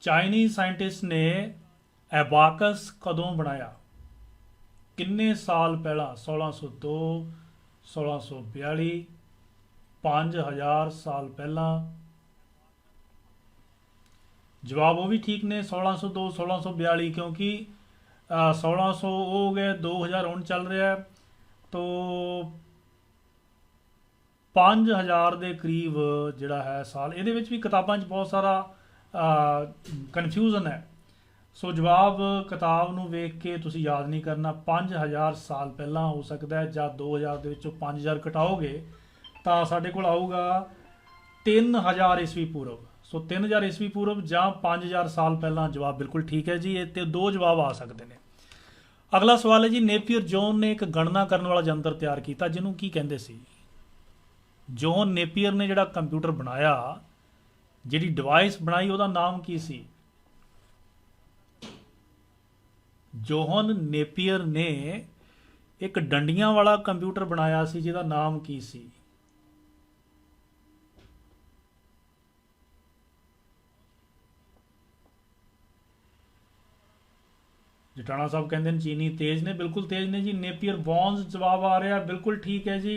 ਚਾਈਨੀਜ਼ ਸਾਇੰਟਿਸਟ ਨੇ ਐਬਾਕਸ ਕਦੋਂ ਬਣਾਇਆ? ਕਿੰਨੇ ਸਾਲ ਪਹਿਲਾਂ? 1602, 1642, 5000 ਸਾਲ ਪਹਿਲਾਂ। ਜਵਾਬ ਉਹ ਵੀ ਠੀਕ ਨੇ, 1602, 1642, ਕਿਉਂਕਿ 1600 ਹੋ ਗਏ, 2000 ਹੁਣ ਚੱਲ ਰਿਹਾ ਹੈ, ਤੋ 5000 ਦੇ ਕਰੀਬ ਜਿਹੜਾ ਹੈ ਸਾਲ। ਇਹਦੇ ਵਿੱਚ ਵੀ ਕਿਤਾਬਾਂ 'ਚ ਬਹੁਤ ਸਾਰਾ ਕਨਫਿਊਜ਼ਨ ਹੈ। ਸੋ ਜਵਾਬ ਕਿਤਾਬ ਨੂੰ ਵੇਖ ਕੇ ਤੁਸੀਂ ਯਾਦ ਨਹੀਂ ਕਰਨਾ। 5000 ਸਾਲ ਪਹਿਲਾਂ ਹੋ ਸਕਦਾ ਹੈ, ਜਾਂ 2000 ਦੇ ਵਿੱਚੋਂ 5000 ਘਟਾਓਗੇ ਤਾਂ ਸਾਡੇ ਕੋਲ ਆਊਗਾ 3000 ਈਸਵੀ ਪੂਰਵ। ਸੋ 3000 ਈਸਵੀ ਪੂਰਵ ਜਾਂ 5000 ਸਾਲ ਪਹਿਲਾਂ। ਜਵਾਬ ਬਿਲਕੁਲ ਠੀਕ ਹੈ ਜੀ। ਇਹ ਤੇ ਦੋ ਜਵਾਬ ਆ ਸਕਦੇ ਨੇ। ਅਗਲਾ ਸਵਾਲ ਹੈ ਜੀ, ਨੇਪੀਅਰ ਜੌਨ ਨੇ ਇੱਕ ਗਣਨਾ ਕਰਨ ਵਾਲਾ ਯੰਤਰ ਤਿਆਰ ਕੀਤਾ, ਜਿਹਨੂੰ ਕੀ ਕਹਿੰਦੇ ਸੀ? ਜੌਨ ਨੇਪੀਅਰ ਨੇ ਜਿਹੜਾ ਕੰਪਿਊਟਰ ਬਣਾਇਆ, ਜਿਹੜੀ ਡਿਵਾਈਸ ਬਣਾਈ, ਉਹਦਾ ਨਾਮ ਕੀ ਸੀ? ਜੋਹਨ ਨੇਪੀਅਰ ਨੇ ਇੱਕ ਡੰਡੀਆਂ ਵਾਲਾ ਕੰਪਿਊਟਰ ਬਣਾਇਆ ਸੀ, ਜਿਹਦਾ ਨਾਮ ਕੀ ਸੀ? ਜਟਾਣਾ ਸਾਹਿਬ ਕਹਿੰਦੇ ਨੇ ਚੀਨੀ ਤੇਜ਼ ਨੇ, ਬਿਲਕੁਲ ਤੇਜ਼ ਨੇ ਜੀ। ਨੇਪੀਅਰ ਬੌਨਸ ਜਵਾਬ ਆ ਰਿਹਾ, ਬਿਲਕੁਲ ਠੀਕ ਹੈ ਜੀ।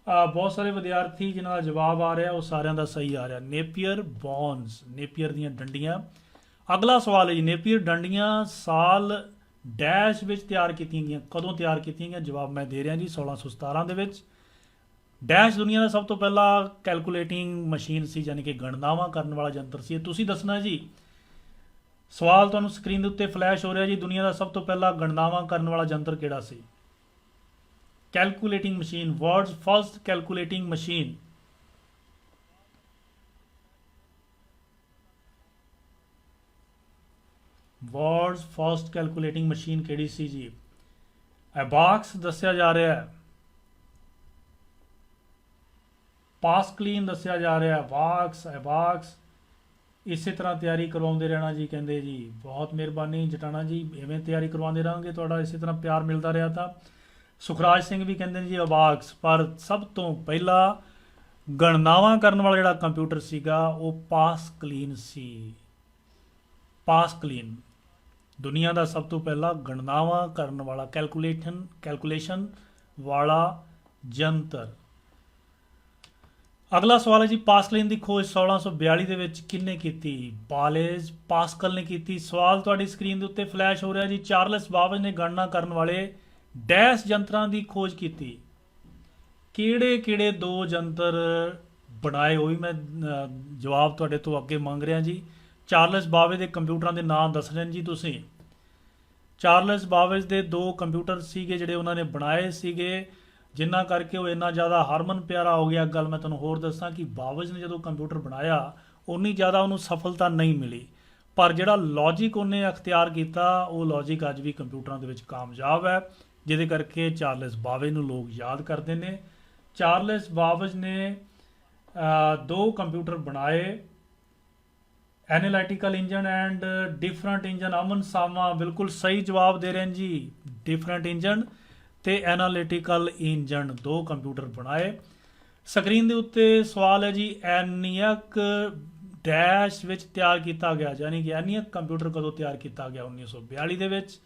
ਬਹੁਤ ਸਾਰੇ ਵਿਦਿਆਰਥੀ ਜਿਨ੍ਹਾਂ ਦਾ ਜਵਾਬ ਆ ਰਿਹਾ ਉਹ ਸਾਰਿਆਂ ਦਾ ਸਹੀ ਆ ਰਿਹਾ। ਨੇਪੀਅਰ ਬੌਨਸ, ਨੇਪੀਅਰ ਦੀਆਂ ਡੰਡੀਆਂ। ਅਗਲਾ ਸਵਾਲ ਹੈ ਜੀ, ਨੇਪੀਅਰ ਡੰਡੀਆਂ ਸਾਲ ਡੈਸ਼ ਵਿੱਚ ਤਿਆਰ ਕੀਤੀਆਂ ਗਈਆਂ, ਕਦੋਂ ਤਿਆਰ ਕੀਤੀਆਂ ਗਈਆਂ? ਜਵਾਬ ਮੈਂ ਦੇ ਰਿਹਾ ਜੀ, 1617 ਦੇ ਵਿੱਚ। ਡੈਸ਼ ਦੁਨੀਆ ਦਾ ਸਭ ਤੋਂ ਪਹਿਲਾ ਕੈਲਕੂਲੇਟਿੰਗ ਮਸ਼ੀਨ ਸੀ, ਯਾਨੀ ਕਿ ਗਣਨਾਵਾਂ ਕਰਨ ਵਾਲਾ ਯੰਤਰ ਸੀ। ਤੁਸੀਂ ਦੱਸਣਾ ਜੀ। ਸਵਾਲ ਤੁਹਾਨੂੰ ਸਕਰੀਨ ਦੇ ਉੱਤੇ ਫਲੈਸ਼ ਹੋ ਰਿਹਾ ਜੀ, ਦੁਨੀਆ ਦਾ ਸਭ ਤੋਂ ਪਹਿਲਾ ਗਣਨਾਵਾਂ ਕਰਨ ਵਾਲਾ ਯੰਤਰ ਕਿਹੜਾ ਸੀ? Calculating machine, world's first calculating machine. World's first calculating machine ਕਿਹੜੀ ਸੀ ਜੀ? ਐਬਾਕਸ ਦੱਸਿਆ ਜਾ ਰਿਹਾ ਹੈ, ਪਾਸਕਲੀਨ ਦੱਸਿਆ ਜਾ ਰਿਹਾ ਹੈ, ਐਬਾਕਸ। ਇਸੇ ਤਰ੍ਹਾਂ ਤਿਆਰੀ ਕਰਵਾਉਂਦੇ ਰਹਿਣਾ ਜੀ, ਕਹਿੰਦੇ ਜੀ। ਬਹੁਤ ਮਿਹਰਬਾਨੀ ਜਟਾਣਾ ਜੀ, ਇਵੇਂ ਤਿਆਰੀ ਕਰਵਾਉਂਦੇ ਰਹਾਂਗੇ, ਤੁਹਾਡਾ ਇਸੇ ਤਰ੍ਹਾਂ ਪਿਆਰ ਮਿਲਦਾ ਰਿਹਾ ਤਾਂ। ਸੁਖਰਾਜ ਸਿੰਘ ਵੀ ਕਹਿੰਦੇ ਨੇ ਜੀ ਅਵਾਕਸ, ਪਰ ਸਭ ਤੋਂ ਪਹਿਲਾਂ ਗਣਨਾਵਾਂ ਕਰਨ ਵਾਲਾ ਜਿਹੜਾ ਕੰਪਿਊਟਰ ਸੀਗਾ ਉਹ ਪਾਸਕਲੀਨ ਸੀ। ਪਾਸਕਲੀਨ ਦੁਨੀਆ ਦਾ ਸਭ ਤੋਂ ਪਹਿਲਾ ਗਣਨਾਵਾਂ ਕਰਨ ਵਾਲਾ ਕੈਲਕੂਲੇਸ਼ਨ ਵਾਲਾ ਜੰਤਰ। ਅਗਲਾ ਸਵਾਲ ਹੈ ਜੀ, ਪਾਸਕਲੀਨ ਦੀ ਖੋਜ 1642 ਦੇ ਵਿੱਚ ਕਿਹਨੇ ਕੀਤੀ? ਬਾਲੇਜ ਪਾਸਕਲ ਨੇ ਕੀਤੀ। ਸਵਾਲ ਤੁਹਾਡੀ ਸਕਰੀਨ ਦੇ ਉੱਤੇ ਫਲੈਸ਼ ਹੋ ਰਿਹਾ ਜੀ। ਚਾਰਲਸ ਬਾਬੇਜ ਨੇ ਗਣਨਾ ਕਰਨ ਵਾਲੇ ਡੈਸ਼ ਯੰਤਰਾਂ ਦੀ ਖੋਜ ਕੀਤੀ। ਕਿਹੜੇ ਕਿਹੜੇ ਦੋ ਯੰਤਰ ਬਣਾਏ, ਉਹ ਵੀ ਮੈਂ ਜਵਾਬ ਤੁਹਾਡੇ ਤੋਂ ਅੱਗੇ ਮੰਗ ਰਿਹਾ ਜੀ। ਚਾਰਲਸ ਬਾਬੇਜ ਦੇ ਕੰਪਿਊਟਰਾਂ ਦੇ ਨਾਮ ਦੱਸ ਰਹੇ ਜੀ ਤੁਸੀਂ। ਚਾਰਲਸ ਬਾਬੇਜ ਦੇ ਦੋ ਕੰਪਿਊਟਰ ਸੀਗੇ ਜਿਹੜੇ ਉਹਨਾਂ ਨੇ ਬਣਾਏ ਸੀਗੇ, ਜਿਨ੍ਹਾਂ ਕਰਕੇ ਉਹ ਇੰਨਾ ਜ਼ਿਆਦਾ ਹਰਮਨ ਪਿਆਰਾ ਹੋ ਗਿਆ। ਗੱਲ ਮੈਂ ਤੁਹਾਨੂੰ ਹੋਰ ਦੱਸਾਂ ਕਿ ਬਾਬੇਜ ਨੇ ਜਦੋਂ ਕੰਪਿਊਟਰ ਬਣਾਇਆ ਉਨੀ ਜ਼ਿਆਦਾ ਉਹਨੂੰ ਸਫਲਤਾ ਨਹੀਂ ਮਿਲੀ, ਪਰ ਜਿਹੜਾ ਲੌਜਿਕ ਉਹਨੇ ਅਖਤਿਆਰ ਕੀਤਾ ਉਹ ਲੌਜਿਕ ਅੱਜ ਵੀ ਕੰਪਿਊਟਰਾਂ ਦੇ ਵਿੱਚ ਕਾਮਯਾਬ ਹੈ, ਜਿਹਦੇ ਕਰਕੇ ਚਾਰਲਸ ਬਾਬੇਜ ਨੂੰ ਲੋਕ ਯਾਦ ਕਰਦੇ ਨੇ। ਚਾਰਲਸ ਬਾਬੇਜ ਨੇ ਦੋ ਕੰਪਿਊਟਰ ਬਣਾਏ, ਐਨਾਲਿਟਿਕਲ ਇੰਜਨ ਐਂਡ ਡਿਫਰੈਂਟ ਇੰਜਨ। ਅਮਨ ਸਾਮਾ ਬਿਲਕੁਲ ਸਹੀ ਜਵਾਬ ਦੇ ਰਹੇ ਨੇ ਜੀ। ਡਿਫਰੈਂਟ ਇੰਜਨ ਤੇ ਐਨਾਲਿਟਿਕਲ ਇੰਜਨ ਦੋ ਕੰਪਿਊਟਰ ਬਣਾਏ। ਸਕਰੀਨ ਦੇ ਉੱਤੇ ਸਵਾਲ ਹੈ ਜੀ, ਐਨੀਅਕ ਡੈਸ਼ ਵਿੱਚ ਤਿਆਰ ਕੀਤਾ ਗਿਆ, ਯਾਨੀ ਕਿ ਐਨੀਅਕ ਕੰਪਿਊਟਰ ਕਦੋਂ ਤਿਆਰ ਕੀਤਾ ਗਿਆ? 1942 ਦੇ ਵਿੱਚ।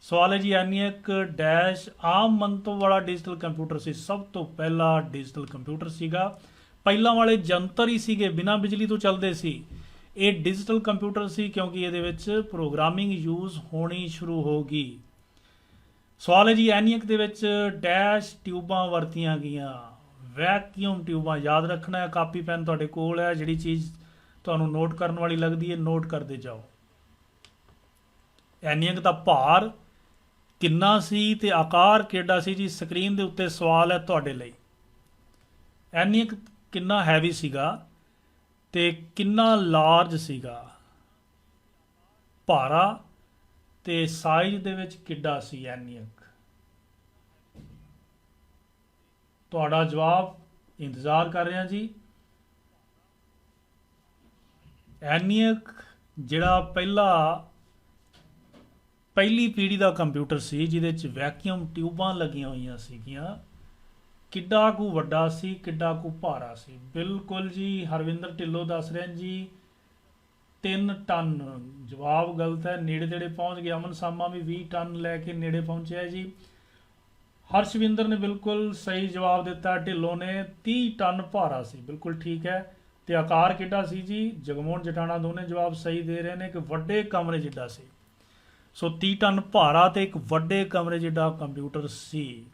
ਸਵਾਲ ਹੈ ਜੀ, ਐਨੀਅਕ ਡੈਸ਼ ਆਮ ਮੰਤਵ ਵਾਲਾ ਡਿਜੀਟਲ ਕੰਪਿਊਟਰ ਸੀ, ਸਭ ਤੋਂ ਪਹਿਲਾ ਡਿਜੀਟਲ ਕੰਪਿਊਟਰ ਸੀਗਾ। ਪਹਿਲਾਂ ਵਾਲੇ ਯੰਤਰ ਹੀ ਸੀਗੇ, ਬਿਨਾਂ ਬਿਜਲੀ ਤੋਂ ਚੱਲਦੇ ਸੀ। ਇਹ ਡਿਜੀਟਲ ਕੰਪਿਊਟਰ ਸੀ ਕਿਉਂਕਿ ਇਹਦੇ ਵਿੱਚ ਪ੍ਰੋਗਰਾਮਿੰਗ ਯੂਜ਼ ਹੋਣੀ ਸ਼ੁਰੂ ਹੋ ਗਈ। ਸਵਾਲ ਹੈ ਜੀ, ਐਨੀਅਕ ਦੇ ਵਿੱਚ ਡੈਸ਼ ਟਿਊਬਾਂ ਵਰਤੀਆਂ ਗਈਆਂ। ਵੈਕਿਊਮ ਟਿਊਬਾਂ। ਯਾਦ ਰੱਖਣਾ ਹੈ, ਕਾਪੀ ਪੈਨ ਤੁਹਾਡੇ ਕੋਲ ਹੈ, ਜਿਹੜੀ ਚੀਜ਼ ਤੁਹਾਨੂੰ ਨੋਟ ਕਰਨ ਵਾਲੀ ਲੱਗਦੀ ਹੈ ਨੋਟ ਕਰਦੇ ਜਾਓ। ਐਨੀਅਕ ਦਾ ਭਾਰ ਕਿੰਨਾ ਸੀ ਤੇ ਆਕਾਰ ਕਿਹੜਾ ਸੀ ਜੀ? ਸਕਰੀਨ ਦੇ ਉੱਤੇ ਸਵਾਲ ਹੈ ਤੁਹਾਡੇ ਲਈ। ਐਨੀਅਕ ਕਿੰਨਾ ਹੈਵੀ ਸੀਗਾ ਤੇ ਕਿੰਨਾ ਲਾਰਜ ਸੀਗਾ? ਭਾਰਾ ਤੇ ਸਾਈਜ਼ ਦੇ ਵਿੱਚ ਕਿੱਡਾ ਸੀ ਐਨੀਅਕ? ਤੁਹਾਡਾ ਜਵਾਬ ਇੰਤਜ਼ਾਰ ਕਰ ਰਿਹਾ ਜੀ। ਐਨੀਅਕ ਜਿਹੜਾ ਪਹਿਲੀ ਪੀੜ੍ਹੀ ਦਾ ਕੰਪਿਊਟਰ ਸੀ, ਜਿਹਦੇ 'ਚ ਵੈਕਿਊਮ ਟਿਊਬਾਂ ਲੱਗੀਆਂ ਹੋਈਆਂ ਸੀਗੀਆਂ, ਕਿੱਡਾ ਕੁ ਵੱਡਾ ਸੀ, ਕਿੱਡਾ ਕੁ ਭਾਰਾ ਸੀ? ਬਿਲਕੁਲ ਜੀ, ਹਰਵਿੰਦਰ ਢਿੱਲੋਂ ਦੱਸ ਰਹੇ ਨੇ ਜੀ 3 ਟਨ। ਜਵਾਬ ਗਲਤ ਹੈ, ਨੇੜੇ ਤੇੜੇ ਪਹੁੰਚ ਗਿਆ। ਅਮਨ ਸਾਮਾ ਵੀ 20 ਟਨ ਲੈ ਕੇ ਨੇੜੇ ਪਹੁੰਚਿਆ ਜੀ। ਹਰਸ਼ਵਿੰਦਰ ਨੇ ਬਿਲਕੁਲ ਸਹੀ ਜਵਾਬ ਦਿੱਤਾ। ਢਿੱਲੋਂ ਨੇ 30 ਟਨ ਭਾਰਾ ਸੀ, ਬਿਲਕੁਲ ਠੀਕ ਹੈ। ਤੇ ਆਕਾਰ ਕਿੱਡਾ ਸੀ ਜੀ? ਜਗਮੋਹਨ ਜਟਾਣਾ ਦੋਨੇ ਜਵਾਬ ਸਹੀ ਦੇ ਰਹੇ ਨੇ ਕਿ ਵੱਡੇ ਕਮਰੇ ਜਿੱਡਾ ਸੀ। ਸੋ 30 ਟਨ ਭਾਰਾ ਤੇ ਇੱਕ ਵੱਡੇ ਕਮਰੇ ਜਿੱਡਾ ਕੰਪਿਊਟਰ ਸੀ।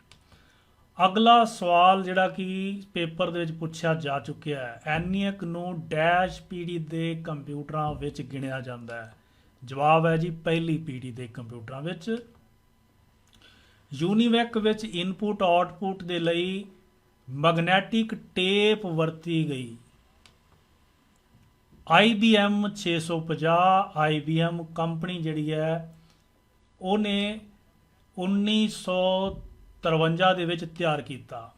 ਅਗਲਾ ਸਵਾਲ ਜਿਹੜਾ ਕਿ ਪੇਪਰ ਦੇ ਵਿੱਚ ਪੁੱਛਿਆ ਜਾ ਚੁੱਕਿਆ ਹੈ, ਐਨੀਅਕ ਨੂੰ ਡੈਸ਼ ਪੀੜ੍ਹੀ ਦੇ ਕੰਪਿਊਟਰਾਂ ਵਿੱਚ ਗਿਣਿਆ ਜਾਂਦਾ ਹੈ? ਜਵਾਬ ਹੈ ਜੀ ਪਹਿਲੀ ਪੀੜ੍ਹੀ ਦੇ ਕੰਪਿਊਟਰਾਂ ਵਿੱਚ। ਯੂਨੀਵੈਕ ਵਿੱਚ ਇਨਪੁਟ ਆਉਟਪੁੱਟ ਦੇ ਲਈ ਮੈਗਨੈਟਿਕ ਟੇਪ ਵਰਤੀ ਗਈ। IBM 650 IBM ਕੰਪਨੀ ਜਿਹੜੀ ਹੈ ਉਹਨੇ 1953 ਦੇ ਵਿੱਚ ਤਿਆਰ ਕੀਤਾ।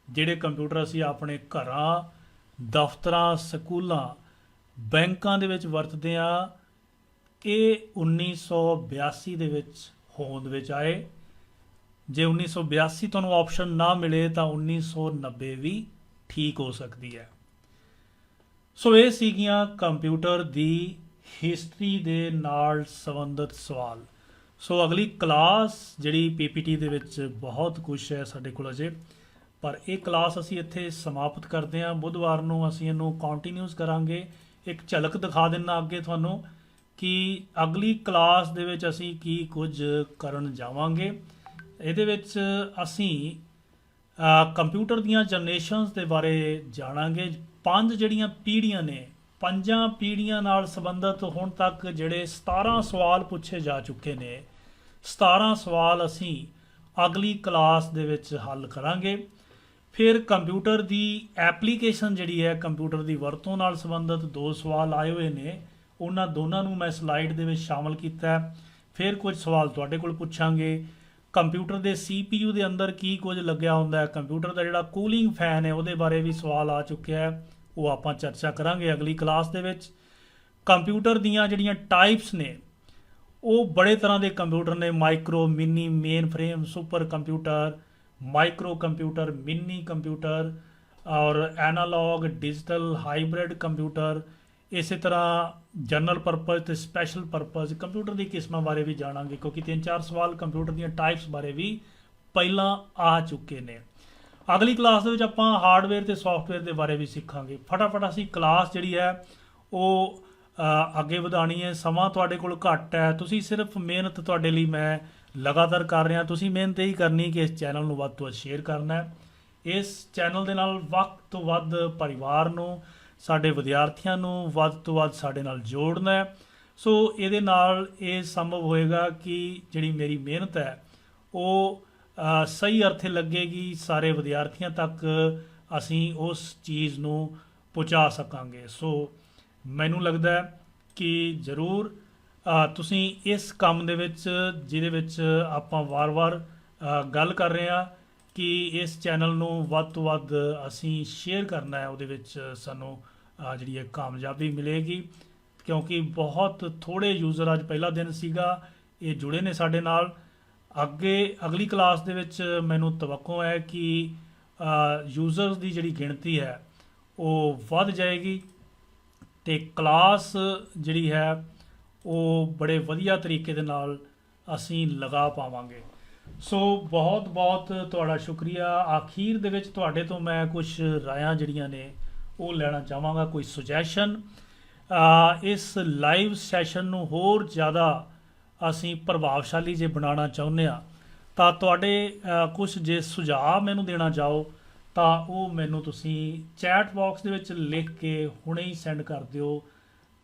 ਜਿਹੜੇ ਕੰਪਿਊਟਰ ਅਸੀਂ ਆਪਣੇ ਘਰਾਂ, ਦਫ਼ਤਰਾਂ, ਸਕੂਲਾਂ, ਬੈਂਕਾਂ ਦੇ ਵਿੱਚ ਵਰਤਦੇ ਹਾਂ, ਇਹ 1982 ਦੇ ਵਿੱਚ ਹੋਂਦ ਵਿੱਚ ਆਏ। ਜੇ 1982 ਤੁਹਾਨੂੰ ਆਪਸ਼ਨ ਨਾ ਮਿਲੇ ਤਾਂ 1990 ਵੀ ਠੀਕ ਹੋ ਸਕਦੀ ਹੈ। ਸੋ ਇਹ ਸੀਗੀਆਂ ਕੰਪਿਊਟਰ ਦੀ ਹਿਸਟਰੀ ਦੇ ਨਾਲ ਸੰਬੰਧਿਤ ਸਵਾਲ। ਸੋ ਅਗਲੀ ਕਲਾਸ ਜਿਹੜੀ PPT ਦੇ ਵਿੱਚ ਬਹੁਤ ਕੁਝ ਹੈ ਸਾਡੇ ਕੋਲ ਅਜੇ, ਪਰ ਇਹ ਕਲਾਸ ਅਸੀਂ ਇੱਥੇ ਸਮਾਪਤ ਕਰਦੇ ਹਾਂ। ਬੁੱਧਵਾਰ ਨੂੰ ਅਸੀਂ ਇਹਨੂੰ ਕੰਟੀਨਿਊਸ ਕਰਾਂਗੇ। ਇੱਕ ਝਲਕ ਦਿਖਾ ਦਿੰਦਾ ਅੱਗੇ ਤੁਹਾਨੂੰ ਕਿ ਅਗਲੀ ਕਲਾਸ ਦੇ ਵਿੱਚ ਅਸੀਂ ਕੀ ਕੁਝ ਕਰਨ ਜਾਵਾਂਗੇ। ਇਹਦੇ ਵਿੱਚ ਅਸੀਂ ਕੰਪਿਊਟਰ ਦੀਆਂ ਜਨਰੇਸ਼ਨਸ ਦੇ ਬਾਰੇ ਜਾਣਾਂਗੇ। 5 ਜਿਹੜੀਆਂ ਪੀੜ੍ਹੀਆਂ ਨੇ, 5 ਪੀੜ੍ਹੀਆਂ ਨਾਲ ਸੰਬੰਧਿਤ ਹੁਣ ਤੱਕ ਜਿਹੜੇ 17 ਸਵਾਲ ਪੁੱਛੇ ਜਾ ਚੁੱਕੇ ਨੇ, 17 ਸਵਾਲ ਅਸੀਂ ਅਗਲੀ ਕਲਾਸ ਦੇ ਵਿੱਚ ਹੱਲ ਕਰਾਂਗੇ। ਫਿਰ ਕੰਪਿਊਟਰ ਦੀ ਐਪਲੀਕੇਸ਼ਨ ਜਿਹੜੀ ਹੈ, ਕੰਪਿਊਟਰ ਦੀ ਵਰਤੋਂ ਨਾਲ ਸੰਬੰਧਿਤ 2 ਸਵਾਲ ਆਏ ਹੋਏ ਨੇ, ਉਹਨਾਂ ਦੋਨਾਂ ਨੂੰ ਮੈਂ ਸਲਾਈਡ ਦੇ ਵਿੱਚ ਸ਼ਾਮਲ ਕੀਤਾ। ਫਿਰ ਕੁਝ ਸਵਾਲ ਤੁਹਾਡੇ ਕੋਲ ਪੁੱਛਾਂਗੇ। ਕੰਪਿਊਟਰ ਦੇ CPU ਦੇ ਅੰਦਰ ਕੀ ਕੁਝ ਲੱਗਿਆ ਹੁੰਦਾ ਹੈ, ਕੰਪਿਊਟਰ ਦਾ ਜਿਹੜਾ ਕੂਲਿੰਗ ਫੈਨ ਹੈ ਉਹਦੇ ਬਾਰੇ ਵੀ ਸਵਾਲ ਆ ਚੁੱਕਿਆ ਹੈ, ਉਹ ਆਪਾਂ ਚਰਚਾ ਕਰਾਂਗੇ ਅਗਲੀ ਕਲਾਸ ਦੇ ਵਿੱਚ। ਕੰਪਿਊਟਰ ਦੀਆਂ ਜਿਹੜੀਆਂ ਟਾਈਪਸ ਨੇ, ਉਹ ਬੜੇ ਤਰ੍ਹਾਂ ਦੇ ਕੰਪਿਊਟਰ ਨੇ, micro, mini, main frame, super computer, micro computer, mini computer और एनालॉग डिजिटल हाइब्रिड कंप्यूटर, ਇਸੇ ਤਰ੍ਹਾਂ ਜਨਰਲ ਪਰਪਸ ਤੇ ਸਪੈਸ਼ਲ ਪਰਪਸ ਕੰਪਿਊਟਰ ਦੀ ਕਿਸਮਾਂ ਬਾਰੇ ਵੀ ਜਾਣਾਂਗੇ, ਕਿਉਂਕਿ 3-4 ਸਵਾਲ ਕੰਪਿਊਟਰ ਦੀਆਂ ਟਾਈਪਸ ਬਾਰੇ ਵੀ ਪਹਿਲਾਂ ਆ ਚੁੱਕੇ ਨੇ। ਅਗਲੀ ਕਲਾਸ ਦੇ ਵਿੱਚ ਆਪਾਂ ਹਾਰਡਵੇਅਰ ਤੇ ਸੌਫਟਵੇਅਰ ਦੇ ਬਾਰੇ ਵੀ ਸਿੱਖਾਂਗੇ। ਫਟਾਫਟ ਅਸੀਂ ਕਲਾਸ ਜਿਹੜੀ ਹੈ ਉਹ ਅੱਗੇ ਵਧਾਉਣੀ ਹੈ। ਸਮਾਂ ਤੁਹਾਡੇ ਕੋਲ ਘੱਟ ਹੈ, ਤੁਸੀਂ ਸਿਰਫ ਮਿਹਨਤ, ਤੁਹਾਡੇ ਲਈ ਮੈਂ ਲਗਾਤਾਰ ਕਰ ਰਿਹਾ, ਤੁਸੀਂ ਮਿਹਨਤ ਇਹੀ ਕਰਨੀ ਕਿ ਇਸ ਚੈਨਲ ਨੂੰ ਵੱਧ ਤੋਂ ਵੱਧ ਸ਼ੇਅਰ ਕਰਨਾ ਹੈ। ਇਸ ਚੈਨਲ ਦੇ ਨਾਲ ਵੱਧ ਤੋਂ ਵੱਧ ਪਰਿਵਾਰ ਨੂੰ, ਸਾਡੇ ਵਿਦਿਆਰਥੀਆਂ ਨੂੰ ਵੱਧ ਤੋਂ ਵੱਧ ਸਾਡੇ ਨਾਲ ਜੋੜਨਾ ਹੈ। ਸੋ ਇਹਦੇ ਨਾਲ ਇਹ ਸੰਭਵ ਹੋਏਗਾ ਕਿ ਜਿਹੜੀ ਮੇਰੀ ਮਿਹਨਤ ਹੈ ਉਹ ਸਹੀ ਅਰਥੇ ਲੱਗੇਗੀ, ਸਾਰੇ ਵਿਦਿਆਰਥੀਆਂ ਤੱਕ ਅਸੀਂ ਉਸ ਚੀਜ਼ ਨੂੰ ਪਹੁੰਚਾ ਸਕਾਂਗੇ। ਸੋ ਮੈਨੂੰ ਲੱਗਦਾ ਹੈ ਕਿ ਜ਼ਰੂਰ ਤੁਸੀਂ ਇਸ ਕੰਮ ਦੇ ਵਿੱਚ, ਜਿਹਦੇ ਵਿੱਚ ਆਪਾਂ ਵਾਰ-ਵਾਰ ਗੱਲ ਕਰ ਰਹੇ ਹਾਂ ਕਿ ਇਸ ਚੈਨਲ ਨੂੰ ਵੱਧ ਤੋਂ ਵੱਧ ਅਸੀਂ ਸ਼ੇਅਰ ਕਰਨਾ ਹੈ, ਉਹਦੇ ਵਿੱਚ ਸਾਨੂੰ ਜਿਹੜੀ ਹੈ ਕਾਮਯਾਬੀ ਮਿਲੇਗੀ, ਕਿਉਂਕਿ ਬਹੁਤ ਥੋੜ੍ਹੇ ਯੂਜ਼ਰ, ਅੱਜ ਪਹਿਲਾ ਦਿਨ ਸੀਗਾ, ਇਹ ਜੁੜੇ ਨੇ ਸਾਡੇ ਨਾਲ। ਅੱਗੇ ਅਗਲੀ ਕਲਾਸ ਦੇ ਵਿੱਚ ਮੈਨੂੰ ਤਵੱਕੋ ਹੈ ਕਿ ਯੂਜ਼ਰਸ ਦੀ ਜਿਹੜੀ ਗਿਣਤੀ ਹੈ ਉਹ ਵੱਧ ਜਾਏਗੀ ਅਤੇ ਕਲਾਸ ਜਿਹੜੀ ਹੈ ਉਹ ਬੜੇ ਵਧੀਆ ਤਰੀਕੇ ਦੇ ਨਾਲ ਅਸੀਂ ਲਗਾ ਪਾਵਾਂਗੇ। ਸੋ ਬਹੁਤ ਬਹੁਤ ਤੁਹਾਡਾ ਸ਼ੁਕਰੀਆ। ਆਖੀਰ ਦੇ ਵਿੱਚ ਤੁਹਾਡੇ ਤੋਂ ਮੈਂ ਕੁਝ ਰਾਇਆਂ ਜਿਹੜੀਆਂ ਨੇ ਉਹ ਲੈਣਾ ਚਾਹਾਂਗਾ, ਕੋਈ ਸੁਜੈਸ਼ਨ। ਇਸ ਲਾਈਵ ਸੈਸ਼ਨ ਨੂੰ ਹੋਰ ਜ਼ਿਆਦਾ ਅਸੀਂ ਪ੍ਰਭਾਵਸ਼ਾਲੀ ਜੇ ਬਣਾਉਣਾ ਚਾਹੁੰਦੇ ਹਾਂ ਤਾਂ ਤੁਹਾਡੇ ਕੁਝ ਜੇ ਸੁਝਾਅ ਮੈਨੂੰ ਦੇਣਾ ਚਾਹੋ ਤਾਂ ਉਹ ਮੈਨੂੰ ਤੁਸੀਂ ਚੈਟ ਬਾਕਸ ਦੇ ਵਿੱਚ ਲਿਖ ਕੇ ਹੁਣੇ ਹੀ ਸੈਂਡ ਕਰ ਦਿਓ।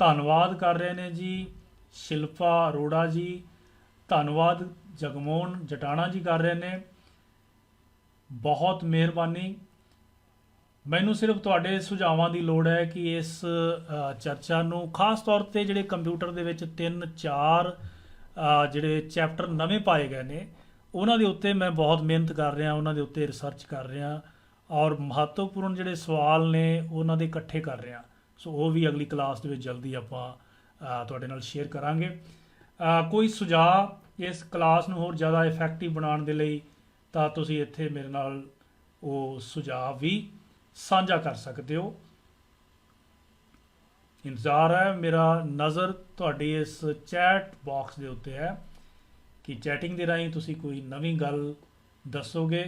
ਧੰਨਵਾਦ ਕਰ ਰਹੇ ਨੇ ਜੀ ਸ਼ਿਲਪਾ ਅਰੋੜਾ ਜੀ, ਧੰਨਵਾਦ ਜਗਮੋਹਨ ਜਟਾਣਾ ਜੀ ਕਰ ਰਹੇ ਨੇ, ਬਹੁਤ ਮਿਹਰਬਾਨੀ। ਮੈਨੂੰ ਸਿਰਫ ਤੁਹਾਡੇ ਸੁਝਾਵਾਂ ਦੀ ਲੋੜ ਹੈ ਕਿ ਇਸ ਚਰਚਾ ਨੂੰ, ਖਾਸ ਤੌਰ 'ਤੇ ਜਿਹੜੇ ਕੰਪਿਊਟਰ ਦੇ ਵਿੱਚ 3-4 ਜਿਹੜੇ ਚੈਪਟਰ ਨਵੇਂ ਪਾਏ ਗਏ ਨੇ ਉਹਨਾਂ ਦੇ ਉੱਤੇ ਮੈਂ ਬਹੁਤ ਮਿਹਨਤ ਕਰ ਰਿਹਾ, ਉਹਨਾਂ ਦੇ ਉੱਤੇ ਰਿਸਰਚ ਕਰ ਰਿਹਾ ਔਰ ਮਹੱਤਵਪੂਰਨ ਜਿਹੜੇ ਸਵਾਲ ਨੇ ਉਹਨਾਂ ਦੇ ਇਕੱਠੇ ਕਰ ਰਿਹਾ। ਸੋ ਉਹ ਵੀ ਅਗਲੀ ਕਲਾਸ ਦੇ ਵਿੱਚ ਜਲਦੀ ਆਪਾਂ ਤੁਹਾਡੇ ਨਾਲ ਸ਼ੇਅਰ ਕਰਾਂਗੇ। ਕੋਈ ਸੁਝਾਅ ਇਸ ਕਲਾਸ ਨੂੰ ਹੋਰ ਜ਼ਿਆਦਾ ਇਫੈਕਟਿਵ ਬਣਾਉਣ ਦੇ ਲਈ ਤਾਂ ਤੁਸੀਂ ਇੱਥੇ ਮੇਰੇ ਨਾਲ ਉਹ ਸੁਝਾਅ ਵੀ ਸਾਂਝਾ ਕਰ ਸਕਦੇ ਹੋ। ਇੰਤਜ਼ਾਰ ਹੈ ਮੇਰਾ, ਨਜ਼ਰ ਤੁਹਾਡੀ ਇਸ ਚੈਟ ਬਾਕਸ ਦੇ ਉੱਤੇ ਹੈ ਕਿ ਚੈਟਿੰਗ ਦੇ ਰਾਹੀਂ ਤੁਸੀਂ ਕੋਈ ਨਵੀਂ ਗੱਲ ਦੱਸੋਗੇ।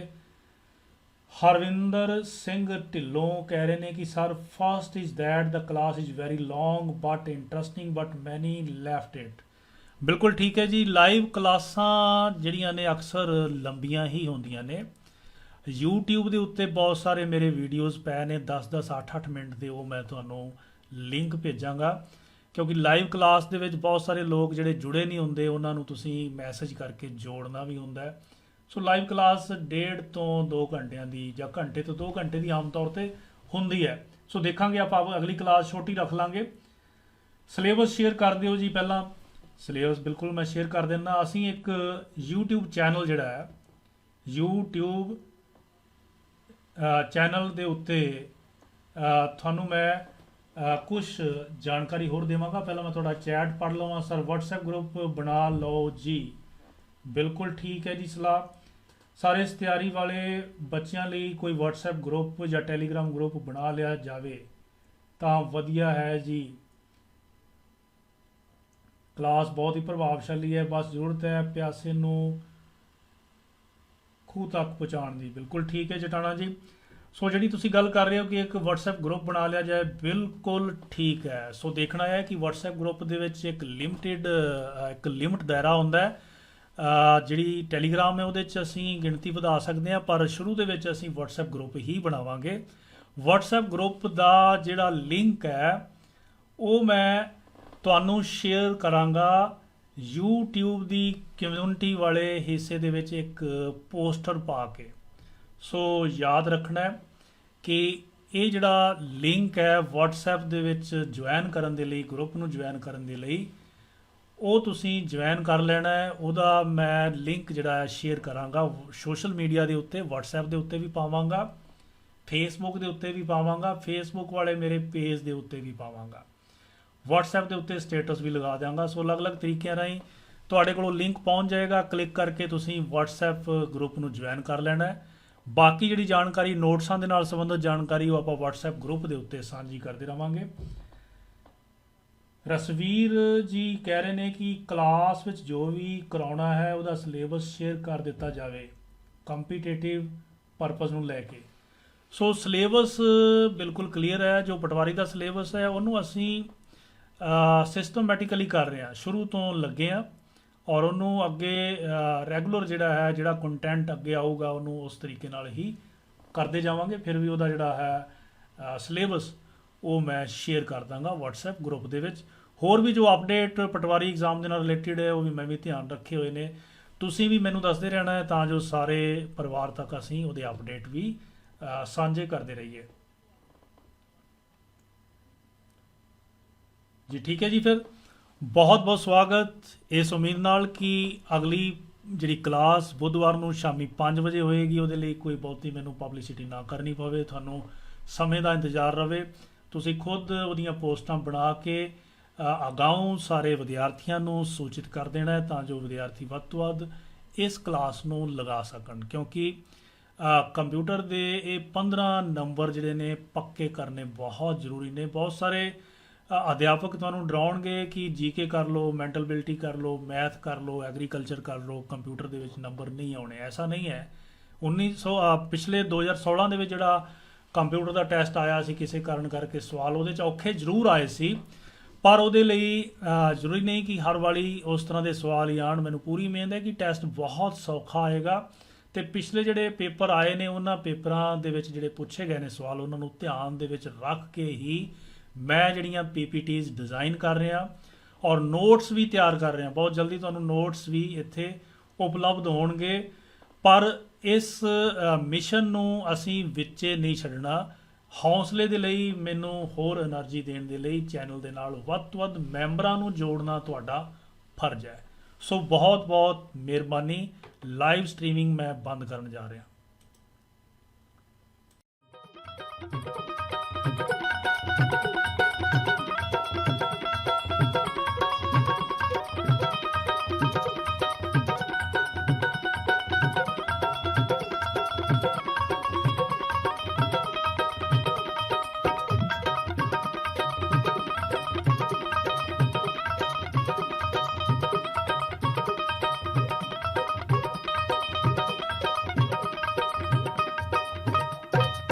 ਹਰਵਿੰਦਰ ਸਿੰਘ ਢਿੱਲੋਂ ਕਹਿ ਰਹੇ ਨੇ ਕਿ sir, first is that the class is very long but interesting but ਮੈਨੀ ਲੈਫਟ ਇਟ। ਬਿਲਕੁਲ ਠੀਕ ਹੈ ਜੀ, ਲਾਈਵ ਕਲਾਸਾਂ ਜਿਹੜੀਆਂ ਨੇ ਅਕਸਰ ਲੰਬੀਆਂ ਹੀ ਹੁੰਦੀਆਂ ਨੇ। YouTube ਦੇ ਉੱਤੇ ਬਹੁਤ ਸਾਰੇ ਮੇਰੇ ਵੀਡੀਓਜ਼ ਪਏ ਨੇ 10-10, 8-8 ਮਿੰਟ ਦੇ, ਉਹ ਮੈਂ ਤੁਹਾਨੂੰ ਲਿੰਕ ਭੇਜਾਂਗਾ, ਕਿਉਂਕਿ ਲਾਈਵ ਕਲਾਸ ਦੇ ਵਿੱਚ ਬਹੁਤ ਸਾਰੇ ਲੋਕ ਜਿਹੜੇ ਜੁੜੇ ਨਹੀਂ ਹੁੰਦੇ, ਉਹਨਾਂ ਨੂੰ ਤੁਸੀਂ ਮੈਸੇਜ ਕਰਕੇ ਜੋੜਨਾ ਵੀ ਹੁੰਦਾ ਹੈ। ਸੋ ਲਾਈਵ ਕਲਾਸ 1.5 ਤੋਂ 2 ਘੰਟਿਆਂ ਦੀ ਜਾਂ ਘੰਟੇ ਤੋਂ 2 ਘੰਟੇ ਦੀ ਆਮ ਤੌਰ 'ਤੇ ਹੁੰਦੀ ਹੈ। ਸੋ ਦੇਖਾਂਗੇ ਆਪਾਂ, ਅਗਲੀ ਕਲਾਸ ਛੋਟੀ ਰੱਖ ਲਾਂਗੇ। ਸਿਲੇਬਸ ਸ਼ੇਅਰ ਕਰ ਦਿਓ ਜੀ। ਪਹਿਲਾਂ ਸਿਲੇਬਸ ਬਿਲਕੁਲ ਮੈਂ ਸ਼ੇਅਰ ਕਰ ਦਿੰਦਾ। ਅਸੀਂ ਇੱਕ YouTube ਚੈਨਲ ਜਿਹੜਾ ਹੈ, YouTube ਚੈਨਲ ਦੇ ਉੱਤੇ ਤੁਹਾਨੂੰ ਮੈਂ ਕੁਝ ਜਾਣਕਾਰੀ ਹੋਰ ਦੇਵਾਂਗਾ। ਪਹਿਲਾਂ ਮੈਂ ਤੁਹਾਡਾ ਚੈਟ ਪੜ੍ਹ ਲਵਾਂ। ਸਰ, WhatsApp ਗਰੁੱਪ ਬਣਾ ਲਓ ਜੀ। ਬਿਲਕੁਲ ਠੀਕ ਹੈ ਜੀ ਸਲਾਹ। ਸਾਰੇ ਇਸ ਤਿਆਰੀ ਵਾਲੇ ਬੱਚਿਆਂ ਲਈ ਕੋਈ WhatsApp ਗਰੁੱਪ ਜਾਂ Telegram ਗਰੁੱਪ ਬਣਾ ਲਿਆ ਜਾਵੇ ਤਾਂ ਵਧੀਆ ਹੈ ਜੀ। ਕਲਾਸ ਬਹੁਤ ਹੀ ਪ੍ਰਭਾਵਸ਼ਾਲੀ ਹੈ, ਬਸ ਜ਼ਰੂਰਤ ਹੈ ਪਿਆਸੇ ਨੂੰ ਖੂਹ ਤੱਕ ਪਹੁੰਚਾਉਣ ਦੀ। ਬਿਲਕੁਲ ਠੀਕ ਹੈ ਜਟਾਣਾ ਜੀ। ਸੋ ਜਿਹੜੀ ਤੁਸੀਂ ਗੱਲ ਕਰ ਰਹੇ ਹੋ ਕਿ ਇੱਕ WhatsApp ਗਰੁੱਪ ਬਣਾ ਲਿਆ ਜਾਏ, ਬਿਲਕੁਲ ਠੀਕ ਹੈ। ਸੋ ਦੇਖਣਾ ਹੈ ਕਿ WhatsApp ਗਰੁੱਪ ਦੇ ਵਿੱਚ ਇੱਕ ਲਿਮਟ ਦਾਇਰਾ ਹੁੰਦਾ ਹੈ। ਜਿਹੜੀ ਟੈਲੀਗ੍ਰਾਮ ਹੈ ਉਹਦੇ 'ਚ ਅਸੀਂ ਗਿਣਤੀ ਵਧਾ ਸਕਦੇ ਹਾਂ, ਪਰ ਸ਼ੁਰੂ ਦੇ ਵਿੱਚ ਅਸੀਂ WhatsApp ਗਰੁੱਪ ਹੀ ਬਣਾਵਾਂਗੇ। WhatsApp ਗਰੁੱਪ ਦਾ ਜਿਹੜਾ ਲਿੰਕ ਹੈ ਉਹ ਮੈਂ ਤੁਹਾਨੂੰ ਸ਼ੇਅਰ ਕਰਾਂਗਾ YouTube ਦੀ ਕਮਿਊਨਿਟੀ ਵਾਲੇ ਹਿੱਸੇ ਦੇ ਵਿੱਚ ਇੱਕ ਪੋਸਟਰ ਪਾ ਕੇ। ਸੋ ਯਾਦ ਰੱਖਣਾ ਕਿ ਇਹ ਜਿਹੜਾ ਲਿੰਕ ਹੈ WhatsApp ਦੇ ਵਿੱਚ ਜੁਆਇਨ ਕਰਨ ਦੇ ਲਈ, ਗਰੁੱਪ ਨੂੰ ਜੁਆਇਨ ਕਰਨ ਦੇ ਲਈ, ਉਹ ਤੁਸੀਂ ਜੁਆਇਨ ਕਰ ਲੈਣਾ ਹੈ। ਉਹਦਾ ਮੈਂ ਲਿੰਕ ਜਿਹੜਾ ਹੈ ਸ਼ੇਅਰ ਕਰਾਂਗਾ ਸੋਸ਼ਲ ਮੀਡੀਆ ਦੇ ਉੱਤੇ, WhatsApp ਦੇ ਉੱਤੇ ਵੀ ਪਾਵਾਂਗਾ, Facebook ਦੇ ਉੱਤੇ ਵੀ ਪਾਵਾਂਗਾ, Facebook ਵਾਲੇ ਮੇਰੇ ਪੇਜ ਦੇ ਉੱਤੇ ਵੀ ਪਾਵਾਂਗਾ, WhatsApp ਦੇ ਉੱਤੇ ਸਟੇਟਸ ਵੀ ਲਗਾ ਦਿਆਂਗਾ। ਸੋ ਅਲੱਗ-ਅਲੱਗ ਤਰੀਕਿਆਂ ਰਾਹੀਂ ਤੁਹਾਡੇ ਕੋਲੋਂ ਲਿੰਕ ਪਹੁੰਚ ਜਾਏਗਾ। ਕਲਿੱਕ ਕਰਕੇ ਤੁਸੀਂ WhatsApp ਗਰੁੱਪ ਨੂੰ ਜੁਆਇਨ ਕਰ ਲੈਣਾ ਹੈ। ਬਾਕੀ ਜਿਹੜੀ ਜਾਣਕਾਰੀ ਨੋਟਸਾਂ ਦੇ ਨਾਲ ਸੰਬੰਧਿਤ ਜਾਣਕਾਰੀ ਉਹ ਆਪਾਂ WhatsApp ਗਰੁੱਪ ਦੇ ਉੱਤੇ ਸਾਂਝੀ ਕਰਦੇ ਰਵਾਂਗੇ। ਰਸਵੀਰ ਜੀ ਕਹਿ ਰਹੇ ਨੇ ਕਿ ਕਲਾਸ ਵਿੱਚ ਜੋ ਵੀ ਕਰਾਉਣਾ ਹੈ ਉਹਦਾ ਸਿਲੇਬਸ ਸ਼ੇਅਰ ਕਰ ਦਿੱਤਾ ਜਾਵੇ ਕੰਪੀਟੀਟਿਵ ਪਰਪਸ ਨੂੰ ਲੈ ਕੇ। ਸੋ ਸਿਲੇਬਸ ਬਿਲਕੁਲ ਕਲੀਅਰ ਹੈ। ਜੋ ਪਟਵਾਰੀ ਦਾ ਸਿਲੇਬਸ ਹੈ ਉਹਨੂੰ ਅਸੀਂ ਸਿਸਟਮੈਟਿਕਲੀ ਕਰ ਰਹੇ ਹਾਂ, ਸ਼ੁਰੂ ਤੋਂ ਲੱਗੇ ਹਾਂ, ਔਰ ਉਹਨੂੰ ਅੱਗੇ ਰੈਗੂਲਰ ਜਿਹੜਾ ਕੰਟੈਂਟ ਅੱਗੇ ਆਊਗਾ ਉਹਨੂੰ ਉਸ ਤਰੀਕੇ ਨਾਲ ਹੀ ਕਰਦੇ ਜਾਵਾਂਗੇ। ਫਿਰ ਵੀ ਉਹਦਾ ਜਿਹੜਾ ਹੈ ਸਿਲੇਬਸ ਉਹ ਮੈਂ ਸ਼ੇਅਰ ਕਰ ਦਾਂਗਾ WhatsApp ਗਰੁੱਪ ਦੇ ਵਿੱਚ। ਹੋਰ ਵੀ ਜੋ ਅਪਡੇਟ ਪਟਵਾਰੀ ਐਗਜ਼ਾਮ ਦੇ ਨਾਲ ਰਿਲੇਟਿਡ ਹੈ ਉਹ ਵੀ ਮੈਂ ਵੀ ਧਿਆਨ ਰੱਖੇ ਹੋਏ ਨੇ। ਤੁਸੀਂ ਵੀ ਮੈਨੂੰ ਦੱਸਦੇ ਰਹਿਣਾ ਹੈ ਤਾਂ ਜੋ ਸਾਰੇ ਪਰਿਵਾਰ ਤੱਕ ਅਸੀਂ ਉਹਦੇ ਅਪਡੇਟ ਵੀ ਸਾਂਝੇ ਕਰਦੇ ਰਹੀਏ ਜੀ। ਠੀਕ ਹੈ ਜੀ, ਫਿਰ ਬਹੁਤ ਬਹੁਤ ਸਵਾਗਤ, ਇਸ ਉਮੀਦ ਨਾਲ ਕਿ ਅਗਲੀ ਜਿਹੜੀ ਕਲਾਸ ਬੁੱਧਵਾਰ ਨੂੰ ਸ਼ਾਮੀ 5 ਵਜੇ ਹੋਏਗੀ ਉਹਦੇ ਲਈ ਕੋਈ ਬਹੁਤੀ ਮੈਨੂੰ ਪਬਲਿਸਿਟੀ ਨਾ ਕਰਨੀ ਪਵੇ, ਤੁਹਾਨੂੰ ਸਮੇਂ ਦਾ ਇੰਤਜ਼ਾਰ ਰਵੇ। ਤੁਸੀਂ ਖੁਦ ਉਹਦੀਆਂ ਪੋਸਟਾਂ ਬਣਾ ਕੇ ਅਗਾਊਂ ਸਾਰੇ ਵਿਦਿਆਰਥੀਆਂ ਨੂੰ ਸੂਚਿਤ ਕਰ ਦੇਣਾ ਹੈ ਤਾਂ ਜੋ ਵਿਦਿਆਰਥੀ ਵੱਧ ਤੋਂ ਵੱਧ ਇਸ ਕਲਾਸ ਨੂੰ ਲਗਾ ਸਕਣ, ਕਿਉਂਕਿ ਕੰਪਿਊਟਰ ਦੇ ਇਹ 15 ਨੰਬਰ ਜਿਹੜੇ ਨੇ ਪੱਕੇ ਕਰਨੇ ਬਹੁਤ ਜ਼ਰੂਰੀ ਨੇ। ਬਹੁਤ ਸਾਰੇ ਅਧਿਆਪਕ ਤੁਹਾਨੂੰ ਡਰਾਉਣਗੇ ਕਿ GK ਕਰ ਲਓ, ਮੈਂਟਲ ਬਿਲਿਟੀ ਕਰ ਲਓ, ਮੈਥ ਕਰ ਲਓ, ਐਗਰੀਕਲਚਰ ਕਰ ਲਓ, ਕੰਪਿਊਟਰ ਦੇ ਵਿੱਚ ਨੰਬਰ ਨਹੀਂ ਆਉਣੇ। ਐਸਾ ਨਹੀਂ ਹੈ। ਪਿਛਲੇ 2016 ਦੇ ਵਿੱਚ ਜਿਹੜਾ ਕੰਪਿਊਟਰ ਦਾ ਟੈਸਟ ਆਇਆ ਸੀ, ਕਿਸੇ ਕਾਰਨ ਕਰਕੇ ਸਵਾਲ ਉਹਦੇ 'ਚ ਔਖੇ ਜ਼ਰੂਰ ਆਏ ਸੀ, ਪਰ ਉਹਦੇ ਲਈ ਜ਼ਰੂਰੀ ਨਹੀਂ ਕਿ ਹਰ ਵਾਰੀ ਉਸ ਤਰ੍ਹਾਂ ਦੇ ਸਵਾਲ ਹੀ ਆਉਣ। ਮੈਨੂੰ ਪੂਰੀ ਉਮੀਦ ਹੈ ਕਿ ਟੈਸਟ ਬਹੁਤ ਸੌਖਾ ਆਏਗਾ ਅਤੇ ਪਿਛਲੇ ਜਿਹੜੇ ਪੇਪਰ ਆਏ ਨੇ ਉਹਨਾਂ ਪੇਪਰਾਂ ਦੇ ਵਿੱਚ ਜਿਹੜੇ ਪੁੱਛੇ ਗਏ ਨੇ ਸਵਾਲ ਉਹਨਾਂ ਨੂੰ ਧਿਆਨ ਦੇ ਵਿੱਚ ਰੱਖ ਕੇ ਹੀ ਮੈਂ ਜਿਹੜੀਆਂ PPTs ਡਿਜ਼ਾਈਨ ਕਰ ਰਿਹਾ ਔਰ ਨੋਟਸ ਵੀ ਤਿਆਰ ਕਰ ਰਿਹਾ। ਬਹੁਤ ਜਲਦੀ ਤੁਹਾਨੂੰ ਨੋਟਸ ਵੀ ਇੱਥੇ ਉਪਲਬਧ ਹੋਣਗੇ, ਪਰ ਇਸ ਮਿਸ਼ਨ ਨੂੰ ਅਸੀਂ ਵਿੱਚੇ ਨਹੀਂ ਛੱਡਣਾ। ਹੌਸਲੇ ਦੇ ਲਈ, ਮੈਨੂੰ ਹੋਰ એનર્ਜੀ ਦੇਣ ਦੇ ਲਈ ਚੈਨਲ ਦੇ ਨਾਲ ਵੱਧ ਤੋਂ ਵੱਧ ਮੈਂਬਰਾਂ ਨੂੰ ਜੋੜਨਾ ਤੁਹਾਡਾ ਫਰਜ਼ ਹੈ। ਸੋ ਬਹੁਤ ਬਹੁਤ ਮਿਹਰਬਾਨੀ। ਲਾਈਵ ਸਟ੍ਰੀਮਿੰਗ ਮੈਂ ਬੰਦ ਕਰਨ ਜਾ ਰਿਹਾ।